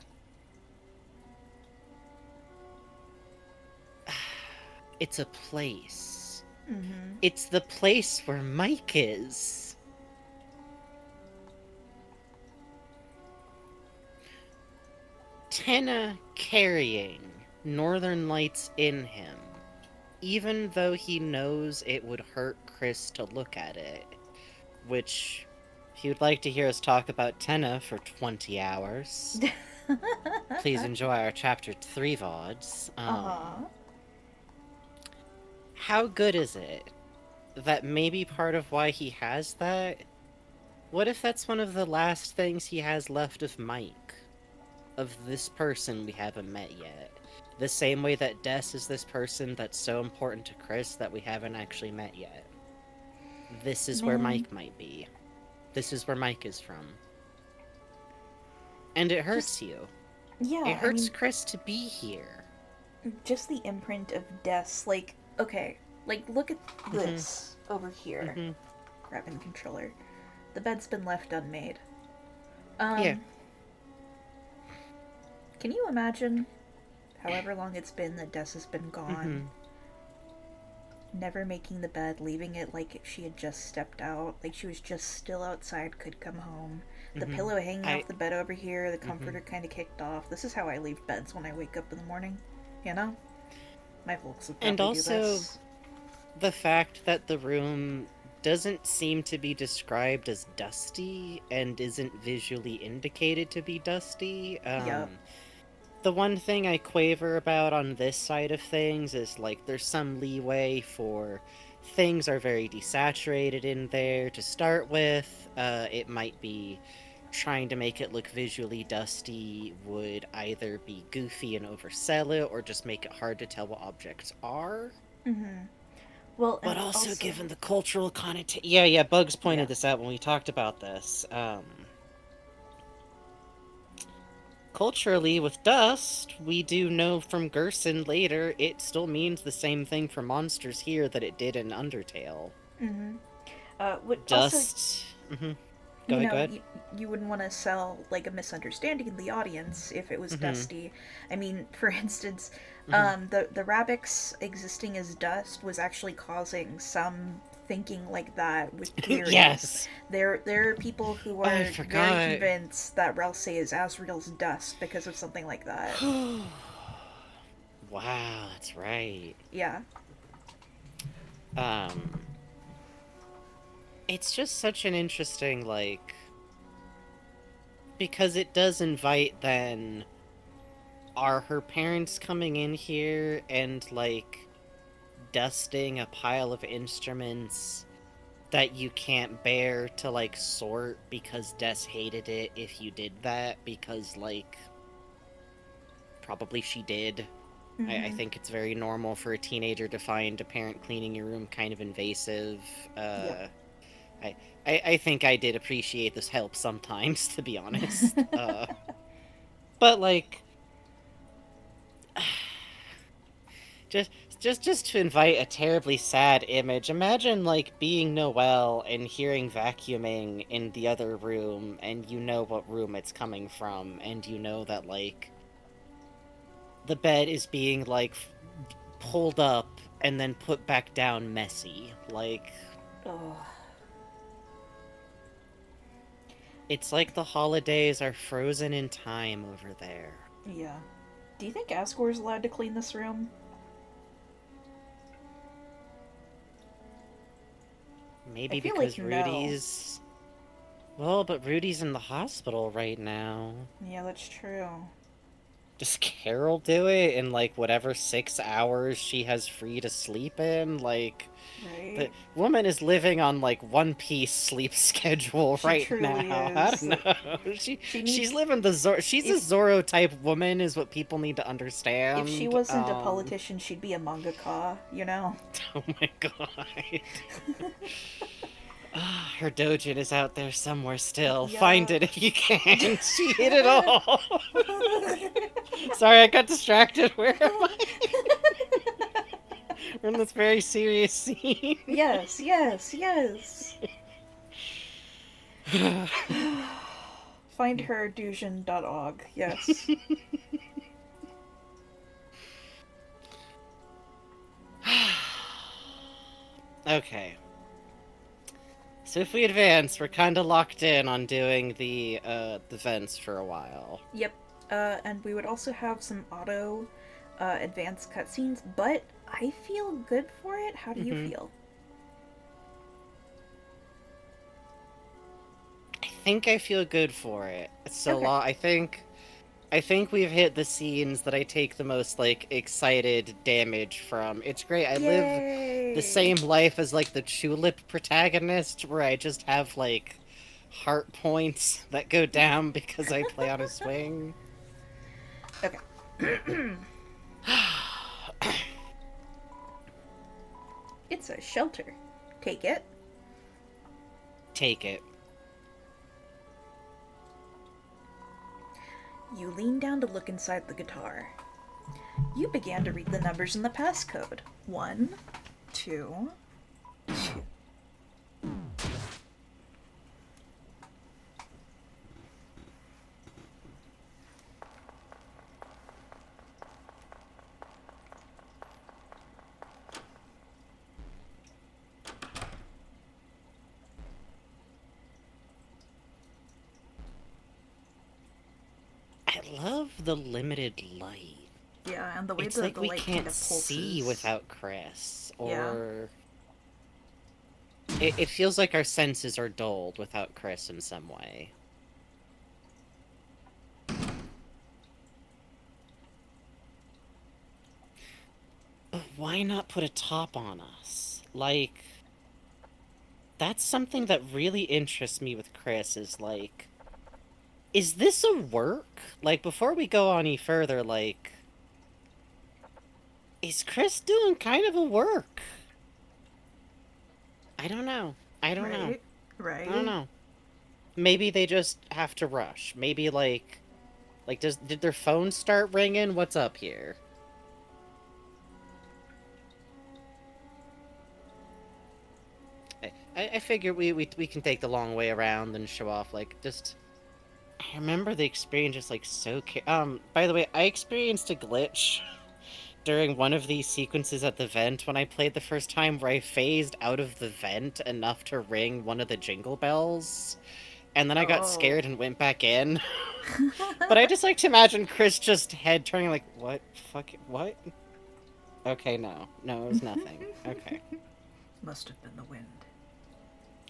[SPEAKER 1] It's a place. It's the place where Mike is. Tenna carrying Northern Lights in him, even though he knows it would hurt Chris to look at it. Which, if you'd like to hear us talk about Tenna for 20 hours, Please enjoy our Chapter 3 VODs.
[SPEAKER 2] Uh-huh.
[SPEAKER 1] How good is it that maybe part of why he has that? What if that's one of the last things he has left of Mike? Of this person we haven't met yet? The same way that Des is this person that's so important to Chris that we haven't actually met yet. This is where
[SPEAKER 2] Man.
[SPEAKER 1] Mike might be. This is where Mike is from. And it hurts you.
[SPEAKER 2] Yeah,
[SPEAKER 1] It hurts
[SPEAKER 2] I mean,
[SPEAKER 1] Chris to be here.
[SPEAKER 2] just the imprint of deaths. Like, okay, like, look at this over here.
[SPEAKER 1] Mhm.
[SPEAKER 2] Grabbing the controller. The bed's been left unmade.
[SPEAKER 1] Yeah.
[SPEAKER 2] Can you imagine however long it's been that Des has been gone? Never making the bed, leaving it like she had just stepped out, like she was just still outside, could come home. The pillow hanging off the bed over here, the comforter kind of kicked off. This is how I leave beds when I wake up in the morning, you know? My folks would probably
[SPEAKER 1] And also,
[SPEAKER 2] do this.
[SPEAKER 1] the fact that the room doesn't seem to be described as dusty and isn't visually indicated to be dusty.
[SPEAKER 2] Yup.
[SPEAKER 1] The one thing I quaver about on this side of things is, like, there's some leeway for things are very desaturated in there to start with. It might be trying to make it look visually dusty would either be goofy and oversell it or just make it hard to tell what objects are.
[SPEAKER 2] Well,
[SPEAKER 1] But
[SPEAKER 2] and
[SPEAKER 1] also, given the cultural connotation... Yeah, Bugs pointed
[SPEAKER 2] Yeah.
[SPEAKER 1] this out when we talked about this. Culturally, with dust, we do know from Gerson later, it still means the same thing for monsters here that it did in Undertale. Dust... Go ahead.
[SPEAKER 2] You wouldn't want to sell like a misunderstanding in the audience if it was dusty. I mean, for instance, the rabbits existing as dust was actually causing some thinking like that with theories.
[SPEAKER 1] Yes.
[SPEAKER 2] There are people who are very convinced that Ralsei is Asriel's dust because of something like that.
[SPEAKER 1] Wow, that's right.
[SPEAKER 2] Yeah.
[SPEAKER 1] It's just such an interesting, like... Because it does invite, then... Are her parents coming in here and, like, dusting a pile of instruments that you can't bear to, like, sort because Des hated it if you did that? Because, like... Probably she did. I think it's very normal for a teenager to find a parent cleaning your room kind of invasive. I think I did appreciate this help sometimes, to be honest. But, like... Just to invite a terribly sad image, imagine, like, being Noelle and hearing vacuuming in the other room, and you know what room it's coming from, and you know that, like, the bed is being, like, pulled up and then put back down messy. Like...
[SPEAKER 2] Ugh.
[SPEAKER 1] It's like the holidays are frozen in time over there.
[SPEAKER 2] Yeah. Do you think Asgore's allowed to clean this room?
[SPEAKER 1] Maybe
[SPEAKER 2] feel
[SPEAKER 1] because
[SPEAKER 2] like
[SPEAKER 1] Rudy's... Well, but Rudy's in the hospital right now.
[SPEAKER 2] Yeah, that's true.
[SPEAKER 1] Does Carol do it in, like, whatever 6 hours she has free to sleep in? Like...
[SPEAKER 2] Right?
[SPEAKER 1] The woman is living on, like, One Piece sleep schedule right
[SPEAKER 2] truly
[SPEAKER 1] now. I
[SPEAKER 2] is.
[SPEAKER 1] don't know. She's living the She's a
[SPEAKER 2] if-
[SPEAKER 1] Zoro type woman, is what people need to understand.
[SPEAKER 2] If she wasn't a politician, she'd be a mangaka, you know?
[SPEAKER 1] Oh my god. Her dojin is out there somewhere still.
[SPEAKER 2] Yeah.
[SPEAKER 1] Find it if you can. She hit it all. Sorry, I got distracted. Where am I? We're in this very serious scene.
[SPEAKER 2] Yes. Find her dujin.org. Yes.
[SPEAKER 1] Okay. So if we advance, we're kind of locked in on doing the vents for a while.
[SPEAKER 2] Yep. And we would also have some auto advanced cutscenes, but I feel good for it. How do you feel?
[SPEAKER 1] I think I feel good for it. It's so
[SPEAKER 2] Okay.
[SPEAKER 1] long. I think I think we've hit the scenes that I take the most, like, excited damage from. It's great. I live the same life as, like, the Tulip protagonist, where I just have, like, heart points that go down because I play on a swing.
[SPEAKER 2] Okay. It's a shelter. Take it.
[SPEAKER 1] Take it.
[SPEAKER 2] You lean down to look inside the guitar. You began to read the numbers in the passcode. 1, 2, 2.
[SPEAKER 1] I love the limited light.
[SPEAKER 2] Yeah, and the way
[SPEAKER 1] It's
[SPEAKER 2] the
[SPEAKER 1] like we
[SPEAKER 2] light
[SPEAKER 1] can't
[SPEAKER 2] kind of pulses.
[SPEAKER 1] see without Chris,
[SPEAKER 2] Yeah.
[SPEAKER 1] or it feels like our senses are dulled without Chris in some way. But why not put a top on us? Like, that's something that really interests me with Chris, is like, is this a work? Like, before we go any further, like, is Chris doing kind of a work? I don't know. I don't know.
[SPEAKER 2] Right.
[SPEAKER 1] I don't know. Maybe they just have to rush. Maybe, like did their phone start ringing? What's up here? I figure we can take the long way around and show off, like, just... I remember the experience just, like, so... by the way, I experienced a glitch during one of these sequences at the vent when I played the first time, where I phased out of the vent enough to ring one of the jingle bells. And then I got scared and went back in. But I just like to imagine Chris just head turning like, what? Fuck it, what? Okay, no. No, it was nothing. Okay.
[SPEAKER 2] Must have been the wind.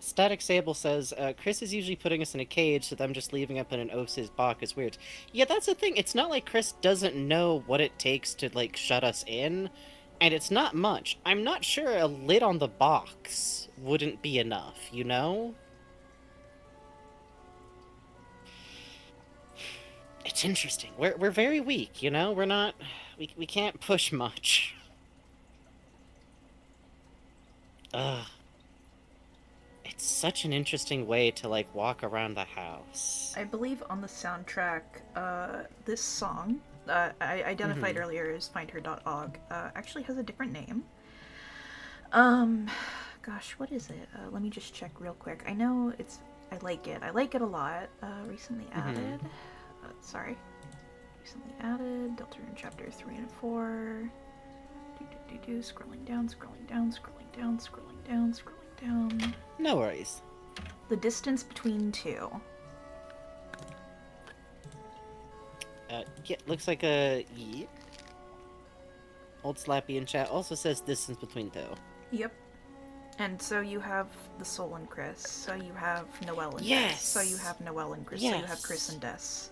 [SPEAKER 1] Static Sable says, Chris is usually putting us in a cage, so them just leaving up in an Osis box is weird. Yeah, that's the thing. It's not like Chris doesn't know what it takes to, like, shut us in. And it's not much. I'm not sure a lid on the box wouldn't be enough, you know? It's interesting. We're very weak, you know? We're not... We can't push much. Ugh. It's such an interesting way to, like, walk around the house.
[SPEAKER 2] I believe on the soundtrack, this song, I identified earlier as findher.og, actually has a different name. Gosh, what is it? Let me just check real quick. I know it's... I like it. I like it a lot. Recently added... sorry. Recently added. Deltarune chapter 3 and 4. Scrolling down, scrolling down, scrolling down, scrolling down, scrolling down.
[SPEAKER 1] No worries.
[SPEAKER 2] The distance between two.
[SPEAKER 1] Yeah, looks like a... Yeah. Old Slappy in chat also says distance between two.
[SPEAKER 2] Yep. And so you have the Soul and Chris. So you have Noelle and
[SPEAKER 1] Yes!
[SPEAKER 2] Des. So you have Noelle and Chris.
[SPEAKER 1] Yes.
[SPEAKER 2] So you have Chris and Des.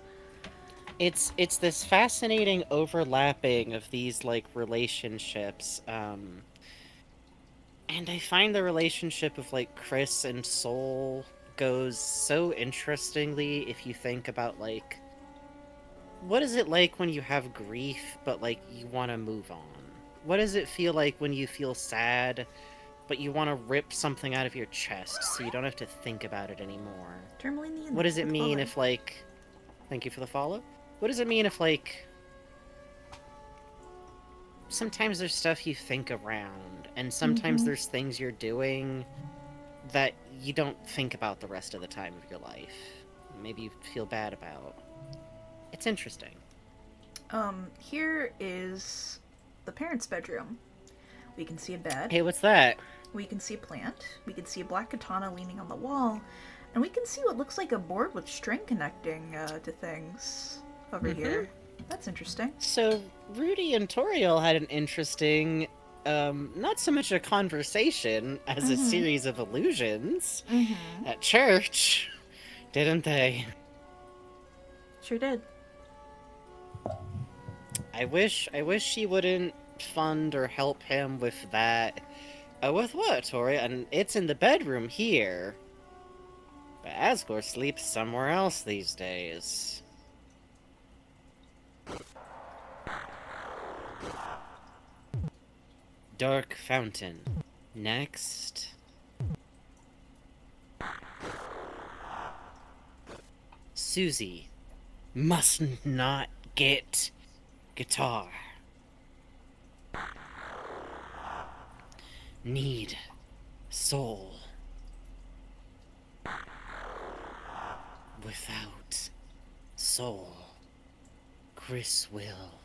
[SPEAKER 1] It's this fascinating overlapping of these, like, relationships, and I find the relationship of, like, Chris and Soul goes so interestingly if you think about, like, what is it like when you have grief, but, like, you want to move on? What does it feel like when you feel sad, but you want to rip something out of your chest so you don't have to think about it anymore? What does it mean if, like... Thank you for the follow. What does it mean if, like... Sometimes there's stuff you think around, and sometimes there's things you're doing that you don't think about the rest of the time of your life. Maybe you feel bad about. It's interesting.
[SPEAKER 2] Here is the parents' bedroom. We can see a bed.
[SPEAKER 1] Hey, what's that?
[SPEAKER 2] We can see a plant. We can see a black katana leaning on the wall. And we can see what looks like a board with string connecting to things over here. That's interesting.
[SPEAKER 1] So, Rudy and Toriel had an interesting, not so much a conversation as a series of illusions at church, didn't they?
[SPEAKER 2] Sure did.
[SPEAKER 1] I wish she wouldn't fund or help him with that. With what, Tori? And it's in the bedroom here. But Asgore sleeps somewhere else these days. Dark Fountain. Next. Susie must not get guitar. Need soul. Without soul, Chris will.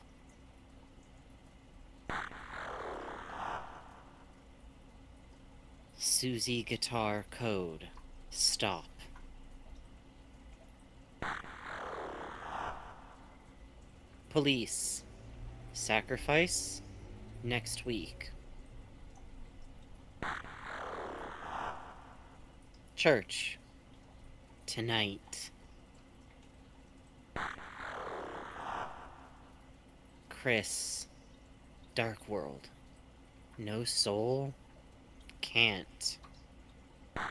[SPEAKER 1] Susie guitar code. Stop. Police. Sacrifice. Next week. Church. Tonight. Chris. Dark World. No soul. Can't. And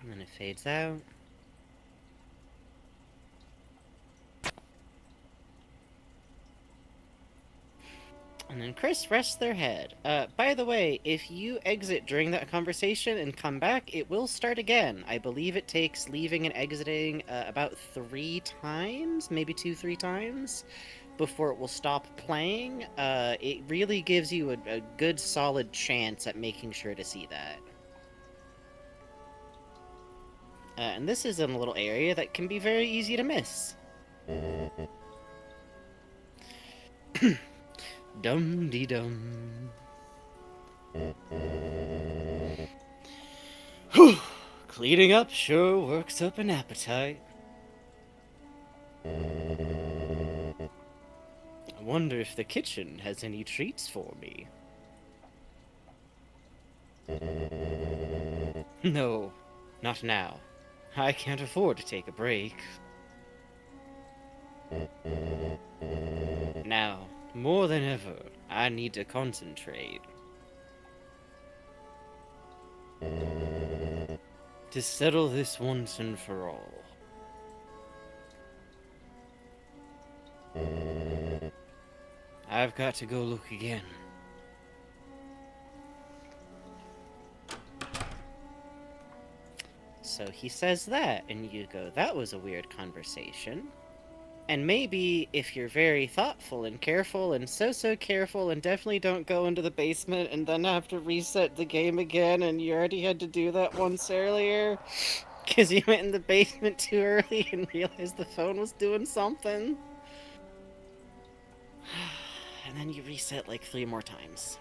[SPEAKER 1] then it fades out. And then Chris rests their head. By the way, if you exit during that conversation and come back, it will start again. I believe it takes leaving and exiting about 3 times, maybe 2-3 times, before it will stop playing. It really gives you a good solid chance at making sure to see that. And this is in a little area that can be very easy to miss. Dum-dee-dum. Whew. Cleaning up sure works up an appetite. I wonder if the kitchen has any treats for me. No, not now. I can't afford to take a break. Now, more than ever, I need to concentrate. To settle this once and for all. I've got to go look again. So he says that, and you go, that was a weird conversation. And maybe if you're very thoughtful and careful and so careful and definitely don't go into the basement and then have to reset the game again and you already had to do that once earlier because you went in the basement too early and realized the phone was doing something. And then you reset like 3 more times.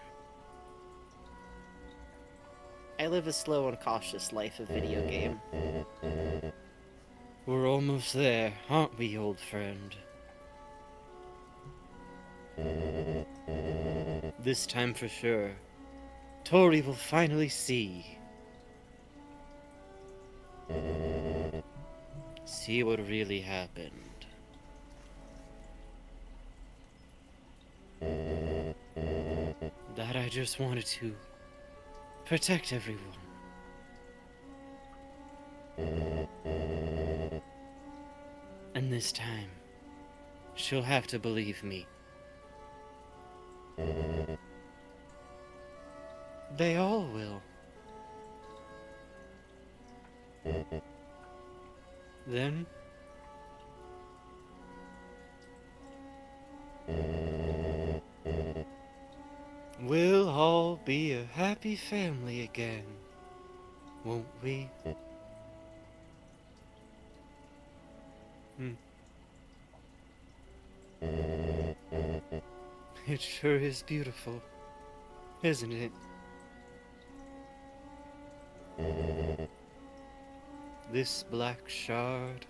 [SPEAKER 1] I live a slow and cautious life of video game. We're almost there, aren't we, old friend? This time for sure, Tori will finally see. See what really happened. That I just wanted to protect everyone. And this time, she'll have to believe me. They all will. Then... we'll all be a happy family again, won't we? It sure is beautiful, isn't it? This black shard.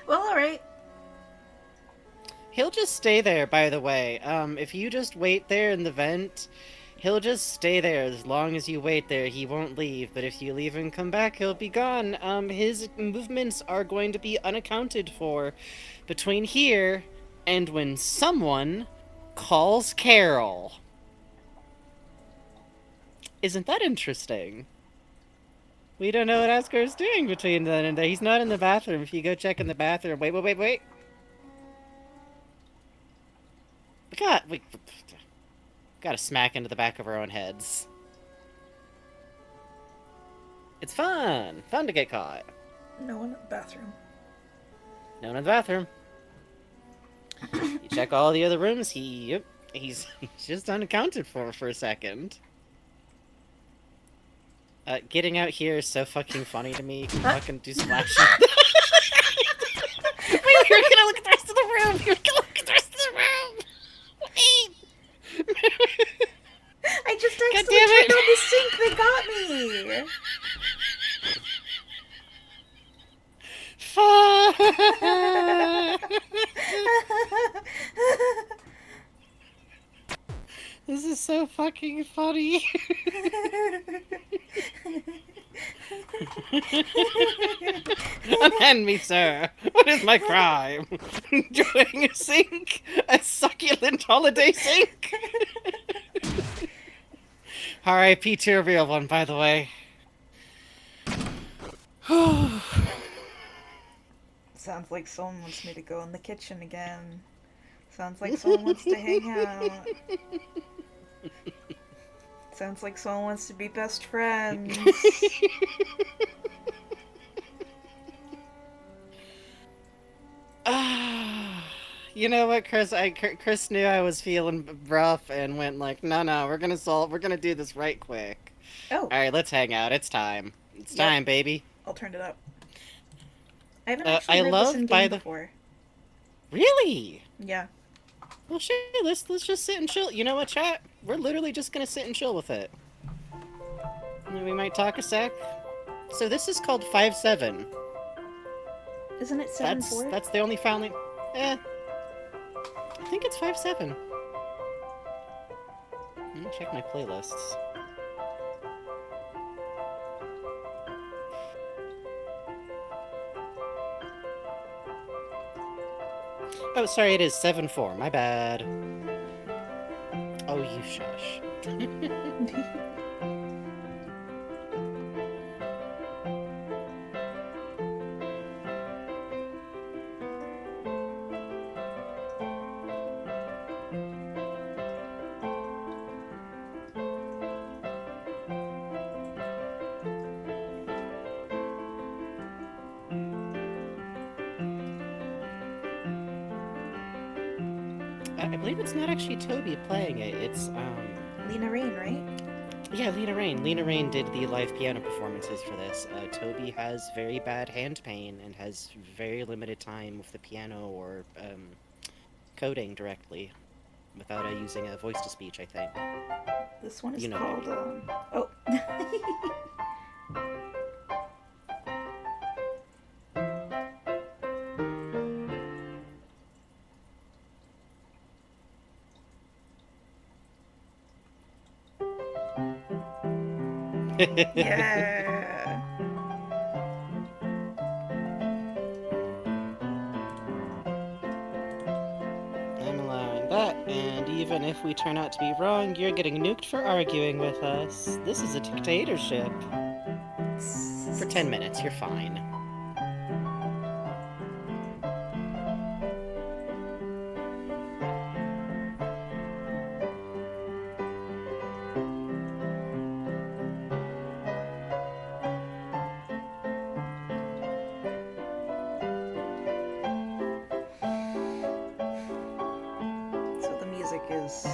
[SPEAKER 2] Well, alright.
[SPEAKER 1] He'll just stay there, by the way. If you just wait there in the vent, He'll just stay there as long as you wait there. He won't leave, but if you leave and come back, he'll be gone. His movements are going to be unaccounted for between here and when someone calls Carol. Isn't that interesting? We don't know what Asgar's doing between then and there. He's not in the bathroom. If you go check in the bathroom... Wait. We gotta smack into the back of our own heads. It's fun! Fun to get caught.
[SPEAKER 2] No one in the bathroom.
[SPEAKER 1] No one in the bathroom. You check all the other rooms, he's just unaccounted for a second. Getting out here is so fucking funny to me. Fucking do splashing. Wait, we were gonna look at the rest of the room! Wait!
[SPEAKER 2] I just
[SPEAKER 1] God
[SPEAKER 2] accidentally
[SPEAKER 1] damn it.
[SPEAKER 2] turned on the sink that got me!
[SPEAKER 1] This is so fucking funny. Unhand me, sir. What is my crime? Enjoying a sink? A succulent holiday sink? R.I.P. to a real one, by the way.
[SPEAKER 2] Sounds like someone wants me to go in the kitchen again. Sounds like someone wants to hang out. Sounds like someone wants to be best friends.
[SPEAKER 1] You know what, Chris? Chris knew I was feeling rough and went like, no, we're gonna do this right quick.
[SPEAKER 2] Oh.
[SPEAKER 1] Alright, let's hang out. It's time. It's
[SPEAKER 2] Yep.
[SPEAKER 1] time, baby.
[SPEAKER 2] I'll turn it up. I haven't actually heard this in game before.
[SPEAKER 1] Really?
[SPEAKER 2] Yeah.
[SPEAKER 1] Well, shit, let's just sit and chill. You know what, chat? We're literally just gonna sit and chill with it. And then we might talk a sec. So this is called 5-7.
[SPEAKER 2] Isn't it 7-4?
[SPEAKER 1] That's the only file name. I think it's 5-7. Let me check my playlists. Oh, sorry, it is 7-4. My bad. Oh, you shush. I believe it's not actually Toby playing it, it's,
[SPEAKER 2] Lena Raine, right?
[SPEAKER 1] Yeah, Lena Raine. Lena Raine did the live piano performances for this. Toby has very bad hand pain and has very limited time with the piano or, coding directly. Without using a voice-to-speech, I think.
[SPEAKER 2] This one is
[SPEAKER 1] You know
[SPEAKER 2] called,
[SPEAKER 1] what
[SPEAKER 2] oh. Yeah.
[SPEAKER 1] I'm allowing that, and even if we turn out to be wrong, you're getting nuked for arguing with us. This is a dictatorship. For 10 minutes, you're fine.
[SPEAKER 2] So the music is...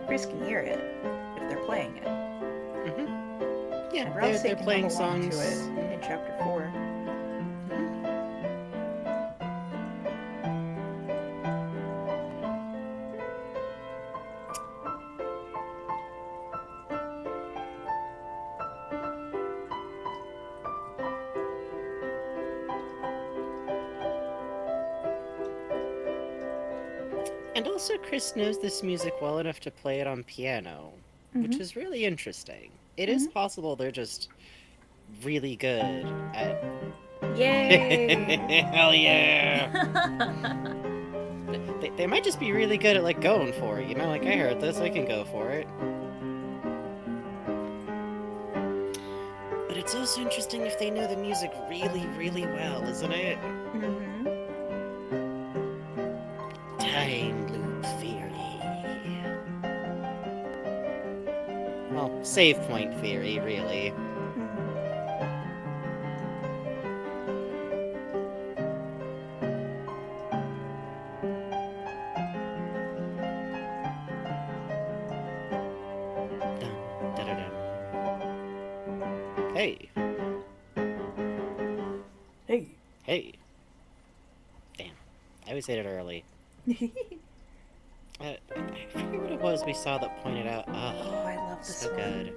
[SPEAKER 2] Chris can hear it if they're playing it.
[SPEAKER 1] Mm-hmm. Yeah,
[SPEAKER 2] And Ralph's
[SPEAKER 1] they're
[SPEAKER 2] can
[SPEAKER 1] playing
[SPEAKER 2] hum along
[SPEAKER 1] songs.
[SPEAKER 2] to it in chapter 4.
[SPEAKER 1] And also, Chris knows this music well enough to play it on piano, which is really interesting. It is possible they're just really good at.
[SPEAKER 2] Yay!
[SPEAKER 1] Hell yeah! They might just be really good at like going for it, you know? Like I heard this, I can go for it. But it's also interesting if they know the music really, really well, isn't it?
[SPEAKER 2] Mm-hmm.
[SPEAKER 1] Time loop theory. Well, save point theory, really. Dun, da-da-dun. Hey,
[SPEAKER 2] Hey.
[SPEAKER 1] hey. Damn, I always hit it early. I forget what it was we saw that pointed out.
[SPEAKER 2] Oh, I love this
[SPEAKER 1] so
[SPEAKER 2] one.
[SPEAKER 1] good.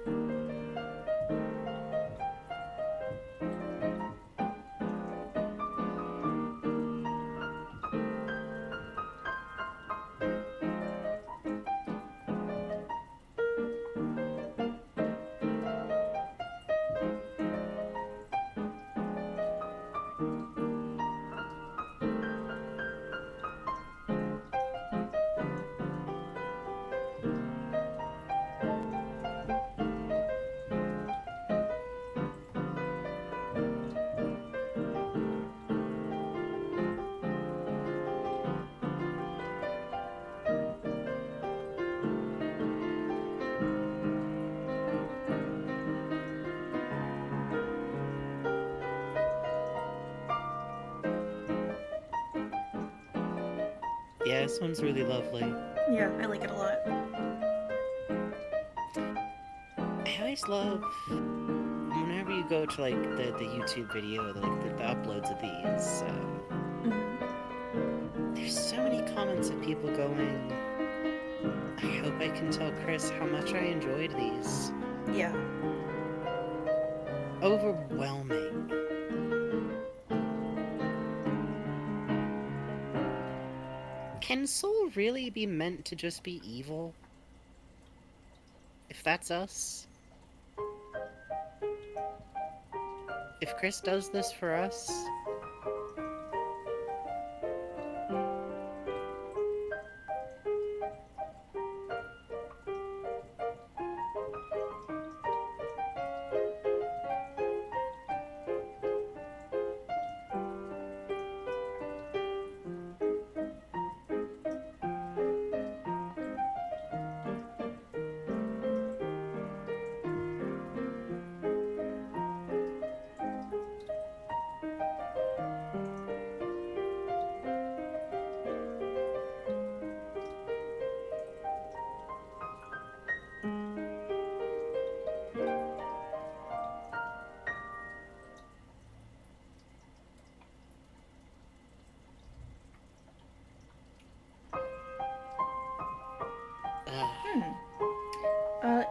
[SPEAKER 1] Yeah, this one's really lovely.
[SPEAKER 2] Yeah, I like it a lot.
[SPEAKER 1] I always love whenever you go to like the YouTube video, the uploads of these. There's so many comments of people going, I hope I can tell Chris how much I enjoyed these.
[SPEAKER 2] Yeah.
[SPEAKER 1] Overwhelming. Can Soul really be meant to just be evil? If that's us? If Chris does this for us?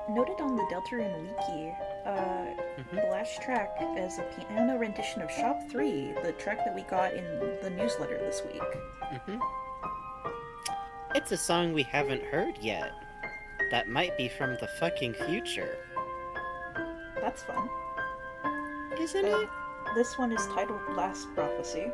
[SPEAKER 2] Noted on the Deltarune wiki, the last track is a piano rendition of Shop 3, the track that we got in the newsletter this week.
[SPEAKER 1] It's a song we haven't heard yet. That might be from the fucking future.
[SPEAKER 2] That's fun.
[SPEAKER 1] Isn't it?
[SPEAKER 2] This one is titled Last Prophecy.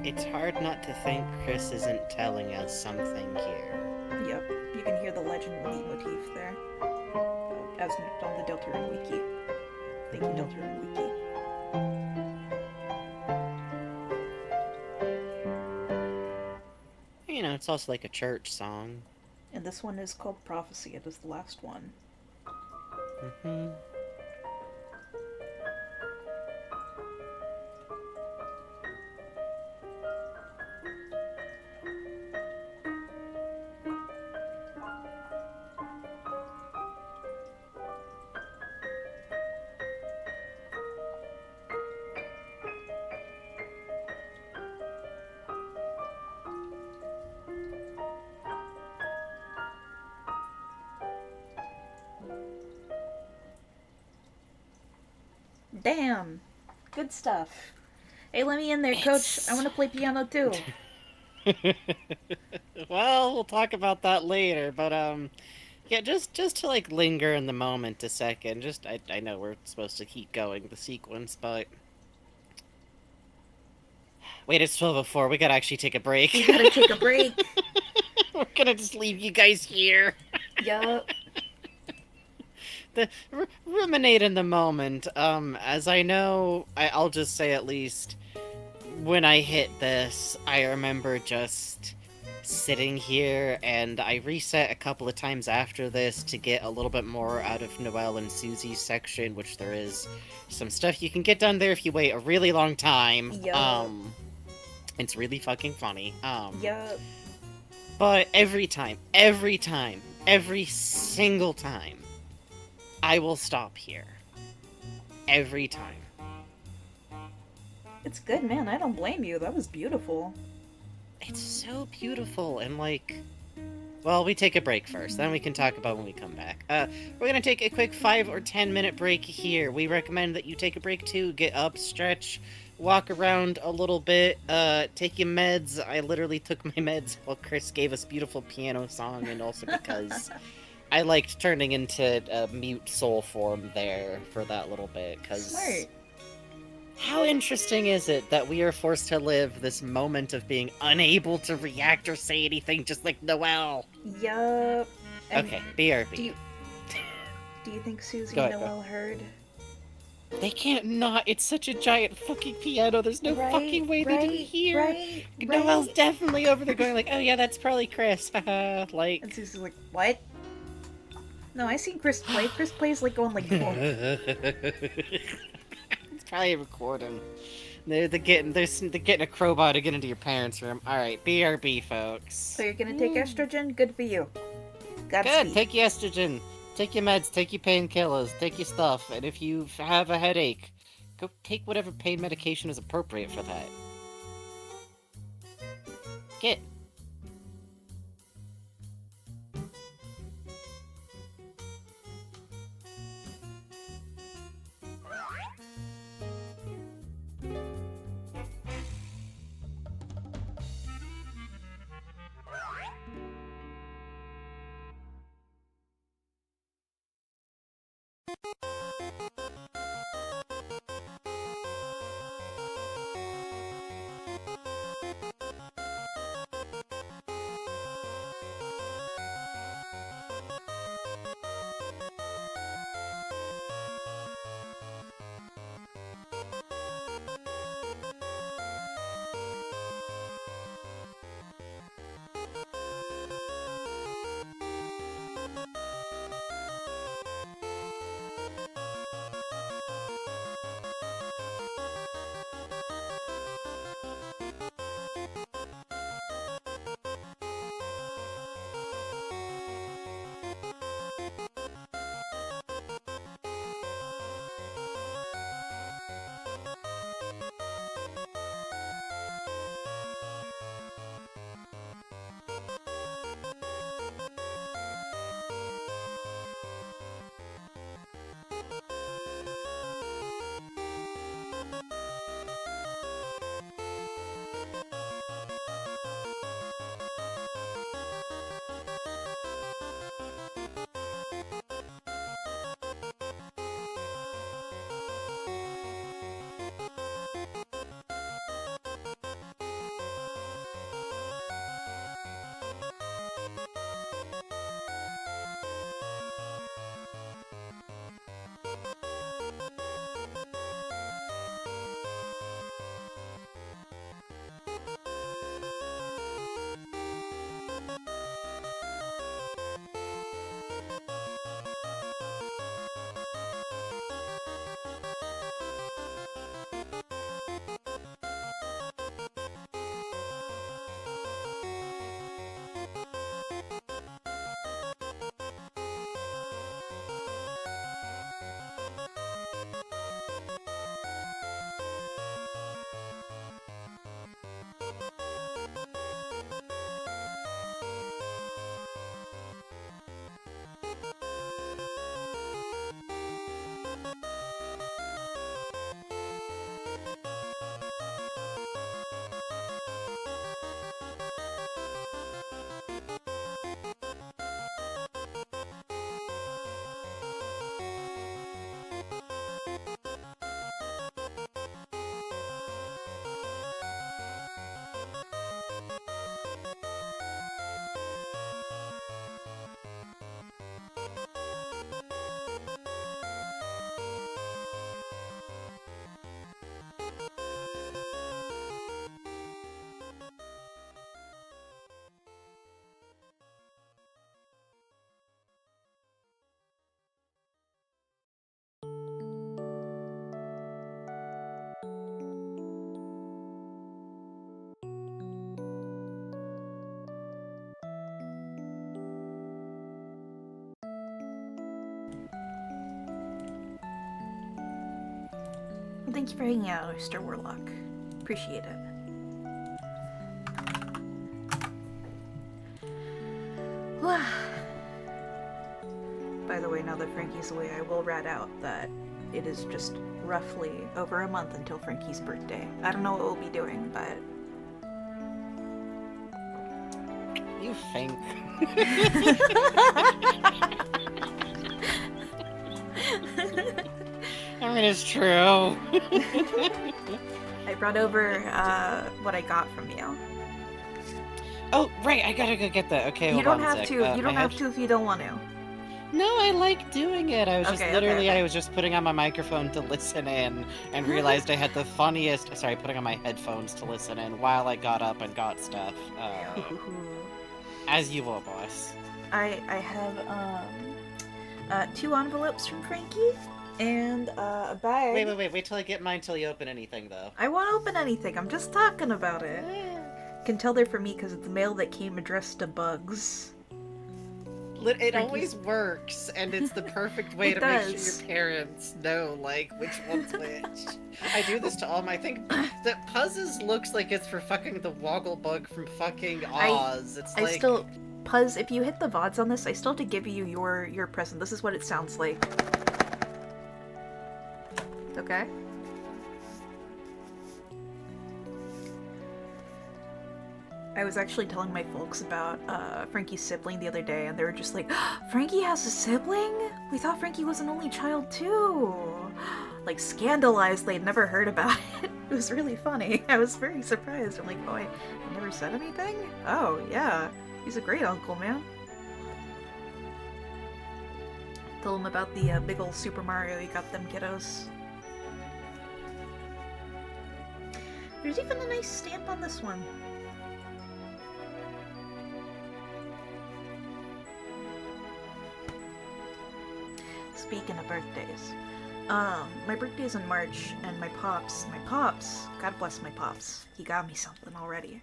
[SPEAKER 1] It's hard not to think Chris isn't telling us something here.
[SPEAKER 2] Yep, you can hear the legend leitmotif there, as noted on the Deltarune wiki. Thank you, Deltarune wiki.
[SPEAKER 1] You know, it's also like a church song.
[SPEAKER 2] And this one is called Prophecy. It is the last one. Damn. Good stuff. Hey, let me in there, Coach. I want to play piano too.
[SPEAKER 1] Well, we'll talk about that later, but yeah, just to like linger in the moment a second. Just I know we're supposed to keep going the sequence, but wait, it's 12:04. We gotta actually take a break.
[SPEAKER 2] We gotta take a break.
[SPEAKER 1] We're gonna just leave you guys here.
[SPEAKER 2] Yup.
[SPEAKER 1] Ruminate in the moment. As I know, I'll just say at least when I hit this, I remember just sitting here, and I reset a couple of times after this to get a little bit more out of Noelle and Susie's section, which there is some stuff you can get done there if you wait a really long time.
[SPEAKER 2] Yup.
[SPEAKER 1] It's really fucking funny.
[SPEAKER 2] Yup.
[SPEAKER 1] But every single time, I will stop here. Every time.
[SPEAKER 2] It's good, man. I don't blame you. That was beautiful.
[SPEAKER 1] It's so beautiful, and like... Well, we take a break first, then we can talk about when we come back. We're gonna take a quick 5 or 10 minute break here. We recommend that you take a break too, get up, stretch, walk around a little bit, take your meds. I literally took my meds while Chris gave us beautiful piano song, and also because I liked turning into a mute soul form there for that little bit, because...
[SPEAKER 2] Smart.
[SPEAKER 1] How interesting is it that we are forced to live this moment of being unable to react or say anything, just like Noelle?
[SPEAKER 2] Yup. And
[SPEAKER 1] Okay, BRB.
[SPEAKER 2] Do you think Susie
[SPEAKER 1] Go
[SPEAKER 2] and
[SPEAKER 1] ahead,
[SPEAKER 2] Noelle heard?
[SPEAKER 1] They can't not. It's such a giant fucking piano. There's no fucking way they didn't hear.
[SPEAKER 2] Right.
[SPEAKER 1] Noelle's definitely over there going like, oh yeah, that's probably Chris. Haha, like...
[SPEAKER 2] And Susie's like, what? No, I seen Chris play. Chris plays like going like, whoa.
[SPEAKER 1] It's probably a recording. They're getting a crowbar to get into your parents' room. All right, BRB, folks.
[SPEAKER 2] So you're gonna take estrogen? Good for you. Godspeed.
[SPEAKER 1] Good. Take your estrogen. Take your meds. Take your painkillers. Take your stuff. And if you have a headache, go take whatever pain medication is appropriate for that. Get.
[SPEAKER 2] Well, thank you for hanging out, Mr. Warlock. Appreciate it. By the way, now that Frankie's away, I will rat out that it is just roughly over a month until Frankie's birthday. I don't know what we'll be doing, but...
[SPEAKER 1] You think. I mean, it's true.
[SPEAKER 2] I brought over what I got from you.
[SPEAKER 1] Oh, right, I gotta go get that. Okay,
[SPEAKER 2] You
[SPEAKER 1] hold
[SPEAKER 2] don't
[SPEAKER 1] on a
[SPEAKER 2] have
[SPEAKER 1] sec.
[SPEAKER 2] to. You don't have to if you don't want to.
[SPEAKER 1] No, I like doing it. I was just
[SPEAKER 2] Okay,
[SPEAKER 1] literally,
[SPEAKER 2] okay.
[SPEAKER 1] I was just putting on my microphone to listen in and realized I had the funniest, sorry, putting on my headphones to listen in while I got up and got stuff. As you will, boss.
[SPEAKER 2] I have 2 envelopes from Frankie and a bag.
[SPEAKER 1] Wait till I get mine till you open anything, though.
[SPEAKER 2] I won't open anything. I'm just talking about it. Can tell they're for me because it's mail that came addressed to Bugs.
[SPEAKER 1] It always works, and it's the perfect way
[SPEAKER 2] It
[SPEAKER 1] to make
[SPEAKER 2] does.
[SPEAKER 1] sure your parents know, like, which one's which. I do this to all my... I think that Puzzes looks like it's for fucking the Wogglebug from fucking Oz. It's
[SPEAKER 2] I
[SPEAKER 1] like...
[SPEAKER 2] still... Puzz, if you hit the VODs on this, I still have to give you your present. This is what it sounds like. Okay? I was actually telling my folks about Frankie's sibling the other day, and they were just like, Frankie has a sibling? We thought Frankie was an only child too. Like, scandalized they'd never heard about it. It was really funny. I was very surprised. I'm like, oh, I never said anything? Oh, yeah. He's a great uncle, man. Told him about the big ol' Super Mario he got them kiddos. There's even a nice stamp on this one. Speaking of birthdays, my birthday's in March, and my pops, God bless my pops, he got me something already.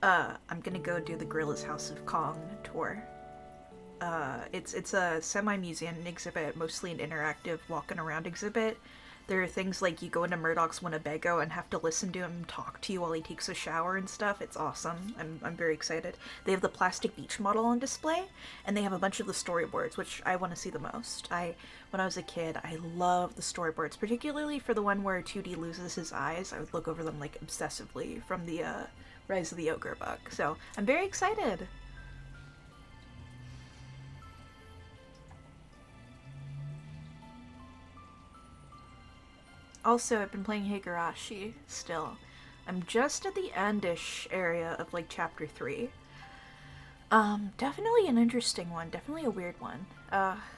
[SPEAKER 2] I'm gonna go do the Gorilla's House of Kong tour. It's a semi-museum exhibit, mostly an interactive walking around exhibit. There are things like you go into Murdoch's Winnebago and have to listen to him talk to you while he takes a shower and stuff. It's awesome. I'm very excited. They have the plastic beach model on display, and they have a bunch of the storyboards, which I want to see the most. When I was a kid, I loved the storyboards, particularly for the one where 2D loses his eyes. I would look over them like obsessively from the Rise of the Ogre book. So I'm very excited. Also, I've been playing Higurashi still. I'm just at the endish area of like chapter 3. Definitely an interesting one, definitely a weird one.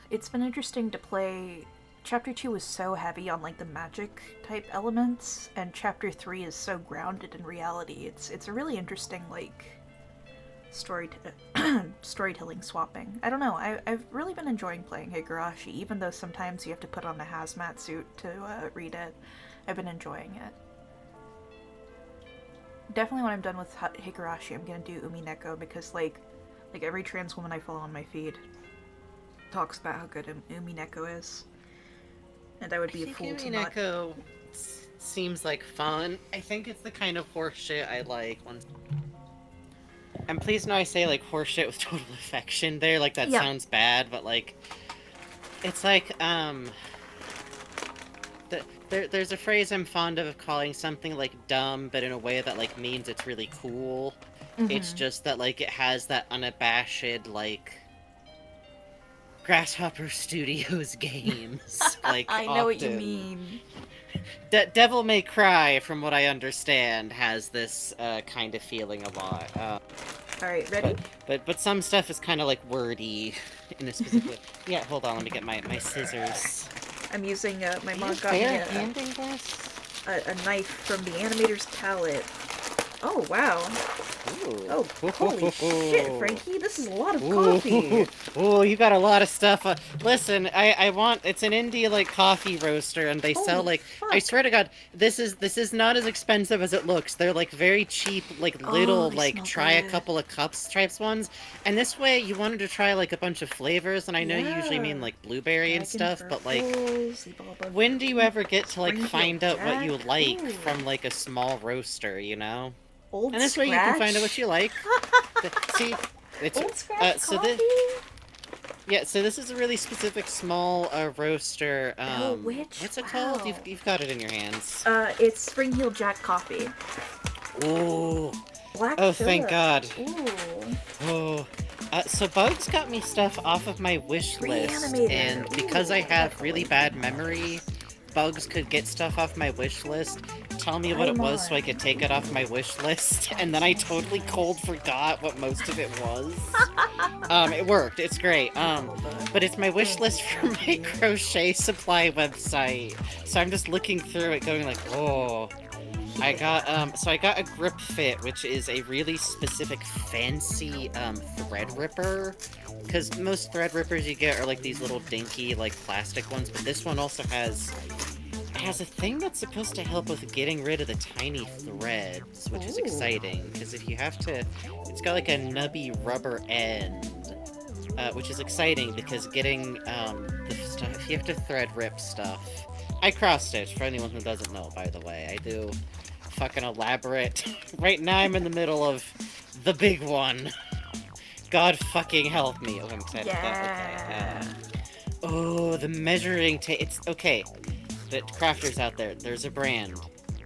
[SPEAKER 2] It's been interesting to play. Chapter 2 was so heavy on like the magic type elements, and chapter 3 is so grounded in reality. It's a really interesting like storytelling swapping. I don't know, I've really been enjoying playing Higurashi, even though sometimes you have to put on a hazmat suit to read it. I've been enjoying it. Definitely when I'm done with Higurashi, I'm gonna do Umineko, because like every trans woman I follow on my feed talks about how good Umineko is. And I would be a fool to not...
[SPEAKER 1] Umineko seems like fun. I think it's the kind of horseshit I like. And please know I say like horseshit with total affection there, like that sounds bad, but like it's like there's a phrase I'm fond of calling something like dumb, but in a way that like means it's really cool. It's just that like it has that unabashed like Grasshopper Studios games. Like
[SPEAKER 2] I know what you mean.
[SPEAKER 1] Devil May Cry, from what I understand, has this kind of feeling a lot.
[SPEAKER 2] Alright, ready?
[SPEAKER 1] But some stuff is kind of like wordy in a specific way. Yeah, hold on, let me get my scissors.
[SPEAKER 2] I'm using my mom
[SPEAKER 1] Are
[SPEAKER 2] got
[SPEAKER 1] you
[SPEAKER 2] me
[SPEAKER 1] handing this?
[SPEAKER 2] a knife from the animator's palette. Oh, wow.
[SPEAKER 1] Ooh.
[SPEAKER 2] Oh, holy shit, Frankie. This is a lot of coffee.
[SPEAKER 1] Ooh, you got a lot of stuff. Listen, I want, it's an indie, like, coffee roaster, and they sell,
[SPEAKER 2] Holy
[SPEAKER 1] like,
[SPEAKER 2] fuck.
[SPEAKER 1] I swear to God, this is not as expensive as it looks. They're, like, very cheap, like,
[SPEAKER 2] Oh,
[SPEAKER 1] little,
[SPEAKER 2] they
[SPEAKER 1] like,
[SPEAKER 2] smell
[SPEAKER 1] try a
[SPEAKER 2] good.
[SPEAKER 1] couple of cups types ones. And this way, you wanted to try, like, a bunch of flavors, and I know you usually mean,
[SPEAKER 2] Yeah.
[SPEAKER 1] like, blueberry and
[SPEAKER 2] Dragon
[SPEAKER 1] stuff, but, like,
[SPEAKER 2] purples, evolved
[SPEAKER 1] when do you ever get to, like,
[SPEAKER 2] Springfield
[SPEAKER 1] find out what you
[SPEAKER 2] Jack.
[SPEAKER 1] like
[SPEAKER 2] Ooh.
[SPEAKER 1] from, like, a small roaster, you know?
[SPEAKER 2] Old
[SPEAKER 1] And this way you can find out what
[SPEAKER 2] Scratch.
[SPEAKER 1] you like. See, it's
[SPEAKER 2] Old Scratch
[SPEAKER 1] so
[SPEAKER 2] coffee?
[SPEAKER 1] so this is a really specific small roaster.
[SPEAKER 2] Bell Witch?
[SPEAKER 1] What's it called?
[SPEAKER 2] Wow.
[SPEAKER 1] You've got it in your hands.
[SPEAKER 2] It's Springfield Jack coffee.
[SPEAKER 1] Ooh.
[SPEAKER 2] Black
[SPEAKER 1] Oh, thank God.
[SPEAKER 2] Ooh.
[SPEAKER 1] Oh. So Bugs got me stuff off of my wish list,
[SPEAKER 2] Reanimator.
[SPEAKER 1] and because
[SPEAKER 2] Ooh,
[SPEAKER 1] I have
[SPEAKER 2] that's
[SPEAKER 1] really
[SPEAKER 2] really
[SPEAKER 1] bad
[SPEAKER 2] nice.
[SPEAKER 1] memory, Bugs could get stuff off my wish list, tell me what it was so I could take it off my wish list, and then I totally cold forgot what most of it was. It worked, it's great. But it's my wish list for my crochet supply website, so I'm just looking through it going like, oh... I got a grip fit, which is a really specific fancy thread ripper, because most thread rippers you get are like these little dinky like plastic ones, but this one also has a thing that's supposed to help with getting rid of the tiny threads, which is
[SPEAKER 2] Ooh.
[SPEAKER 1] exciting, because if you have to, it's got like a nubby rubber end, which is exciting because getting the stuff, if you have to thread rip stuff. I cross stitch, for anyone who doesn't know, by the way. I do fucking elaborate. Right now I'm in the middle of the big one. God fucking help me. Oh, I'm excited for that. Okay. Oh, the measuring tape. It's okay. The crafters out there, there's a brand.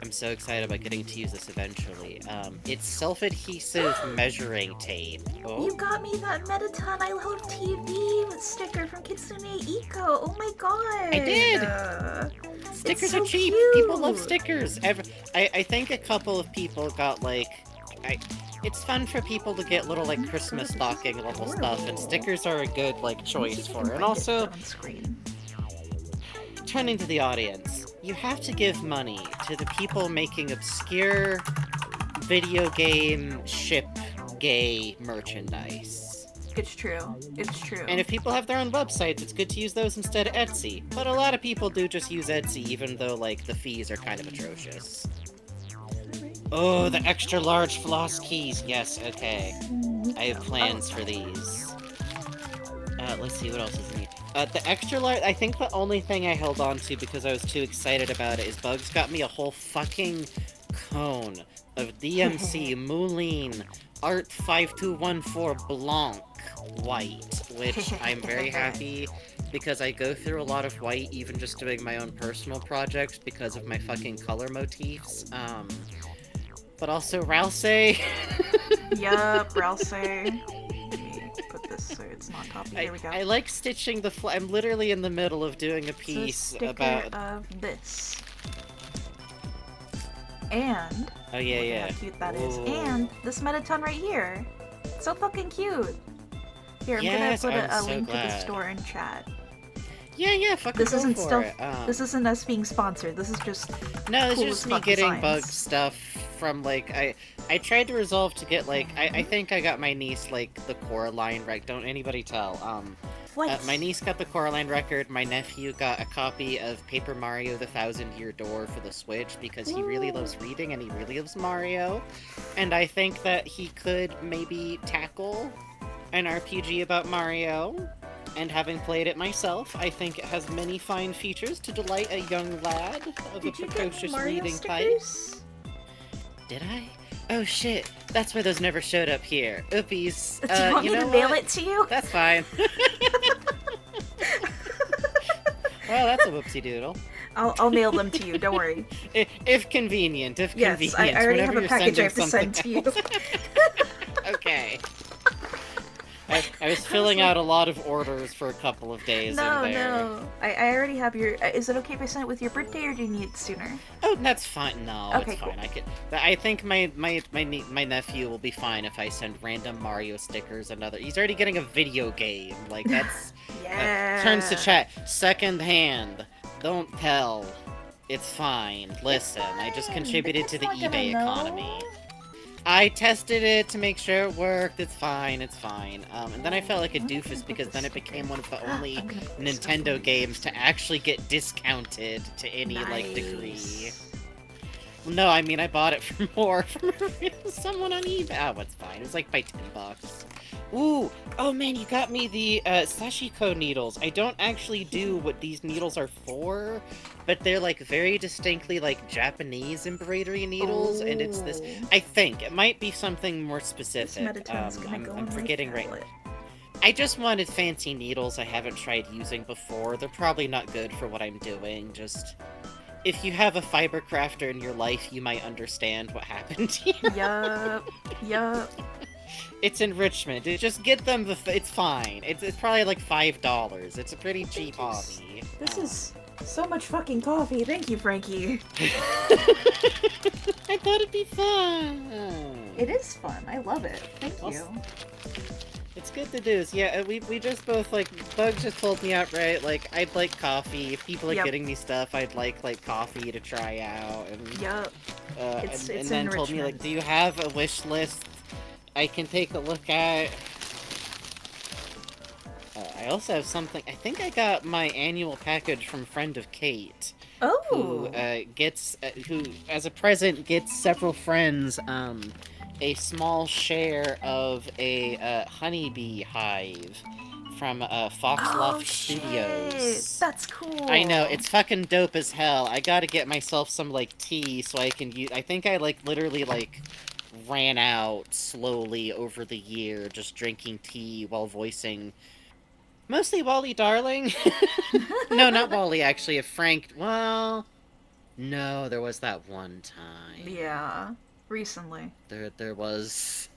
[SPEAKER 1] I'm so excited about getting to use this eventually. It's self-adhesive measuring tape. Oh.
[SPEAKER 2] You got me that Mettaton I Love TV sticker from Kitsune Eco. Oh my god.
[SPEAKER 1] I did! Stickers are cheap. People love stickers. I think a couple of people got like, it's fun for people to get little like Christmas stocking level stuff, and stickers are a good like choice for it. And also, turning to the audience, you have to give money to the people making obscure video game ship gay merchandise.
[SPEAKER 2] It's true. It's true.
[SPEAKER 1] And if people have their own websites, it's good to use those instead of Etsy. But a lot of people do just use Etsy, even though, like, the fees are kind of atrocious. Oh, the extra large floss keys. Yes, okay. I have plans for these. Let's see, what else is in here? The extra large, I think the only thing I held on to because I was too excited about it is Bugs got me a whole fucking cone of DMC Moulin Art 5214 Blanc white, which I'm very happy because I go through a lot of white even just doing my own personal projects because of my fucking color motifs. But also Rousey.
[SPEAKER 2] Yup, Rousey. Let me put this so it's not toppy. Here we go.
[SPEAKER 1] I like stitching the I'm literally in the middle of doing a piece
[SPEAKER 2] it's a
[SPEAKER 1] about
[SPEAKER 2] of this. And
[SPEAKER 1] oh yeah,
[SPEAKER 2] look
[SPEAKER 1] yeah.
[SPEAKER 2] at how cute that is.
[SPEAKER 1] Ooh.
[SPEAKER 2] And this Mettaton right here. So fucking cute. Here, I'm
[SPEAKER 1] Yes,
[SPEAKER 2] gonna put
[SPEAKER 1] I'm
[SPEAKER 2] a
[SPEAKER 1] so
[SPEAKER 2] link to the
[SPEAKER 1] glad.
[SPEAKER 2] store in chat.
[SPEAKER 1] Yeah, fucking
[SPEAKER 2] This
[SPEAKER 1] go
[SPEAKER 2] isn't
[SPEAKER 1] for
[SPEAKER 2] still.
[SPEAKER 1] it.
[SPEAKER 2] This isn't us being sponsored. This is just.
[SPEAKER 1] No, it's
[SPEAKER 2] cool
[SPEAKER 1] just
[SPEAKER 2] as
[SPEAKER 1] me
[SPEAKER 2] fuck
[SPEAKER 1] getting
[SPEAKER 2] designs.
[SPEAKER 1] Bug stuff from, like, I tried to resolve to get, like, I think I got my niece, like, the Coraline, right? Don't anybody tell.
[SPEAKER 2] What?
[SPEAKER 1] My niece got the Coraline record, my nephew got a copy of Paper Mario The Thousand Year Door for the Switch because he really loves reading and he really loves Mario. And I think that he could maybe tackle an RPG about Mario. And having played it myself, I think it has many fine features to delight a young lad of
[SPEAKER 2] Did
[SPEAKER 1] a
[SPEAKER 2] you get
[SPEAKER 1] precocious
[SPEAKER 2] Mario
[SPEAKER 1] reading type.
[SPEAKER 2] stickers?
[SPEAKER 1] Did I? Oh shit, that's why those never showed up here. Oopies.
[SPEAKER 2] Do you want me to mail
[SPEAKER 1] what?
[SPEAKER 2] it to you?
[SPEAKER 1] That's fine. Well, that's a whoopsie doodle.
[SPEAKER 2] I'll mail them to you. Don't worry.
[SPEAKER 1] If convenient, if
[SPEAKER 2] Yes,
[SPEAKER 1] convenient.
[SPEAKER 2] I already have
[SPEAKER 1] whenever
[SPEAKER 2] a
[SPEAKER 1] you're
[SPEAKER 2] package I
[SPEAKER 1] sending
[SPEAKER 2] have to send to
[SPEAKER 1] something
[SPEAKER 2] you.
[SPEAKER 1] else. Okay. I was filling out a lot of orders for a couple of days
[SPEAKER 2] No,
[SPEAKER 1] in there.
[SPEAKER 2] no. I already have your. Is it okay if I send it with your birthday, or do you need it sooner?
[SPEAKER 1] Oh, that's fine. No,
[SPEAKER 2] Okay,
[SPEAKER 1] it's
[SPEAKER 2] cool.
[SPEAKER 1] fine. I think my nephew will be fine if I send random Mario stickers and other. He's already getting a video game. Like that's.
[SPEAKER 2] Yeah.
[SPEAKER 1] Turns to chat. Second hand. Don't tell. It's fine. Listen, I just contributed to the
[SPEAKER 2] It's not gonna
[SPEAKER 1] eBay
[SPEAKER 2] know.
[SPEAKER 1] economy. I tested it to make sure it worked. It's fine. It's fine. And then I felt like a doofus because then it became one of the only Nintendo games to actually get discounted to any like degree. No, I mean I bought it for more from someone on eBay. Oh, it's fine. It was like by $10. Ooh, oh man, you got me the Sashiko needles. I don't actually do what these needles are for, but they're like very distinctly like Japanese embroidery needles, and it's this. I think it might be something more specific. I'm forgetting right now. I just wanted fancy needles I haven't tried using before. They're probably not good for what I'm doing. Just if you have a fiber crafter in your life, you might understand what happened here.
[SPEAKER 2] Yup.
[SPEAKER 1] It's enrichment. Just get them it's fine. It's probably like $5. It's a pretty cheap hobby.
[SPEAKER 2] This is so much fucking coffee. Thank you, Frankie.
[SPEAKER 1] I thought it'd be fun.
[SPEAKER 2] It is fun. I love it. Thank you.
[SPEAKER 1] It's good to do. So yeah, we just both like Bugs just told me outright like I'd like coffee. If people are getting me stuff, I'd like coffee to try out. And and then told me like, do you have a wish list I can take a look at? I also have something. I think I got my annual package from Friend of Kate.
[SPEAKER 2] Oh.
[SPEAKER 1] Who as a present gets several friends a small share of a honeybee hive from Foxloft Studios.
[SPEAKER 2] That's cool.
[SPEAKER 1] I know, it's fucking dope as hell. I gotta get myself some like tea so I can use. I think I like literally like ran out slowly over the year just drinking tea while voicing mostly Wally Darling. No, not Wally, actually. Frank. Well, no, there was that one time.
[SPEAKER 2] Yeah, recently.
[SPEAKER 1] There was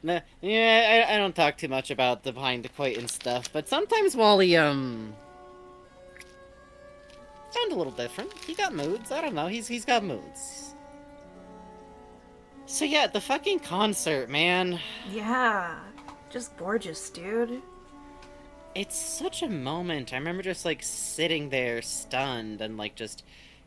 [SPEAKER 1] no, yeah, I don't talk too much about the behind the quote stuff, but sometimes Wally sound a little different. He got moods. I don't know. He's got moods. So yeah, the fucking concert, man.
[SPEAKER 2] Yeah, just gorgeous, dude.
[SPEAKER 1] It's such a moment. I remember just like sitting there stunned and like just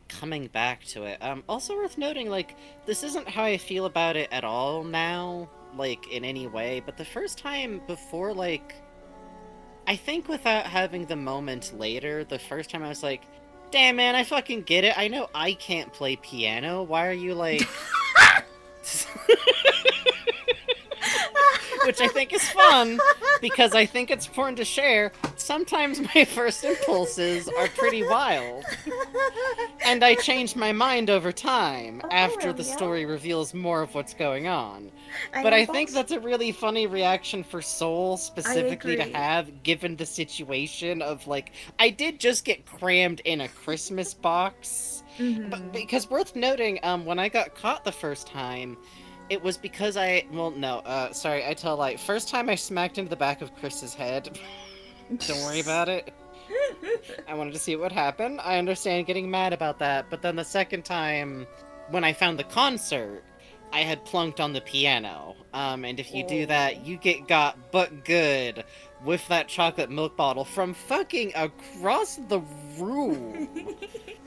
[SPEAKER 1] coming back to it. Also worth noting, like, this isn't how I feel about it at all now, like, in any way, but the first time before, like, I think without having the moment later, the first time I was like, damn man, I fucking get it. I know I can't play piano. Why are you like... Which I think is fun, because I think it's important to share. Sometimes my first impulses are pretty wild. And I change my mind over time, after the story reveals more of what's going on. But I think that's a really funny reaction for Soul, specifically to have, given the situation of, like, I did just get crammed in a Christmas box. But, because worth noting, when I got caught the first time, it was because sorry, I tell a lie. First time I smacked into the back of Chris's head. Don't worry about it. I wanted to see what would happen. I understand getting mad about that, but then the second time, when I found the concert, I had plunked on the piano. And if you do that, you get got but good with that chocolate milk bottle from fucking across the room.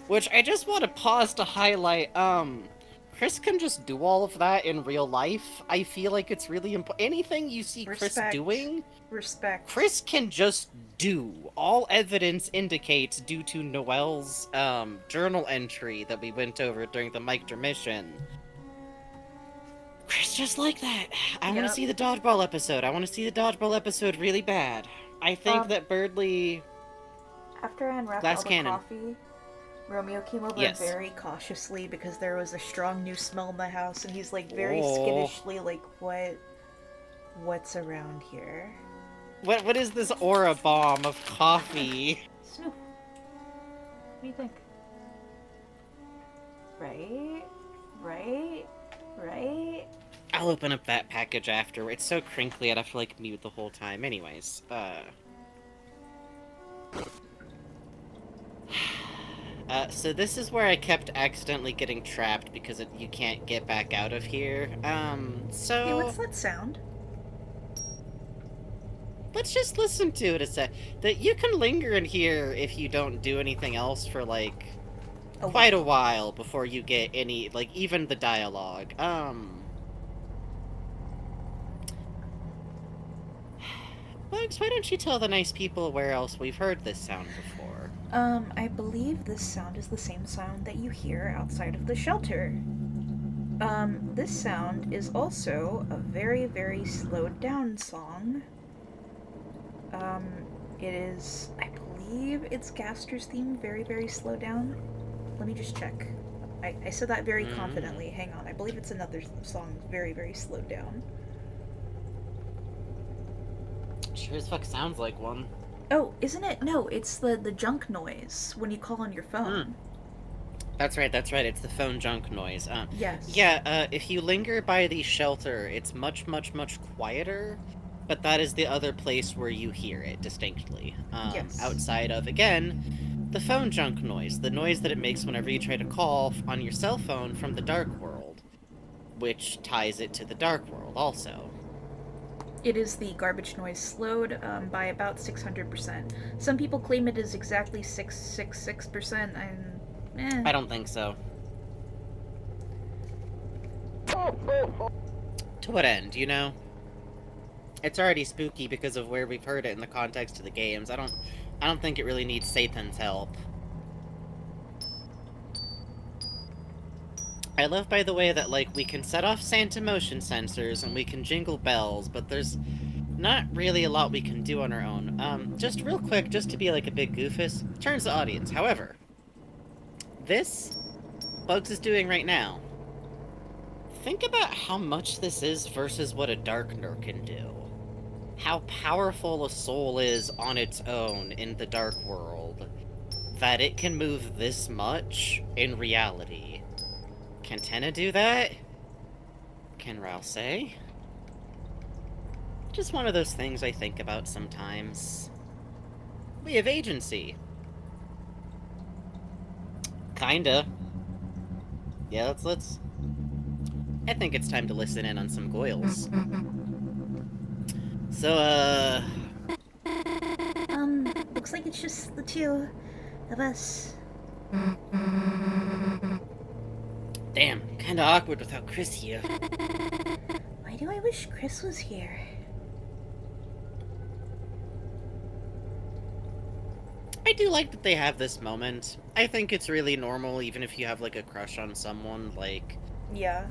[SPEAKER 1] Which I just want to pause to highlight, Chris can just do all of that in real life. I feel like it's really important. Anything you see Chris doing, Chris can just do. All evidence indicates, due to Noelle's journal entry that we went over during the mic intermission, Chris just like that. I want to see the dodgeball episode. I want to see the dodgeball episode really bad. I think that Birdley...
[SPEAKER 2] After I unwrapped all the coffee... Romeo came over very cautiously because there was a strong new smell in the house, and he's like very skittishly like, what's around here?
[SPEAKER 1] What is this aura bomb of coffee?
[SPEAKER 2] Snoop, what do you think? Right?
[SPEAKER 1] I'll open up that package after. It's so crinkly I'd have to like mute the whole time. Anyways, so this is where I kept accidentally getting trapped because you can't get back out of here. So...
[SPEAKER 2] Hey, what's that sound?
[SPEAKER 1] Let's just listen to it a sec. That you can linger in here if you don't do anything else for, like, quite a while before you get any, like, even the dialogue. Bugs, why don't you tell the nice people where else we've heard this sound before?
[SPEAKER 2] I believe this sound is the same sound that you hear outside of the shelter. This sound is also a very, very slowed down song. It is, I believe it's Gaster's theme, very, very slowed down. Let me just check. I said that very confidently. Hang on, I believe it's another song, very, very slowed down.
[SPEAKER 1] Sure as fuck sounds like one.
[SPEAKER 2] Oh, isn't it? No, it's the junk noise when you call on your phone.
[SPEAKER 1] That's right, it's the phone junk noise.
[SPEAKER 2] Yes.
[SPEAKER 1] Yeah, if you linger by the shelter, it's much, much, much quieter, but that is the other place where you hear it distinctly.
[SPEAKER 2] Yes.
[SPEAKER 1] Outside of, again, the phone junk noise, the noise that it makes whenever you try to call on your cell phone from the dark world, which ties it to the dark world also.
[SPEAKER 2] It is the garbage noise slowed by about 600%. Some people claim it is exactly 666%.
[SPEAKER 1] I don't think so. To what end, you know? It's already spooky because of where we've heard it in the context of the games. I don't think it really needs Satan's help. I love, by the way, that, like, we can set off Santa motion sensors and we can jingle bells, but there's not really a lot we can do on our own. Just real quick, just to be like a big goofus, turns the audience. However, this Bugs is doing right now. Think about how much this is versus what a Darkner can do. How powerful a soul is on its own in the dark world. That it can move this much in reality. Can Tenna do that? Can Rousey? Just one of those things I think about sometimes. We have agency. Kinda. Yeah, let's... I think it's time to listen in on some Goyles. So,
[SPEAKER 3] Looks like it's just the two of us.
[SPEAKER 1] damn, kinda awkward without Chris here.
[SPEAKER 3] Why do I wish Chris was here?
[SPEAKER 1] I do like that they have this moment. I think it's really normal, even if you have, like, a crush on someone, like...
[SPEAKER 2] Yeah.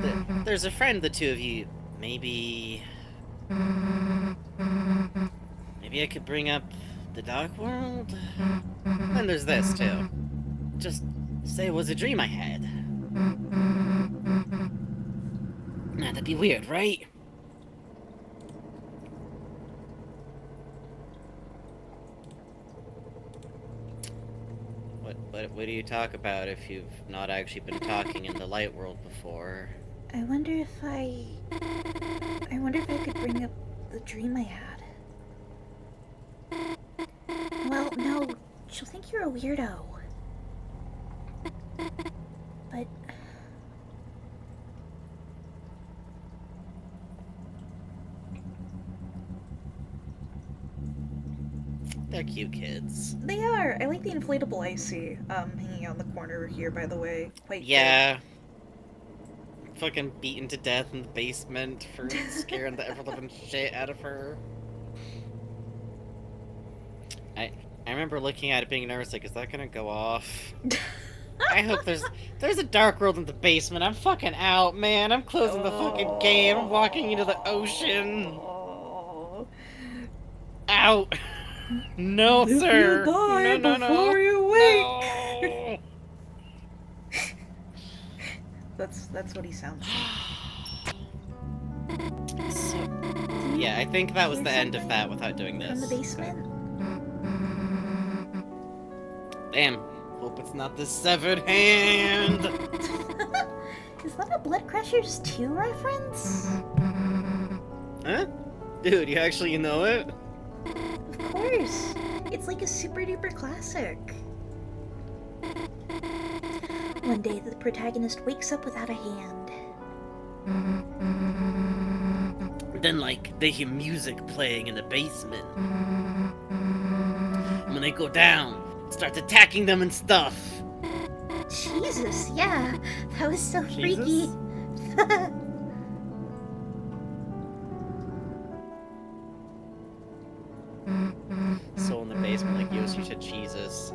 [SPEAKER 1] There's a friend the two of you... Maybe I could bring up the dark world? And there's this, too. Just say it was a dream I had. Nah, that'd be weird, right? What do you talk about if you've not actually been talking in the light world before?
[SPEAKER 3] I wonder if I could bring up the dream I had. Well, no, she'll think you're a weirdo. But
[SPEAKER 1] They're cute kids.
[SPEAKER 2] They are. I like the inflatable icy hanging out in the corner here, by the way. Quite
[SPEAKER 1] Yeah. Fucking beaten to death in the basement for scaring the ever-living shit out of her. I remember looking at it being nervous, like, is that gonna go off? I hope there's a dark world in the basement. I'm fucking out, man. I'm closing the fucking game. I'm walking into the ocean.
[SPEAKER 2] Oh.
[SPEAKER 1] Out. No,
[SPEAKER 2] If
[SPEAKER 1] sir.
[SPEAKER 2] you die
[SPEAKER 1] No.
[SPEAKER 2] before you wake.
[SPEAKER 1] No.
[SPEAKER 2] That's what he sounds like.
[SPEAKER 1] So, yeah, I think that was
[SPEAKER 3] hear
[SPEAKER 1] the end of
[SPEAKER 3] something
[SPEAKER 1] that without doing this.
[SPEAKER 3] from the basement?
[SPEAKER 1] Damn. Hope it's not the severed hand.
[SPEAKER 3] Is that a Blood Crushers 2 reference?
[SPEAKER 1] Huh? Dude, you actually know it?
[SPEAKER 3] Of course. It's like a super duper classic. One day the protagonist wakes up without a hand.
[SPEAKER 1] Then, like, they hear music playing in the basement. And when they go down, it starts attacking them and stuff.
[SPEAKER 3] Jesus, yeah. That was so freaky.
[SPEAKER 1] Jesus? Soul in the basement, like Yoshi to Jesus.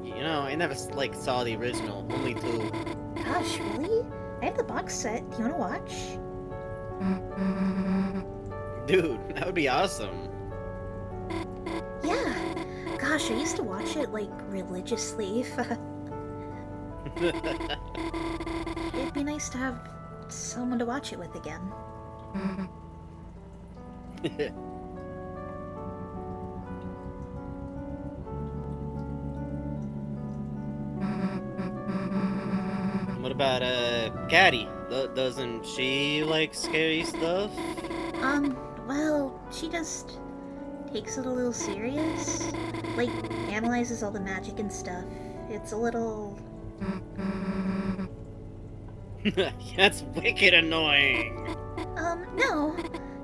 [SPEAKER 1] You know, I never like saw the original, only two.
[SPEAKER 3] Gosh, really? I have the box set. Do you want to watch?
[SPEAKER 1] Dude, that would be awesome.
[SPEAKER 3] Yeah. Gosh, I used to watch it, like, religiously. It'd be nice to have someone to watch it with again. What about Caddy? Doesn't she like scary stuff? Well, she just takes it a little serious. Like, analyzes all the magic and stuff. It's a little...
[SPEAKER 1] That's wicked annoying.
[SPEAKER 3] No.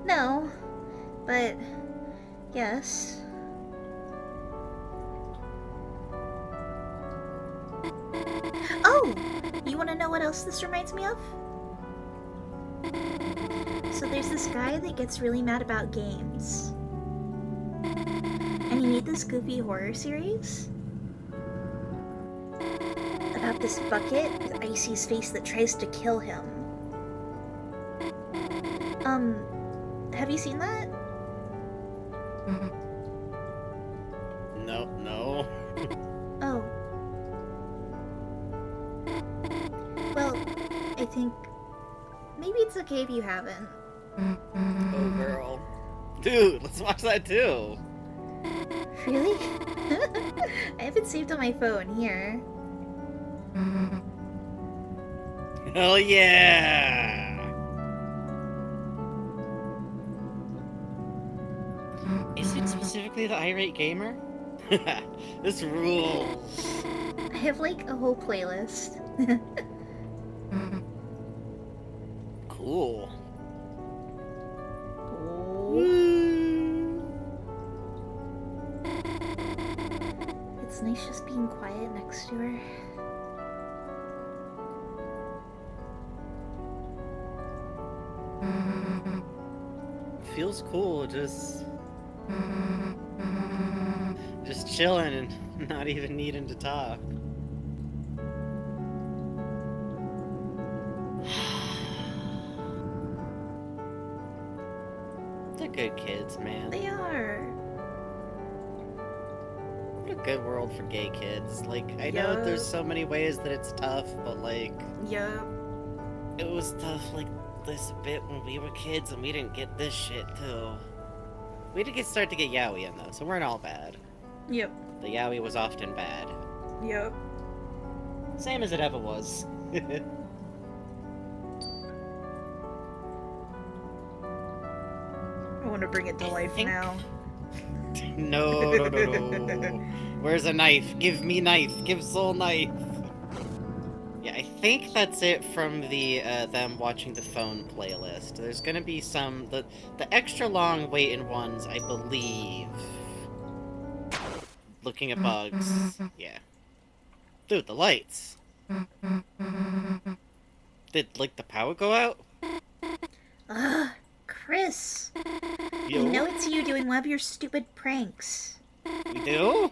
[SPEAKER 3] No. But, yes. Oh! You wanna know what else this reminds me of? So there's this guy that gets really mad about games. And he made this goofy horror series about this bucket with Icy's face that tries to kill him. Have you seen that?
[SPEAKER 1] No.
[SPEAKER 3] Oh. Well, I think maybe it's okay if you haven't.
[SPEAKER 1] Oh, girl. Dude, let's watch that too.
[SPEAKER 3] Really? I have it saved on my phone here.
[SPEAKER 1] Hell yeah! Is it specifically the irate gamer? This rules.
[SPEAKER 3] I have like a whole playlist.
[SPEAKER 1] Cool.
[SPEAKER 3] It's nice just being quiet next to her.
[SPEAKER 1] Feels cool, just chilling and not even needing to talk. They're good kids, man.
[SPEAKER 2] They are.
[SPEAKER 1] What a good world for gay kids. Like, I know
[SPEAKER 2] Yup.
[SPEAKER 1] there's so many ways that it's tough, but like,
[SPEAKER 2] Yup.
[SPEAKER 1] it was tough like this a bit when we were kids and we didn't get this shit too. We did start to get yaoi in though, so we're not all bad.
[SPEAKER 2] Yep.
[SPEAKER 1] The yaoi was often bad.
[SPEAKER 2] Yep.
[SPEAKER 1] Same as it ever was.
[SPEAKER 2] I want to bring it to
[SPEAKER 1] I
[SPEAKER 2] life
[SPEAKER 1] think-
[SPEAKER 2] now.
[SPEAKER 1] No. Where's a knife? Give me knife. Give Soul knife. Yeah, I think that's it from the them watching the phone playlist. There's gonna be some the extra long waiting ones, I believe. Looking at bugs. Yeah. Dude, the lights. Did like the power go out?
[SPEAKER 3] Ugh, Chris.
[SPEAKER 1] Yo,
[SPEAKER 3] You know it's you doing one of your stupid pranks.
[SPEAKER 1] you do?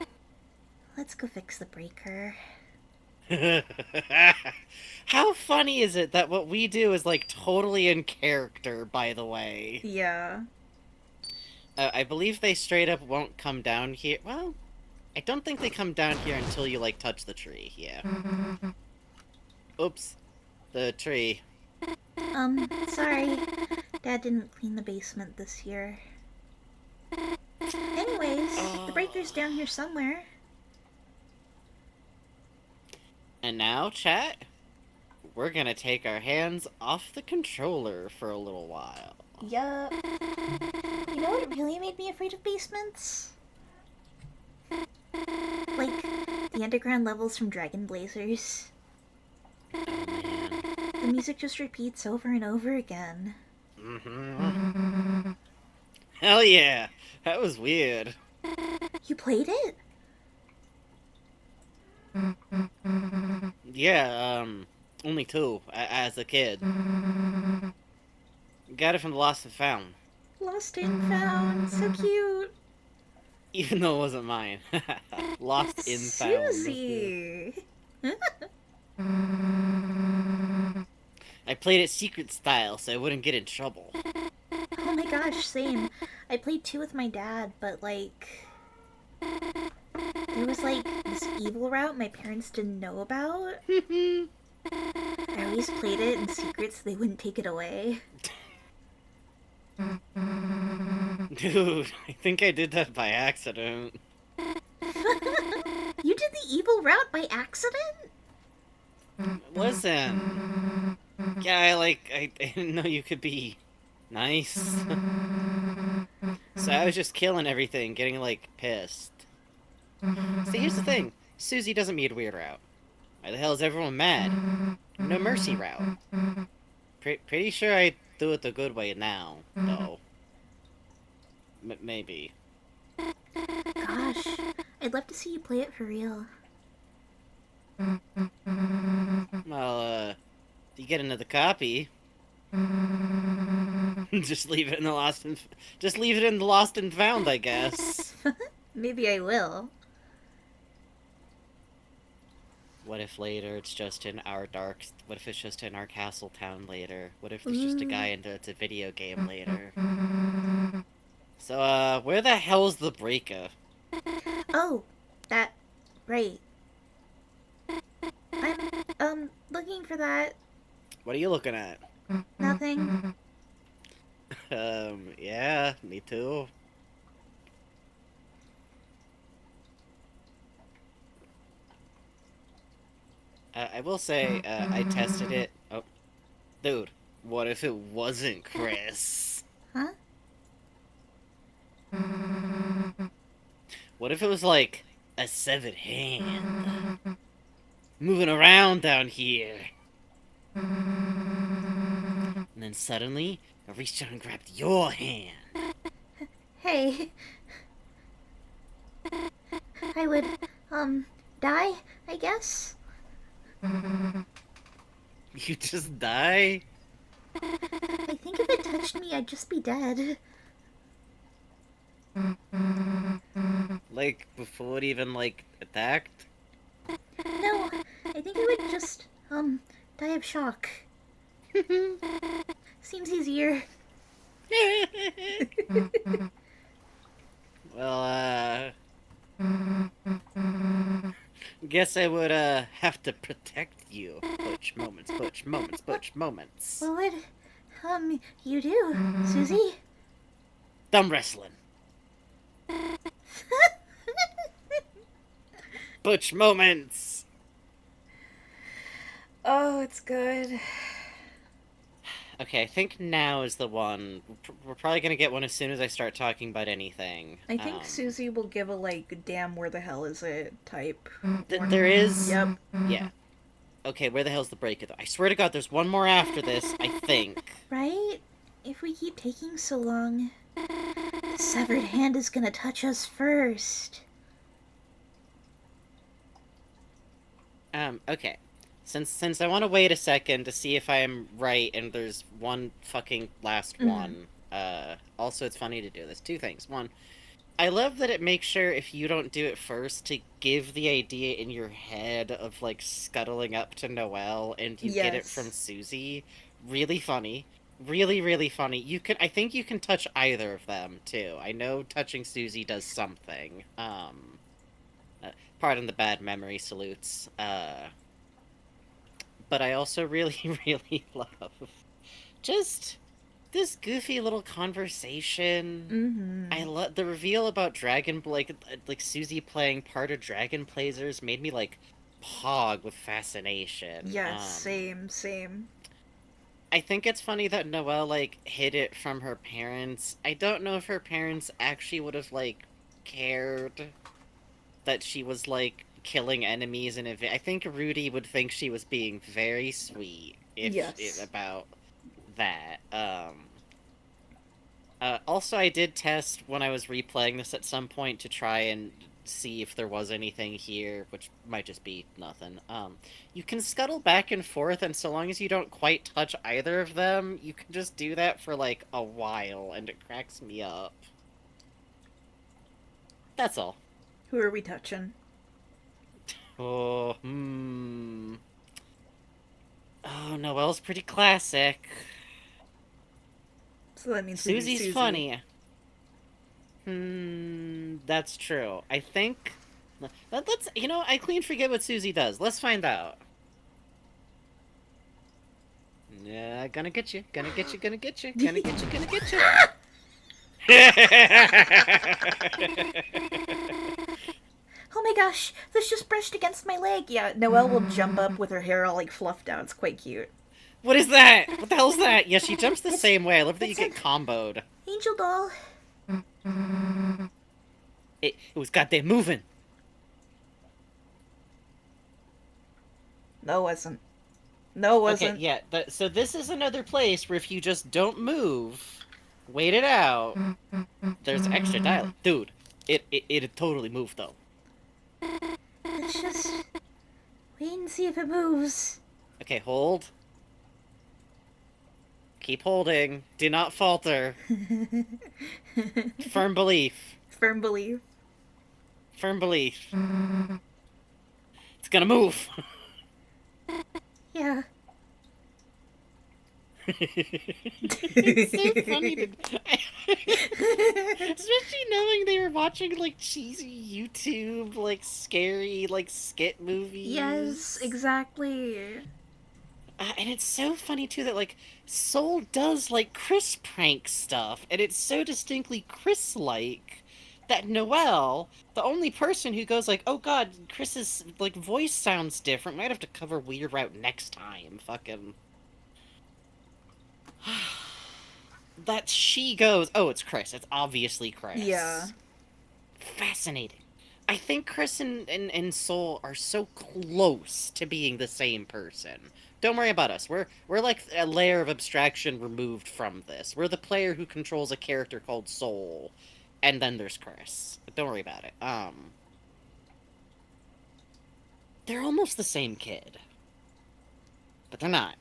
[SPEAKER 3] Let's go fix the breaker.
[SPEAKER 1] How funny is it that what we do is like totally in character, by the way?
[SPEAKER 2] Yeah.
[SPEAKER 1] I believe they straight up won't come down here. Well, I don't think they come down here until you like touch the tree. Yeah. Oops. The tree.
[SPEAKER 3] Sorry. Dad didn't clean the basement this year. Anyways, the breaker's down here somewhere.
[SPEAKER 1] And now, chat, we're gonna take our hands off the controller for a little while.
[SPEAKER 3] Yup. You know what really made me afraid of basements? Like, the underground levels from Dragon Blazers. The music just repeats over and over again.
[SPEAKER 1] Mm-hmm. Hell yeah! That was weird.
[SPEAKER 3] You played it?
[SPEAKER 1] Yeah, only two, as a kid. Got it from the Lost and Found.
[SPEAKER 2] Lost and found. So cute.
[SPEAKER 1] Even though it wasn't mine. Lost in Found.
[SPEAKER 2] Susie.
[SPEAKER 1] I played it secret style so I wouldn't get in trouble.
[SPEAKER 3] Oh my gosh, same. I played 2 with my dad, but like there was like this evil route my parents didn't know about. I always played it in secret so they wouldn't take it away.
[SPEAKER 1] Dude, I think I did that by accident.
[SPEAKER 3] You did the evil route by accident?
[SPEAKER 1] Listen. Yeah, I didn't know you could be nice. So I was just killing everything, getting, like, pissed. See, here's the thing. Susie doesn't meet a weird route. Why the hell is everyone mad? No mercy route. Pretty sure I do it the good way now, though. Maybe.
[SPEAKER 3] Gosh, I'd love to see you play it for real.
[SPEAKER 1] Well, if you get another copy, just leave it in the just leave it in the Lost and Found, I guess.
[SPEAKER 2] Maybe I will.
[SPEAKER 1] What if later it's just in our what if it's just in our castle town later? What if there's just a guy and it's a video game later? So, where the hell's the breaker?
[SPEAKER 3] Oh, that right. I'm looking for that.
[SPEAKER 1] What are you looking at?
[SPEAKER 3] Nothing.
[SPEAKER 1] Yeah, me too. I will say, I tested it. Oh, dude, what if it wasn't Chris?
[SPEAKER 3] Huh?
[SPEAKER 1] What if it was like a severed hand moving around down here? And then suddenly, I reached out and grabbed your hand.
[SPEAKER 3] Hey. I would, die, I guess?
[SPEAKER 1] You just die?
[SPEAKER 3] I think if it touched me, I'd just be dead.
[SPEAKER 1] Like, before it even, like, attacked?
[SPEAKER 3] No, I think I would just, die of shock. Seems easier.
[SPEAKER 1] Well, guess I would, have to protect you. Butch moments, butch moments, butch moments.
[SPEAKER 3] What would, you do, Susie?
[SPEAKER 1] Thumb wrestling. Butch moments!
[SPEAKER 2] Oh, it's good.
[SPEAKER 1] Okay, I think now is the one. We're probably gonna get one as soon as I start talking about anything.
[SPEAKER 2] I think Susie will give a, like, damn, where the hell is it type.
[SPEAKER 1] There is?
[SPEAKER 2] Yep.
[SPEAKER 1] Yeah. Okay, where the hell's the breaker, though? I swear to God, there's one more after this, I think.
[SPEAKER 3] Right? If we keep taking so long, the severed hand is gonna touch us first.
[SPEAKER 1] Okay. Since I want to wait a second to see if I am right, and there's one fucking last one. Also, it's funny to do this. Two things. One, I love that it makes sure if you don't do it first to give the idea in your head of, like, scuttling up to Noelle and you get it from
[SPEAKER 2] Yes.
[SPEAKER 1] Susie. Really funny. Really, really funny. I think you can touch either of them, too. I know touching Susie does something. Pardon the bad memory salutes. But I also really, really love just this goofy little conversation.
[SPEAKER 2] Mm-hmm.
[SPEAKER 1] I love the reveal about like Susie playing part of Dragon Blazers made me like pog with fascination.
[SPEAKER 2] Yes, same.
[SPEAKER 1] I think it's funny that Noelle like hid it from her parents. I don't know if her parents actually would have like cared that she was like killing enemies and I think Rudy would think she was being very sweet about that. Also, I did test when I was replaying this at some point to try and see if there was anything here, which might just be nothing. You can scuttle back and forth, and so long as you don't quite touch either of them, you can just do that for, like, a while, and it cracks me up. That's all.
[SPEAKER 2] Who are we touching?
[SPEAKER 1] Oh, Oh, Noelle's pretty classic.
[SPEAKER 2] So that means we do
[SPEAKER 1] Susie's
[SPEAKER 2] Susie.
[SPEAKER 1] funny. That's true. I think... Let's, I clean forget what Susie does. Let's find out. Yeah, gonna get you. Gonna get you, gonna get you. Gonna get you, gonna get you.
[SPEAKER 2] Oh my gosh, this just brushed against my leg. Yeah, Noelle will jump up with her hair all like fluffed out. It's quite cute.
[SPEAKER 1] What is that? What the hell's that? Yeah, she jumps the same way. I love that you get comboed.
[SPEAKER 2] Angel doll.
[SPEAKER 1] It was goddamn moving.
[SPEAKER 2] No, it wasn't. No, it wasn't.
[SPEAKER 1] Okay, yeah. So this is another place where if you just don't move, wait it out, there's extra dialogue. Dude, it totally moved, though.
[SPEAKER 2] Let's just wait and see if it moves.
[SPEAKER 1] Okay, hold. Keep holding. Do not falter. Firm belief.
[SPEAKER 2] Firm belief.
[SPEAKER 1] Firm belief. It's gonna move.
[SPEAKER 2] Yeah.
[SPEAKER 1] It's so funny especially knowing they were watching like cheesy YouTube, like scary, like skit movies.
[SPEAKER 2] Yes, exactly.
[SPEAKER 1] And it's so funny too that like Soul does like Chris prank stuff, and it's so distinctly Chris-like that Noelle, the only person who goes like, "Oh God, Chris's like voice sounds different. Might have to cover Weird Route next time." Fucking. That she goes, "Oh, it's Chris. It's obviously Chris."
[SPEAKER 2] Yeah.
[SPEAKER 1] Fascinating. I think Chris and Soul are so close to being the same person. Don't worry about us. We're like a layer of abstraction removed from this. We're the player who controls a character called Soul, and then there's Chris. But don't worry about it. They're almost the same kid, but they're not.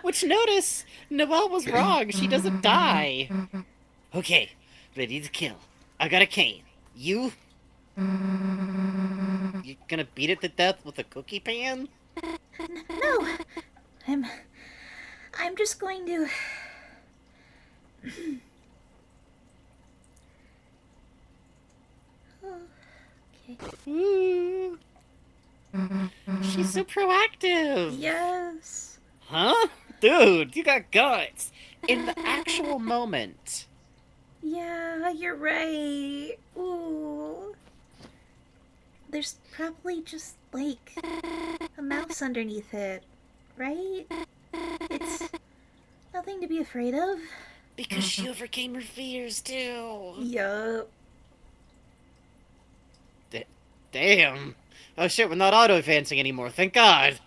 [SPEAKER 1] Which, notice, Noelle was wrong. She doesn't die. Okay, ready to kill. I got a cane. You gonna beat it to death with a cookie pan?
[SPEAKER 2] No. I'm just going to
[SPEAKER 1] Ooh. She's so proactive.
[SPEAKER 2] Yes.
[SPEAKER 1] Huh? Dude, you got guts. In the actual moment.
[SPEAKER 2] Yeah, you're right. Ooh. There's probably just, like, a mouse underneath it, right? It's nothing to be afraid of.
[SPEAKER 1] Because she overcame her fears, too.
[SPEAKER 2] Yup.
[SPEAKER 1] Damn. Oh shit, we're not auto-advancing anymore, thank God.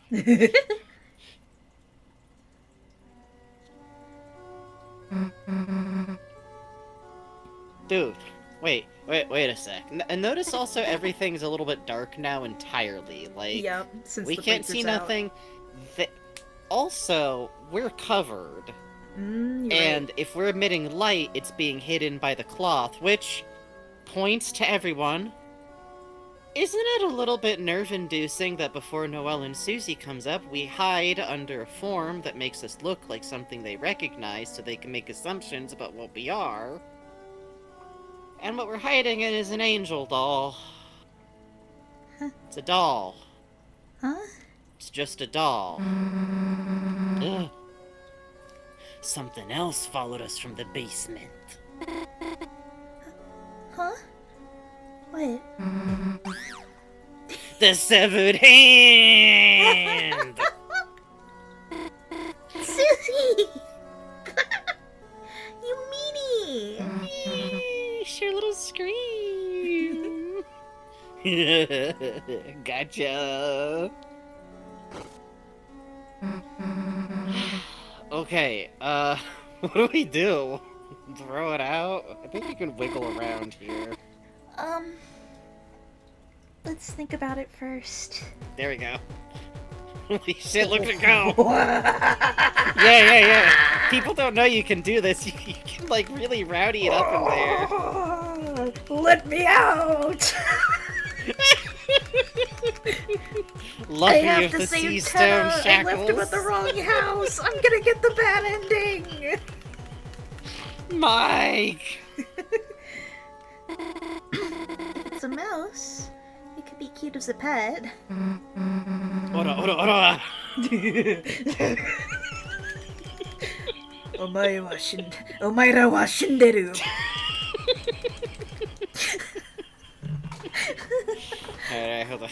[SPEAKER 1] Dude, wait a sec. And notice also everything's a little bit dark now entirely. Like,
[SPEAKER 2] Yep, since
[SPEAKER 1] we
[SPEAKER 2] the
[SPEAKER 1] can't see
[SPEAKER 2] blinker's out.
[SPEAKER 1] nothing. Also, we're covered.
[SPEAKER 2] You're
[SPEAKER 1] And
[SPEAKER 2] right.
[SPEAKER 1] if we're emitting light, it's being hidden by the cloth, which points to everyone. Isn't it a little bit nerve-inducing that before Noelle and Susie comes up, we hide under a form that makes us look like something they recognize so they can make assumptions about what we are? And what we're hiding in is an angel doll.
[SPEAKER 2] Huh?
[SPEAKER 1] It's a doll.
[SPEAKER 2] Huh?
[SPEAKER 1] It's just a doll. Ugh. Something else followed us from the basement.
[SPEAKER 2] Huh? What?
[SPEAKER 1] The severed hand!
[SPEAKER 2] Susie! You meanie!
[SPEAKER 1] Yeesh, your little scream. Gotcha. Okay, what do we do? Throw it out? I think you can wiggle around here.
[SPEAKER 3] Um, let's think about it first.
[SPEAKER 1] There we go. Holy shit, look at it go! Yeah. People don't know you can do this. You can, like, really rowdy it up in there.
[SPEAKER 2] Let me out!
[SPEAKER 1] Lucky
[SPEAKER 2] I have
[SPEAKER 1] of
[SPEAKER 2] to
[SPEAKER 1] the
[SPEAKER 2] save
[SPEAKER 1] sea stone
[SPEAKER 2] Tenna. I
[SPEAKER 1] shackles.
[SPEAKER 2] left him at the wrong house. I'm gonna get the bad ending.
[SPEAKER 1] Mike!
[SPEAKER 3] It's a mouse. It could be cute as a pet.
[SPEAKER 1] Ora.
[SPEAKER 2] お前らは死んでる。
[SPEAKER 1] Alright, hold on.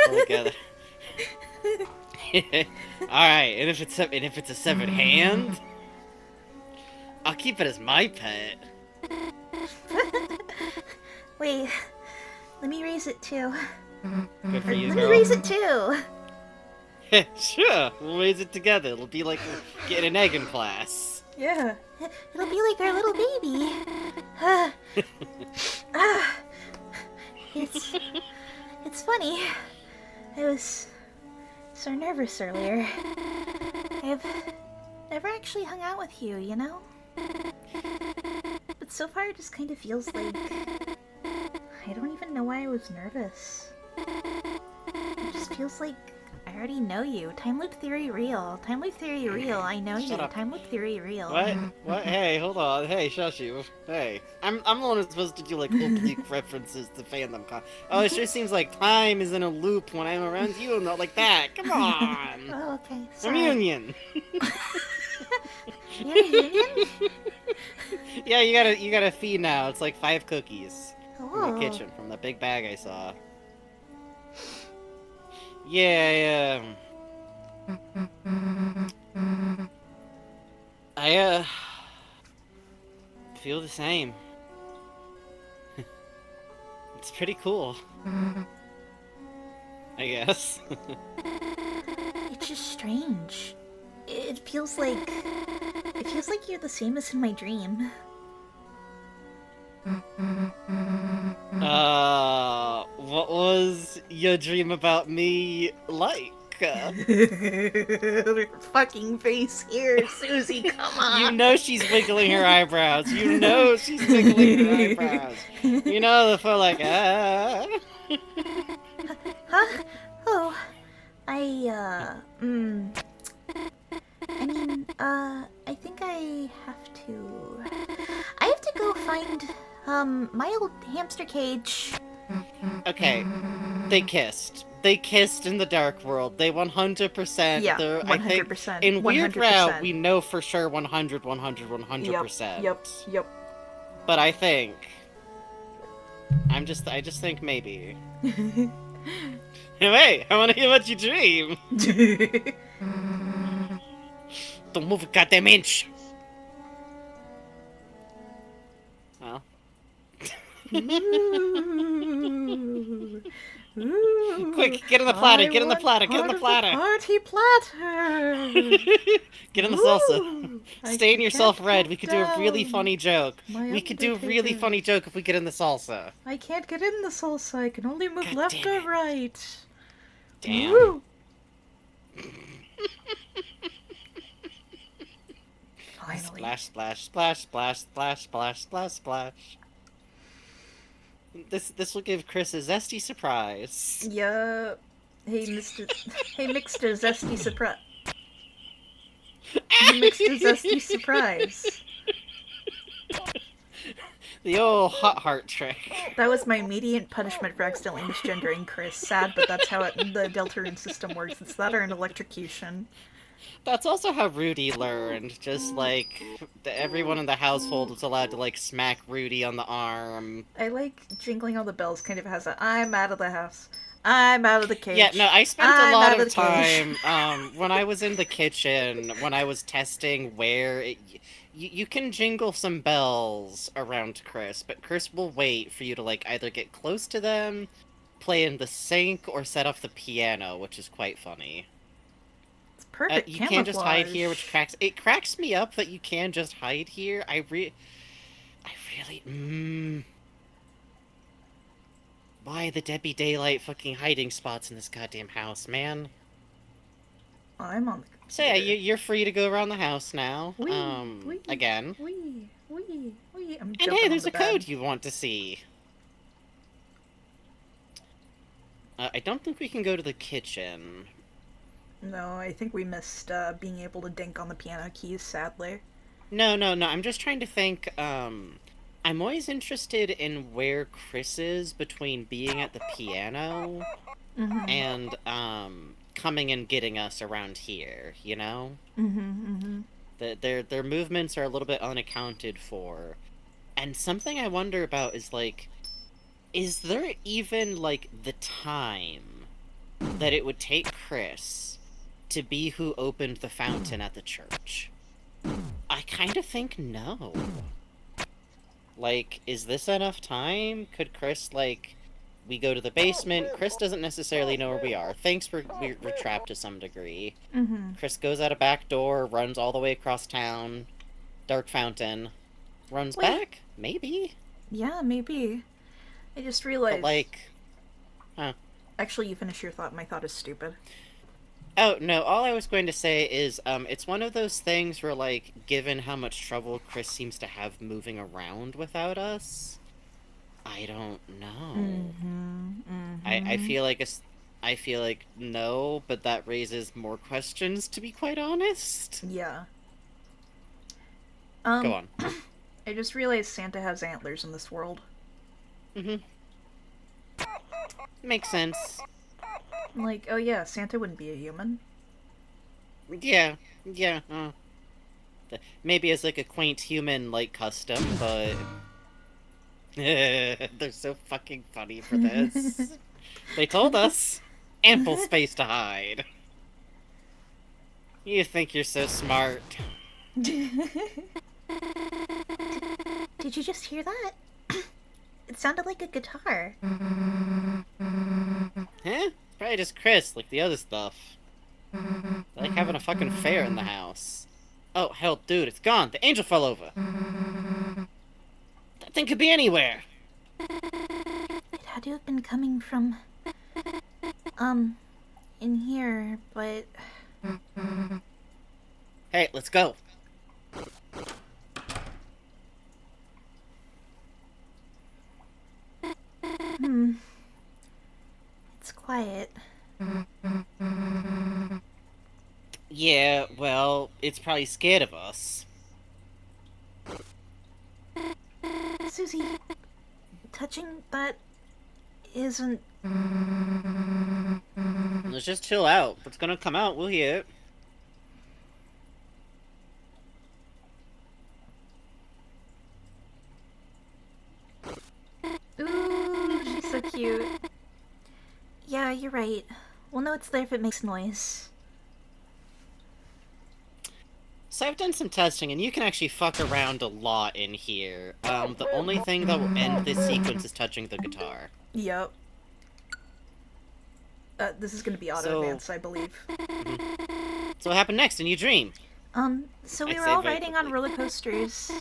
[SPEAKER 1] Pull together. Alright, and if it's a severed hand, I'll keep it as my pet.
[SPEAKER 3] Wait, let me raise it too.
[SPEAKER 1] Good for you,
[SPEAKER 3] Let me
[SPEAKER 1] girl.
[SPEAKER 3] raise it too.
[SPEAKER 1] Sure, we'll raise it together. It'll be like getting an egg in class.
[SPEAKER 2] Yeah.
[SPEAKER 3] It'll be like our little baby. It's funny. I was so nervous earlier. I've never actually hung out with you, you know? But so far it just kind of feels like I don't even know why I was nervous. It just feels like I already know you. Time loop theory real. Time loop theory real. I know you.
[SPEAKER 1] Shut up.
[SPEAKER 3] Time loop theory real.
[SPEAKER 1] What? Hey, hold on. Hey, shush you. Hey. I'm the one who's supposed to do, like, oblique references to fandom Oh, it sure seems like time is in a loop when I'm around you and not like that. Come on!
[SPEAKER 3] Oh, okay. Sorry.
[SPEAKER 1] Communion!
[SPEAKER 3] You have a union?
[SPEAKER 1] Yeah, you gotta feed now. It's like 5 cookies. From
[SPEAKER 3] Oh.
[SPEAKER 1] the kitchen, from the big bag I saw. Yeah. I feel the same. It's pretty cool. I guess.
[SPEAKER 3] It's just strange. It feels like you're the same as in my dream.
[SPEAKER 1] What was your dream about me like?
[SPEAKER 2] Her fucking face here, Susie, come on.
[SPEAKER 1] You know she's wiggling her eyebrows. You know she's wiggling her eyebrows. You know the fun like, ah.
[SPEAKER 3] Huh? Oh, I think I have to go find, my old hamster cage.
[SPEAKER 1] Okay, they kissed. They kissed in the Dark World. They 100%.
[SPEAKER 2] Yeah,
[SPEAKER 1] they're- I think
[SPEAKER 2] 100%.
[SPEAKER 1] in Weird
[SPEAKER 2] 100%.
[SPEAKER 1] Route, we know for sure 100%.
[SPEAKER 2] Yep.
[SPEAKER 1] But I think. I just think maybe. Hey, I wanna hear what you dream! Don't move a goddamn inch! Well. Quick, get in the platter, get in the platter, get in the platter!
[SPEAKER 2] Party platter.
[SPEAKER 1] Get in the salsa.
[SPEAKER 2] Ooh, I
[SPEAKER 1] Stain yourself
[SPEAKER 2] can't
[SPEAKER 1] red.
[SPEAKER 2] get
[SPEAKER 1] We could do a really
[SPEAKER 2] down.
[SPEAKER 1] funny joke.
[SPEAKER 2] My
[SPEAKER 1] We could do a really
[SPEAKER 2] Undertaker.
[SPEAKER 1] funny joke if we get in the salsa.
[SPEAKER 2] I can't get in the salsa. I can only move
[SPEAKER 1] God
[SPEAKER 2] left
[SPEAKER 1] damn
[SPEAKER 2] or
[SPEAKER 1] it.
[SPEAKER 2] right.
[SPEAKER 1] Damn.
[SPEAKER 2] Woo. Finally.
[SPEAKER 1] Splash, splash, splash, splash, splash, splash, splash, splash. This will give Chris a zesty surprise.
[SPEAKER 2] Yeah. Hey, Mr. Hey, Mixter Zesty Surprise. Mixter Zesty Surprise.
[SPEAKER 1] The old hot heart trick.
[SPEAKER 2] That was my immediate punishment for accidentally misgendering Chris. Sad, but that's how the Deltarune system works. It's that or an electrocution.
[SPEAKER 1] That's also how Rudy learned. Just like everyone in the household was allowed to like smack Rudy on the arm.
[SPEAKER 2] I like jingling all the bells. Kind of has a I'm out of the house. I'm out of the cage.
[SPEAKER 1] Yeah, no, I spent
[SPEAKER 2] I'm
[SPEAKER 1] a lot
[SPEAKER 2] out
[SPEAKER 1] of
[SPEAKER 2] of the cage.
[SPEAKER 1] time when I was in the kitchen, when I was testing where you can jingle some bells around Chris, but Chris will wait for you to like either get close to them, play in the sink, or set off the piano, which is quite funny.
[SPEAKER 2] perfect
[SPEAKER 1] You can't just hide here, which
[SPEAKER 2] camouflage.
[SPEAKER 1] cracks me up that you can just hide here. I really, why the Debbie Daylight fucking hiding spots in this goddamn house, man?
[SPEAKER 2] I'm on the
[SPEAKER 1] So yeah,
[SPEAKER 2] computer.
[SPEAKER 1] you're free to go around the house now.
[SPEAKER 2] Wee,
[SPEAKER 1] Again.
[SPEAKER 2] wee. I'm
[SPEAKER 1] And hey,
[SPEAKER 2] jumping on
[SPEAKER 1] there's
[SPEAKER 2] the
[SPEAKER 1] a
[SPEAKER 2] bed.
[SPEAKER 1] code you want to see. I don't think we can go to the kitchen.
[SPEAKER 2] No, I think we missed being able to dink on the piano keys, sadly.
[SPEAKER 1] No. I'm just trying to think. I'm always interested in where Chris is between being at the piano
[SPEAKER 2] Mm-hmm.
[SPEAKER 1] and coming and getting us around here. You know,
[SPEAKER 2] Mm-hmm.
[SPEAKER 1] their movements are a little bit unaccounted for. And something I wonder about is like, is there even like the time that it would take Chris to be who opened the fountain at the church? I kind of think no. Like, is this enough time? Could Chris, like, we go to the basement? Chris doesn't necessarily know where we are. Thinks we're trapped to some degree.
[SPEAKER 2] Mm-hmm.
[SPEAKER 1] Chris goes out a back door, runs all the way across town, dark fountain, runs
[SPEAKER 2] Wait,
[SPEAKER 1] back? Maybe.
[SPEAKER 2] yeah, maybe. I just
[SPEAKER 1] But,
[SPEAKER 2] realized.
[SPEAKER 1] like, huh.
[SPEAKER 2] Actually, you finish your thought. My thought is stupid.
[SPEAKER 1] Oh, no, all I was going to say is, it's one of those things where, like, given how much trouble Chris seems to have moving around without us, I don't know. I
[SPEAKER 2] Mm-hmm.
[SPEAKER 1] feel like I feel like no, but that raises more questions, to be quite honest.
[SPEAKER 2] Yeah.
[SPEAKER 1] Go
[SPEAKER 2] Um,
[SPEAKER 1] on.
[SPEAKER 2] I just realized Santa has antlers in this world.
[SPEAKER 1] Mm-hmm. Makes sense.
[SPEAKER 2] Like, oh yeah, Santa wouldn't be a human.
[SPEAKER 1] Yeah, yeah. Maybe as like a quaint human like custom, but they're so fucking funny for this. They told us ample space to hide. You think you're so smart.
[SPEAKER 3] Did you just hear that? It sounded like a guitar.
[SPEAKER 1] Huh? Probably just Chris, like the other stuff. They're like having a fucking fair in the house. Oh, hell, dude, it's gone. The angel fell over. That thing could be anywhere.
[SPEAKER 3] It had to have been coming from, in here, but
[SPEAKER 1] Hey, let's go.
[SPEAKER 3] it's quiet.
[SPEAKER 1] Yeah, well, it's probably scared of us.
[SPEAKER 3] Susie, touching that isn't.
[SPEAKER 1] Let's just chill out. If it's gonna come out, we'll hear it.
[SPEAKER 2] Ooh, she's so cute.
[SPEAKER 3] Yeah, you're right. We'll know it's there if it makes noise.
[SPEAKER 1] So I've done some testing, and you can actually fuck around a lot in here. The only thing that will end this sequence is touching the guitar.
[SPEAKER 2] Yep. This is gonna be auto
[SPEAKER 1] So-
[SPEAKER 2] advance, I believe.
[SPEAKER 1] So what happened next in your dream?
[SPEAKER 3] So we
[SPEAKER 1] I'd
[SPEAKER 3] were
[SPEAKER 1] say
[SPEAKER 3] all
[SPEAKER 1] very
[SPEAKER 3] riding on
[SPEAKER 1] quickly.
[SPEAKER 3] roller coasters.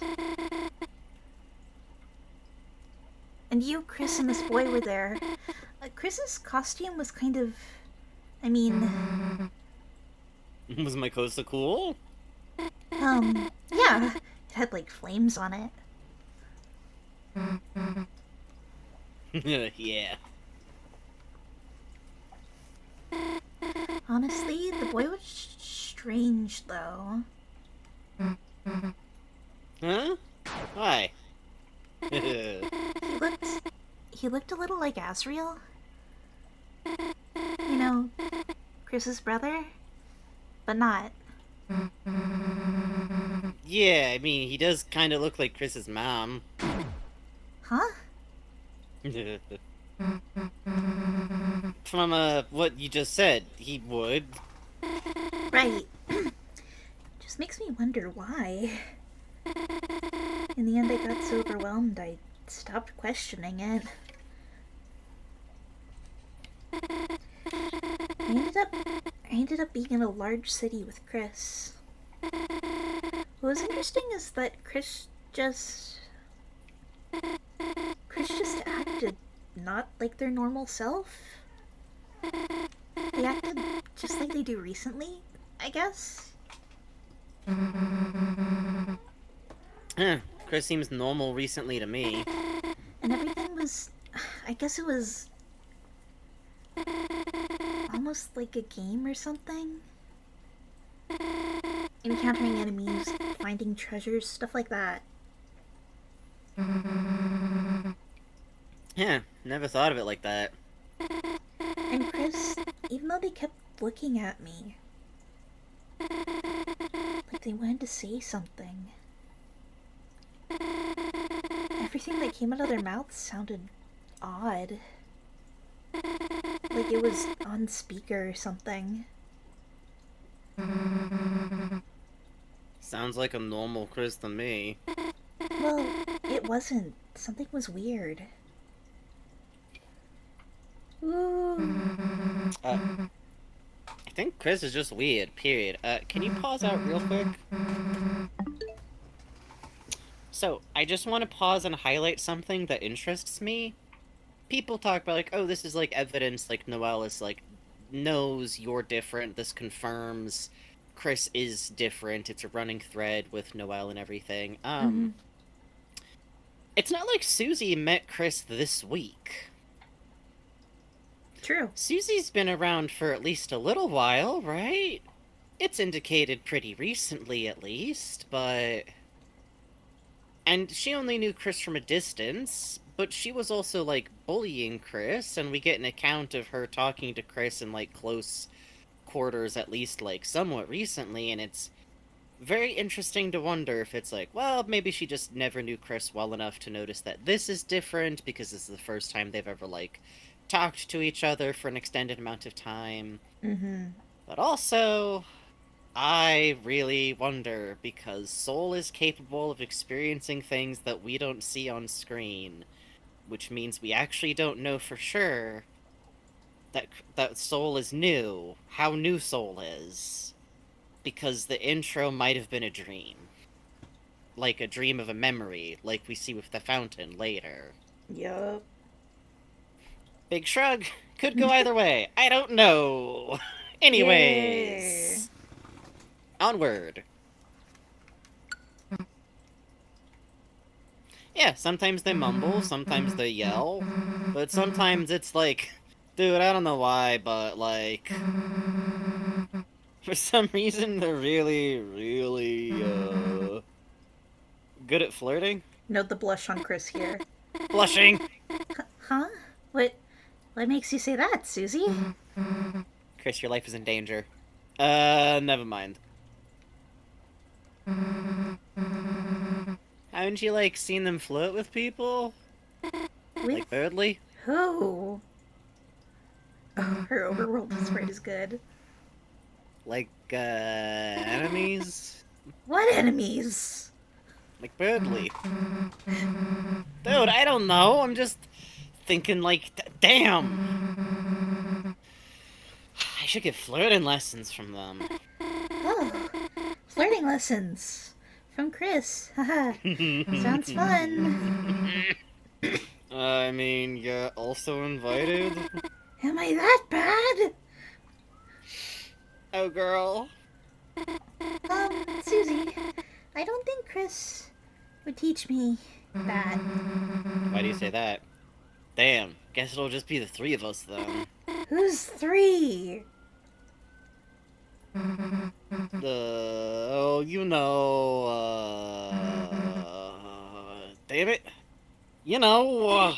[SPEAKER 3] And you, Chris, and this boy were there. Chris's costume was kind of. I mean,
[SPEAKER 1] Was my Costa cool?
[SPEAKER 3] yeah. It had like flames on it.
[SPEAKER 1] Yeah.
[SPEAKER 3] Honestly, the boy was strange, though.
[SPEAKER 1] Huh? Why?
[SPEAKER 3] He looked a little like Asriel. You know, Chris's brother, but not.
[SPEAKER 1] Yeah, I mean, he does kind of look like Chris's mom.
[SPEAKER 3] Huh?
[SPEAKER 1] From what you just said, he would.
[SPEAKER 3] Right. Just makes me wonder why. In the end, I got so overwhelmed I stopped questioning it. I I ended up being in a large city with Chris. What was interesting is that Chris just acted not like their normal self. They acted just like they do recently, I guess.
[SPEAKER 1] Huh. Chris seems normal recently to me.
[SPEAKER 3] And everything was. I guess it was almost like a game or something. Encountering enemies, finding treasures, stuff like that.
[SPEAKER 1] Yeah, never thought of it like that.
[SPEAKER 3] And Chris, even though they kept looking at me, like they wanted to say something, everything that came out of their mouths sounded odd. Like it was on speaker or something.
[SPEAKER 1] Sounds like a normal Chris to me.
[SPEAKER 3] Well, it wasn't. Something was weird. Ooh.
[SPEAKER 1] I think Chris is just weird, period. Can you pause out real quick? So, I just want to pause and highlight something that interests me. People talk about, like, oh, this is, like, evidence, like, Noelle is, like, knows you're different, this confirms Chris is different, it's a running thread with Noelle and everything. It's not like Susie met Chris this week.
[SPEAKER 2] True.
[SPEAKER 1] Susie's been around for at least a little while, right? It's indicated pretty recently, at least, but... And she only knew Chris from a distance, but she was also, like, bullying Chris, and we get an account of her talking to Chris in, like, close quarters, at least, like, somewhat recently, and it's very interesting to wonder if it's like, well, maybe she just never knew Chris well enough to notice that this is different, because this is the first time they've ever, like, talked to each other for an extended amount of time. But also, I really wonder, because Soul is capable of experiencing things that we don't see on screen, which means we actually don't know for sure that Soul is new, how new Soul is, because the intro might have been a dream. Like a dream of a memory, like we see with the fountain later.
[SPEAKER 2] Yup.
[SPEAKER 1] Big shrug. Could go either way. I don't know. Anyways. Onward. Yeah, sometimes they mumble, sometimes they yell, but sometimes it's like, dude, I don't know why, but like, for some reason they're really, really, good at flirting.
[SPEAKER 2] Note the blush on Chris here.
[SPEAKER 1] Blushing!
[SPEAKER 3] Huh? What makes you say that, Susie?
[SPEAKER 1] Chris, your life is in danger. Never mind. Haven't you, like, seen them flirt with people?
[SPEAKER 3] With
[SPEAKER 1] Like Birdly?
[SPEAKER 3] who?
[SPEAKER 2] Oh, her overworld sprite is good.
[SPEAKER 1] Like, enemies?
[SPEAKER 3] What enemies?
[SPEAKER 1] Like Birdly. Dude, I don't know, I'm just thinking, like, damn! I should get flirting lessons from them.
[SPEAKER 3] Oh, flirting lessons from Chris. Haha. Sounds fun.
[SPEAKER 1] I mean, you're also invited?
[SPEAKER 3] Am I that bad?
[SPEAKER 1] Oh, girl.
[SPEAKER 3] Susie, I don't think Chris would teach me that.
[SPEAKER 1] Why do you say that? Damn, guess it'll just be the three of us, then.
[SPEAKER 3] Who's three?
[SPEAKER 1] Oh, you know, damn it. You know,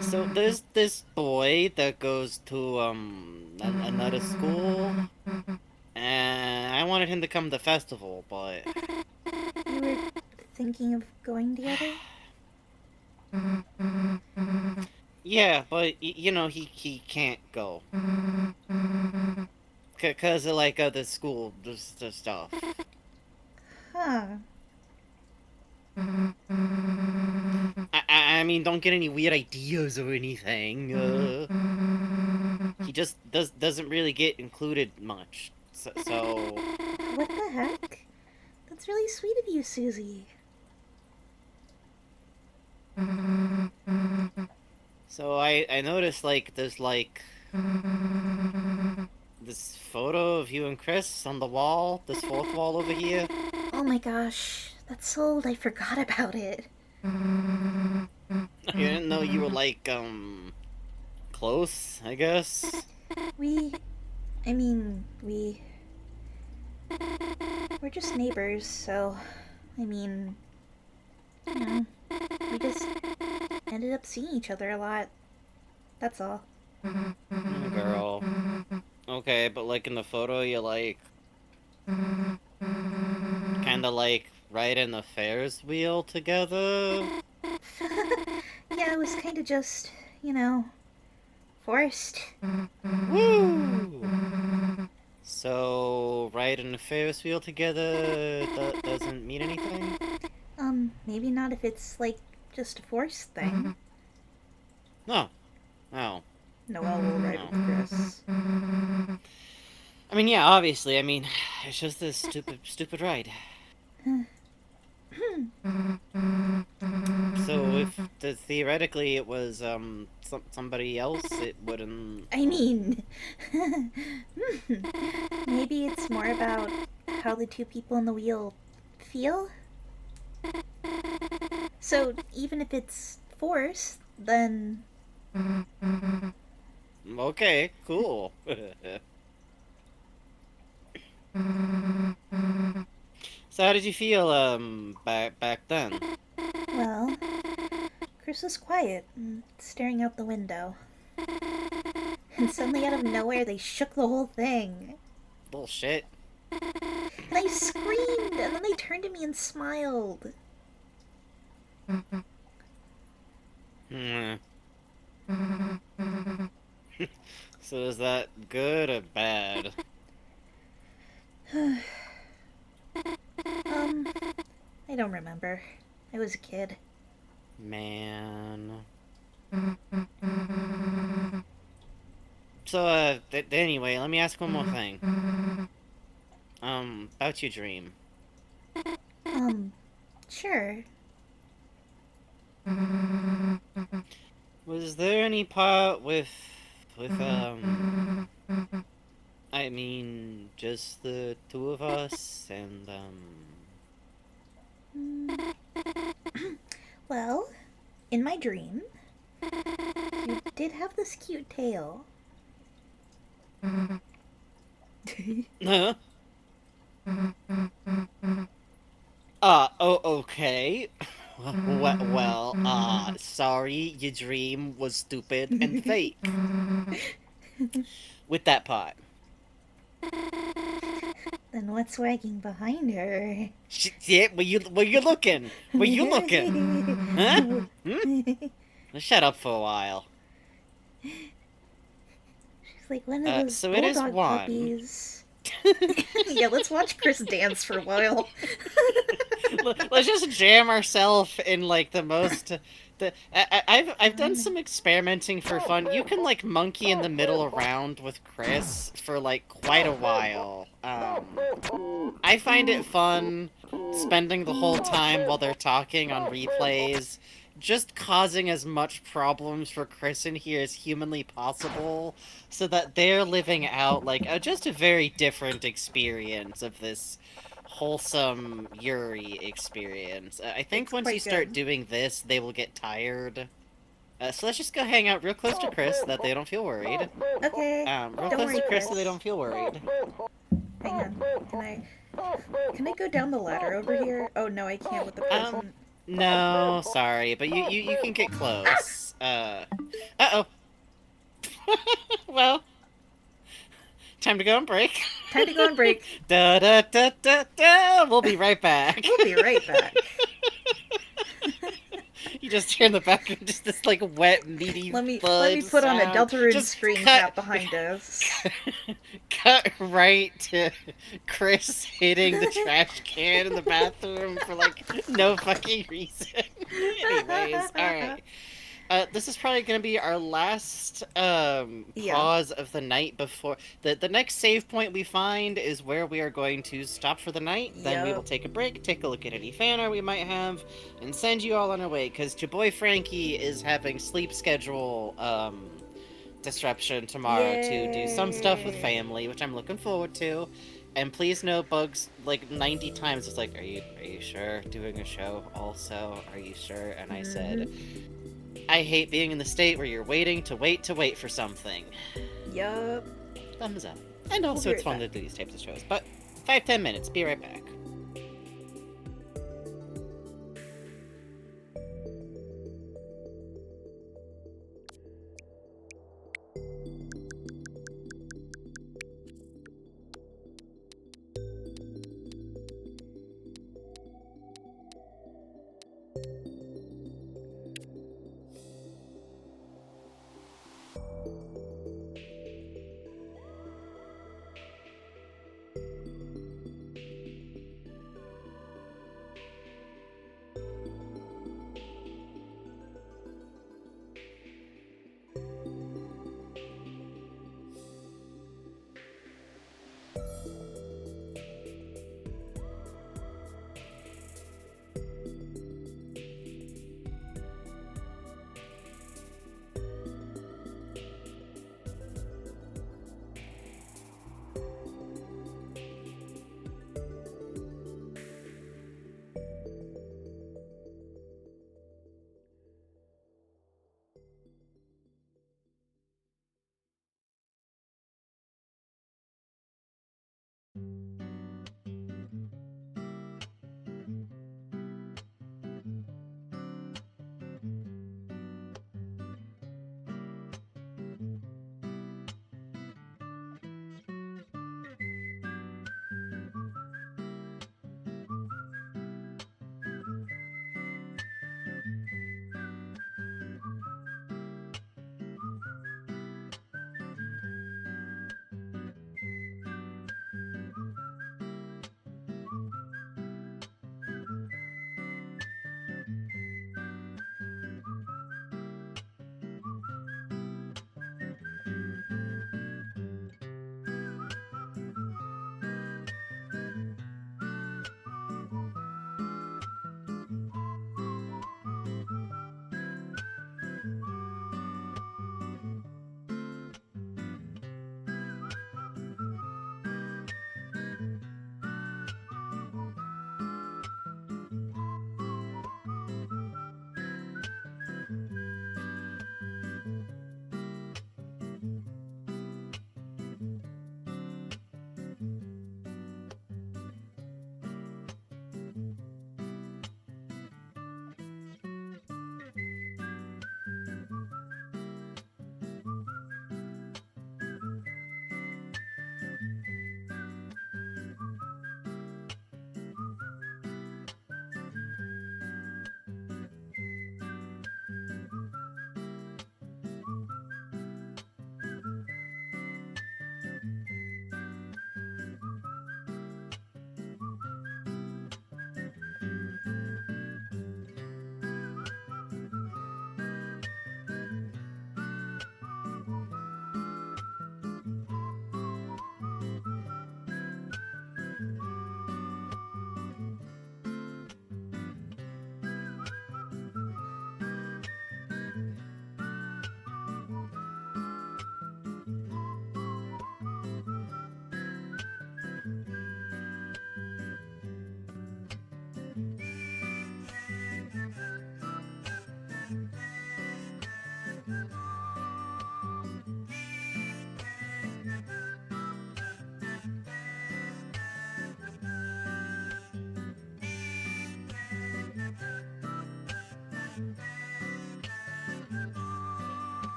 [SPEAKER 1] So there's this boy that goes to, another school, and I wanted him to come to the festival, but...
[SPEAKER 3] You were thinking of going together?
[SPEAKER 1] Yeah, but, you know, he can't go. Cause of, like, other school stuff.
[SPEAKER 3] Huh.
[SPEAKER 1] I mean, don't get any weird ideas or anything. He just doesn't really get included much. So
[SPEAKER 3] What the heck? That's really sweet of you, Susie.
[SPEAKER 1] I noticed like there's like this photo of you and Chris on the wall, this fourth wall over here.
[SPEAKER 3] Oh my gosh, that's so old I forgot about it.
[SPEAKER 1] I didn't know you were like close, I guess.
[SPEAKER 3] We. I mean, we're just neighbors, so. I mean. You know. We just ended up seeing each other a lot. That's all.
[SPEAKER 1] Girl. Okay, but like in the photo you like kinda like riding the Ferris wheel together.
[SPEAKER 3] Yeah, it was kind of just, you know, forced.
[SPEAKER 1] Woo! So riding the Ferris wheel together doesn't mean anything?
[SPEAKER 3] Maybe not if it's, like, just a forced thing.
[SPEAKER 1] No. Oh.
[SPEAKER 2] Noelle will ride with Chris.
[SPEAKER 1] I mean, yeah, obviously. I mean, it's just a stupid ride. So if theoretically it was somebody else, it wouldn't.
[SPEAKER 3] I mean, maybe it's more about how the two people in the wheel feel. So even if it's forced, then
[SPEAKER 1] Okay, cool. So how did you feel back then?
[SPEAKER 3] well, Chris was quiet and staring out the window. And suddenly, out of nowhere, they shook the whole thing.
[SPEAKER 1] Bullshit.
[SPEAKER 3] And I screamed, and then they turned to me and smiled.
[SPEAKER 1] Hmm. So is that good or bad?
[SPEAKER 3] I don't remember. I was a kid.
[SPEAKER 1] Man. So, anyway, let me ask one more thing. About your dream.
[SPEAKER 3] Sure.
[SPEAKER 1] Was there any part with, I mean, just the two of us, and,
[SPEAKER 3] Well, in my dream, you did have this cute tail.
[SPEAKER 1] Huh? Okay. Sorry, your dream was stupid and fake. With that part.
[SPEAKER 3] Then what's wagging behind her?
[SPEAKER 1] Yeah, where you looking? Where you looking? Huh? Hmm? Shut up for a while.
[SPEAKER 3] She's like one of those
[SPEAKER 1] So it is
[SPEAKER 3] bulldog
[SPEAKER 1] one.
[SPEAKER 3] puppies. Yeah, let's watch Chris dance for a while.
[SPEAKER 1] Let's just jam ourselves in like the most. I've done some experimenting for fun. You can like monkey in the middle around with Chris for like quite a while. I find it fun spending the whole time while they're talking on replays, just causing as much problems for Chris in here as humanly possible, so that they're living out like just a very different experience of this wholesome Yuri experience. I think
[SPEAKER 2] It's
[SPEAKER 1] once
[SPEAKER 2] quite
[SPEAKER 1] you start
[SPEAKER 2] good.
[SPEAKER 1] doing this, they will get tired. So let's just go hang out real close to Chris, so that they don't feel worried.
[SPEAKER 3] Okay.
[SPEAKER 1] Real
[SPEAKER 3] Don't
[SPEAKER 1] close
[SPEAKER 3] worry,
[SPEAKER 1] to Chris, so
[SPEAKER 3] Chris.
[SPEAKER 1] they don't feel worried.
[SPEAKER 2] Hang on. Can I go down the ladder over here? Oh no, I can't with the present.
[SPEAKER 1] No, sorry, but you can get close. Uh-oh. Well, time to go on break.
[SPEAKER 2] Time to go on break.
[SPEAKER 1] Da da da da da. We'll be right back.
[SPEAKER 2] We'll be right back.
[SPEAKER 1] You just hear in the background just this like wet, meaty
[SPEAKER 2] Let me
[SPEAKER 1] thud
[SPEAKER 2] put on a
[SPEAKER 1] sound.
[SPEAKER 2] Deltarune
[SPEAKER 1] Just
[SPEAKER 2] screen
[SPEAKER 1] cut,
[SPEAKER 2] cap behind us.
[SPEAKER 1] cut right to Chris hitting the trash can in the bathroom for like no fucking reason. Anyways, all right. This is probably going to be our last
[SPEAKER 2] Yeah.
[SPEAKER 1] pause of the night before the next save point we find is where we are going to stop for the night. Then we will
[SPEAKER 2] Yep.
[SPEAKER 1] take a break, take a look at any fan art we might have, and send you all on our way. Because your boy Frankie is having sleep schedule disruption tomorrow to do some stuff with
[SPEAKER 2] Yay.
[SPEAKER 1] family, which I'm looking forward to. And please know, Bugs like 90 times it's like, are you sure doing a show? Also, are you sure? And I said, I hate being in the state where you're waiting to wait for something.
[SPEAKER 2] Yup.
[SPEAKER 1] Thumbs up. And also,
[SPEAKER 2] be
[SPEAKER 1] it's
[SPEAKER 2] right
[SPEAKER 1] fun to do these types of shows. But 5-10 minutes. Be right back.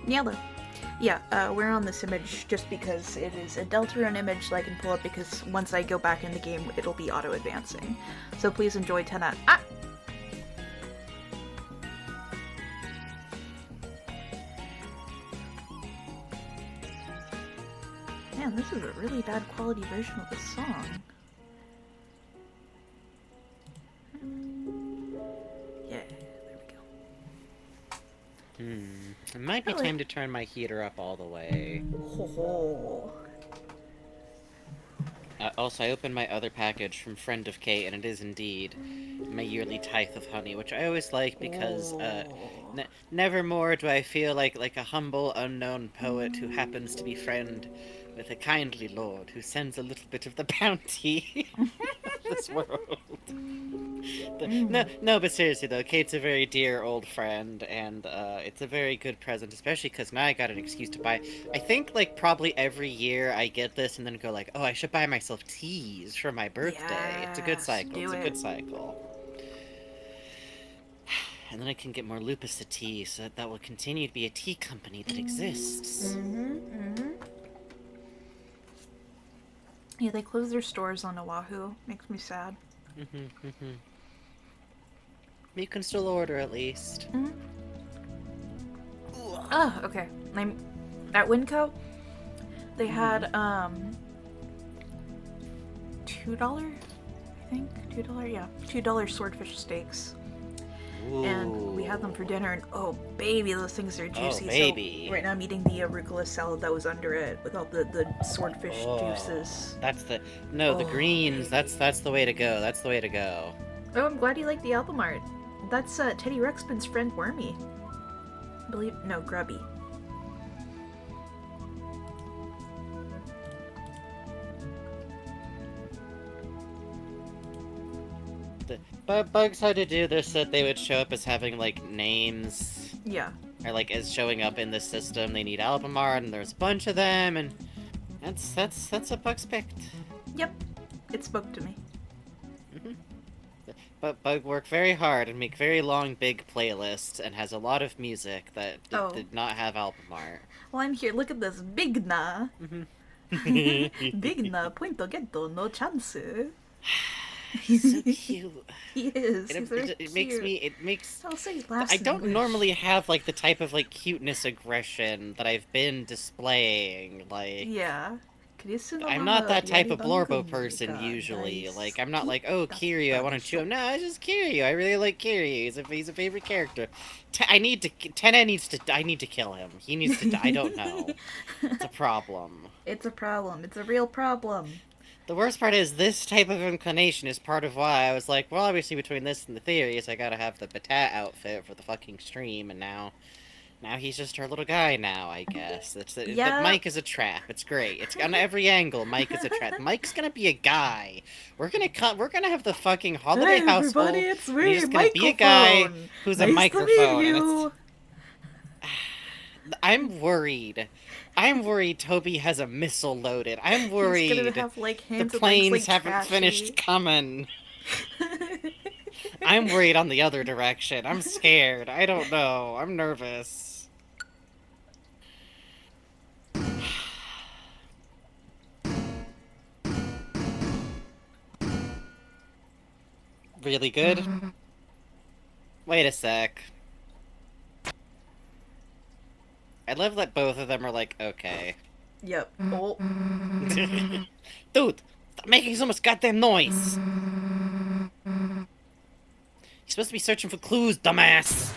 [SPEAKER 2] Yellow. Yeah, we're on this image just because it is a Deltarune image that I can pull up because once I go back in the game, it'll be auto-advancing. So please enjoy 10 out. Ah! Man, this is a really bad quality version of the song. Yeah, there we go.
[SPEAKER 1] It might be
[SPEAKER 2] Really?
[SPEAKER 1] time to turn my heater up all the way.
[SPEAKER 2] Ho ho.
[SPEAKER 1] Also, I opened my other package from Friend of Kate, and it is indeed my yearly tithe of honey, which I always like because nevermore do I feel like a humble, unknown poet who happens to be friend with a kindly lord who sends a little bit of the bounty of this world. No, but seriously though, Kate's a very dear old friend, and it's a very good present, especially because now I got an excuse to buy. I think like probably every year I get this and then go like, oh, I should buy myself teas for my birthday. It's a good
[SPEAKER 2] Yes,
[SPEAKER 1] cycle.
[SPEAKER 2] do
[SPEAKER 1] It's a
[SPEAKER 2] it.
[SPEAKER 1] good cycle. And then I can get more lupus tea, so that will continue to be a tea company that exists.
[SPEAKER 2] Yeah, they closed their stores on Oahu. Makes me sad.
[SPEAKER 1] You can still order at least.
[SPEAKER 2] Oh, okay. I'm at Winco. They had $2, I think. $2, yeah. $2 swordfish steaks.
[SPEAKER 1] Ooh.
[SPEAKER 2] And we had them for dinner, and oh baby, those things are juicy.
[SPEAKER 1] Oh, baby.
[SPEAKER 2] So right now I'm eating the arugula salad that was under it with all the swordfish juices.
[SPEAKER 1] That's the the greens.
[SPEAKER 2] Baby.
[SPEAKER 1] That's the way to go. That's the way to go.
[SPEAKER 2] Oh, I'm glad you like the album art. That's Teddy Ruxpin's friend Wormy. Grubby.
[SPEAKER 1] Bugs had to do this so that they would show up as having like names.
[SPEAKER 2] Yeah.
[SPEAKER 1] Or like as showing up in the system. They need album art, and there's a bunch of them, and that's a Bugs picked.
[SPEAKER 2] Yep. It spoke to me.
[SPEAKER 1] But Bug worked very hard and make very long, big playlists, and has a lot of music that did not have album art.
[SPEAKER 2] Well, I'm here. Look at this. Big na. Big na. Pointo getto. No chance.
[SPEAKER 1] He's so cute.
[SPEAKER 2] He is.
[SPEAKER 1] It,
[SPEAKER 2] He's very
[SPEAKER 1] it, it makes
[SPEAKER 2] cute.
[SPEAKER 1] me. It makes.
[SPEAKER 2] I'll say last
[SPEAKER 1] I don't
[SPEAKER 2] English.
[SPEAKER 1] normally have like the type of like cuteness aggression that I've been displaying. Like
[SPEAKER 2] Yeah.
[SPEAKER 1] I'm not that type of Blorbo person usually. Like I'm not like, oh Kiryu, I want to chew him. No, it's just Kiryu. I really like Kiryu. He's a favorite character. I need to kill him. He needs to die. I don't know. It's a problem.
[SPEAKER 2] It's a problem. It's a real problem.
[SPEAKER 1] The worst part is this type of inclination is part of why I was like, well, obviously between this and the theories, I gotta have the Batat outfit for the fucking stream, and now he's just our little guy now, I guess. The Mike is a trap. It's great. It's on every angle. Mike is a trap. Mike's gonna be a guy. We're gonna have the fucking holiday household.
[SPEAKER 2] Everybody, it's me,
[SPEAKER 1] He's just gonna be a guy who's a microphone.
[SPEAKER 2] To meet you.
[SPEAKER 1] I'm worried. Toby has a missile loaded. I'm worried
[SPEAKER 2] He's gonna have, like, hands
[SPEAKER 1] the
[SPEAKER 2] and legs,
[SPEAKER 1] planes
[SPEAKER 2] like,
[SPEAKER 1] haven't
[SPEAKER 2] trashy.
[SPEAKER 1] finished coming. I'm worried on the other direction. I'm scared. I don't know. I'm nervous. Really good? Wait a sec. I love that both of them are like, okay.
[SPEAKER 2] Yep. Oh.
[SPEAKER 1] Dude, stop making so much goddamn noise. You're supposed to be searching for clues, dumbass.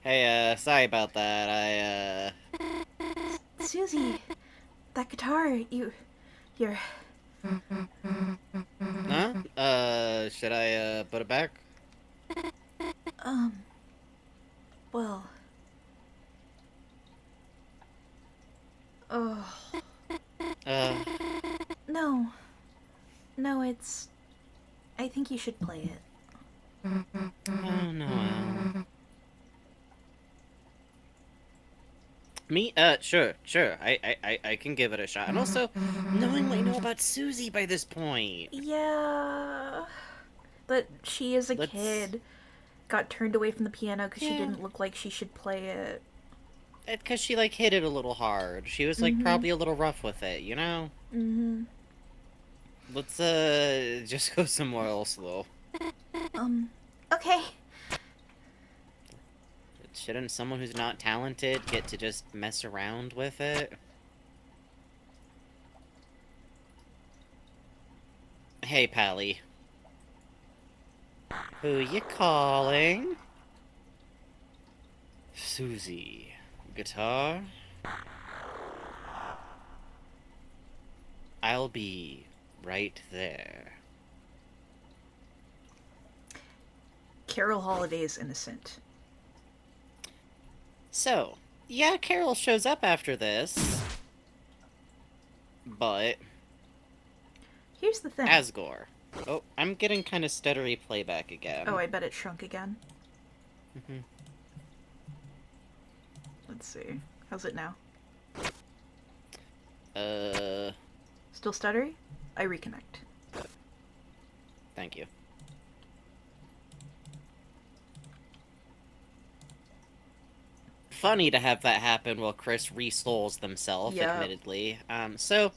[SPEAKER 1] Hey, sorry about that.
[SPEAKER 2] Susie, that guitar, you're...
[SPEAKER 1] Huh? Should I, put it back?
[SPEAKER 2] Well... Oh... No. No, it's... I think you should play it.
[SPEAKER 1] Oh, no. Me? Sure. I can give it a shot. And also, knowing what you know about Susie by this point.
[SPEAKER 2] Yeah... that she, as a
[SPEAKER 1] Let's...
[SPEAKER 2] kid, got turned away from the piano because she
[SPEAKER 1] Yeah.
[SPEAKER 2] didn't look like she should play it.
[SPEAKER 1] Because she, like, hit it a little hard. She was, like, probably a little rough with it, you know?
[SPEAKER 2] Mm-hmm.
[SPEAKER 1] Let's, just go somewhere else, though.
[SPEAKER 3] Okay.
[SPEAKER 1] Shouldn't someone who's not talented get to just mess around with it? Hey, Pally. Who you calling? Susie. Guitar? I'll be right there.
[SPEAKER 2] Carol Holiday is innocent.
[SPEAKER 1] So, yeah, Carol shows up after this. But...
[SPEAKER 2] Here's the thing.
[SPEAKER 1] Asgore. Oh, I'm getting kind of stuttery playback again.
[SPEAKER 2] Oh, I bet it shrunk again.
[SPEAKER 1] Mhm.
[SPEAKER 2] Let's see. How's it now?
[SPEAKER 1] Still
[SPEAKER 2] stuttery? I reconnect.
[SPEAKER 1] Thank you. Funny to have that happen while Chris re-souls themselves, admittedly. So,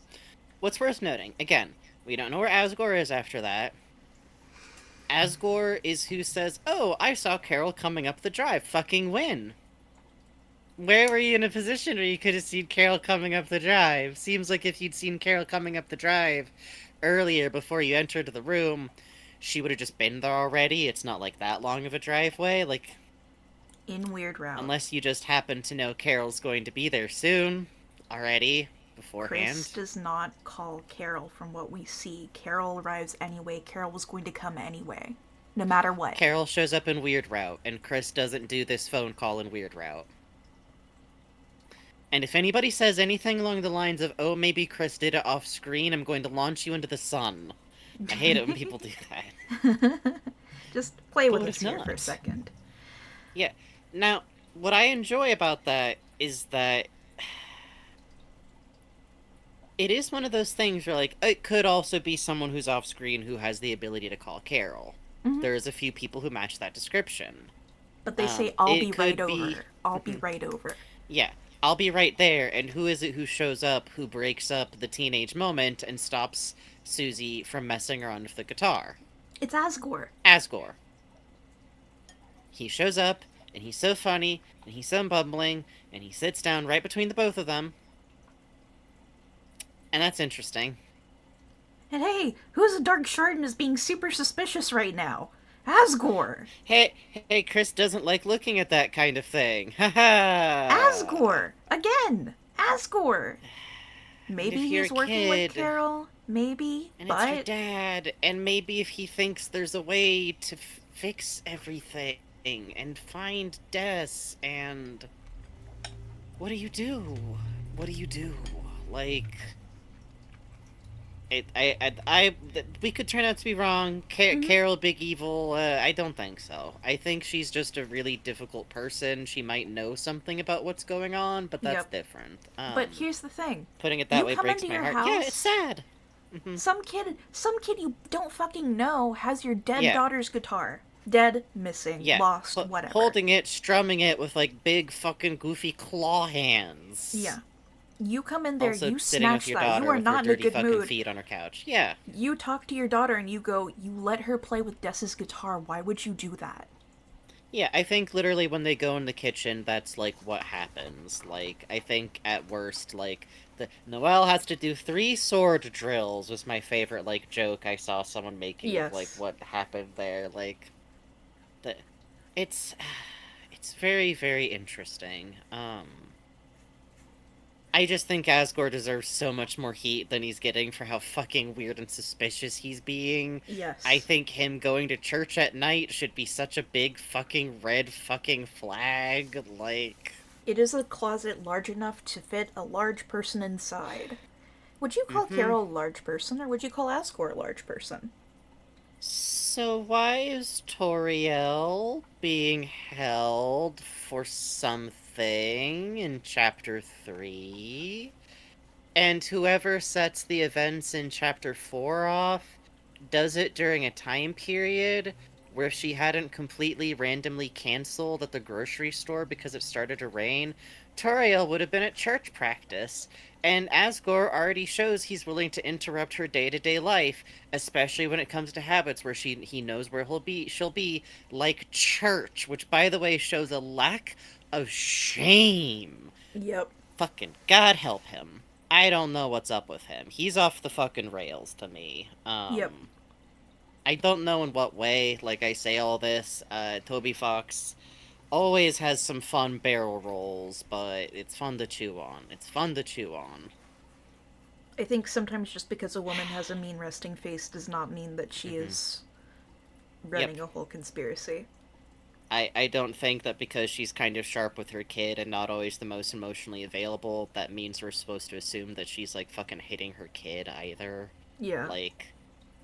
[SPEAKER 1] what's worth noting, again, we don't know where Asgore is after that. Asgore is who says, oh, I saw Carol coming up the drive, fucking win. Where were you in a position where you could have seen Carol coming up the drive? Seems like if you'd seen Carol coming up the drive earlier before you entered the room, she would have just been there already. It's not like that long of a driveway, like...
[SPEAKER 2] In Weird Route.
[SPEAKER 1] Unless you just happen to know Carol's going to be there soon, already, beforehand.
[SPEAKER 2] Chris does not call Carol from what we see. Carol arrives anyway. Carol was going to come anyway. No matter what.
[SPEAKER 1] Carol shows up in Weird Route, and Chris doesn't do this phone call in Weird Route. And if anybody says anything along the lines of, oh, maybe Chris did it off screen, I'm going to launch you into the sun. I hate it when people do that.
[SPEAKER 2] Just play with
[SPEAKER 1] But
[SPEAKER 2] us
[SPEAKER 1] it's
[SPEAKER 2] here
[SPEAKER 1] not.
[SPEAKER 2] for a second.
[SPEAKER 1] Yeah. Now, what I enjoy about that is that it is one of those things where, like, it could also be someone who's off screen who has the ability to call Carol.
[SPEAKER 2] Mhm.
[SPEAKER 1] There's a few people who match that description.
[SPEAKER 2] But they say, I'll
[SPEAKER 1] it
[SPEAKER 2] be
[SPEAKER 1] could
[SPEAKER 2] right
[SPEAKER 1] be-
[SPEAKER 2] over. I'll be right over.
[SPEAKER 1] Yeah, I'll be right there, and who is it who shows up, who breaks up the teenage moment and stops Susie from messing around with the guitar?
[SPEAKER 2] It's Asgore.
[SPEAKER 1] Asgore. He shows up, and he's so funny, and he's so bumbling, and he sits down right between the both of them. And that's interesting.
[SPEAKER 2] And hey, who's a dark shard and is being super suspicious right now? Asgore!
[SPEAKER 1] Hey, Chris doesn't like looking at that kind of thing. Haha!
[SPEAKER 2] Asgore! Again! Asgore! Maybe
[SPEAKER 1] if you're
[SPEAKER 2] he's
[SPEAKER 1] a
[SPEAKER 2] working with
[SPEAKER 1] kid,
[SPEAKER 2] Carol. Maybe.
[SPEAKER 1] And
[SPEAKER 2] but
[SPEAKER 1] it's your dad, and maybe if he thinks there's a way to fix everything and find Des, and what do you do? What do you do? Like, we could turn out to be wrong. Carol, big evil. I don't think so. I think she's just a really difficult person. She might know something about what's going on, but that's
[SPEAKER 2] Yep.
[SPEAKER 1] different.
[SPEAKER 2] But here's the thing.
[SPEAKER 1] Putting it that
[SPEAKER 2] You
[SPEAKER 1] way
[SPEAKER 2] come
[SPEAKER 1] breaks
[SPEAKER 2] into
[SPEAKER 1] my
[SPEAKER 2] your
[SPEAKER 1] heart. Yeah,
[SPEAKER 2] house-
[SPEAKER 1] it's sad.
[SPEAKER 2] Some kid you don't fucking know has your dead
[SPEAKER 1] Yeah.
[SPEAKER 2] daughter's guitar. Dead, missing,
[SPEAKER 1] Yeah,
[SPEAKER 2] lost, whatever.
[SPEAKER 1] holding it, strumming it with like big fucking goofy claw hands.
[SPEAKER 2] Yeah. You come in there,
[SPEAKER 1] Also
[SPEAKER 2] you
[SPEAKER 1] sitting with
[SPEAKER 2] snatch
[SPEAKER 1] your
[SPEAKER 2] that.
[SPEAKER 1] daughter
[SPEAKER 2] You are
[SPEAKER 1] with
[SPEAKER 2] not
[SPEAKER 1] her
[SPEAKER 2] in a
[SPEAKER 1] dirty
[SPEAKER 2] good
[SPEAKER 1] fucking
[SPEAKER 2] mood.
[SPEAKER 1] feet on her couch. Yeah.
[SPEAKER 2] You talk to your daughter and you go, you let her play with Des's guitar. Why would you do that?
[SPEAKER 1] Yeah, I think literally when they go in the kitchen, that's like what happens. Like, I think at worst, like, Noelle has to do 3 sword drills was my favorite, like, joke I saw someone making
[SPEAKER 2] Yes.
[SPEAKER 1] of, like, what happened there. Like, it's very, very interesting. I just think Asgore deserves so much more heat than he's getting for how fucking weird and suspicious he's being.
[SPEAKER 2] Yes.
[SPEAKER 1] I think him going to church at night should be such a big fucking red fucking flag, like...
[SPEAKER 2] It is a closet large enough to fit a large person inside. Would you call Carol a large person, or would you call Asgore a large person?
[SPEAKER 1] So why is Toriel being held for something in Chapter 3? And whoever sets the events in Chapter 4 off does it during a time period where she hadn't completely randomly canceled at the grocery store because it started to rain, Toriel would have been at church practice. And Asgore already shows he's willing to interrupt her day-to-day life, especially when it comes to habits where he knows where she'll be, like church, which by the way shows a lack of shame.
[SPEAKER 2] Yep.
[SPEAKER 1] Fucking God help him. I don't know what's up with him. He's off the fucking rails to me.
[SPEAKER 2] Yep.
[SPEAKER 1] I don't know in what way, like I say all this, Toby Fox always has some fun barrel rolls, but it's fun to chew on. It's fun to chew on.
[SPEAKER 2] I think sometimes just because a woman has a mean resting face does not mean that she is running a whole conspiracy.
[SPEAKER 1] I don't think that because she's kind of sharp with her kid and not always the most emotionally available, that means we're supposed to assume that she's, like, fucking hitting her kid either.
[SPEAKER 2] Yeah.
[SPEAKER 1] Like,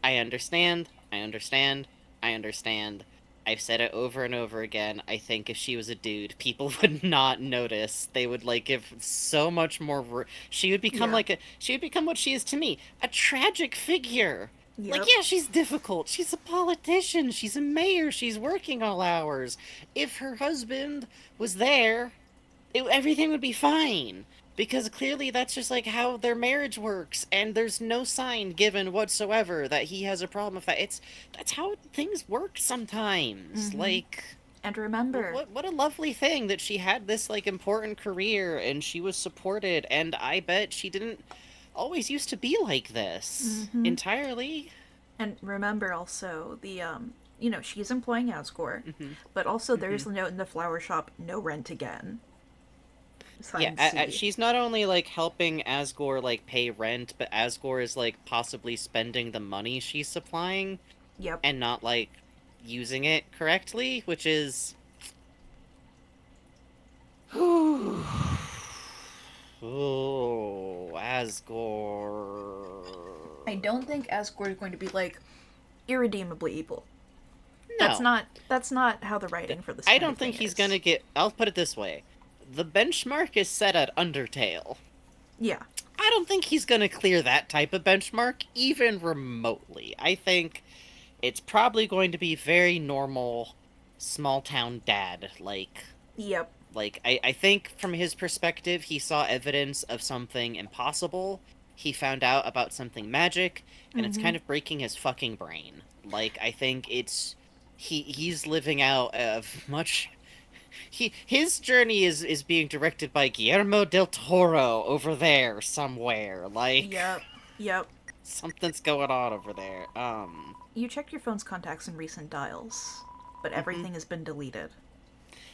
[SPEAKER 1] I understand, I understand, I understand. I've said it over and over again. I think if she was a dude, people would not notice. They would, like, give so much more. She would become she would become what she is to me, a tragic figure.
[SPEAKER 2] Yep.
[SPEAKER 1] Like, yeah, she's difficult. She's a politician. She's a mayor. She's working all hours. If her husband was there, everything would be fine. Because clearly that's just like how their marriage works, and there's no sign given whatsoever that he has a problem with that. That's how things work sometimes. Like,
[SPEAKER 2] And remember,
[SPEAKER 1] what a lovely thing that she had this, like, important career and she was supported, and I bet she didn't always used to be like this entirely.
[SPEAKER 2] and remember also the she's employing Asgore, but also there's a note in the flower shop, no rent again.
[SPEAKER 1] Yeah, she's not only, like, helping Asgore, like, pay rent, but Asgore is, like, possibly spending the money she's supplying
[SPEAKER 2] Yep.
[SPEAKER 1] and not, like, using it correctly, which is... Oh, Asgore.
[SPEAKER 2] I don't think Asgore is going to be like irredeemably evil.
[SPEAKER 1] No.
[SPEAKER 2] That's not how the writing for this.
[SPEAKER 1] I don't think he's gonna get... I'll put it this way. The benchmark is set at Undertale.
[SPEAKER 2] Yeah.
[SPEAKER 1] I don't think he's gonna clear that type of benchmark, even remotely. I think it's probably going to be very normal, small-town dad, like...
[SPEAKER 2] Yep.
[SPEAKER 1] Like, I think from his perspective, he saw evidence of something impossible, he found out about something magic, and it's kind of breaking his fucking brain. Like, I think it's... He's living out of much... His journey is being directed by Guillermo del Toro over there somewhere. Like,
[SPEAKER 2] Yep.
[SPEAKER 1] something's going on over there.
[SPEAKER 2] You checked your phone's contacts and recent dials, but everything has been deleted.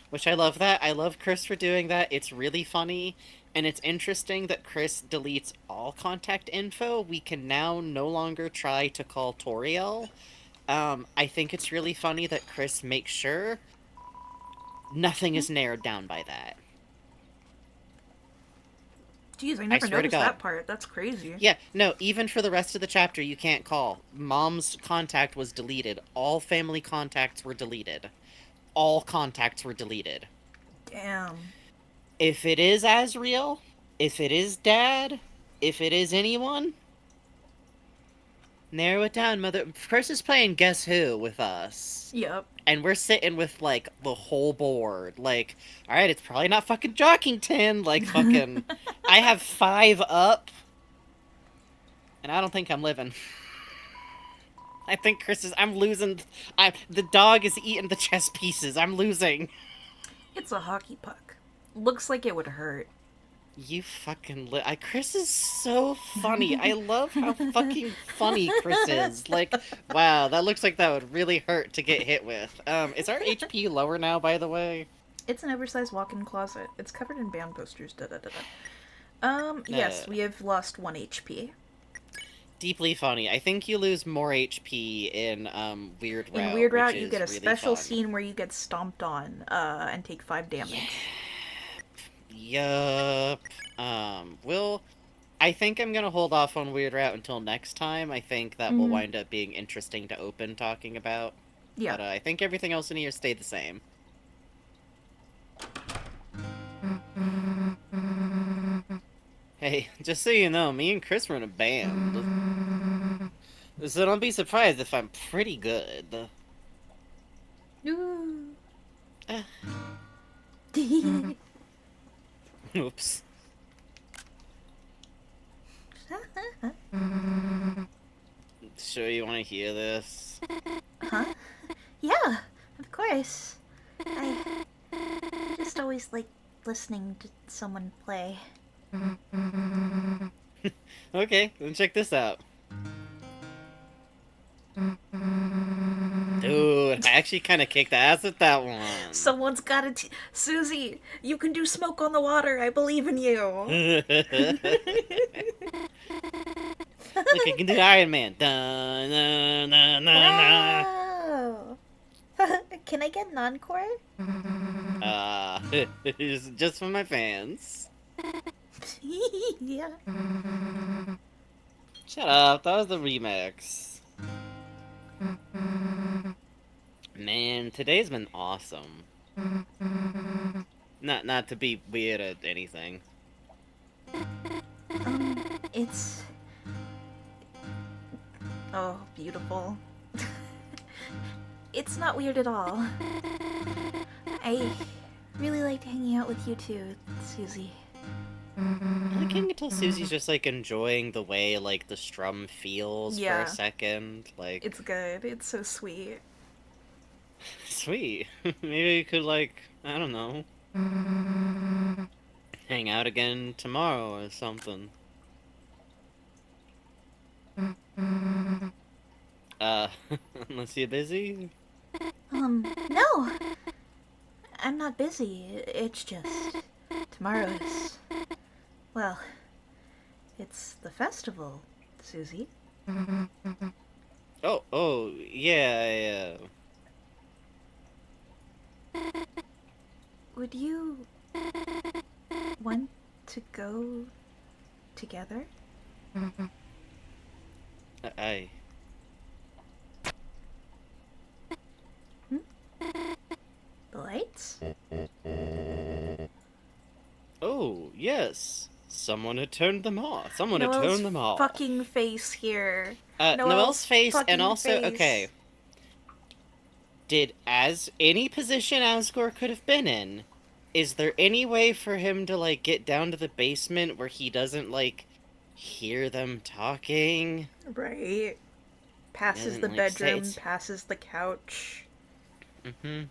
[SPEAKER 1] Which I love that. I love Chris for doing that. It's really funny, and it's interesting that Chris deletes all contact info. We can now no longer try to call Toriel. I think it's really funny that Chris makes sure nothing is narrowed down by that.
[SPEAKER 2] Jeez, I never
[SPEAKER 1] swear to
[SPEAKER 2] noticed
[SPEAKER 1] God.
[SPEAKER 2] that part. That's crazy.
[SPEAKER 1] Yeah, no, even for the rest of the chapter, you can't call. Mom's contact was deleted. All family contacts were deleted. All contacts were deleted.
[SPEAKER 2] Damn.
[SPEAKER 1] If it is Asriel, if it is Dad, if it is anyone, narrow it down, Mother. Chris is playing Guess Who with us.
[SPEAKER 2] Yep.
[SPEAKER 1] And we're sitting with, like, the whole board. Like, alright, it's probably not fucking Jockington. Like, fucking... I have 5 up. And I don't think I'm living. I think Chris is... I'm losing... the dog is eating the chess pieces. I'm losing.
[SPEAKER 2] It's a hockey puck. Looks like it would hurt.
[SPEAKER 1] You fucking... Chris is so funny. I love how fucking funny Chris is. Like, wow, that looks like that would really hurt to get hit with. Is our HP lower now, by the way?
[SPEAKER 2] It's an oversized walk-in closet. It's covered in band posters. Yes, we have lost 1 HP.
[SPEAKER 1] Deeply funny. I think you lose more HP in Weird Route.
[SPEAKER 2] In Weird Route,
[SPEAKER 1] which
[SPEAKER 2] you
[SPEAKER 1] is
[SPEAKER 2] get a
[SPEAKER 1] really
[SPEAKER 2] special
[SPEAKER 1] fun.
[SPEAKER 2] scene where you get stomped on and take 5 damage.
[SPEAKER 1] Yup. I think I'm gonna hold off on Weird Route until next time. I think that will wind up being interesting to open talking about.
[SPEAKER 2] Yeah.
[SPEAKER 1] But I think everything else in here stayed the same. Hey, just so you know, me and Chris were in a band. So don't be surprised if I'm pretty good.
[SPEAKER 2] Ooh.
[SPEAKER 1] Uh, oops. Sure you want to hear this?
[SPEAKER 3] Huh? Yeah, of course. I just always like listening to someone play.
[SPEAKER 1] Okay, then check this out. Dude, I actually kind of kicked ass at that one.
[SPEAKER 2] Someone's gotta Susie, you can do Smoke on the Water. I believe in you.
[SPEAKER 1] Look, I can do Iron Man. Dun, dun, dun, dun, dun.
[SPEAKER 3] Wow! Can I get an encore?
[SPEAKER 1] Just for my fans.
[SPEAKER 3] Yeah.
[SPEAKER 1] Shut up, that was the remix. Man, today's been awesome. Not to be weird at anything.
[SPEAKER 3] It's
[SPEAKER 2] Oh, beautiful.
[SPEAKER 3] it's not weird at all. I really liked hanging out with you too, Susie.
[SPEAKER 1] I can't tell Susie's just like enjoying the way like the strum feels for
[SPEAKER 2] Yeah.
[SPEAKER 1] a second. Like,
[SPEAKER 2] It's good. It's so sweet.
[SPEAKER 1] sweet. Maybe you could like, I don't know, hang out again tomorrow or something. Unless you're busy.
[SPEAKER 3] No! I'm not busy. It's just.
[SPEAKER 2] Tomorrow's. Well, it's the festival, Susie.
[SPEAKER 1] Oh, yeah,
[SPEAKER 2] Would you want to go together?
[SPEAKER 1] I.
[SPEAKER 2] The lights?
[SPEAKER 1] Oh, yes. Someone had turned them off. Someone had
[SPEAKER 2] Noelle's
[SPEAKER 1] turned them off.
[SPEAKER 2] fucking face here.
[SPEAKER 1] Noelle's face,
[SPEAKER 2] fucking
[SPEAKER 1] and also,
[SPEAKER 2] face.
[SPEAKER 1] okay. Did as any position Asgore could have been in, is there any way for him to, like, get down to the basement where he doesn't, like, hear them talking?
[SPEAKER 2] Right. Passes
[SPEAKER 1] Doesn't,
[SPEAKER 2] the
[SPEAKER 1] like, say
[SPEAKER 2] bedroom,
[SPEAKER 1] it's-
[SPEAKER 2] passes the couch.
[SPEAKER 1] Mm-hmm.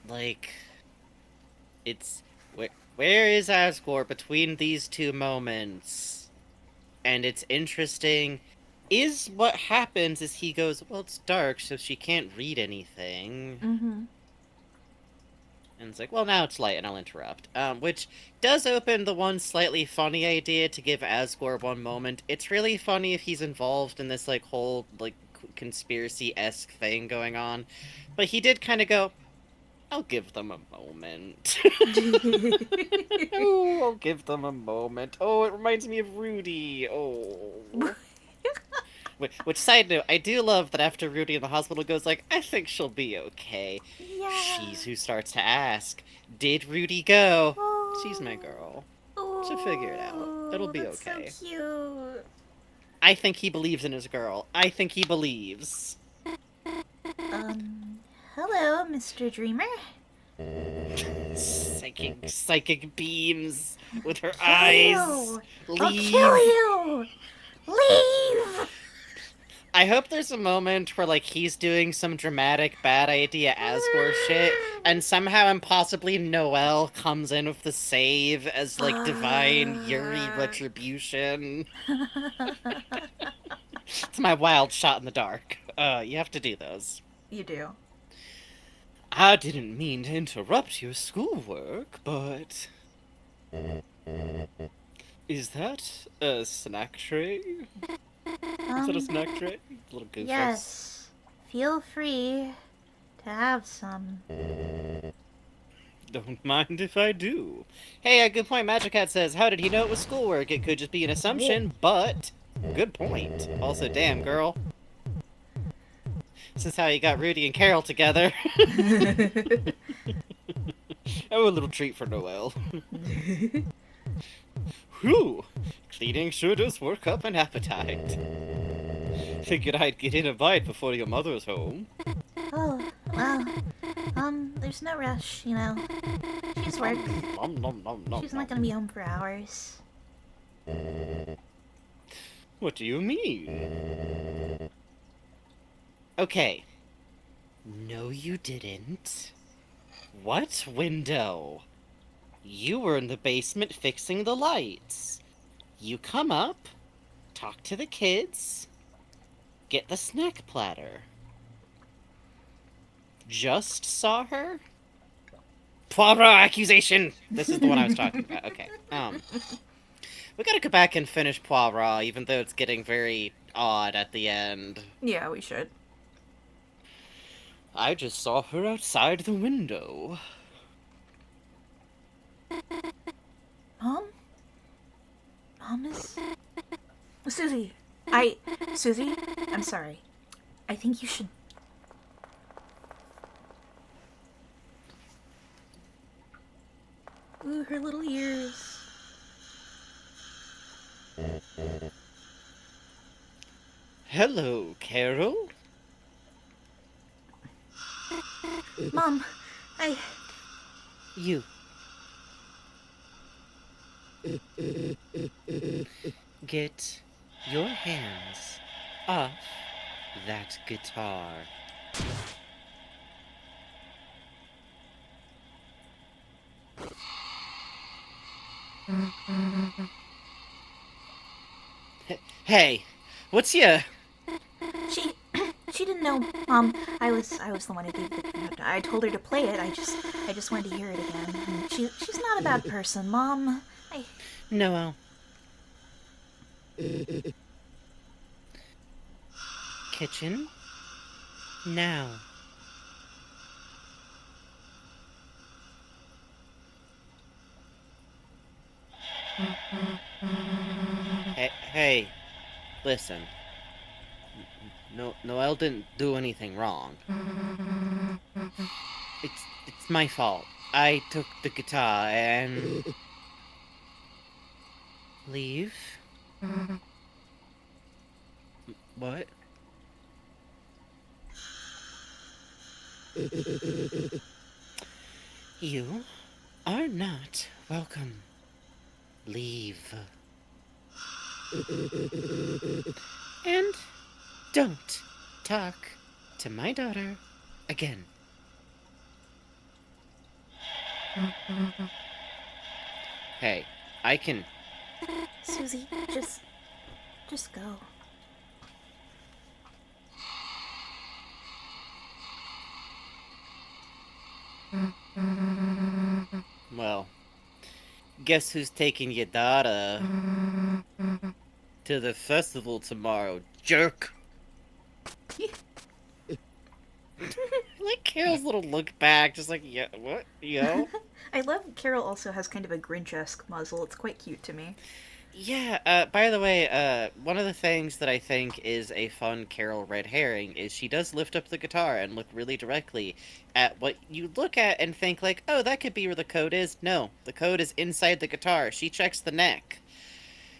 [SPEAKER 1] Like, it's... Where is Asgore between these two moments? And it's interesting. Is what happens is he goes, well, it's dark, so she can't read anything.
[SPEAKER 2] Mm-hmm.
[SPEAKER 1] And it's like, well, now it's light, and I'll interrupt. Which does open the one slightly funny idea to give Asgore one moment. It's really funny if he's involved in this, like, whole, like, conspiracy-esque thing going on. But he did kind of go, I'll give them a moment. Oh, I'll give them a moment. Oh, it reminds me of Rudy. Oh. Which, side note, I do love that after Rudy in the hospital goes like, I think she'll be okay.
[SPEAKER 3] Yeah.
[SPEAKER 1] She's who starts to ask, did Rudy go?
[SPEAKER 3] Oh.
[SPEAKER 1] She's my girl. She'll figure it out. It'll be
[SPEAKER 2] that's
[SPEAKER 1] okay.
[SPEAKER 2] So cute.
[SPEAKER 1] I think he believes in his girl. I think he believes.
[SPEAKER 3] Hello, Mr. Dreamer.
[SPEAKER 1] Psychic beams with her
[SPEAKER 3] Kill
[SPEAKER 1] eyes.
[SPEAKER 3] you.
[SPEAKER 1] Leave.
[SPEAKER 3] I'll kill you. Leave.
[SPEAKER 1] I hope there's a moment where, like, he's doing some dramatic bad idea Asgore shit, and somehow impossibly Noelle comes in with the save as, like, divine Yuri retribution. It's my wild shot in the dark. You have to do those.
[SPEAKER 2] You do.
[SPEAKER 1] I didn't mean to interrupt your schoolwork, but... Is that a snack tray? Is that a snack tray? Little goofus.
[SPEAKER 3] Yes. Feel free to have some.
[SPEAKER 1] Don't mind if I do. Hey, a good point. Magic Cat says, how did he know it was schoolwork? It could just be an assumption, but... Good point. Also, damn, girl. This is how you got Rudy and Carol together. Oh, a little treat for Noelle. Whew! Cleaning sure does work up an appetite. Figured I'd get in a bite before your mother's home.
[SPEAKER 3] Oh, well, there's no rush, you know. She's work.
[SPEAKER 1] Nom, nom, nom, nom,
[SPEAKER 3] She's
[SPEAKER 1] nom.
[SPEAKER 3] not gonna be home for hours.
[SPEAKER 1] What do you mean? Okay. No, you didn't. What window? You were in the basement fixing the lights. You come up, talk to the kids, get the snack platter. Just saw her? Poirot accusation! This is the one I was talking about. Okay. We gotta go back and finish Poirot, even though it's getting very odd at the end.
[SPEAKER 2] Yeah, we should.
[SPEAKER 1] I just saw her outside the window.
[SPEAKER 3] Mom? Mom is.
[SPEAKER 2] Susie, Susie, I'm sorry. I think you should. Ooh, her little ears.
[SPEAKER 1] Hello, Carol.
[SPEAKER 3] Mom,
[SPEAKER 1] You. Get your hands off that guitar. Hey, what's your...
[SPEAKER 3] She. She didn't know, Mom. I was the one who gave the. I told her to play it. I just wanted to hear it again. And she's not a bad person, Mom.
[SPEAKER 1] Noel. Kitchen. Now. Hey, listen. No, Noel didn't do anything wrong. It's my fault. I took the guitar and... Leave? What? You are not welcome. Leave. And don't talk to my daughter again. Hey, I can...
[SPEAKER 3] Susie, just go.
[SPEAKER 1] Well, guess who's taking your daughter to the festival tomorrow, jerk? Like Carol's little look back, just like, yeah, what? Yo?
[SPEAKER 2] I love Carol also has kind of a Grinch-esque muzzle. It's quite cute to me.
[SPEAKER 1] Yeah, by the way, one of the things that I think is a fun Carol red herring is she does lift up the guitar and look really directly at what you look at and think like, oh, that could be where the code is. No, the code is inside the guitar. She checks the neck.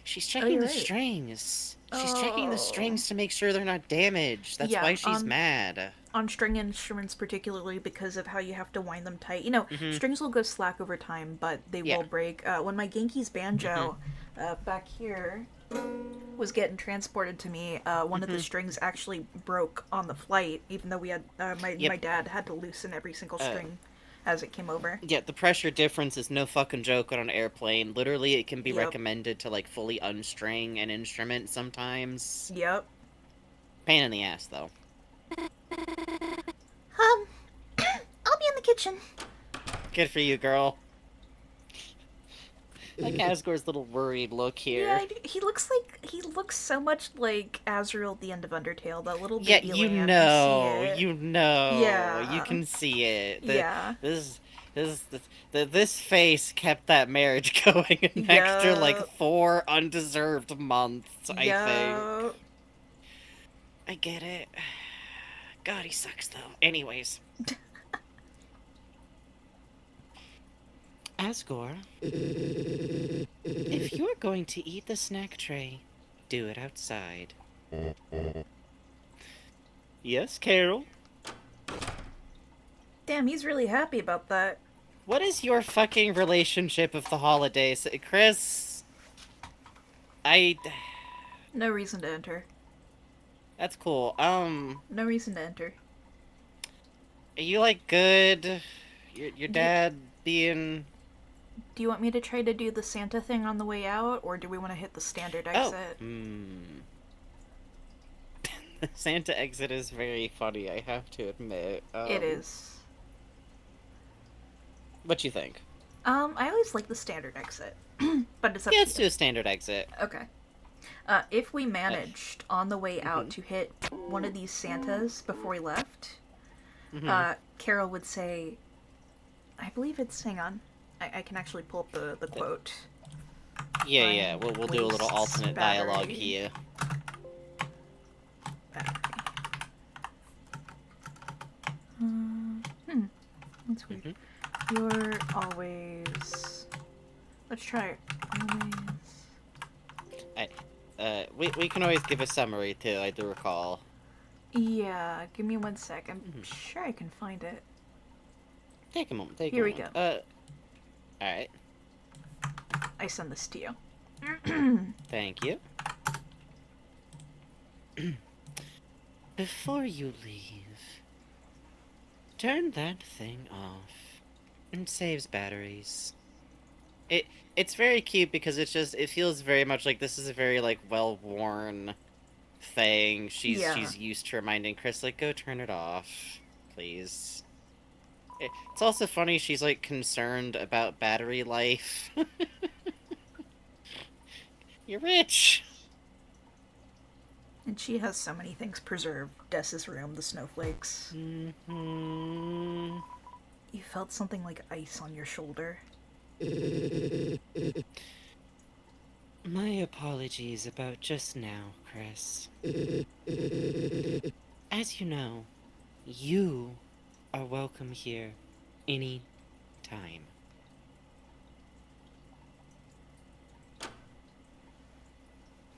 [SPEAKER 1] She's checking
[SPEAKER 2] you're
[SPEAKER 1] the
[SPEAKER 2] right.
[SPEAKER 1] strings. She's checking the
[SPEAKER 2] Oh.
[SPEAKER 1] strings to make sure they're not damaged. That's
[SPEAKER 2] Yeah,
[SPEAKER 1] why she's mad.
[SPEAKER 2] On string instruments, particularly because of how you have to wind them tight. You know, strings will go slack over time, but they
[SPEAKER 1] Yeah.
[SPEAKER 2] will break. When my Genki's banjo back here was getting transported to me, one of the strings actually broke on the flight, even though we had my dad had to loosen every single string as it came over.
[SPEAKER 1] Yeah, the pressure difference is no fucking joke on an airplane. Literally, it can be
[SPEAKER 2] Yep.
[SPEAKER 1] recommended to, like, fully unstring an instrument sometimes.
[SPEAKER 2] Yep.
[SPEAKER 1] Pain in the ass, though.
[SPEAKER 3] I'll be in the kitchen.
[SPEAKER 1] Good for you, girl. Like Asgore's little worried look here.
[SPEAKER 2] Yeah, he looks so much like Azrael at the end of Undertale. That little
[SPEAKER 1] Yeah,
[SPEAKER 2] baby
[SPEAKER 1] you
[SPEAKER 2] lamb.
[SPEAKER 1] know,
[SPEAKER 2] You see it.
[SPEAKER 1] you know.
[SPEAKER 2] Yeah.
[SPEAKER 1] You can see it.
[SPEAKER 2] Yeah.
[SPEAKER 1] This face kept that marriage going an extra, like,
[SPEAKER 2] Yup.
[SPEAKER 1] 4 undeserved months, I think.
[SPEAKER 2] Yeah.
[SPEAKER 1] I get it. God, he sucks, though. Anyways. Asgore, if you're going to eat the snack tray, do it outside. Yes, Carol?
[SPEAKER 2] Damn, he's really happy about that.
[SPEAKER 1] What is your fucking relationship of the holidays? Chris? I...
[SPEAKER 2] No reason to enter.
[SPEAKER 1] That's cool.
[SPEAKER 2] No reason to enter.
[SPEAKER 1] Are you, like, good? Your
[SPEAKER 2] Do you-
[SPEAKER 1] dad being...
[SPEAKER 2] Do you want me to try to do the Santa thing on the way out, or do we want to hit the standard exit?
[SPEAKER 1] The Santa exit is very funny, I have to admit.
[SPEAKER 2] It is.
[SPEAKER 1] What you think?
[SPEAKER 2] I always like the standard exit, but it's up
[SPEAKER 1] Yeah,
[SPEAKER 2] to
[SPEAKER 1] let's
[SPEAKER 2] you.
[SPEAKER 1] do a standard exit.
[SPEAKER 2] Okay. If we managed on the way out to hit one of these Santas before we left, Carol would say, I believe it's, hang on, I can actually pull up the quote.
[SPEAKER 1] Yeah, we'll do a little
[SPEAKER 2] Wastes
[SPEAKER 1] alternate
[SPEAKER 2] battery.
[SPEAKER 1] dialogue here.
[SPEAKER 2] Battery. That's weird. You're always... Let's try it. Always...
[SPEAKER 1] We can always give a summary too, I do recall.
[SPEAKER 2] Yeah, give me 1 sec. I'm sure I can find it.
[SPEAKER 1] Take a moment,
[SPEAKER 2] Here we go.
[SPEAKER 1] Alright.
[SPEAKER 2] I send this to you.
[SPEAKER 1] Thank you. Before you leave, turn that thing off. It saves batteries. It's very cute because it feels very much like this is a very, like, well-worn thing. She's used to reminding Chris, like, go turn it off, please. It's also funny she's, like, concerned about battery life. You're rich!
[SPEAKER 2] And she has so many things preserved. Dessa's room, the snowflakes.
[SPEAKER 1] Mm-hmm.
[SPEAKER 2] You felt something like ice on your shoulder.
[SPEAKER 1] My apologies about just now, Chris. As you know, you are welcome here any time.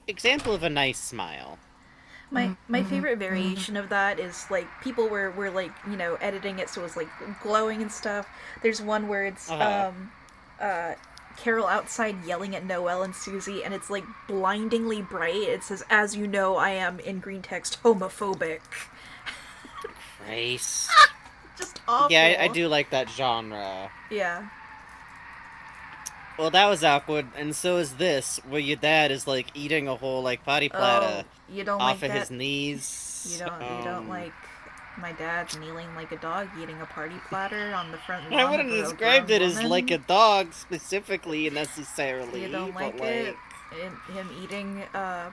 [SPEAKER 1] Example of a nice smile.
[SPEAKER 2] My favorite variation of that is like people were like, you know, editing it so it was like glowing and stuff. There's one where it's Carol outside yelling at Noelle and Susie, and it's like blindingly bright. It says, "As you know, I am," in green text, homophobic.
[SPEAKER 1] Christ.
[SPEAKER 2] Just awful.
[SPEAKER 1] Yeah, I do like that genre.
[SPEAKER 2] Yeah.
[SPEAKER 1] Well, that was awkward, and so is this, where your dad is, like, eating a whole, like, potty platter
[SPEAKER 2] You don't
[SPEAKER 1] off
[SPEAKER 2] like
[SPEAKER 1] of
[SPEAKER 2] that?
[SPEAKER 1] his knees.
[SPEAKER 2] You don't like my dad kneeling like a dog eating a party platter on the front lawn.
[SPEAKER 1] I wouldn't
[SPEAKER 2] of a
[SPEAKER 1] describe
[SPEAKER 2] grown
[SPEAKER 1] it as
[SPEAKER 2] woman?
[SPEAKER 1] like a dog specifically necessarily.
[SPEAKER 2] You don't
[SPEAKER 1] but,
[SPEAKER 2] like it? Him eating a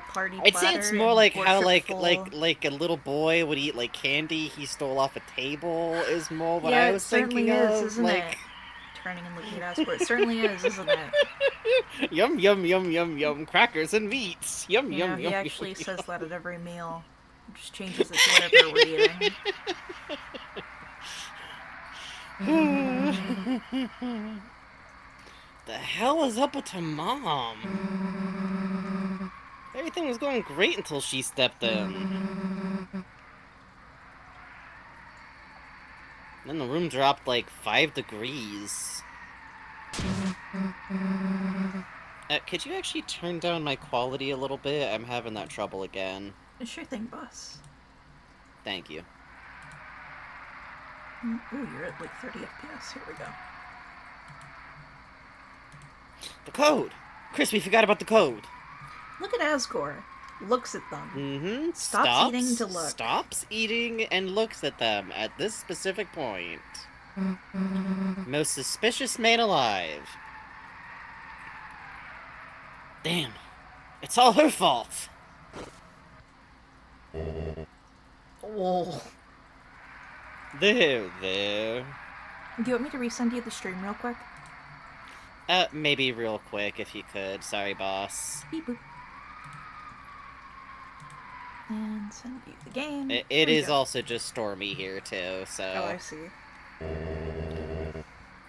[SPEAKER 2] party
[SPEAKER 1] I'd
[SPEAKER 2] platter?
[SPEAKER 1] say it's more
[SPEAKER 2] in
[SPEAKER 1] like how
[SPEAKER 2] worshipful-
[SPEAKER 1] like a little boy would eat like candy he stole off a table is more what
[SPEAKER 2] Yeah,
[SPEAKER 1] I
[SPEAKER 2] it
[SPEAKER 1] was
[SPEAKER 2] certainly
[SPEAKER 1] thinking
[SPEAKER 2] is,
[SPEAKER 1] of.
[SPEAKER 2] isn't
[SPEAKER 1] like
[SPEAKER 2] it? Turning and looking at us, but it certainly is, isn't it?
[SPEAKER 1] yum yum yum yum yum crackers and meats. Yum
[SPEAKER 2] You
[SPEAKER 1] yum
[SPEAKER 2] know,
[SPEAKER 1] yum.
[SPEAKER 2] he actually
[SPEAKER 1] yum,
[SPEAKER 2] says that at every meal. Just changes it to whatever we're eating.
[SPEAKER 1] The hell is up with her mom? Everything was going great until she stepped in. Then the room dropped like 5 degrees. Could you actually turn down my quality a little bit? I'm having that trouble again.
[SPEAKER 2] Sure thing, boss.
[SPEAKER 1] Thank you.
[SPEAKER 2] Ooh, you're at like 30 FPS. Here we go.
[SPEAKER 1] The code! Chris, we forgot about the code!
[SPEAKER 2] Look at Asgore. Looks at them.
[SPEAKER 1] Mm-hmm.
[SPEAKER 2] Stops eating to look.
[SPEAKER 1] Stops eating and looks at them at this specific point. Most suspicious man alive. Damn. It's all her fault.
[SPEAKER 2] Oh.
[SPEAKER 1] There.
[SPEAKER 2] Do you want me to resend you the stream real quick?
[SPEAKER 1] Maybe real quick if you could. Sorry, boss.
[SPEAKER 2] Beep boop. And send you the game.
[SPEAKER 1] It is also just Stormy here, too, so...
[SPEAKER 2] Oh, I see.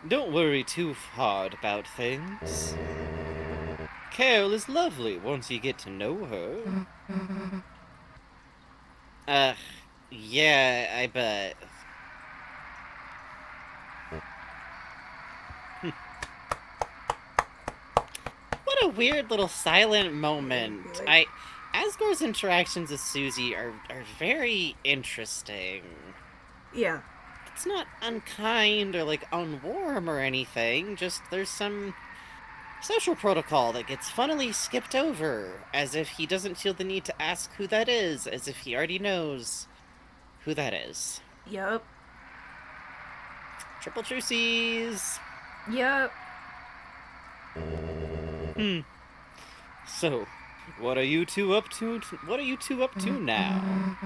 [SPEAKER 1] Don't worry too hard about things. Carol is lovely once you get to know her. Uh, yeah, I bet. What a weird little silent moment.
[SPEAKER 2] Be like,
[SPEAKER 1] Asgore's interactions with Susie are very interesting.
[SPEAKER 2] yeah.
[SPEAKER 1] It's not unkind or like unwarm or anything, just there's some social protocol that gets funnily skipped over, as if he doesn't feel the need to ask who that is, as if he already knows who that is.
[SPEAKER 2] Yup.
[SPEAKER 1] Triple Trucies!
[SPEAKER 2] Yup.
[SPEAKER 1] Hmm. So, what are you two up to? What are you two up to now?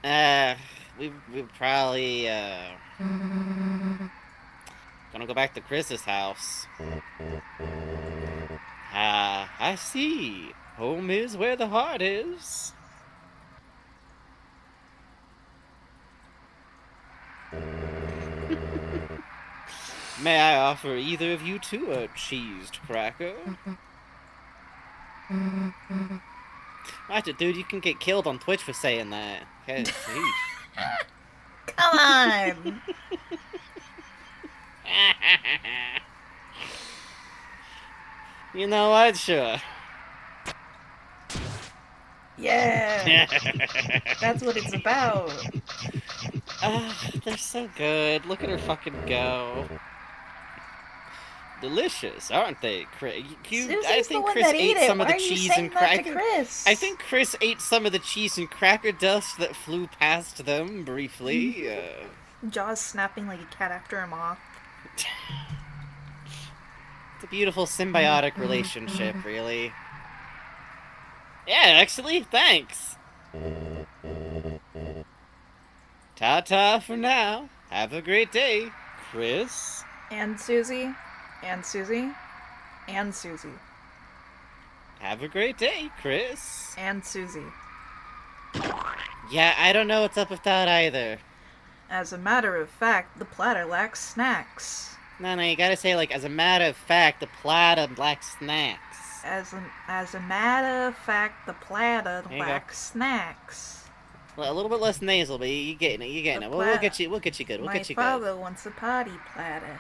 [SPEAKER 1] Uh, we probably gonna go back to Chris's house. Ah, I see. Home is where the heart is. May I offer either of you two a cheesed cracker? Watch it, dude. You can get killed on Twitch for saying that. Okay,
[SPEAKER 2] Come on!
[SPEAKER 1] You know what? Sure.
[SPEAKER 2] Yeah! That's what it's about.
[SPEAKER 1] They're so good. Look at her fucking go. Delicious, aren't they, Chris? I
[SPEAKER 2] Susie's the
[SPEAKER 1] think
[SPEAKER 2] one
[SPEAKER 1] Chris
[SPEAKER 2] that
[SPEAKER 1] ate
[SPEAKER 2] ate it.
[SPEAKER 1] some of
[SPEAKER 2] Why
[SPEAKER 1] the
[SPEAKER 2] are you
[SPEAKER 1] cheese
[SPEAKER 2] saying
[SPEAKER 1] and
[SPEAKER 2] that to
[SPEAKER 1] cracker.
[SPEAKER 2] Chris?
[SPEAKER 1] I think Chris ate some of the cheese and cracker dust that flew past them briefly.
[SPEAKER 2] Jaws snapping like a cat after a moth.
[SPEAKER 1] It's a beautiful symbiotic relationship, really. Yeah, actually, thanks. Ta-ta for now. Have a great day, Chris.
[SPEAKER 2] And Susie. And Susie. And Susie.
[SPEAKER 1] Have a great day, Chris.
[SPEAKER 2] And Susie.
[SPEAKER 1] Yeah, I don't know what's up with that either.
[SPEAKER 2] As a matter of fact, the platter lacks snacks.
[SPEAKER 1] No, you gotta say, like, as a matter of fact, the platter lacks snacks.
[SPEAKER 2] As a matter of fact, the platter
[SPEAKER 1] There you go.
[SPEAKER 2] lacks snacks.
[SPEAKER 1] Well, a little bit less nasal, but you getting it, you getting
[SPEAKER 2] The
[SPEAKER 1] it. We'll get
[SPEAKER 2] platter.
[SPEAKER 1] you good. We'll
[SPEAKER 2] My
[SPEAKER 1] get you
[SPEAKER 2] father wants a party platter.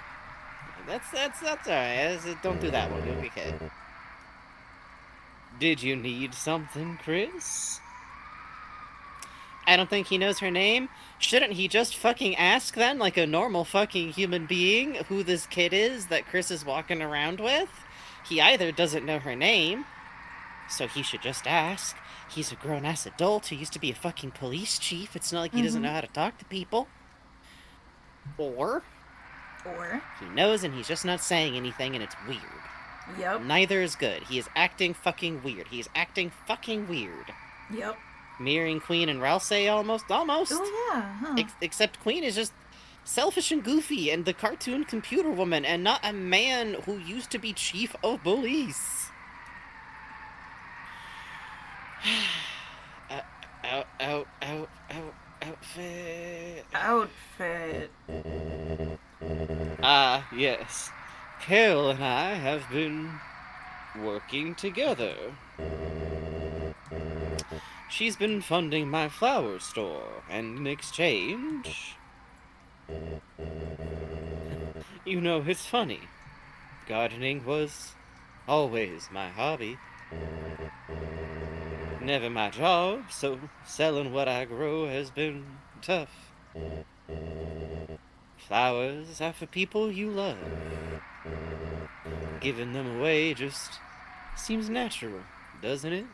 [SPEAKER 1] good. That's alright. Don't do that one. You'll get hit. Did you need something, Chris? I don't think he knows her name. Shouldn't he just fucking ask then, like a normal fucking human being, who this kid is that Chris is walking around with? He either doesn't know her name, so he should just ask. He's a grown-ass adult who used to be a fucking police chief. It's not like he doesn't know how to talk to people. Or he knows and he's just not saying anything and it's weird.
[SPEAKER 2] Yep.
[SPEAKER 1] Neither is good. He is acting fucking weird. He is acting fucking weird.
[SPEAKER 2] Yep.
[SPEAKER 1] Mirroring Queen and Rousey almost.
[SPEAKER 2] Oh yeah. Huh.
[SPEAKER 1] Except Queen is just selfish and goofy and the cartoon computer woman and not a man who used to be chief of police.
[SPEAKER 2] Outfit.
[SPEAKER 1] Ah, yes. Carol and I have been working together. She's been funding my flower store, and in exchange... You know, it's funny. Gardening was always my hobby. Never my job, so selling what I grow has been tough. Flowers are for people you love. Giving them away just seems natural, doesn't it?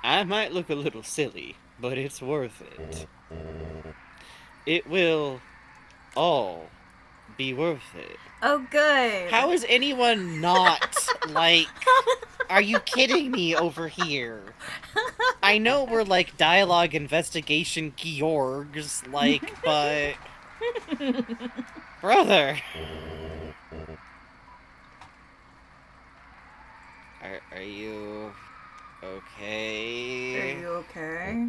[SPEAKER 1] I might look a little silly, but it's worth it. It will all be worth it.
[SPEAKER 2] Oh, good.
[SPEAKER 1] How is anyone not, like... Are you kidding me over here? I know we're, like, dialogue investigation Georgs, like, but... Brother! Are you... okay?
[SPEAKER 2] Are you okay?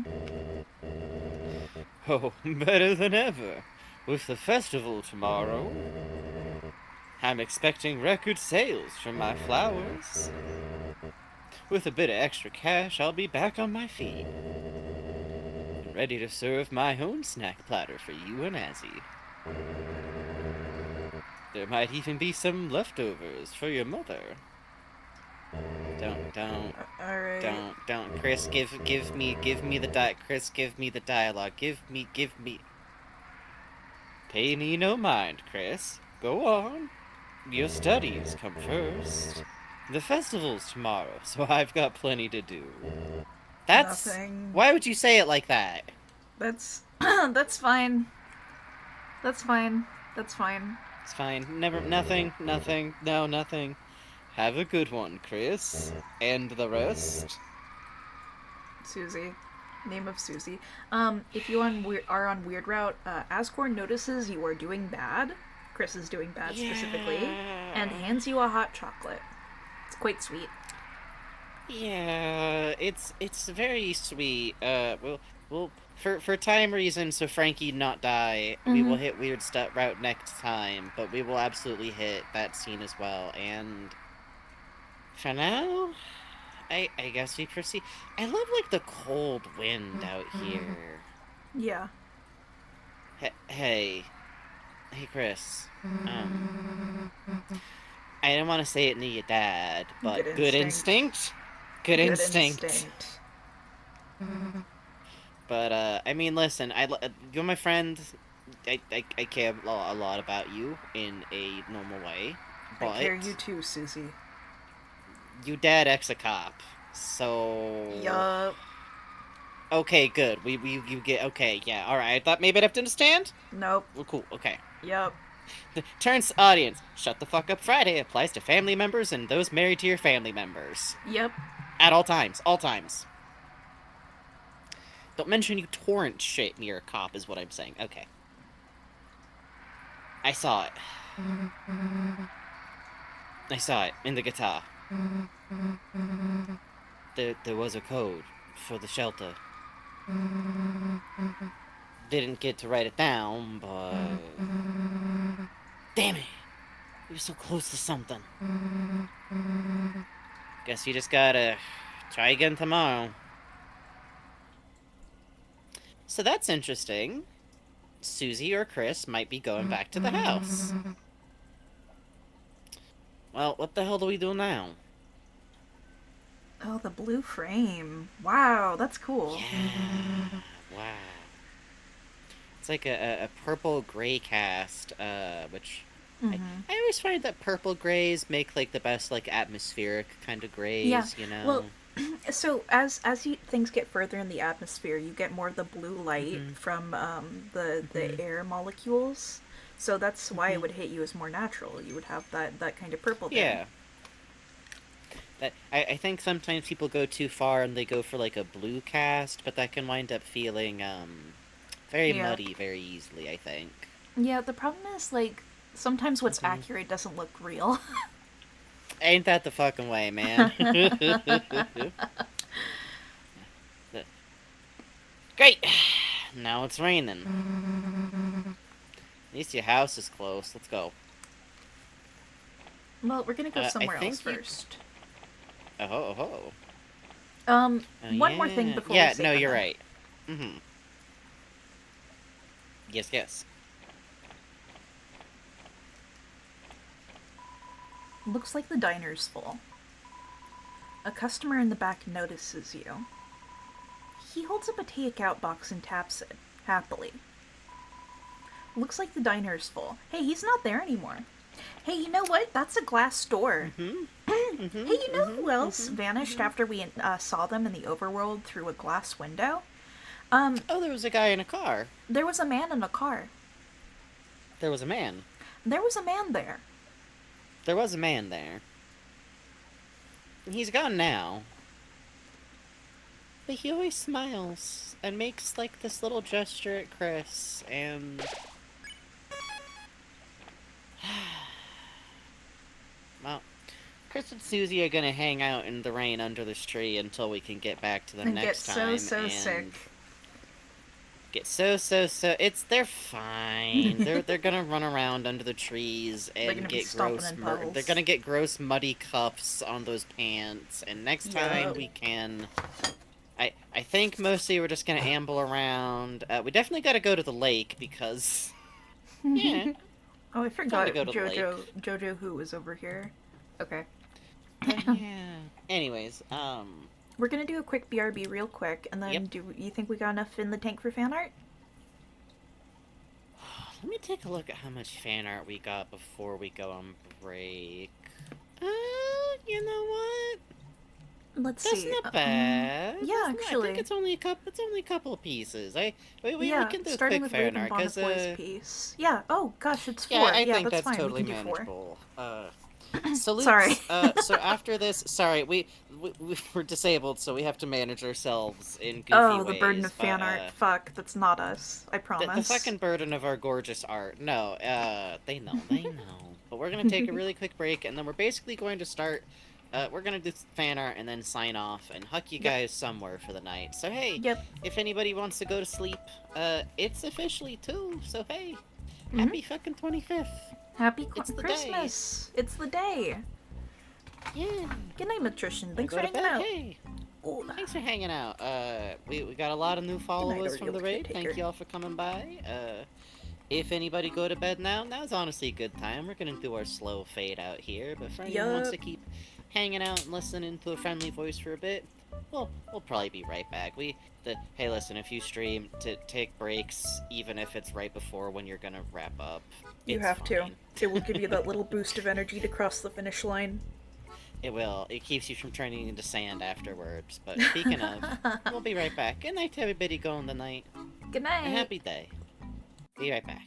[SPEAKER 1] Oh, better than ever. With the festival tomorrow. I'm expecting record sales from my flowers. With a bit of extra cash, I'll be back on my feet. Ready to serve my own snack platter for you and Azzy. There might even be some leftovers for your mother. Don't,
[SPEAKER 2] All right.
[SPEAKER 1] don't, Chris, give me Chris, give me the dialogue, give me. Pay me no mind, Chris. Go on. Your studies come first. The festival's tomorrow, so I've got plenty to do. That's...
[SPEAKER 2] Nothing.
[SPEAKER 1] Why would you say it like that?
[SPEAKER 2] That's that's fine. That's fine. That's fine.
[SPEAKER 1] It's fine. Nothing. No, nothing. Have a good one, Chris. And the rest?
[SPEAKER 2] Susie. Name of Susie. If you are on Weird Route, Asgore notices you are doing bad. Chris is doing bad specifically, and hands you a hot chocolate. It's quite sweet.
[SPEAKER 1] Yeah, it's very sweet. We'll for time reasons, so Frankie not die, we will hit Weird Route next time, but we will absolutely hit that scene as well. And for now, I guess we proceed. I love like the cold wind out here.
[SPEAKER 2] Yeah.
[SPEAKER 1] Hey, Chris. I didn't want to say it near your dad, but good instinct. Good instinct. But I mean, listen, you're my friend. I care a lot about you in a normal way. But
[SPEAKER 2] I care you too, Susie.
[SPEAKER 1] You dad ex a cop, so.
[SPEAKER 2] Yup.
[SPEAKER 1] Okay, good. You get okay. Yeah, all right. I thought maybe I'd have to understand.
[SPEAKER 2] Nope.
[SPEAKER 1] Well, cool. Okay.
[SPEAKER 2] Yup.
[SPEAKER 1] Turns audience. Shut the fuck up. Friday applies to family members and those married to your family members.
[SPEAKER 2] Yep.
[SPEAKER 1] At all times. All times. Don't mention you torrent shit near a cop is what I'm saying. Okay. I saw it. I saw it in the guitar. There was a code for the shelter. Didn't get to write it down, but... Damn it! We were so close to something. Guess you just gotta try again tomorrow. So that's interesting. Susie or Chris might be going back to the house. Well, what the hell do we do now?
[SPEAKER 2] Oh, the blue frame. Wow, that's cool.
[SPEAKER 1] Yeah. Wow. It's like a purple-gray cast, which... I always find that purple grays make, like, the best, like, atmospheric kind of grays, you know?
[SPEAKER 2] Well, so as things get further in the atmosphere, you get more of the blue light from the air molecules. So that's why it would hit you as more natural. You would have that kind of purple there.
[SPEAKER 1] Yeah. I think sometimes people go too far and they go for, like, a blue cast, but that can wind up feeling, very muddy very easily, I think.
[SPEAKER 2] Yeah, the problem is, like, sometimes what's accurate doesn't look real.
[SPEAKER 1] Ain't that the fucking way, man? Great! Now it's raining. At least your house is close. Let's go.
[SPEAKER 2] Well, we're gonna go somewhere else first.
[SPEAKER 1] Oh.
[SPEAKER 2] One more thing before we say
[SPEAKER 1] no, you're
[SPEAKER 2] goodnight.
[SPEAKER 1] right. Yes.
[SPEAKER 2] Looks like the diner's full. A customer in the back notices you. He holds up a takeout box and taps it, happily. Looks like the diner's full. Hey, he's not there anymore. Hey, you know what? That's a glass door. Hey, you know who else vanished after we saw them in the overworld through a glass window?
[SPEAKER 1] Oh, there was a guy in a car.
[SPEAKER 2] There was a man in a car.
[SPEAKER 1] There was a man.
[SPEAKER 2] There was a man there.
[SPEAKER 1] There was a man there. He's gone now. But he always smiles and makes, like, this little gesture at Chris, and... Well, Chris and Susie are gonna hang out in the rain under this tree until we can get back to them next time.
[SPEAKER 2] And get so sick.
[SPEAKER 1] get they're fine. They're gonna run around under the trees
[SPEAKER 2] They're
[SPEAKER 1] and
[SPEAKER 2] gonna be
[SPEAKER 1] get
[SPEAKER 2] stomping in
[SPEAKER 1] they're
[SPEAKER 2] puddles.
[SPEAKER 1] gonna get gross muddy cuffs on those pants, and next time
[SPEAKER 2] Yup.
[SPEAKER 1] we can I think mostly we're just gonna amble around. We definitely gotta go to the lake because yeah,
[SPEAKER 2] Oh, I
[SPEAKER 1] fun
[SPEAKER 2] forgot
[SPEAKER 1] to go to the lake.
[SPEAKER 2] Jojo who was over here. Okay.
[SPEAKER 1] Oh yeah. Anyways,
[SPEAKER 2] We're gonna do a quick BRB real quick, and
[SPEAKER 1] yep.
[SPEAKER 2] then do you think we got enough in the tank for fan art?
[SPEAKER 1] Let me take a look at how much fan art we got before we go on break. You know what?
[SPEAKER 2] Let's
[SPEAKER 1] That's
[SPEAKER 2] see.
[SPEAKER 1] not bad.
[SPEAKER 2] Yeah,
[SPEAKER 1] I
[SPEAKER 2] actually.
[SPEAKER 1] think it's only a couple. It's only a couple of pieces. We
[SPEAKER 2] Yeah,
[SPEAKER 1] can do a
[SPEAKER 2] starting
[SPEAKER 1] quick
[SPEAKER 2] with
[SPEAKER 1] fan
[SPEAKER 2] Raven
[SPEAKER 1] art because
[SPEAKER 2] Bonnefoy's piece. Yeah. Oh gosh, it's
[SPEAKER 1] yeah,
[SPEAKER 2] 4.
[SPEAKER 1] I
[SPEAKER 2] Yeah,
[SPEAKER 1] think
[SPEAKER 2] that's
[SPEAKER 1] that's
[SPEAKER 2] fine. We
[SPEAKER 1] totally
[SPEAKER 2] can do 4.
[SPEAKER 1] manageable. Salutes.
[SPEAKER 2] Sorry.
[SPEAKER 1] So after this, sorry, we we're disabled, so we have to manage ourselves in goofy
[SPEAKER 2] Oh, the burden
[SPEAKER 1] ways.
[SPEAKER 2] of
[SPEAKER 1] But
[SPEAKER 2] fan art. Fuck, that's not us. I
[SPEAKER 1] the
[SPEAKER 2] promise.
[SPEAKER 1] fucking burden of our gorgeous art. No, they know. But we're gonna take a really quick break, and then we're basically going to start. We're gonna do fan art and then sign off and huck you
[SPEAKER 2] Yep.
[SPEAKER 1] guys somewhere for the night. So hey,
[SPEAKER 2] Yep.
[SPEAKER 1] if anybody wants to go to sleep, it's officially 2. So hey,
[SPEAKER 2] Mhm.
[SPEAKER 1] happy fucking 25th.
[SPEAKER 2] Happy
[SPEAKER 1] It's the day.
[SPEAKER 2] Christmas. It's the day.
[SPEAKER 1] Yeah.
[SPEAKER 2] Good night, Matrician.
[SPEAKER 1] Wanna
[SPEAKER 2] Thanks
[SPEAKER 1] go
[SPEAKER 2] for
[SPEAKER 1] to
[SPEAKER 2] hanging
[SPEAKER 1] bed?
[SPEAKER 2] out.
[SPEAKER 1] Hey.
[SPEAKER 2] Ooh.
[SPEAKER 1] Thanks for hanging out. We got a lot of new followers from
[SPEAKER 2] Oreo
[SPEAKER 1] the raid.
[SPEAKER 2] caretaker.
[SPEAKER 1] Thank y'all for coming by. If anybody go to bed now, now's honestly a good time. We're gonna do our slow fade out here, but for anyone who wants to
[SPEAKER 2] Yup.
[SPEAKER 1] keep hanging out and listening to a friendly voice for a bit, we'll probably be right back. Hey, listen, if you stream to take breaks, even if it's right before when you're gonna wrap up,
[SPEAKER 2] You
[SPEAKER 1] it's
[SPEAKER 2] have to.
[SPEAKER 1] fine.
[SPEAKER 2] It will give you that little boost of energy to cross the finish line.
[SPEAKER 1] It will. It keeps you from turning into sand afterwards. But speaking of, we'll be right back. Good night to everybody going the night.
[SPEAKER 2] Good
[SPEAKER 1] A
[SPEAKER 2] night.
[SPEAKER 1] happy day. Be right back.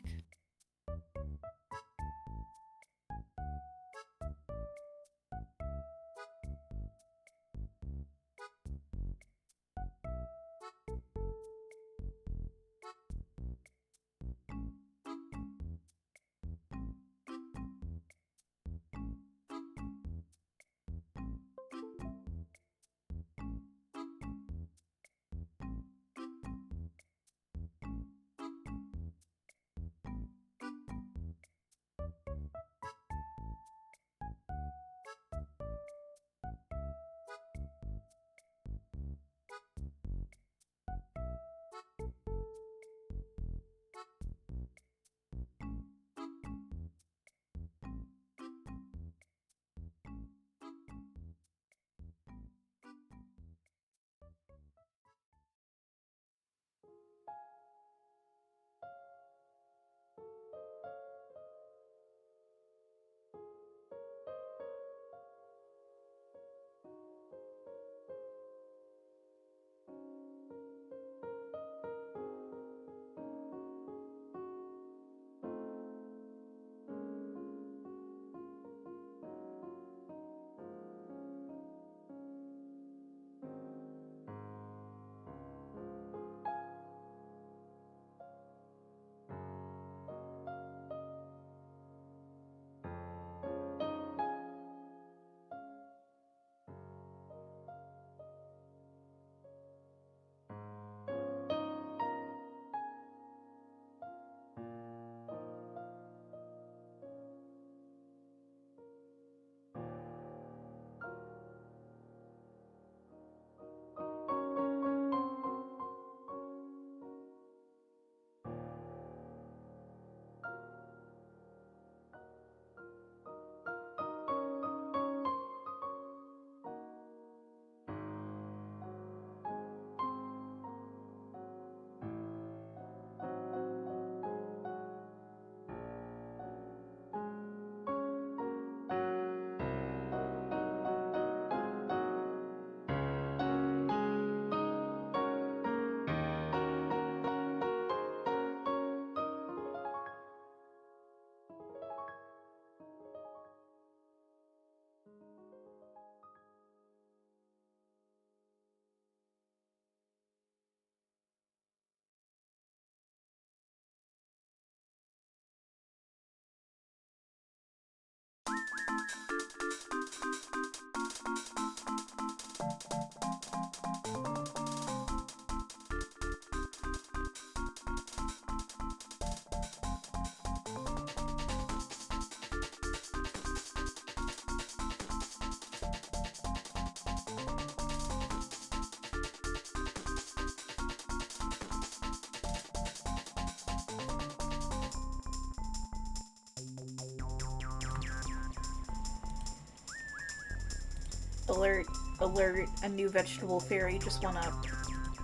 [SPEAKER 2] Alert, alert, a new vegetable fairy just went up.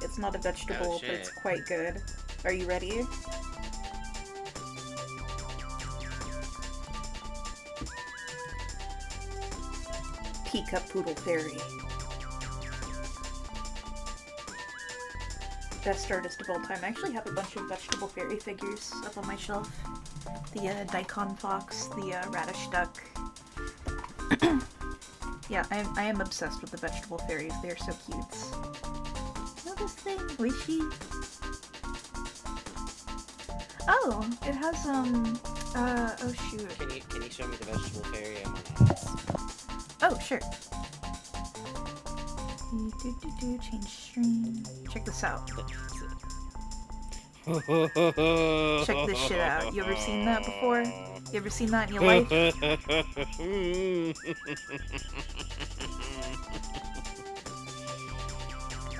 [SPEAKER 2] It's not a vegetable, but it's
[SPEAKER 1] shit.
[SPEAKER 2] quite good. Are you ready? Teacup Poodle Fairy. Best artist of all time. I actually have a bunch of vegetable fairy figures up on my shelf. The daikon fox, the radish duck. Yeah, I am obsessed with the vegetable fairies. They are so cute.
[SPEAKER 3] Know this thing? Wishy.
[SPEAKER 2] Oh, it has oh shoot.
[SPEAKER 1] Can you show me the vegetable fairy? I want to ask.
[SPEAKER 2] Oh, sure. Change stream. Check this out. Check this shit out. You ever seen that before? You ever seen that in your life?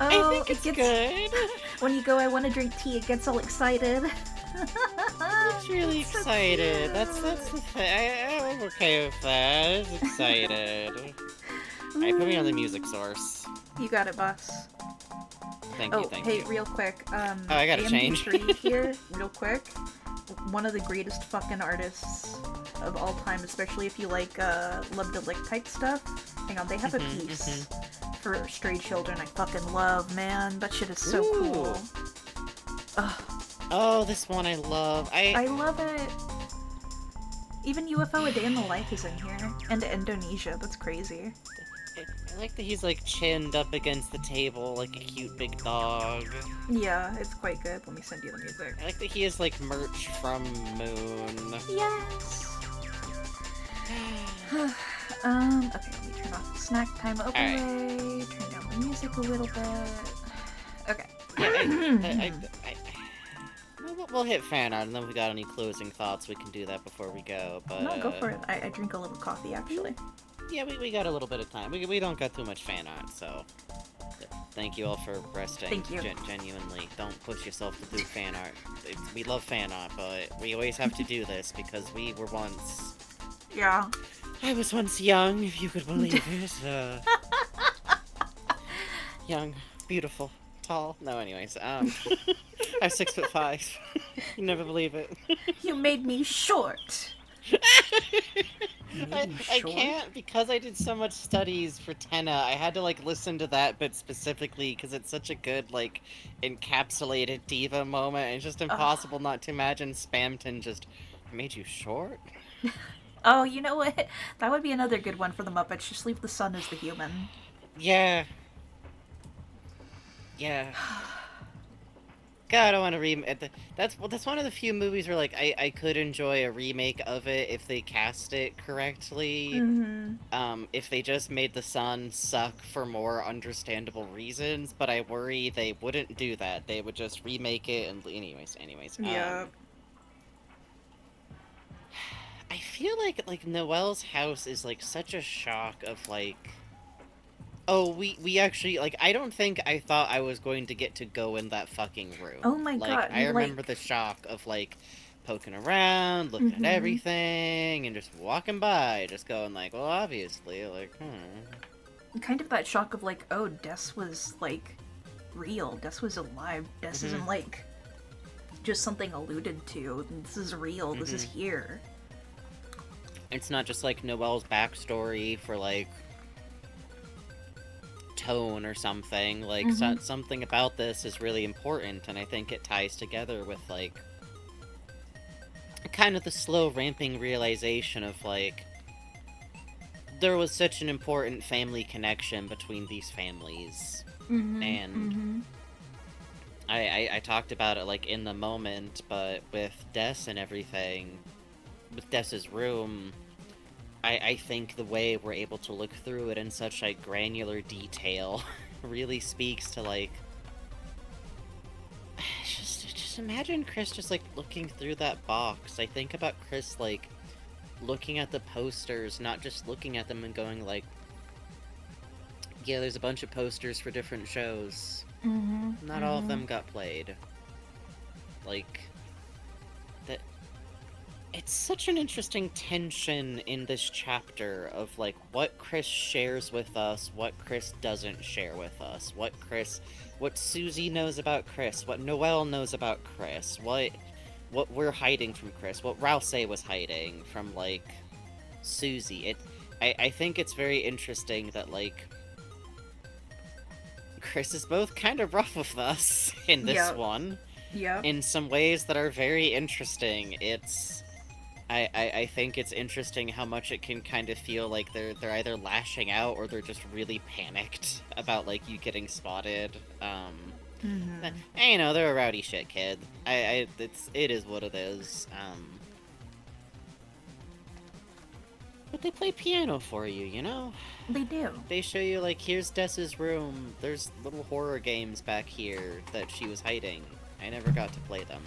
[SPEAKER 1] I
[SPEAKER 2] Oh,
[SPEAKER 1] think it's good.
[SPEAKER 2] When you go, I want to drink tea, it gets all excited.
[SPEAKER 1] It's really
[SPEAKER 2] So
[SPEAKER 1] excited.
[SPEAKER 2] cute.
[SPEAKER 1] That's the thing. I'm okay with that. It's excited. Alright, put me on the music source.
[SPEAKER 2] You got it, boss.
[SPEAKER 1] Thank
[SPEAKER 2] Oh,
[SPEAKER 1] you, thank
[SPEAKER 2] hey,
[SPEAKER 1] you.
[SPEAKER 2] real quick.
[SPEAKER 1] I gotta change.
[SPEAKER 2] AMD3 here, real quick. One of the greatest fucking artists of all time, especially if you like Love to Lick type stuff. Hang on, they have a piece for stray children I fucking love, man. That shit is so cool. Ugh,
[SPEAKER 1] Oh, this one I love.
[SPEAKER 2] I love it. Even UFO A Day in the Life is in here. And Indonesia, that's crazy.
[SPEAKER 1] I like that he's like chinned up against the table like a cute big dog.
[SPEAKER 2] Yeah, it's quite good. Let me send you the music.
[SPEAKER 1] I like that he has like merch from Moon.
[SPEAKER 2] Yes! okay, let me turn off the snack time overlay, turn down the music a little bit. Okay.
[SPEAKER 1] Yeah, we'll hit fan art, and then if we got any closing thoughts, we can do that before we go. But
[SPEAKER 2] No, go for it. I drink a little coffee, actually.
[SPEAKER 1] Yeah, we got a little bit of time. We don't got too much fan art, so thank you all for resting.
[SPEAKER 2] Thank you.
[SPEAKER 1] Genuinely, don't push yourself to do fan art. We love fan art, but we always have to do this because we were once.
[SPEAKER 2] Yeah.
[SPEAKER 1] I was once young, if you could believe it. Young, beautiful, tall. No, anyways, I'm 6'5". You never believe it.
[SPEAKER 2] You made me short.
[SPEAKER 1] I can't because I did so much studies for Tenna. I had to like listen to that bit specifically because it's such a good like encapsulated diva moment. And it's just impossible not to imagine Spamton just made you short.
[SPEAKER 2] Oh, you know what? That would be another good one for the Muppets. Just leave the sun as the human.
[SPEAKER 1] Yeah. Yeah. God, I want to remake. That's one of the few movies where like I could enjoy a remake of it if they cast it correctly.
[SPEAKER 2] Mm-hmm.
[SPEAKER 1] If they just made the sun suck for more understandable reasons, but I worry they wouldn't do that. They would just remake it and anyways.
[SPEAKER 2] Yeah.
[SPEAKER 1] I feel like Noelle's house is like such a shock of like. Oh, we actually, like, I don't think I thought I was going to get to go in that fucking room.
[SPEAKER 2] Oh my
[SPEAKER 1] like,
[SPEAKER 2] god,
[SPEAKER 1] I remember the shock of, like, poking around, looking at everything, and just walking by, just going like, well, obviously, like,
[SPEAKER 2] Kind of that shock of like, oh, Des was, like, real. Des was alive. Des isn't, like, just something alluded to. This is real. This is here.
[SPEAKER 1] It's not just, like, Noelle's backstory for, like, tone or something. Like, something about this is really important, and I think it ties together with, like, kind of the slow ramping realization of, like, there was such an important family connection between these families. And I talked about it, like, in the moment, but with Des and everything, with Des's room, I think the way we're able to look through it in such a granular detail really speaks to, like, just imagine Chris just, like, looking through that box. I think about Chris, like, looking at the posters, not just looking at them and going, like, yeah, there's a bunch of posters for different shows. Not all of them got played. Like, that... it's such an interesting tension in this chapter of like what Chris shares with us, what Chris doesn't share with us, what Susie knows about Chris, what Noelle knows about Chris, what we're hiding from Chris, what Rouse was hiding from like Susie. I think it's very interesting that like Chris is both kind of rough with us in this
[SPEAKER 2] Yep.
[SPEAKER 1] one.
[SPEAKER 2] Yep.
[SPEAKER 1] In some ways that are very interesting. I think it's interesting how much it can kind of feel like they're either lashing out or they're just really panicked about like you getting spotted. You know, they're a rowdy shit kid. It is what it is. But they play piano for you, you know?
[SPEAKER 2] They do.
[SPEAKER 1] They show you like, here's Dessa's room. There's little horror games back here that she was hiding. I never got to play them,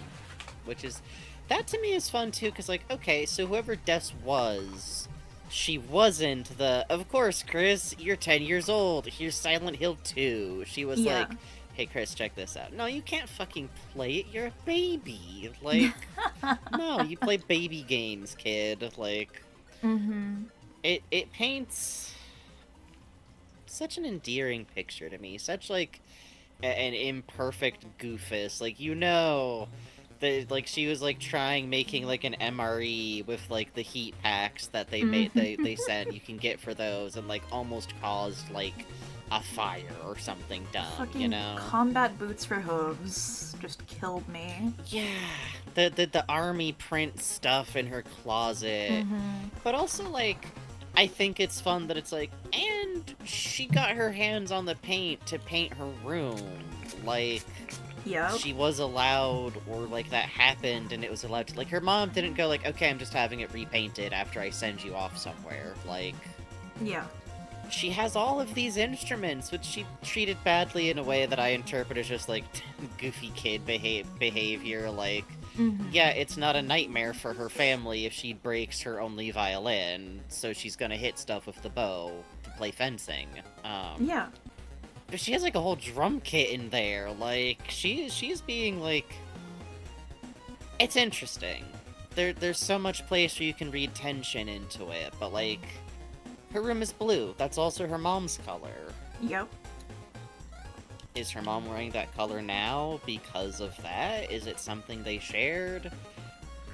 [SPEAKER 1] which is that to me is fun too, because like, okay, so whoever Des was, she wasn't the, of course, Chris, you're 10 years old, here's Silent Hill 2. She was like, hey Chris, check this out. No, you can't fucking play it, you're a baby. Like, no, you play baby games, kid. Like, it paints such an endearing picture to me, such like an imperfect goofus. Like, you know, like she was like making like an MRE with like the heat packs that they made they said you can get for those, and like almost caused like a fire or something dumb.
[SPEAKER 2] Fucking
[SPEAKER 1] you know,
[SPEAKER 2] combat boots for hooves just killed me.
[SPEAKER 1] yeah, the army print stuff in her closet, but also like I think it's fun that it's like, and she got her hands on the paint to paint her room. Like,
[SPEAKER 2] Yep.
[SPEAKER 1] she was allowed, or like that happened and it was allowed to, like, her mom didn't go like, okay, I'm just having it repainted after I send you off somewhere. Like,
[SPEAKER 2] Yeah.
[SPEAKER 1] she has all of these instruments, which she treated badly in a way that I interpret as just like goofy kid behavior. Like, yeah, it's not a nightmare for her family if she breaks her only violin, so she's gonna hit stuff with the bow to play fencing.
[SPEAKER 2] Yeah.
[SPEAKER 1] But she has like a whole drum kit in there. Like, she's being like, it's interesting. There's so much place where you can read tension into it, but like, her room is blue. That's also her mom's color.
[SPEAKER 2] Yep.
[SPEAKER 1] Is her mom wearing that color now because of that? Is it something they shared?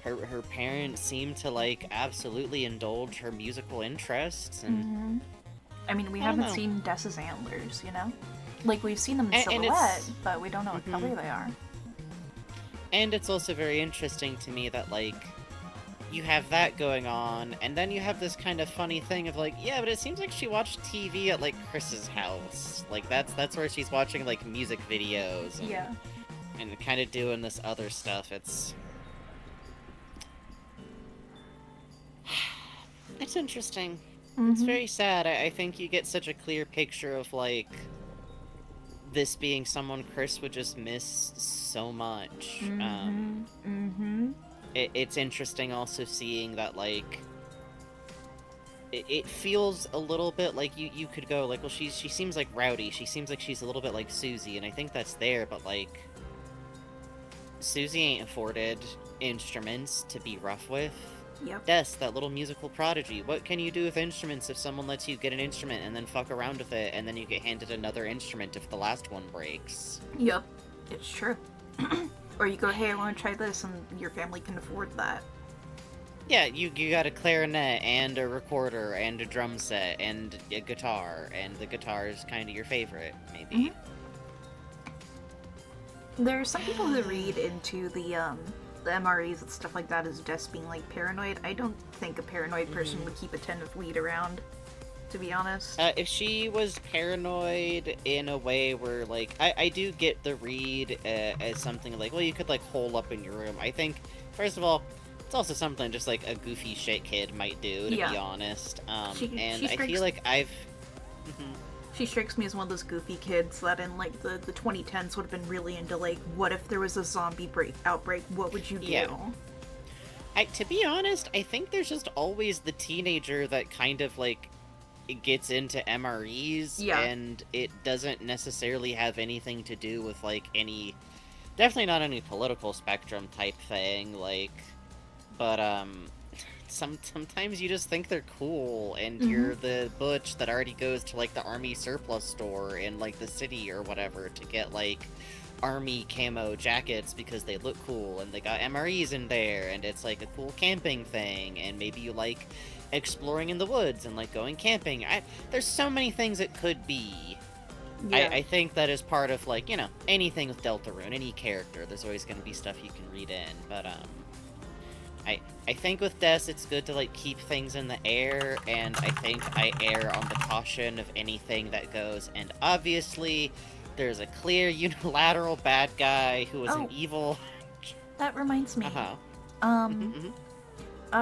[SPEAKER 1] Her parents seem to like absolutely indulge her musical interests, and
[SPEAKER 2] I mean, we
[SPEAKER 1] I don't
[SPEAKER 2] haven't
[SPEAKER 1] know.
[SPEAKER 2] seen Dessa's antlers, you know? Like, we've seen them in
[SPEAKER 1] And
[SPEAKER 2] silhouette,
[SPEAKER 1] it's-
[SPEAKER 2] but we don't know what color they are.
[SPEAKER 1] And it's also very interesting to me that like you have that going on, and then you have this kind of funny thing of like, yeah, but it seems like she watched TV at like Chris's house. Like that's where she's watching like music videos and,
[SPEAKER 2] Yeah.
[SPEAKER 1] and kind of doing this other stuff. It's interesting. It's very sad. I think you get such a clear picture of like this being someone Chris would just miss so much. It's interesting also seeing that like it feels a little bit like you could go like, well, she seems like rowdy, she seems like she's a little bit like Susie, and I think that's there, but like Susie ain't afforded instruments to be rough with.
[SPEAKER 2] Yep.
[SPEAKER 1] Des, that little musical prodigy, what can you do with instruments if someone lets you get an instrument and then fuck around with it, and then you get handed another instrument if the last one breaks?
[SPEAKER 2] Yep. It's true. Or you go, hey, I want to try this, and your family can afford that.
[SPEAKER 1] Yeah, you got a clarinet and a recorder and a drum set and a guitar, and the guitar is kind of your favorite, maybe.
[SPEAKER 2] There are some people who read into the MREs and stuff like that as just being like paranoid. I don't think a paranoid person would keep a tin of weed around, to be honest.
[SPEAKER 1] If she was paranoid in a way where, like, I do get the read as something like, well, you could, like, hole up in your room. I think, first of all, it's also something just, like, a goofy shit kid might do, to be honest. And
[SPEAKER 2] she
[SPEAKER 1] I
[SPEAKER 2] strikes-
[SPEAKER 1] feel like I've...
[SPEAKER 2] She strikes me as one of those goofy kids that in like the 2010s would have been really into like, what if there was a zombie outbreak? What would you do?
[SPEAKER 1] Yeah. To be honest, I think there's just always the teenager that kind of like it gets into MREs, and it doesn't necessarily have anything to do with like any, definitely not any political spectrum type thing, like, but sometimes you just think they're cool, and
[SPEAKER 2] Mhm.
[SPEAKER 1] you're the butch that already goes to like the army surplus store in like the city or whatever to get like army camo jackets because they look cool and they got MREs in there and it's like a cool camping thing, and maybe you like exploring in the woods and like going camping. There's so many things it could be.
[SPEAKER 2] Yeah.
[SPEAKER 1] I think that is part of like, you know, anything with Deltarune, any character, there's always going to be stuff you can read in, but I think with Des, it's good to like keep things in the air, and I think I err on the caution of anything that goes. And obviously, there's a clear unilateral bad guy who is an
[SPEAKER 2] Oh.
[SPEAKER 1] evil.
[SPEAKER 2] That reminds me.
[SPEAKER 1] Mhm.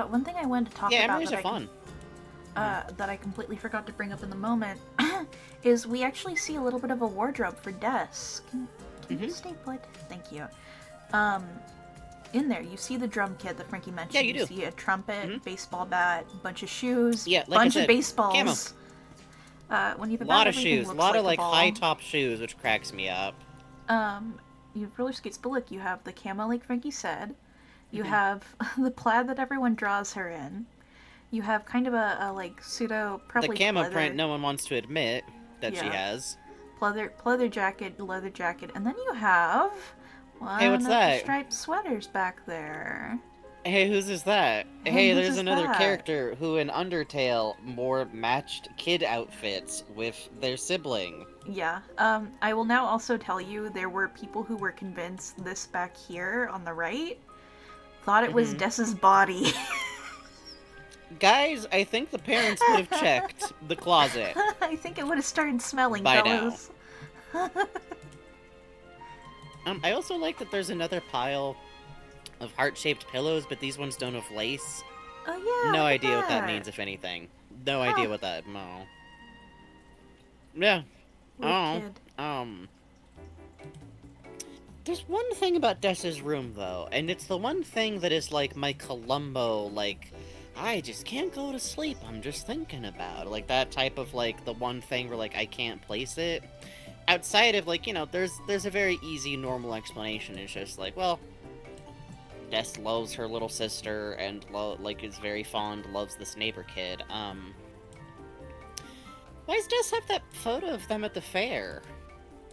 [SPEAKER 2] One thing I wanted to talk
[SPEAKER 1] Yeah,
[SPEAKER 2] about
[SPEAKER 1] memories are fun.
[SPEAKER 2] that I completely forgot to bring up in the moment is we actually see a little bit of a wardrobe for Des. Can you stay put? Thank you. In there, you see the drum kit that Frankie mentioned.
[SPEAKER 1] Yeah, you do.
[SPEAKER 2] See a trumpet, baseball bat, bunch of shoes,
[SPEAKER 1] Yeah, like I
[SPEAKER 2] bunch
[SPEAKER 1] said,
[SPEAKER 2] of baseballs. When you've
[SPEAKER 1] A
[SPEAKER 2] about
[SPEAKER 1] lot of
[SPEAKER 2] everything
[SPEAKER 1] shoes, a
[SPEAKER 2] looks
[SPEAKER 1] lot
[SPEAKER 2] like
[SPEAKER 1] of like
[SPEAKER 2] a ball.
[SPEAKER 1] high top shoes, which cracks me up.
[SPEAKER 2] You have roller skates, but look, you have the camo like Frankie said. You have the plaid that everyone draws her in. You have kind of a like pseudo
[SPEAKER 1] The
[SPEAKER 2] probably
[SPEAKER 1] camo
[SPEAKER 2] pleather,
[SPEAKER 1] print no one wants to admit that she
[SPEAKER 2] Yeah.
[SPEAKER 1] has.
[SPEAKER 2] leather jacket, and then you have one
[SPEAKER 1] Hey, what's
[SPEAKER 2] of
[SPEAKER 1] that?
[SPEAKER 2] the striped sweaters back there.
[SPEAKER 1] Hey, whose is that?
[SPEAKER 2] Hey,
[SPEAKER 1] Hey,
[SPEAKER 2] whose
[SPEAKER 1] there's
[SPEAKER 2] is
[SPEAKER 1] another
[SPEAKER 2] that?
[SPEAKER 1] character who in Undertale wore matched kid outfits with their sibling.
[SPEAKER 2] Yeah. I will now also tell you there were people who were convinced this back here on the right thought it was Dessa's body.
[SPEAKER 1] Guys, I think the parents would have checked the closet.
[SPEAKER 2] I think it would have started smelling,
[SPEAKER 1] By
[SPEAKER 2] fellas.
[SPEAKER 1] I also like that there's another pile of heart-shaped pillows, but these ones don't have lace.
[SPEAKER 2] Oh yeah.
[SPEAKER 1] No
[SPEAKER 2] look at
[SPEAKER 1] idea what that
[SPEAKER 2] that.
[SPEAKER 1] means, if anything. No idea what that. No. Yeah.
[SPEAKER 2] Wicked.
[SPEAKER 1] There's one thing about Dessa's room, though, and it's the one thing that is, like, my Columbo, like, I just can't go to sleep, I'm just thinking about. Like, that type of, like, the one thing where, like, I can't place it. Outside of, like, you know, there's a very easy, normal explanation. It's just, like, well, Des loves her little sister, and, like, is very fond, loves this neighbor kid. Why does Des have that photo of them at the fair?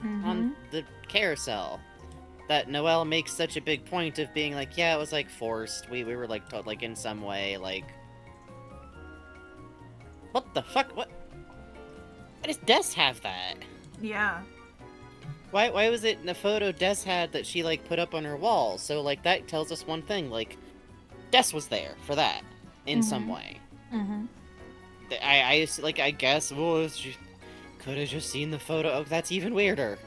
[SPEAKER 1] On the carousel? That Noelle makes such a big point of being like, yeah, it was, like, forced. We were, like, like, in some way, like... What the fuck? What? Why does Des have that?
[SPEAKER 2] Yeah.
[SPEAKER 1] Why was it in a photo Des had that she, like, put up on her wall? So, like, that tells us one thing, like, Des was there for that, in some way. I guess, well, she could have just seen the photo. Oh, that's even weirder.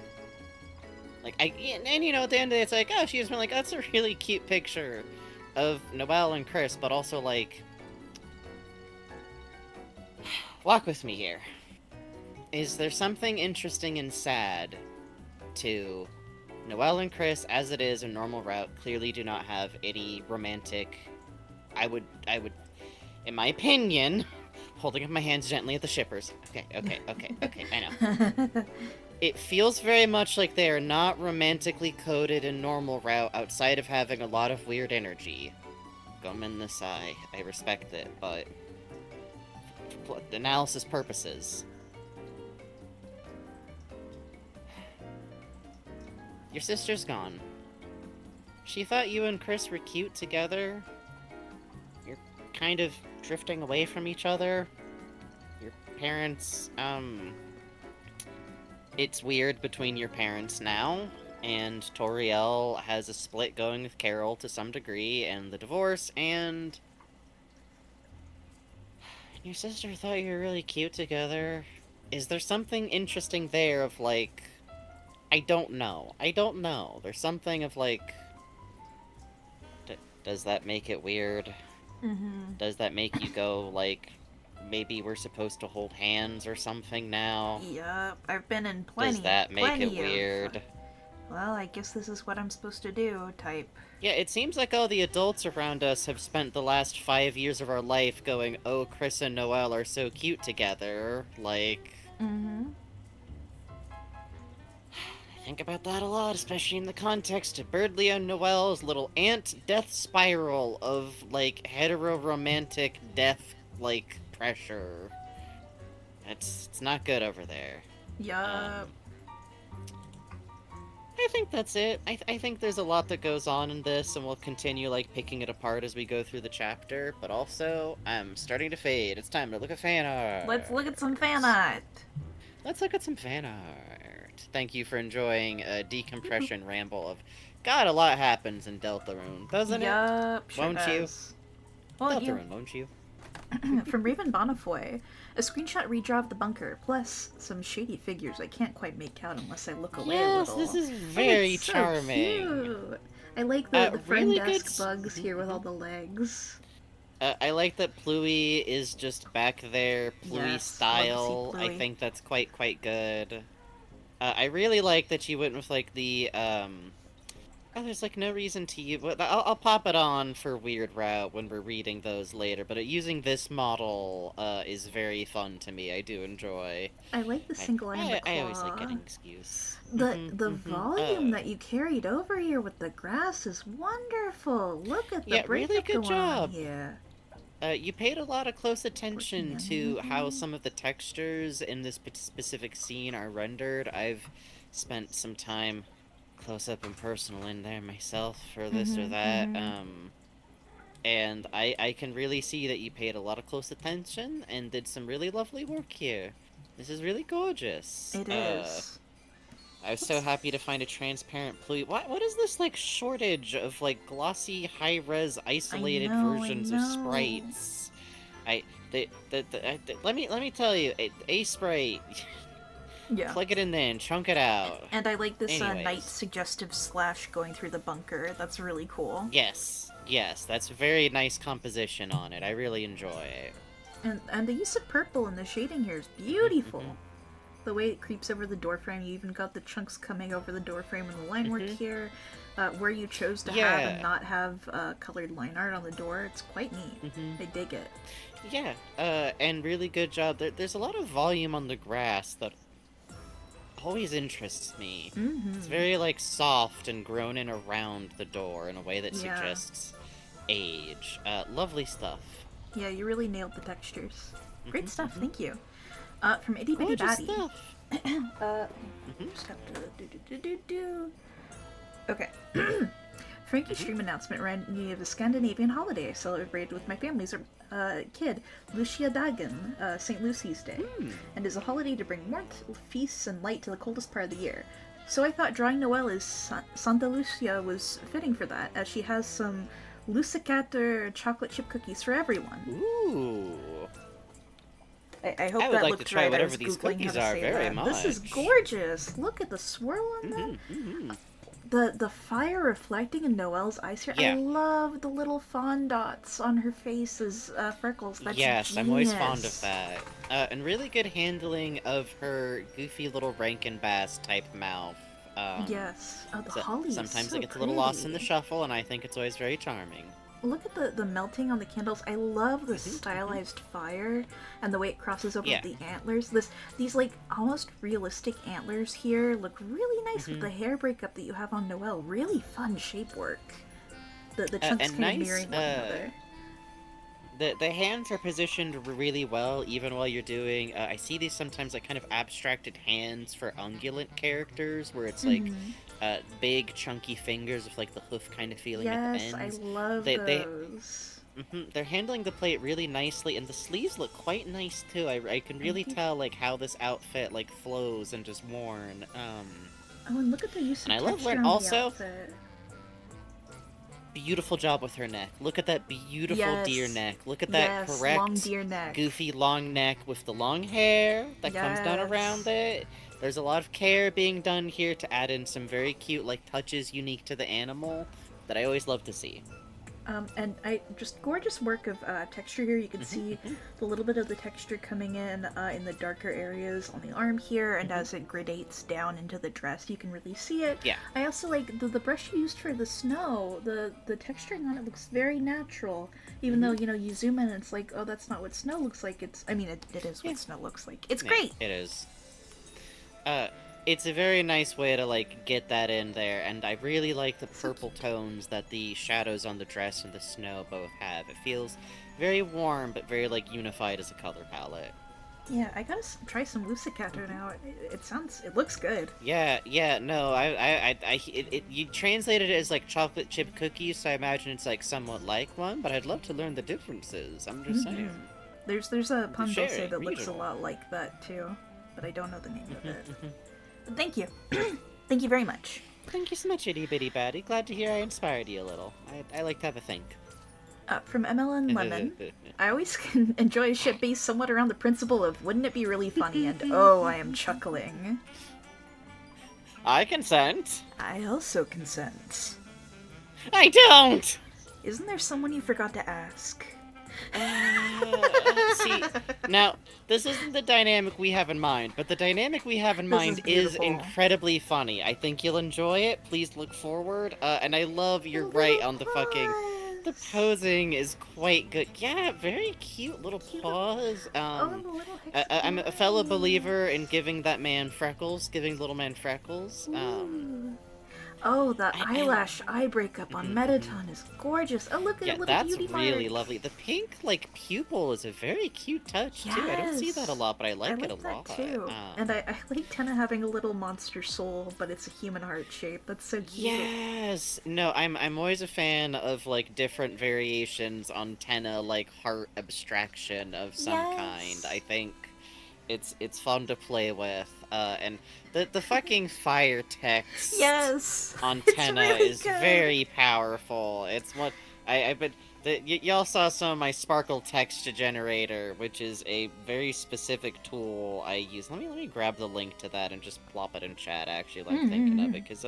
[SPEAKER 1] Like, and you know, at the end of the day, it's like, oh, she just been like, that's a really cute picture of Noelle and Chris, but also, like, walk with me here. Is there something interesting and sad to Noelle and Chris, as it is a normal route, clearly do not have any romantic, I would, in my opinion, holding up my hands gently at the shippers. Okay, I know. It feels very much like they are not romantically coded in normal route outside of having a lot of weird energy. Gomen Nasai, I respect it, but for analysis purposes. Your sister's gone. She thought you and Chris were cute together. You're kind of drifting away from each other. Your parents, it's weird between your parents now, and Toriel has a split going with Carol to some degree, and the divorce, and... Your sister thought you were really cute together. Is there something interesting there of, like... I don't know. There's something of, like... Does that make it weird? Does that make you go, like... Maybe we're supposed to hold hands or something now?
[SPEAKER 2] Yep, I've been in plenty.
[SPEAKER 1] Does that make it weird?
[SPEAKER 2] Of, well, I guess this is what I'm supposed to do type.
[SPEAKER 1] Yeah, it seems like all the adults around us have spent the last 5 years of our life going, oh, Chris and Noelle are so cute together. Like... think about that a lot, especially in the context of Birdley and Noelle's little ant death spiral of, like, hetero-romantic death, like, pressure. It's not good over there.
[SPEAKER 2] Yup.
[SPEAKER 1] I think that's it. I think there's a lot that goes on in this, and we'll continue, like, picking it apart as we go through the chapter, but also, I'm starting to fade. It's time to look at fan art.
[SPEAKER 2] Let's look at some fan art.
[SPEAKER 1] Let's look at some fan art. Thank you for enjoying a decompression ramble of... God, a lot happens in Deltarune, doesn't it?
[SPEAKER 2] Yup, sure
[SPEAKER 1] Won't
[SPEAKER 2] does.
[SPEAKER 1] you?
[SPEAKER 2] Well,
[SPEAKER 1] Deltarune, won't you?
[SPEAKER 2] From Raven Bonifoy, a screenshot redraw of the bunker, plus some shady figures I can't quite make out unless I look away a
[SPEAKER 1] Yes,
[SPEAKER 2] little.
[SPEAKER 1] this is
[SPEAKER 2] And
[SPEAKER 1] very
[SPEAKER 2] it's so
[SPEAKER 1] charming.
[SPEAKER 2] cute. I like the friend
[SPEAKER 1] really
[SPEAKER 2] desk
[SPEAKER 1] good
[SPEAKER 2] bugs here with all the legs.
[SPEAKER 1] I like that Pluie is just back there, Pluie
[SPEAKER 2] Yes, love to see
[SPEAKER 1] style. I
[SPEAKER 2] Pluie.
[SPEAKER 1] think that's quite good. I really like that you went with, like, the, Oh, there's, like, no reason to use... I'll pop it on for Weird Route when we're reading those later, but using this model, is very fun to me. I do enjoy.
[SPEAKER 2] I like the single eye and the claw.
[SPEAKER 1] I always like getting excuse.
[SPEAKER 2] The volume that you carried over here with the grass is wonderful. Look at the
[SPEAKER 1] Yeah, really
[SPEAKER 2] breakup
[SPEAKER 1] good
[SPEAKER 2] going on
[SPEAKER 1] job.
[SPEAKER 2] here.
[SPEAKER 1] You paid a lot of close attention to
[SPEAKER 2] Working on
[SPEAKER 1] how
[SPEAKER 2] it.
[SPEAKER 1] some of the textures in this specific scene are rendered. I've spent some time close up and personal in there myself for this or that. And I can really see that you paid a lot of close attention and did some really lovely work here. This is really gorgeous.
[SPEAKER 2] It is.
[SPEAKER 1] I was so happy to find a transparent Pluie. What is this, like, shortage of, like, glossy, high-res, isolated versions of
[SPEAKER 2] I know.
[SPEAKER 1] sprites? Let me tell you, a sprite,
[SPEAKER 2] Yeah.
[SPEAKER 1] plug it in there and chunk it out.
[SPEAKER 2] And I like this
[SPEAKER 1] Anyways.
[SPEAKER 2] night suggestive slash going through the bunker. That's really cool.
[SPEAKER 1] Yes, that's very nice composition on it. I really enjoy it.
[SPEAKER 2] And the use of purple in the shading here is beautiful.
[SPEAKER 1] Mhm.
[SPEAKER 2] The way it creeps over the doorframe, you even got the chunks coming over the doorframe and the line work here. Where you chose to have
[SPEAKER 1] Yeah.
[SPEAKER 2] and not have colored line art on the door, it's quite neat. I dig it.
[SPEAKER 1] Yeah, and really good job. There's a lot of volume on the grass that always interests me. It's very, like, soft and grown in around the door in a way that
[SPEAKER 2] Yeah.
[SPEAKER 1] suggests age. Lovely stuff.
[SPEAKER 2] Yeah, you really nailed the textures. Great stuff, thank you. From Itty Bitty
[SPEAKER 1] Gorgeous
[SPEAKER 2] Batty.
[SPEAKER 1] stuff.
[SPEAKER 2] Just have to do. Okay. Frankie's stream announcement reminded me of a Scandinavian holiday I celebrated with my family as a kid, Lucia Dagen, St. Lucy's Day, and is a holiday to bring warmth, feasts, and light to the coldest part of the year. So I thought drawing Noelle as Santa Lucia was fitting for that, as she has some Lucicatter chocolate chip cookies for everyone.
[SPEAKER 1] Ooh.
[SPEAKER 2] I hope
[SPEAKER 1] I would
[SPEAKER 2] that
[SPEAKER 1] like
[SPEAKER 2] looked
[SPEAKER 1] to try
[SPEAKER 2] right. I
[SPEAKER 1] whatever
[SPEAKER 2] was
[SPEAKER 1] these
[SPEAKER 2] Googling how
[SPEAKER 1] cookies
[SPEAKER 2] to
[SPEAKER 1] are
[SPEAKER 2] say
[SPEAKER 1] very
[SPEAKER 2] that. This is
[SPEAKER 1] much.
[SPEAKER 2] gorgeous. Look at the swirl on that. The fire reflecting in Noelle's eyes here.
[SPEAKER 1] Yeah.
[SPEAKER 2] I love the little fawn dots on her face as freckles. That's
[SPEAKER 1] Yes, I'm always fond
[SPEAKER 2] genius.
[SPEAKER 1] of that. And really good handling of her goofy little Rankin Bass type mouth.
[SPEAKER 2] Yes. Oh, the holly is
[SPEAKER 1] Sometimes
[SPEAKER 2] so
[SPEAKER 1] it gets a little lost in the
[SPEAKER 2] pretty.
[SPEAKER 1] shuffle, and I think it's always very charming.
[SPEAKER 2] Look at the melting on the candles. I love the stylized fire and the way it crosses over
[SPEAKER 1] Yeah.
[SPEAKER 2] the antlers. These like almost realistic antlers here look really nice with the hair breakup that you have on Noelle. Really fun shape work. The chunks
[SPEAKER 1] and
[SPEAKER 2] kind
[SPEAKER 1] nice,
[SPEAKER 2] of mirroring one another.
[SPEAKER 1] The hands are positioned really well, even while you're doing... I see these sometimes, like, kind of abstracted hands for ungulant characters, where it's, like, big, chunky fingers with, like, the hoof kind of feeling at the
[SPEAKER 2] Yes, I
[SPEAKER 1] ends.
[SPEAKER 2] love
[SPEAKER 1] They-
[SPEAKER 2] those.
[SPEAKER 1] They're handling the plate really nicely, and the sleeves look quite nice, too. I can really tell, like, how this outfit, like, flows and just worn.
[SPEAKER 2] Oh, and look at the use of
[SPEAKER 1] And I love
[SPEAKER 2] texture
[SPEAKER 1] when
[SPEAKER 2] on the
[SPEAKER 1] also-
[SPEAKER 2] outfit.
[SPEAKER 1] Beautiful job with her neck. Look at that beautiful
[SPEAKER 2] Yes.
[SPEAKER 1] deer neck. Look at that
[SPEAKER 2] Yes,
[SPEAKER 1] correct,
[SPEAKER 2] long deer neck.
[SPEAKER 1] goofy long neck with the long hair that comes down
[SPEAKER 2] Yes.
[SPEAKER 1] around it. There's a lot of care being done here to add in some very cute, like, touches unique to the animal that I always love to see.
[SPEAKER 2] And just gorgeous work of texture here. You can see the little bit of the texture coming in the darker areas on the arm here, and as it gradates down into the dress, you can really see it.
[SPEAKER 1] Yeah.
[SPEAKER 2] I also like the brush you used for the snow. The texturing on it looks very natural, even though you zoom in and it's like, oh, that's not what snow looks like. It is what snow looks like. It's
[SPEAKER 1] Yeah,
[SPEAKER 2] great.
[SPEAKER 1] it is. it's a very nice way to, like, get that in there, and I really like the
[SPEAKER 2] So
[SPEAKER 1] purple tones that the shadows on the dress and the snow both have. It feels very warm, but very, like, unified as a color palette.
[SPEAKER 2] Yeah, I gotta try some Lucicato now. It looks good.
[SPEAKER 1] Yeah, no, you translated it as, like, chocolate chip cookies, so I imagine it's, like, somewhat like one, but I'd love to learn the differences. I'm just saying.
[SPEAKER 2] There's a pan
[SPEAKER 1] Share
[SPEAKER 2] dulce
[SPEAKER 1] it,
[SPEAKER 2] that looks a
[SPEAKER 1] regional.
[SPEAKER 2] lot like that too, but I don't know the name of it. But thank you, thank you very much.
[SPEAKER 1] Thank you so much, itty bitty baddie. Glad to hear I inspired you a little. I like to have a think.
[SPEAKER 2] From MLN Lemon, I always can enjoy shit based somewhat around the principle of wouldn't it be really funny, and oh, I am chuckling.
[SPEAKER 1] I consent.
[SPEAKER 2] I also consent.
[SPEAKER 1] I don't!
[SPEAKER 2] Isn't there someone you forgot to ask?
[SPEAKER 1] See, now, this isn't the dynamic we have in mind, but the dynamic we have in
[SPEAKER 2] This
[SPEAKER 1] mind
[SPEAKER 2] is
[SPEAKER 1] is
[SPEAKER 2] beautiful.
[SPEAKER 1] incredibly funny. I think you'll enjoy it. Please look forward. And I love you're right on the fucking... The posing is quite good. Yeah, very cute little paws.
[SPEAKER 2] Oh, the little hex
[SPEAKER 1] I'm a fellow believer in giving that man freckles, giving little man freckles.
[SPEAKER 2] Ooh. Oh, the eyelash eye breakup on Metaton is gorgeous. Oh, look at
[SPEAKER 1] Yeah,
[SPEAKER 2] little
[SPEAKER 1] that's
[SPEAKER 2] beauty
[SPEAKER 1] really
[SPEAKER 2] marks.
[SPEAKER 1] lovely. The pink, like, pupil is a very cute touch, too. I don't see that a
[SPEAKER 2] Yes.
[SPEAKER 1] lot, but I like it a
[SPEAKER 2] that
[SPEAKER 1] lot.
[SPEAKER 2] too. And I like Tenna having a little monster soul, but it's a human heart shape. That's so cute.
[SPEAKER 1] Yes! No, I'm always a fan of, like, different variations on Tenna, like, heart abstraction of some kind.
[SPEAKER 2] Yes.
[SPEAKER 1] I think it's fun to play with. And the fucking fire text
[SPEAKER 2] Yes.
[SPEAKER 1] on
[SPEAKER 2] It's
[SPEAKER 1] Tenna
[SPEAKER 2] really
[SPEAKER 1] is
[SPEAKER 2] good.
[SPEAKER 1] very powerful. It's what I but y'all saw some of my Sparkle text generator, which is a very specific tool I use. Let me grab the link to that and just plop it in chat. Actually, while I'm thinking of it, because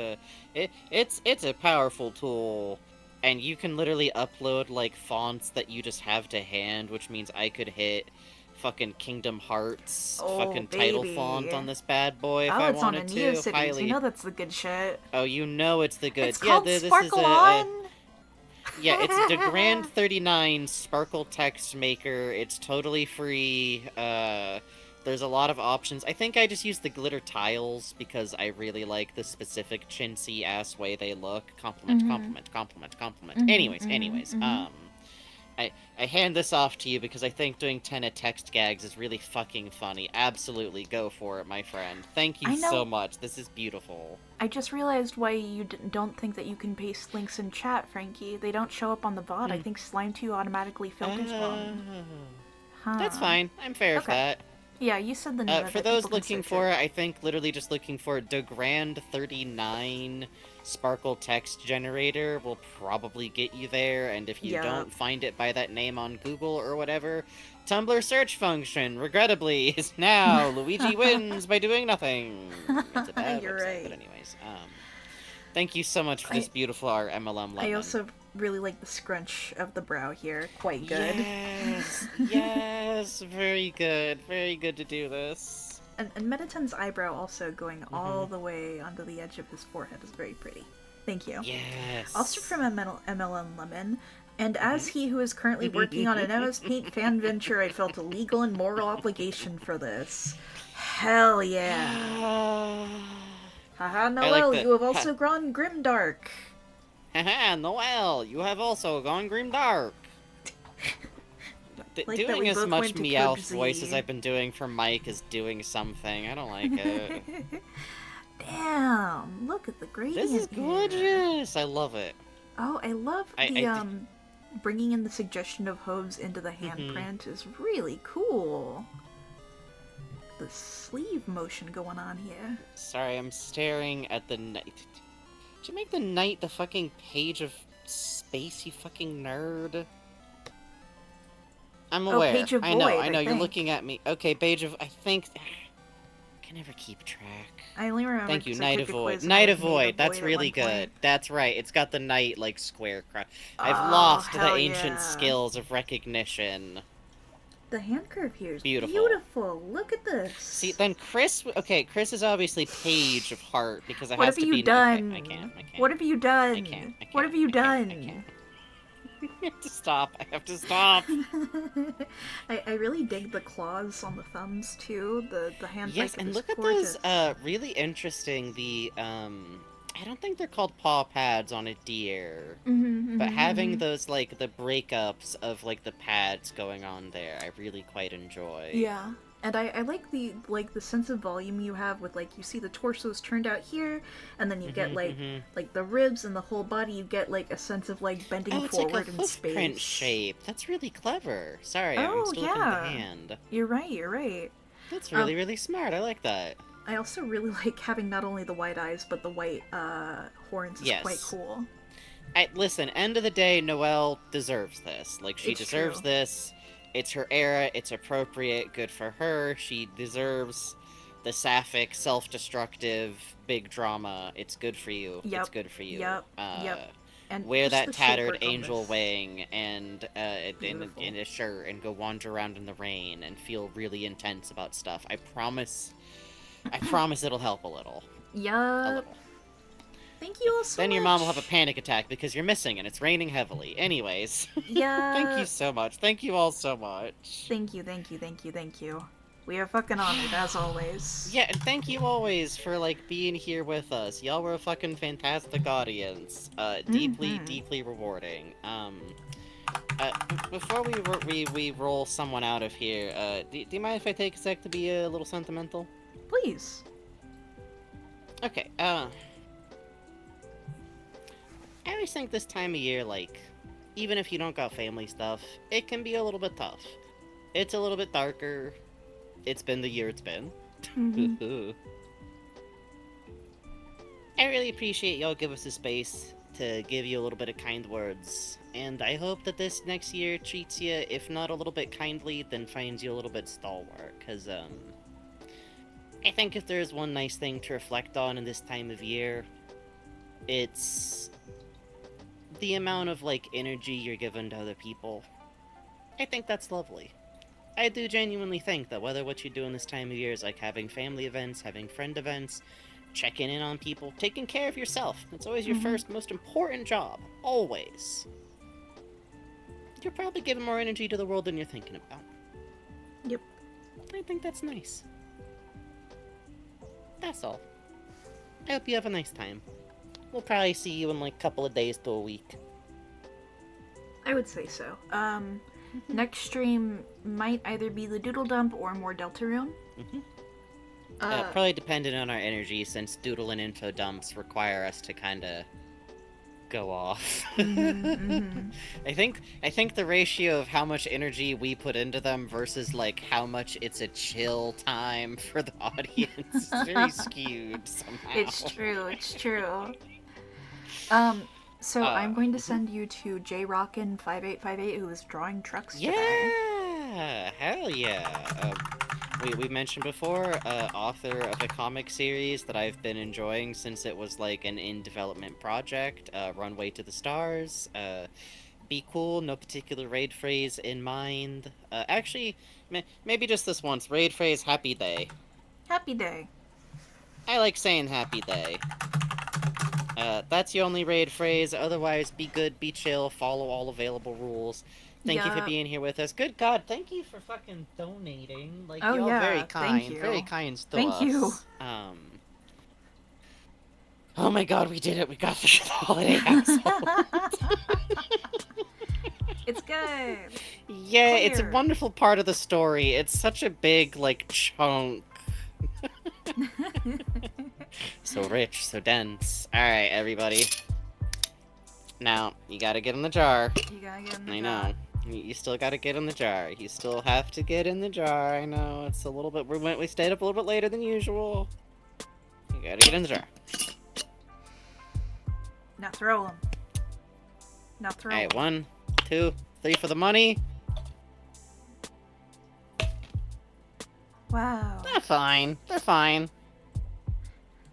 [SPEAKER 1] it's a powerful tool, and you can literally upload like fonts that you just have to hand, which means I could hit fucking Kingdom Hearts
[SPEAKER 2] Oh,
[SPEAKER 1] fucking title
[SPEAKER 2] baby.
[SPEAKER 1] font on this bad boy if
[SPEAKER 2] Oh,
[SPEAKER 1] I
[SPEAKER 2] it's on a
[SPEAKER 1] wanted to.
[SPEAKER 2] Neocities.
[SPEAKER 1] Highly.
[SPEAKER 2] You know that's the good shit.
[SPEAKER 1] Oh, you know it's the good.
[SPEAKER 2] It's
[SPEAKER 1] Yeah,
[SPEAKER 2] called
[SPEAKER 1] this
[SPEAKER 2] Sparkle
[SPEAKER 1] is
[SPEAKER 2] On.
[SPEAKER 1] yeah, it's the Grand 39 Sparkle Text Maker. It's totally free. There's a lot of options. I think I just use the glitter tiles because I really like the specific chintzy ass way they look. Compliment, compliment, compliment, compliment. Anyways, I hand this off to you because I think doing Tenna text gags is really fucking funny. Absolutely, go for it, my friend. Thank you
[SPEAKER 2] I know.
[SPEAKER 1] so much. This is beautiful.
[SPEAKER 2] I just realized why you don't think that you can paste links in chat, Frankie. They don't show up on the VOD. I think Slime2 automatically filters them.
[SPEAKER 1] That's fine. I'm fair with
[SPEAKER 2] Okay.
[SPEAKER 1] that.
[SPEAKER 2] Yeah, you said the name of
[SPEAKER 1] For
[SPEAKER 2] it.
[SPEAKER 1] those
[SPEAKER 2] People can
[SPEAKER 1] looking
[SPEAKER 2] search
[SPEAKER 1] for
[SPEAKER 2] it.
[SPEAKER 1] it, I think literally just looking for the Grand 39 Sparkle text generator will probably get you there, and if you
[SPEAKER 2] Yup.
[SPEAKER 1] don't find it by that name on Google or whatever, Tumblr search function, regrettably, is now Luigi wins by doing nothing. It's a bad
[SPEAKER 2] You're
[SPEAKER 1] website,
[SPEAKER 2] right.
[SPEAKER 1] but anyways, thank you so much for this beautiful art, MLM Lemon.
[SPEAKER 2] I also really like the scrunch of the brow here. Quite good.
[SPEAKER 1] Yes, very good to do this.
[SPEAKER 2] And Metaton's eyebrow also going all the way onto the edge of his forehead is very pretty. Thank you.
[SPEAKER 1] Yes.
[SPEAKER 2] Also from MLN Lemon, and as he who is currently working on an MS Paint fan venture, I felt a legal and moral obligation for this. Hell yeah. Haha, Noel, you have also gone grimdark.
[SPEAKER 1] Haha, Noel, you have also gone grimdark.
[SPEAKER 2] Like that
[SPEAKER 1] Doing
[SPEAKER 2] we
[SPEAKER 1] as
[SPEAKER 2] both
[SPEAKER 1] much
[SPEAKER 2] went to
[SPEAKER 1] Meowth
[SPEAKER 2] Cubsy.
[SPEAKER 1] voice as I've been doing for Mike is doing something. I don't like it.
[SPEAKER 2] Damn, look at the gradient
[SPEAKER 1] This is
[SPEAKER 2] here.
[SPEAKER 1] gorgeous. I love it.
[SPEAKER 2] Oh, I love
[SPEAKER 1] I
[SPEAKER 2] the bringing in the suggestion of hooves into the handprint is really cool. The sleeve motion going on here.
[SPEAKER 1] Sorry, I'm staring at the night. Did you make the night the fucking page of space, you fucking nerd? I'm aware.
[SPEAKER 2] Page of
[SPEAKER 1] I know,
[SPEAKER 2] Void,
[SPEAKER 1] I know.
[SPEAKER 2] I
[SPEAKER 1] You're
[SPEAKER 2] think.
[SPEAKER 1] looking at me. Okay, page of. I think. I can never keep track.
[SPEAKER 2] I only remember.
[SPEAKER 1] Thank you,
[SPEAKER 2] 'cause I
[SPEAKER 1] Night
[SPEAKER 2] took
[SPEAKER 1] of
[SPEAKER 2] a
[SPEAKER 1] Void.
[SPEAKER 2] quiz and
[SPEAKER 1] Night
[SPEAKER 2] I
[SPEAKER 1] of
[SPEAKER 2] made a
[SPEAKER 1] Void. That's
[SPEAKER 2] void at
[SPEAKER 1] really
[SPEAKER 2] one
[SPEAKER 1] good.
[SPEAKER 2] point.
[SPEAKER 1] That's right. It's got the night like square. I've
[SPEAKER 2] Oh,
[SPEAKER 1] lost the
[SPEAKER 2] hell
[SPEAKER 1] ancient
[SPEAKER 2] yeah.
[SPEAKER 1] skills of recognition.
[SPEAKER 2] The hand curve here is
[SPEAKER 1] Beautiful.
[SPEAKER 2] beautiful. Look at this.
[SPEAKER 1] See, then Chris. Okay, Chris is obviously page of heart because it
[SPEAKER 2] What
[SPEAKER 1] has
[SPEAKER 2] have
[SPEAKER 1] to
[SPEAKER 2] you
[SPEAKER 1] be.
[SPEAKER 2] done?
[SPEAKER 1] Okay, I can't.
[SPEAKER 2] What have you done?
[SPEAKER 1] I can't.
[SPEAKER 2] What have you done?
[SPEAKER 1] I can't. I have to stop. I have to stop.
[SPEAKER 2] I really dig the claws on the thumbs too. The hand
[SPEAKER 1] Yes,
[SPEAKER 2] blanket
[SPEAKER 1] and
[SPEAKER 2] is
[SPEAKER 1] look at
[SPEAKER 2] gorgeous.
[SPEAKER 1] those really interesting I don't think they're called paw pads on a deer, but having those like the breakups of like the pads going on there, I really quite enjoy.
[SPEAKER 2] Yeah. And I like the sense of volume you have with like you see the torsos turned out here and then you get like the ribs and the whole body you get like a sense of like bending
[SPEAKER 1] Oh, it's like a
[SPEAKER 2] forward in
[SPEAKER 1] footprint
[SPEAKER 2] space.
[SPEAKER 1] shape. That's really clever. Sorry, I'm
[SPEAKER 2] Oh
[SPEAKER 1] still looking at the
[SPEAKER 2] yeah.
[SPEAKER 1] hand.
[SPEAKER 2] You're right, you're right.
[SPEAKER 1] That's really, really smart. I like that.
[SPEAKER 2] I also really like having not only the white eyes but the white horns is quite
[SPEAKER 1] Yes.
[SPEAKER 2] cool.
[SPEAKER 1] Listen, end of the day, Noelle deserves this. Like, she
[SPEAKER 2] It's
[SPEAKER 1] deserves
[SPEAKER 2] true.
[SPEAKER 1] this. It's her era. It's appropriate. Good for her. She deserves the sapphic, self-destructive, big drama. It's good for you. It's
[SPEAKER 2] Yep.
[SPEAKER 1] good for you.
[SPEAKER 2] Yep. Yep. And
[SPEAKER 1] Wear
[SPEAKER 2] just
[SPEAKER 1] that
[SPEAKER 2] the shape
[SPEAKER 1] tattered
[SPEAKER 2] work on
[SPEAKER 1] angel
[SPEAKER 2] this.
[SPEAKER 1] wing and
[SPEAKER 2] Beautiful.
[SPEAKER 1] in a shirt and go wander around in the rain and feel really intense about stuff. I promise. I promise it'll help a little. A
[SPEAKER 2] Yup.
[SPEAKER 1] little.
[SPEAKER 2] Thank you all so
[SPEAKER 1] Then
[SPEAKER 2] much.
[SPEAKER 1] your mom will have a panic attack because you're missing and it's raining heavily. Anyways, thank you
[SPEAKER 2] Yeah.
[SPEAKER 1] so much. Thank you all so much.
[SPEAKER 2] Thank you, thank you, thank you, thank you. We are fucking honored as always.
[SPEAKER 1] Yeah, and thank you always for like being here with us. Y'all were a fucking fantastic audience. Deeply, deeply rewarding. Before we roll someone out of here, do you mind if I take a sec to be a little sentimental?
[SPEAKER 2] Please.
[SPEAKER 1] Okay, I always think this time of year, like, even if you don't got family stuff, it can be a little bit tough. It's a little bit darker. It's been the year it's been. I really appreciate y'all give us a space to give you a little bit of kind words. And I hope that this next year treats you, if not a little bit kindly, then finds you a little bit stalwart. Because, I think if there's one nice thing to reflect on in this time of year, it's the amount of, like, energy you're given to other people. I think that's lovely. I do genuinely think that whether what you do in this time of year is like having family events, having friend events, checking in on people, taking care of yourself, it's always your first, most important job. Always. You're probably giving more energy to the world than you're thinking about.
[SPEAKER 2] Yep.
[SPEAKER 1] I think that's nice. That's all. I hope you have a nice time. We'll probably see you in like a couple of days to a week.
[SPEAKER 2] I would say so. Next stream might either be the Doodle Dump or more Deltarune.
[SPEAKER 1] Probably dependent on our energy, since Doodle and Info Dumps require us to kinda go off. I think the ratio of how much energy we put into them versus like how much it's a chill time for the audience is very skewed somehow.
[SPEAKER 2] It's true, it's true. So I'm going to send you to JRockin5858 who is drawing trucks today.
[SPEAKER 1] Yeah! Hell yeah! We mentioned before, author of a comic series that I've been enjoying since it was like an in-development project, Runway to the Stars. Be cool, no particular raid phrase in mind. Actually, maybe just this once. Raid phrase, happy day.
[SPEAKER 2] Happy day.
[SPEAKER 1] I like saying happy day. That's your only raid phrase. Otherwise, be good, be chill, follow all available rules. Thank you for being here with us. Good God, thank you for fucking donating. Like,
[SPEAKER 2] Oh,
[SPEAKER 1] y'all
[SPEAKER 2] yeah,
[SPEAKER 1] very
[SPEAKER 2] thank
[SPEAKER 1] kind.
[SPEAKER 2] you.
[SPEAKER 1] Very kind to
[SPEAKER 2] Thank
[SPEAKER 1] us.
[SPEAKER 2] you.
[SPEAKER 1] Oh my God, we did it. We got through the holiday household.
[SPEAKER 2] It's good.
[SPEAKER 1] Yeah, it's a
[SPEAKER 2] Clear.
[SPEAKER 1] wonderful part of the story. It's such a big, like, chunk. So rich, so dense. Alright, everybody. Now, you gotta get in the jar.
[SPEAKER 2] You gotta get in the
[SPEAKER 1] I
[SPEAKER 2] jar.
[SPEAKER 1] know. You still gotta get in the jar. You still have to get in the jar. I know, it's a little bit... We stayed up a little bit later than usual. You gotta get in the jar.
[SPEAKER 2] Now throw them. Now throw them.
[SPEAKER 1] Alright, 1, 2, 3 for the money.
[SPEAKER 2] Wow.
[SPEAKER 1] They're fine. They're fine.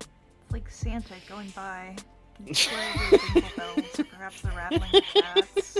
[SPEAKER 2] It's like Santa going by. Can you play the jingle bells or perhaps the rattling of cats?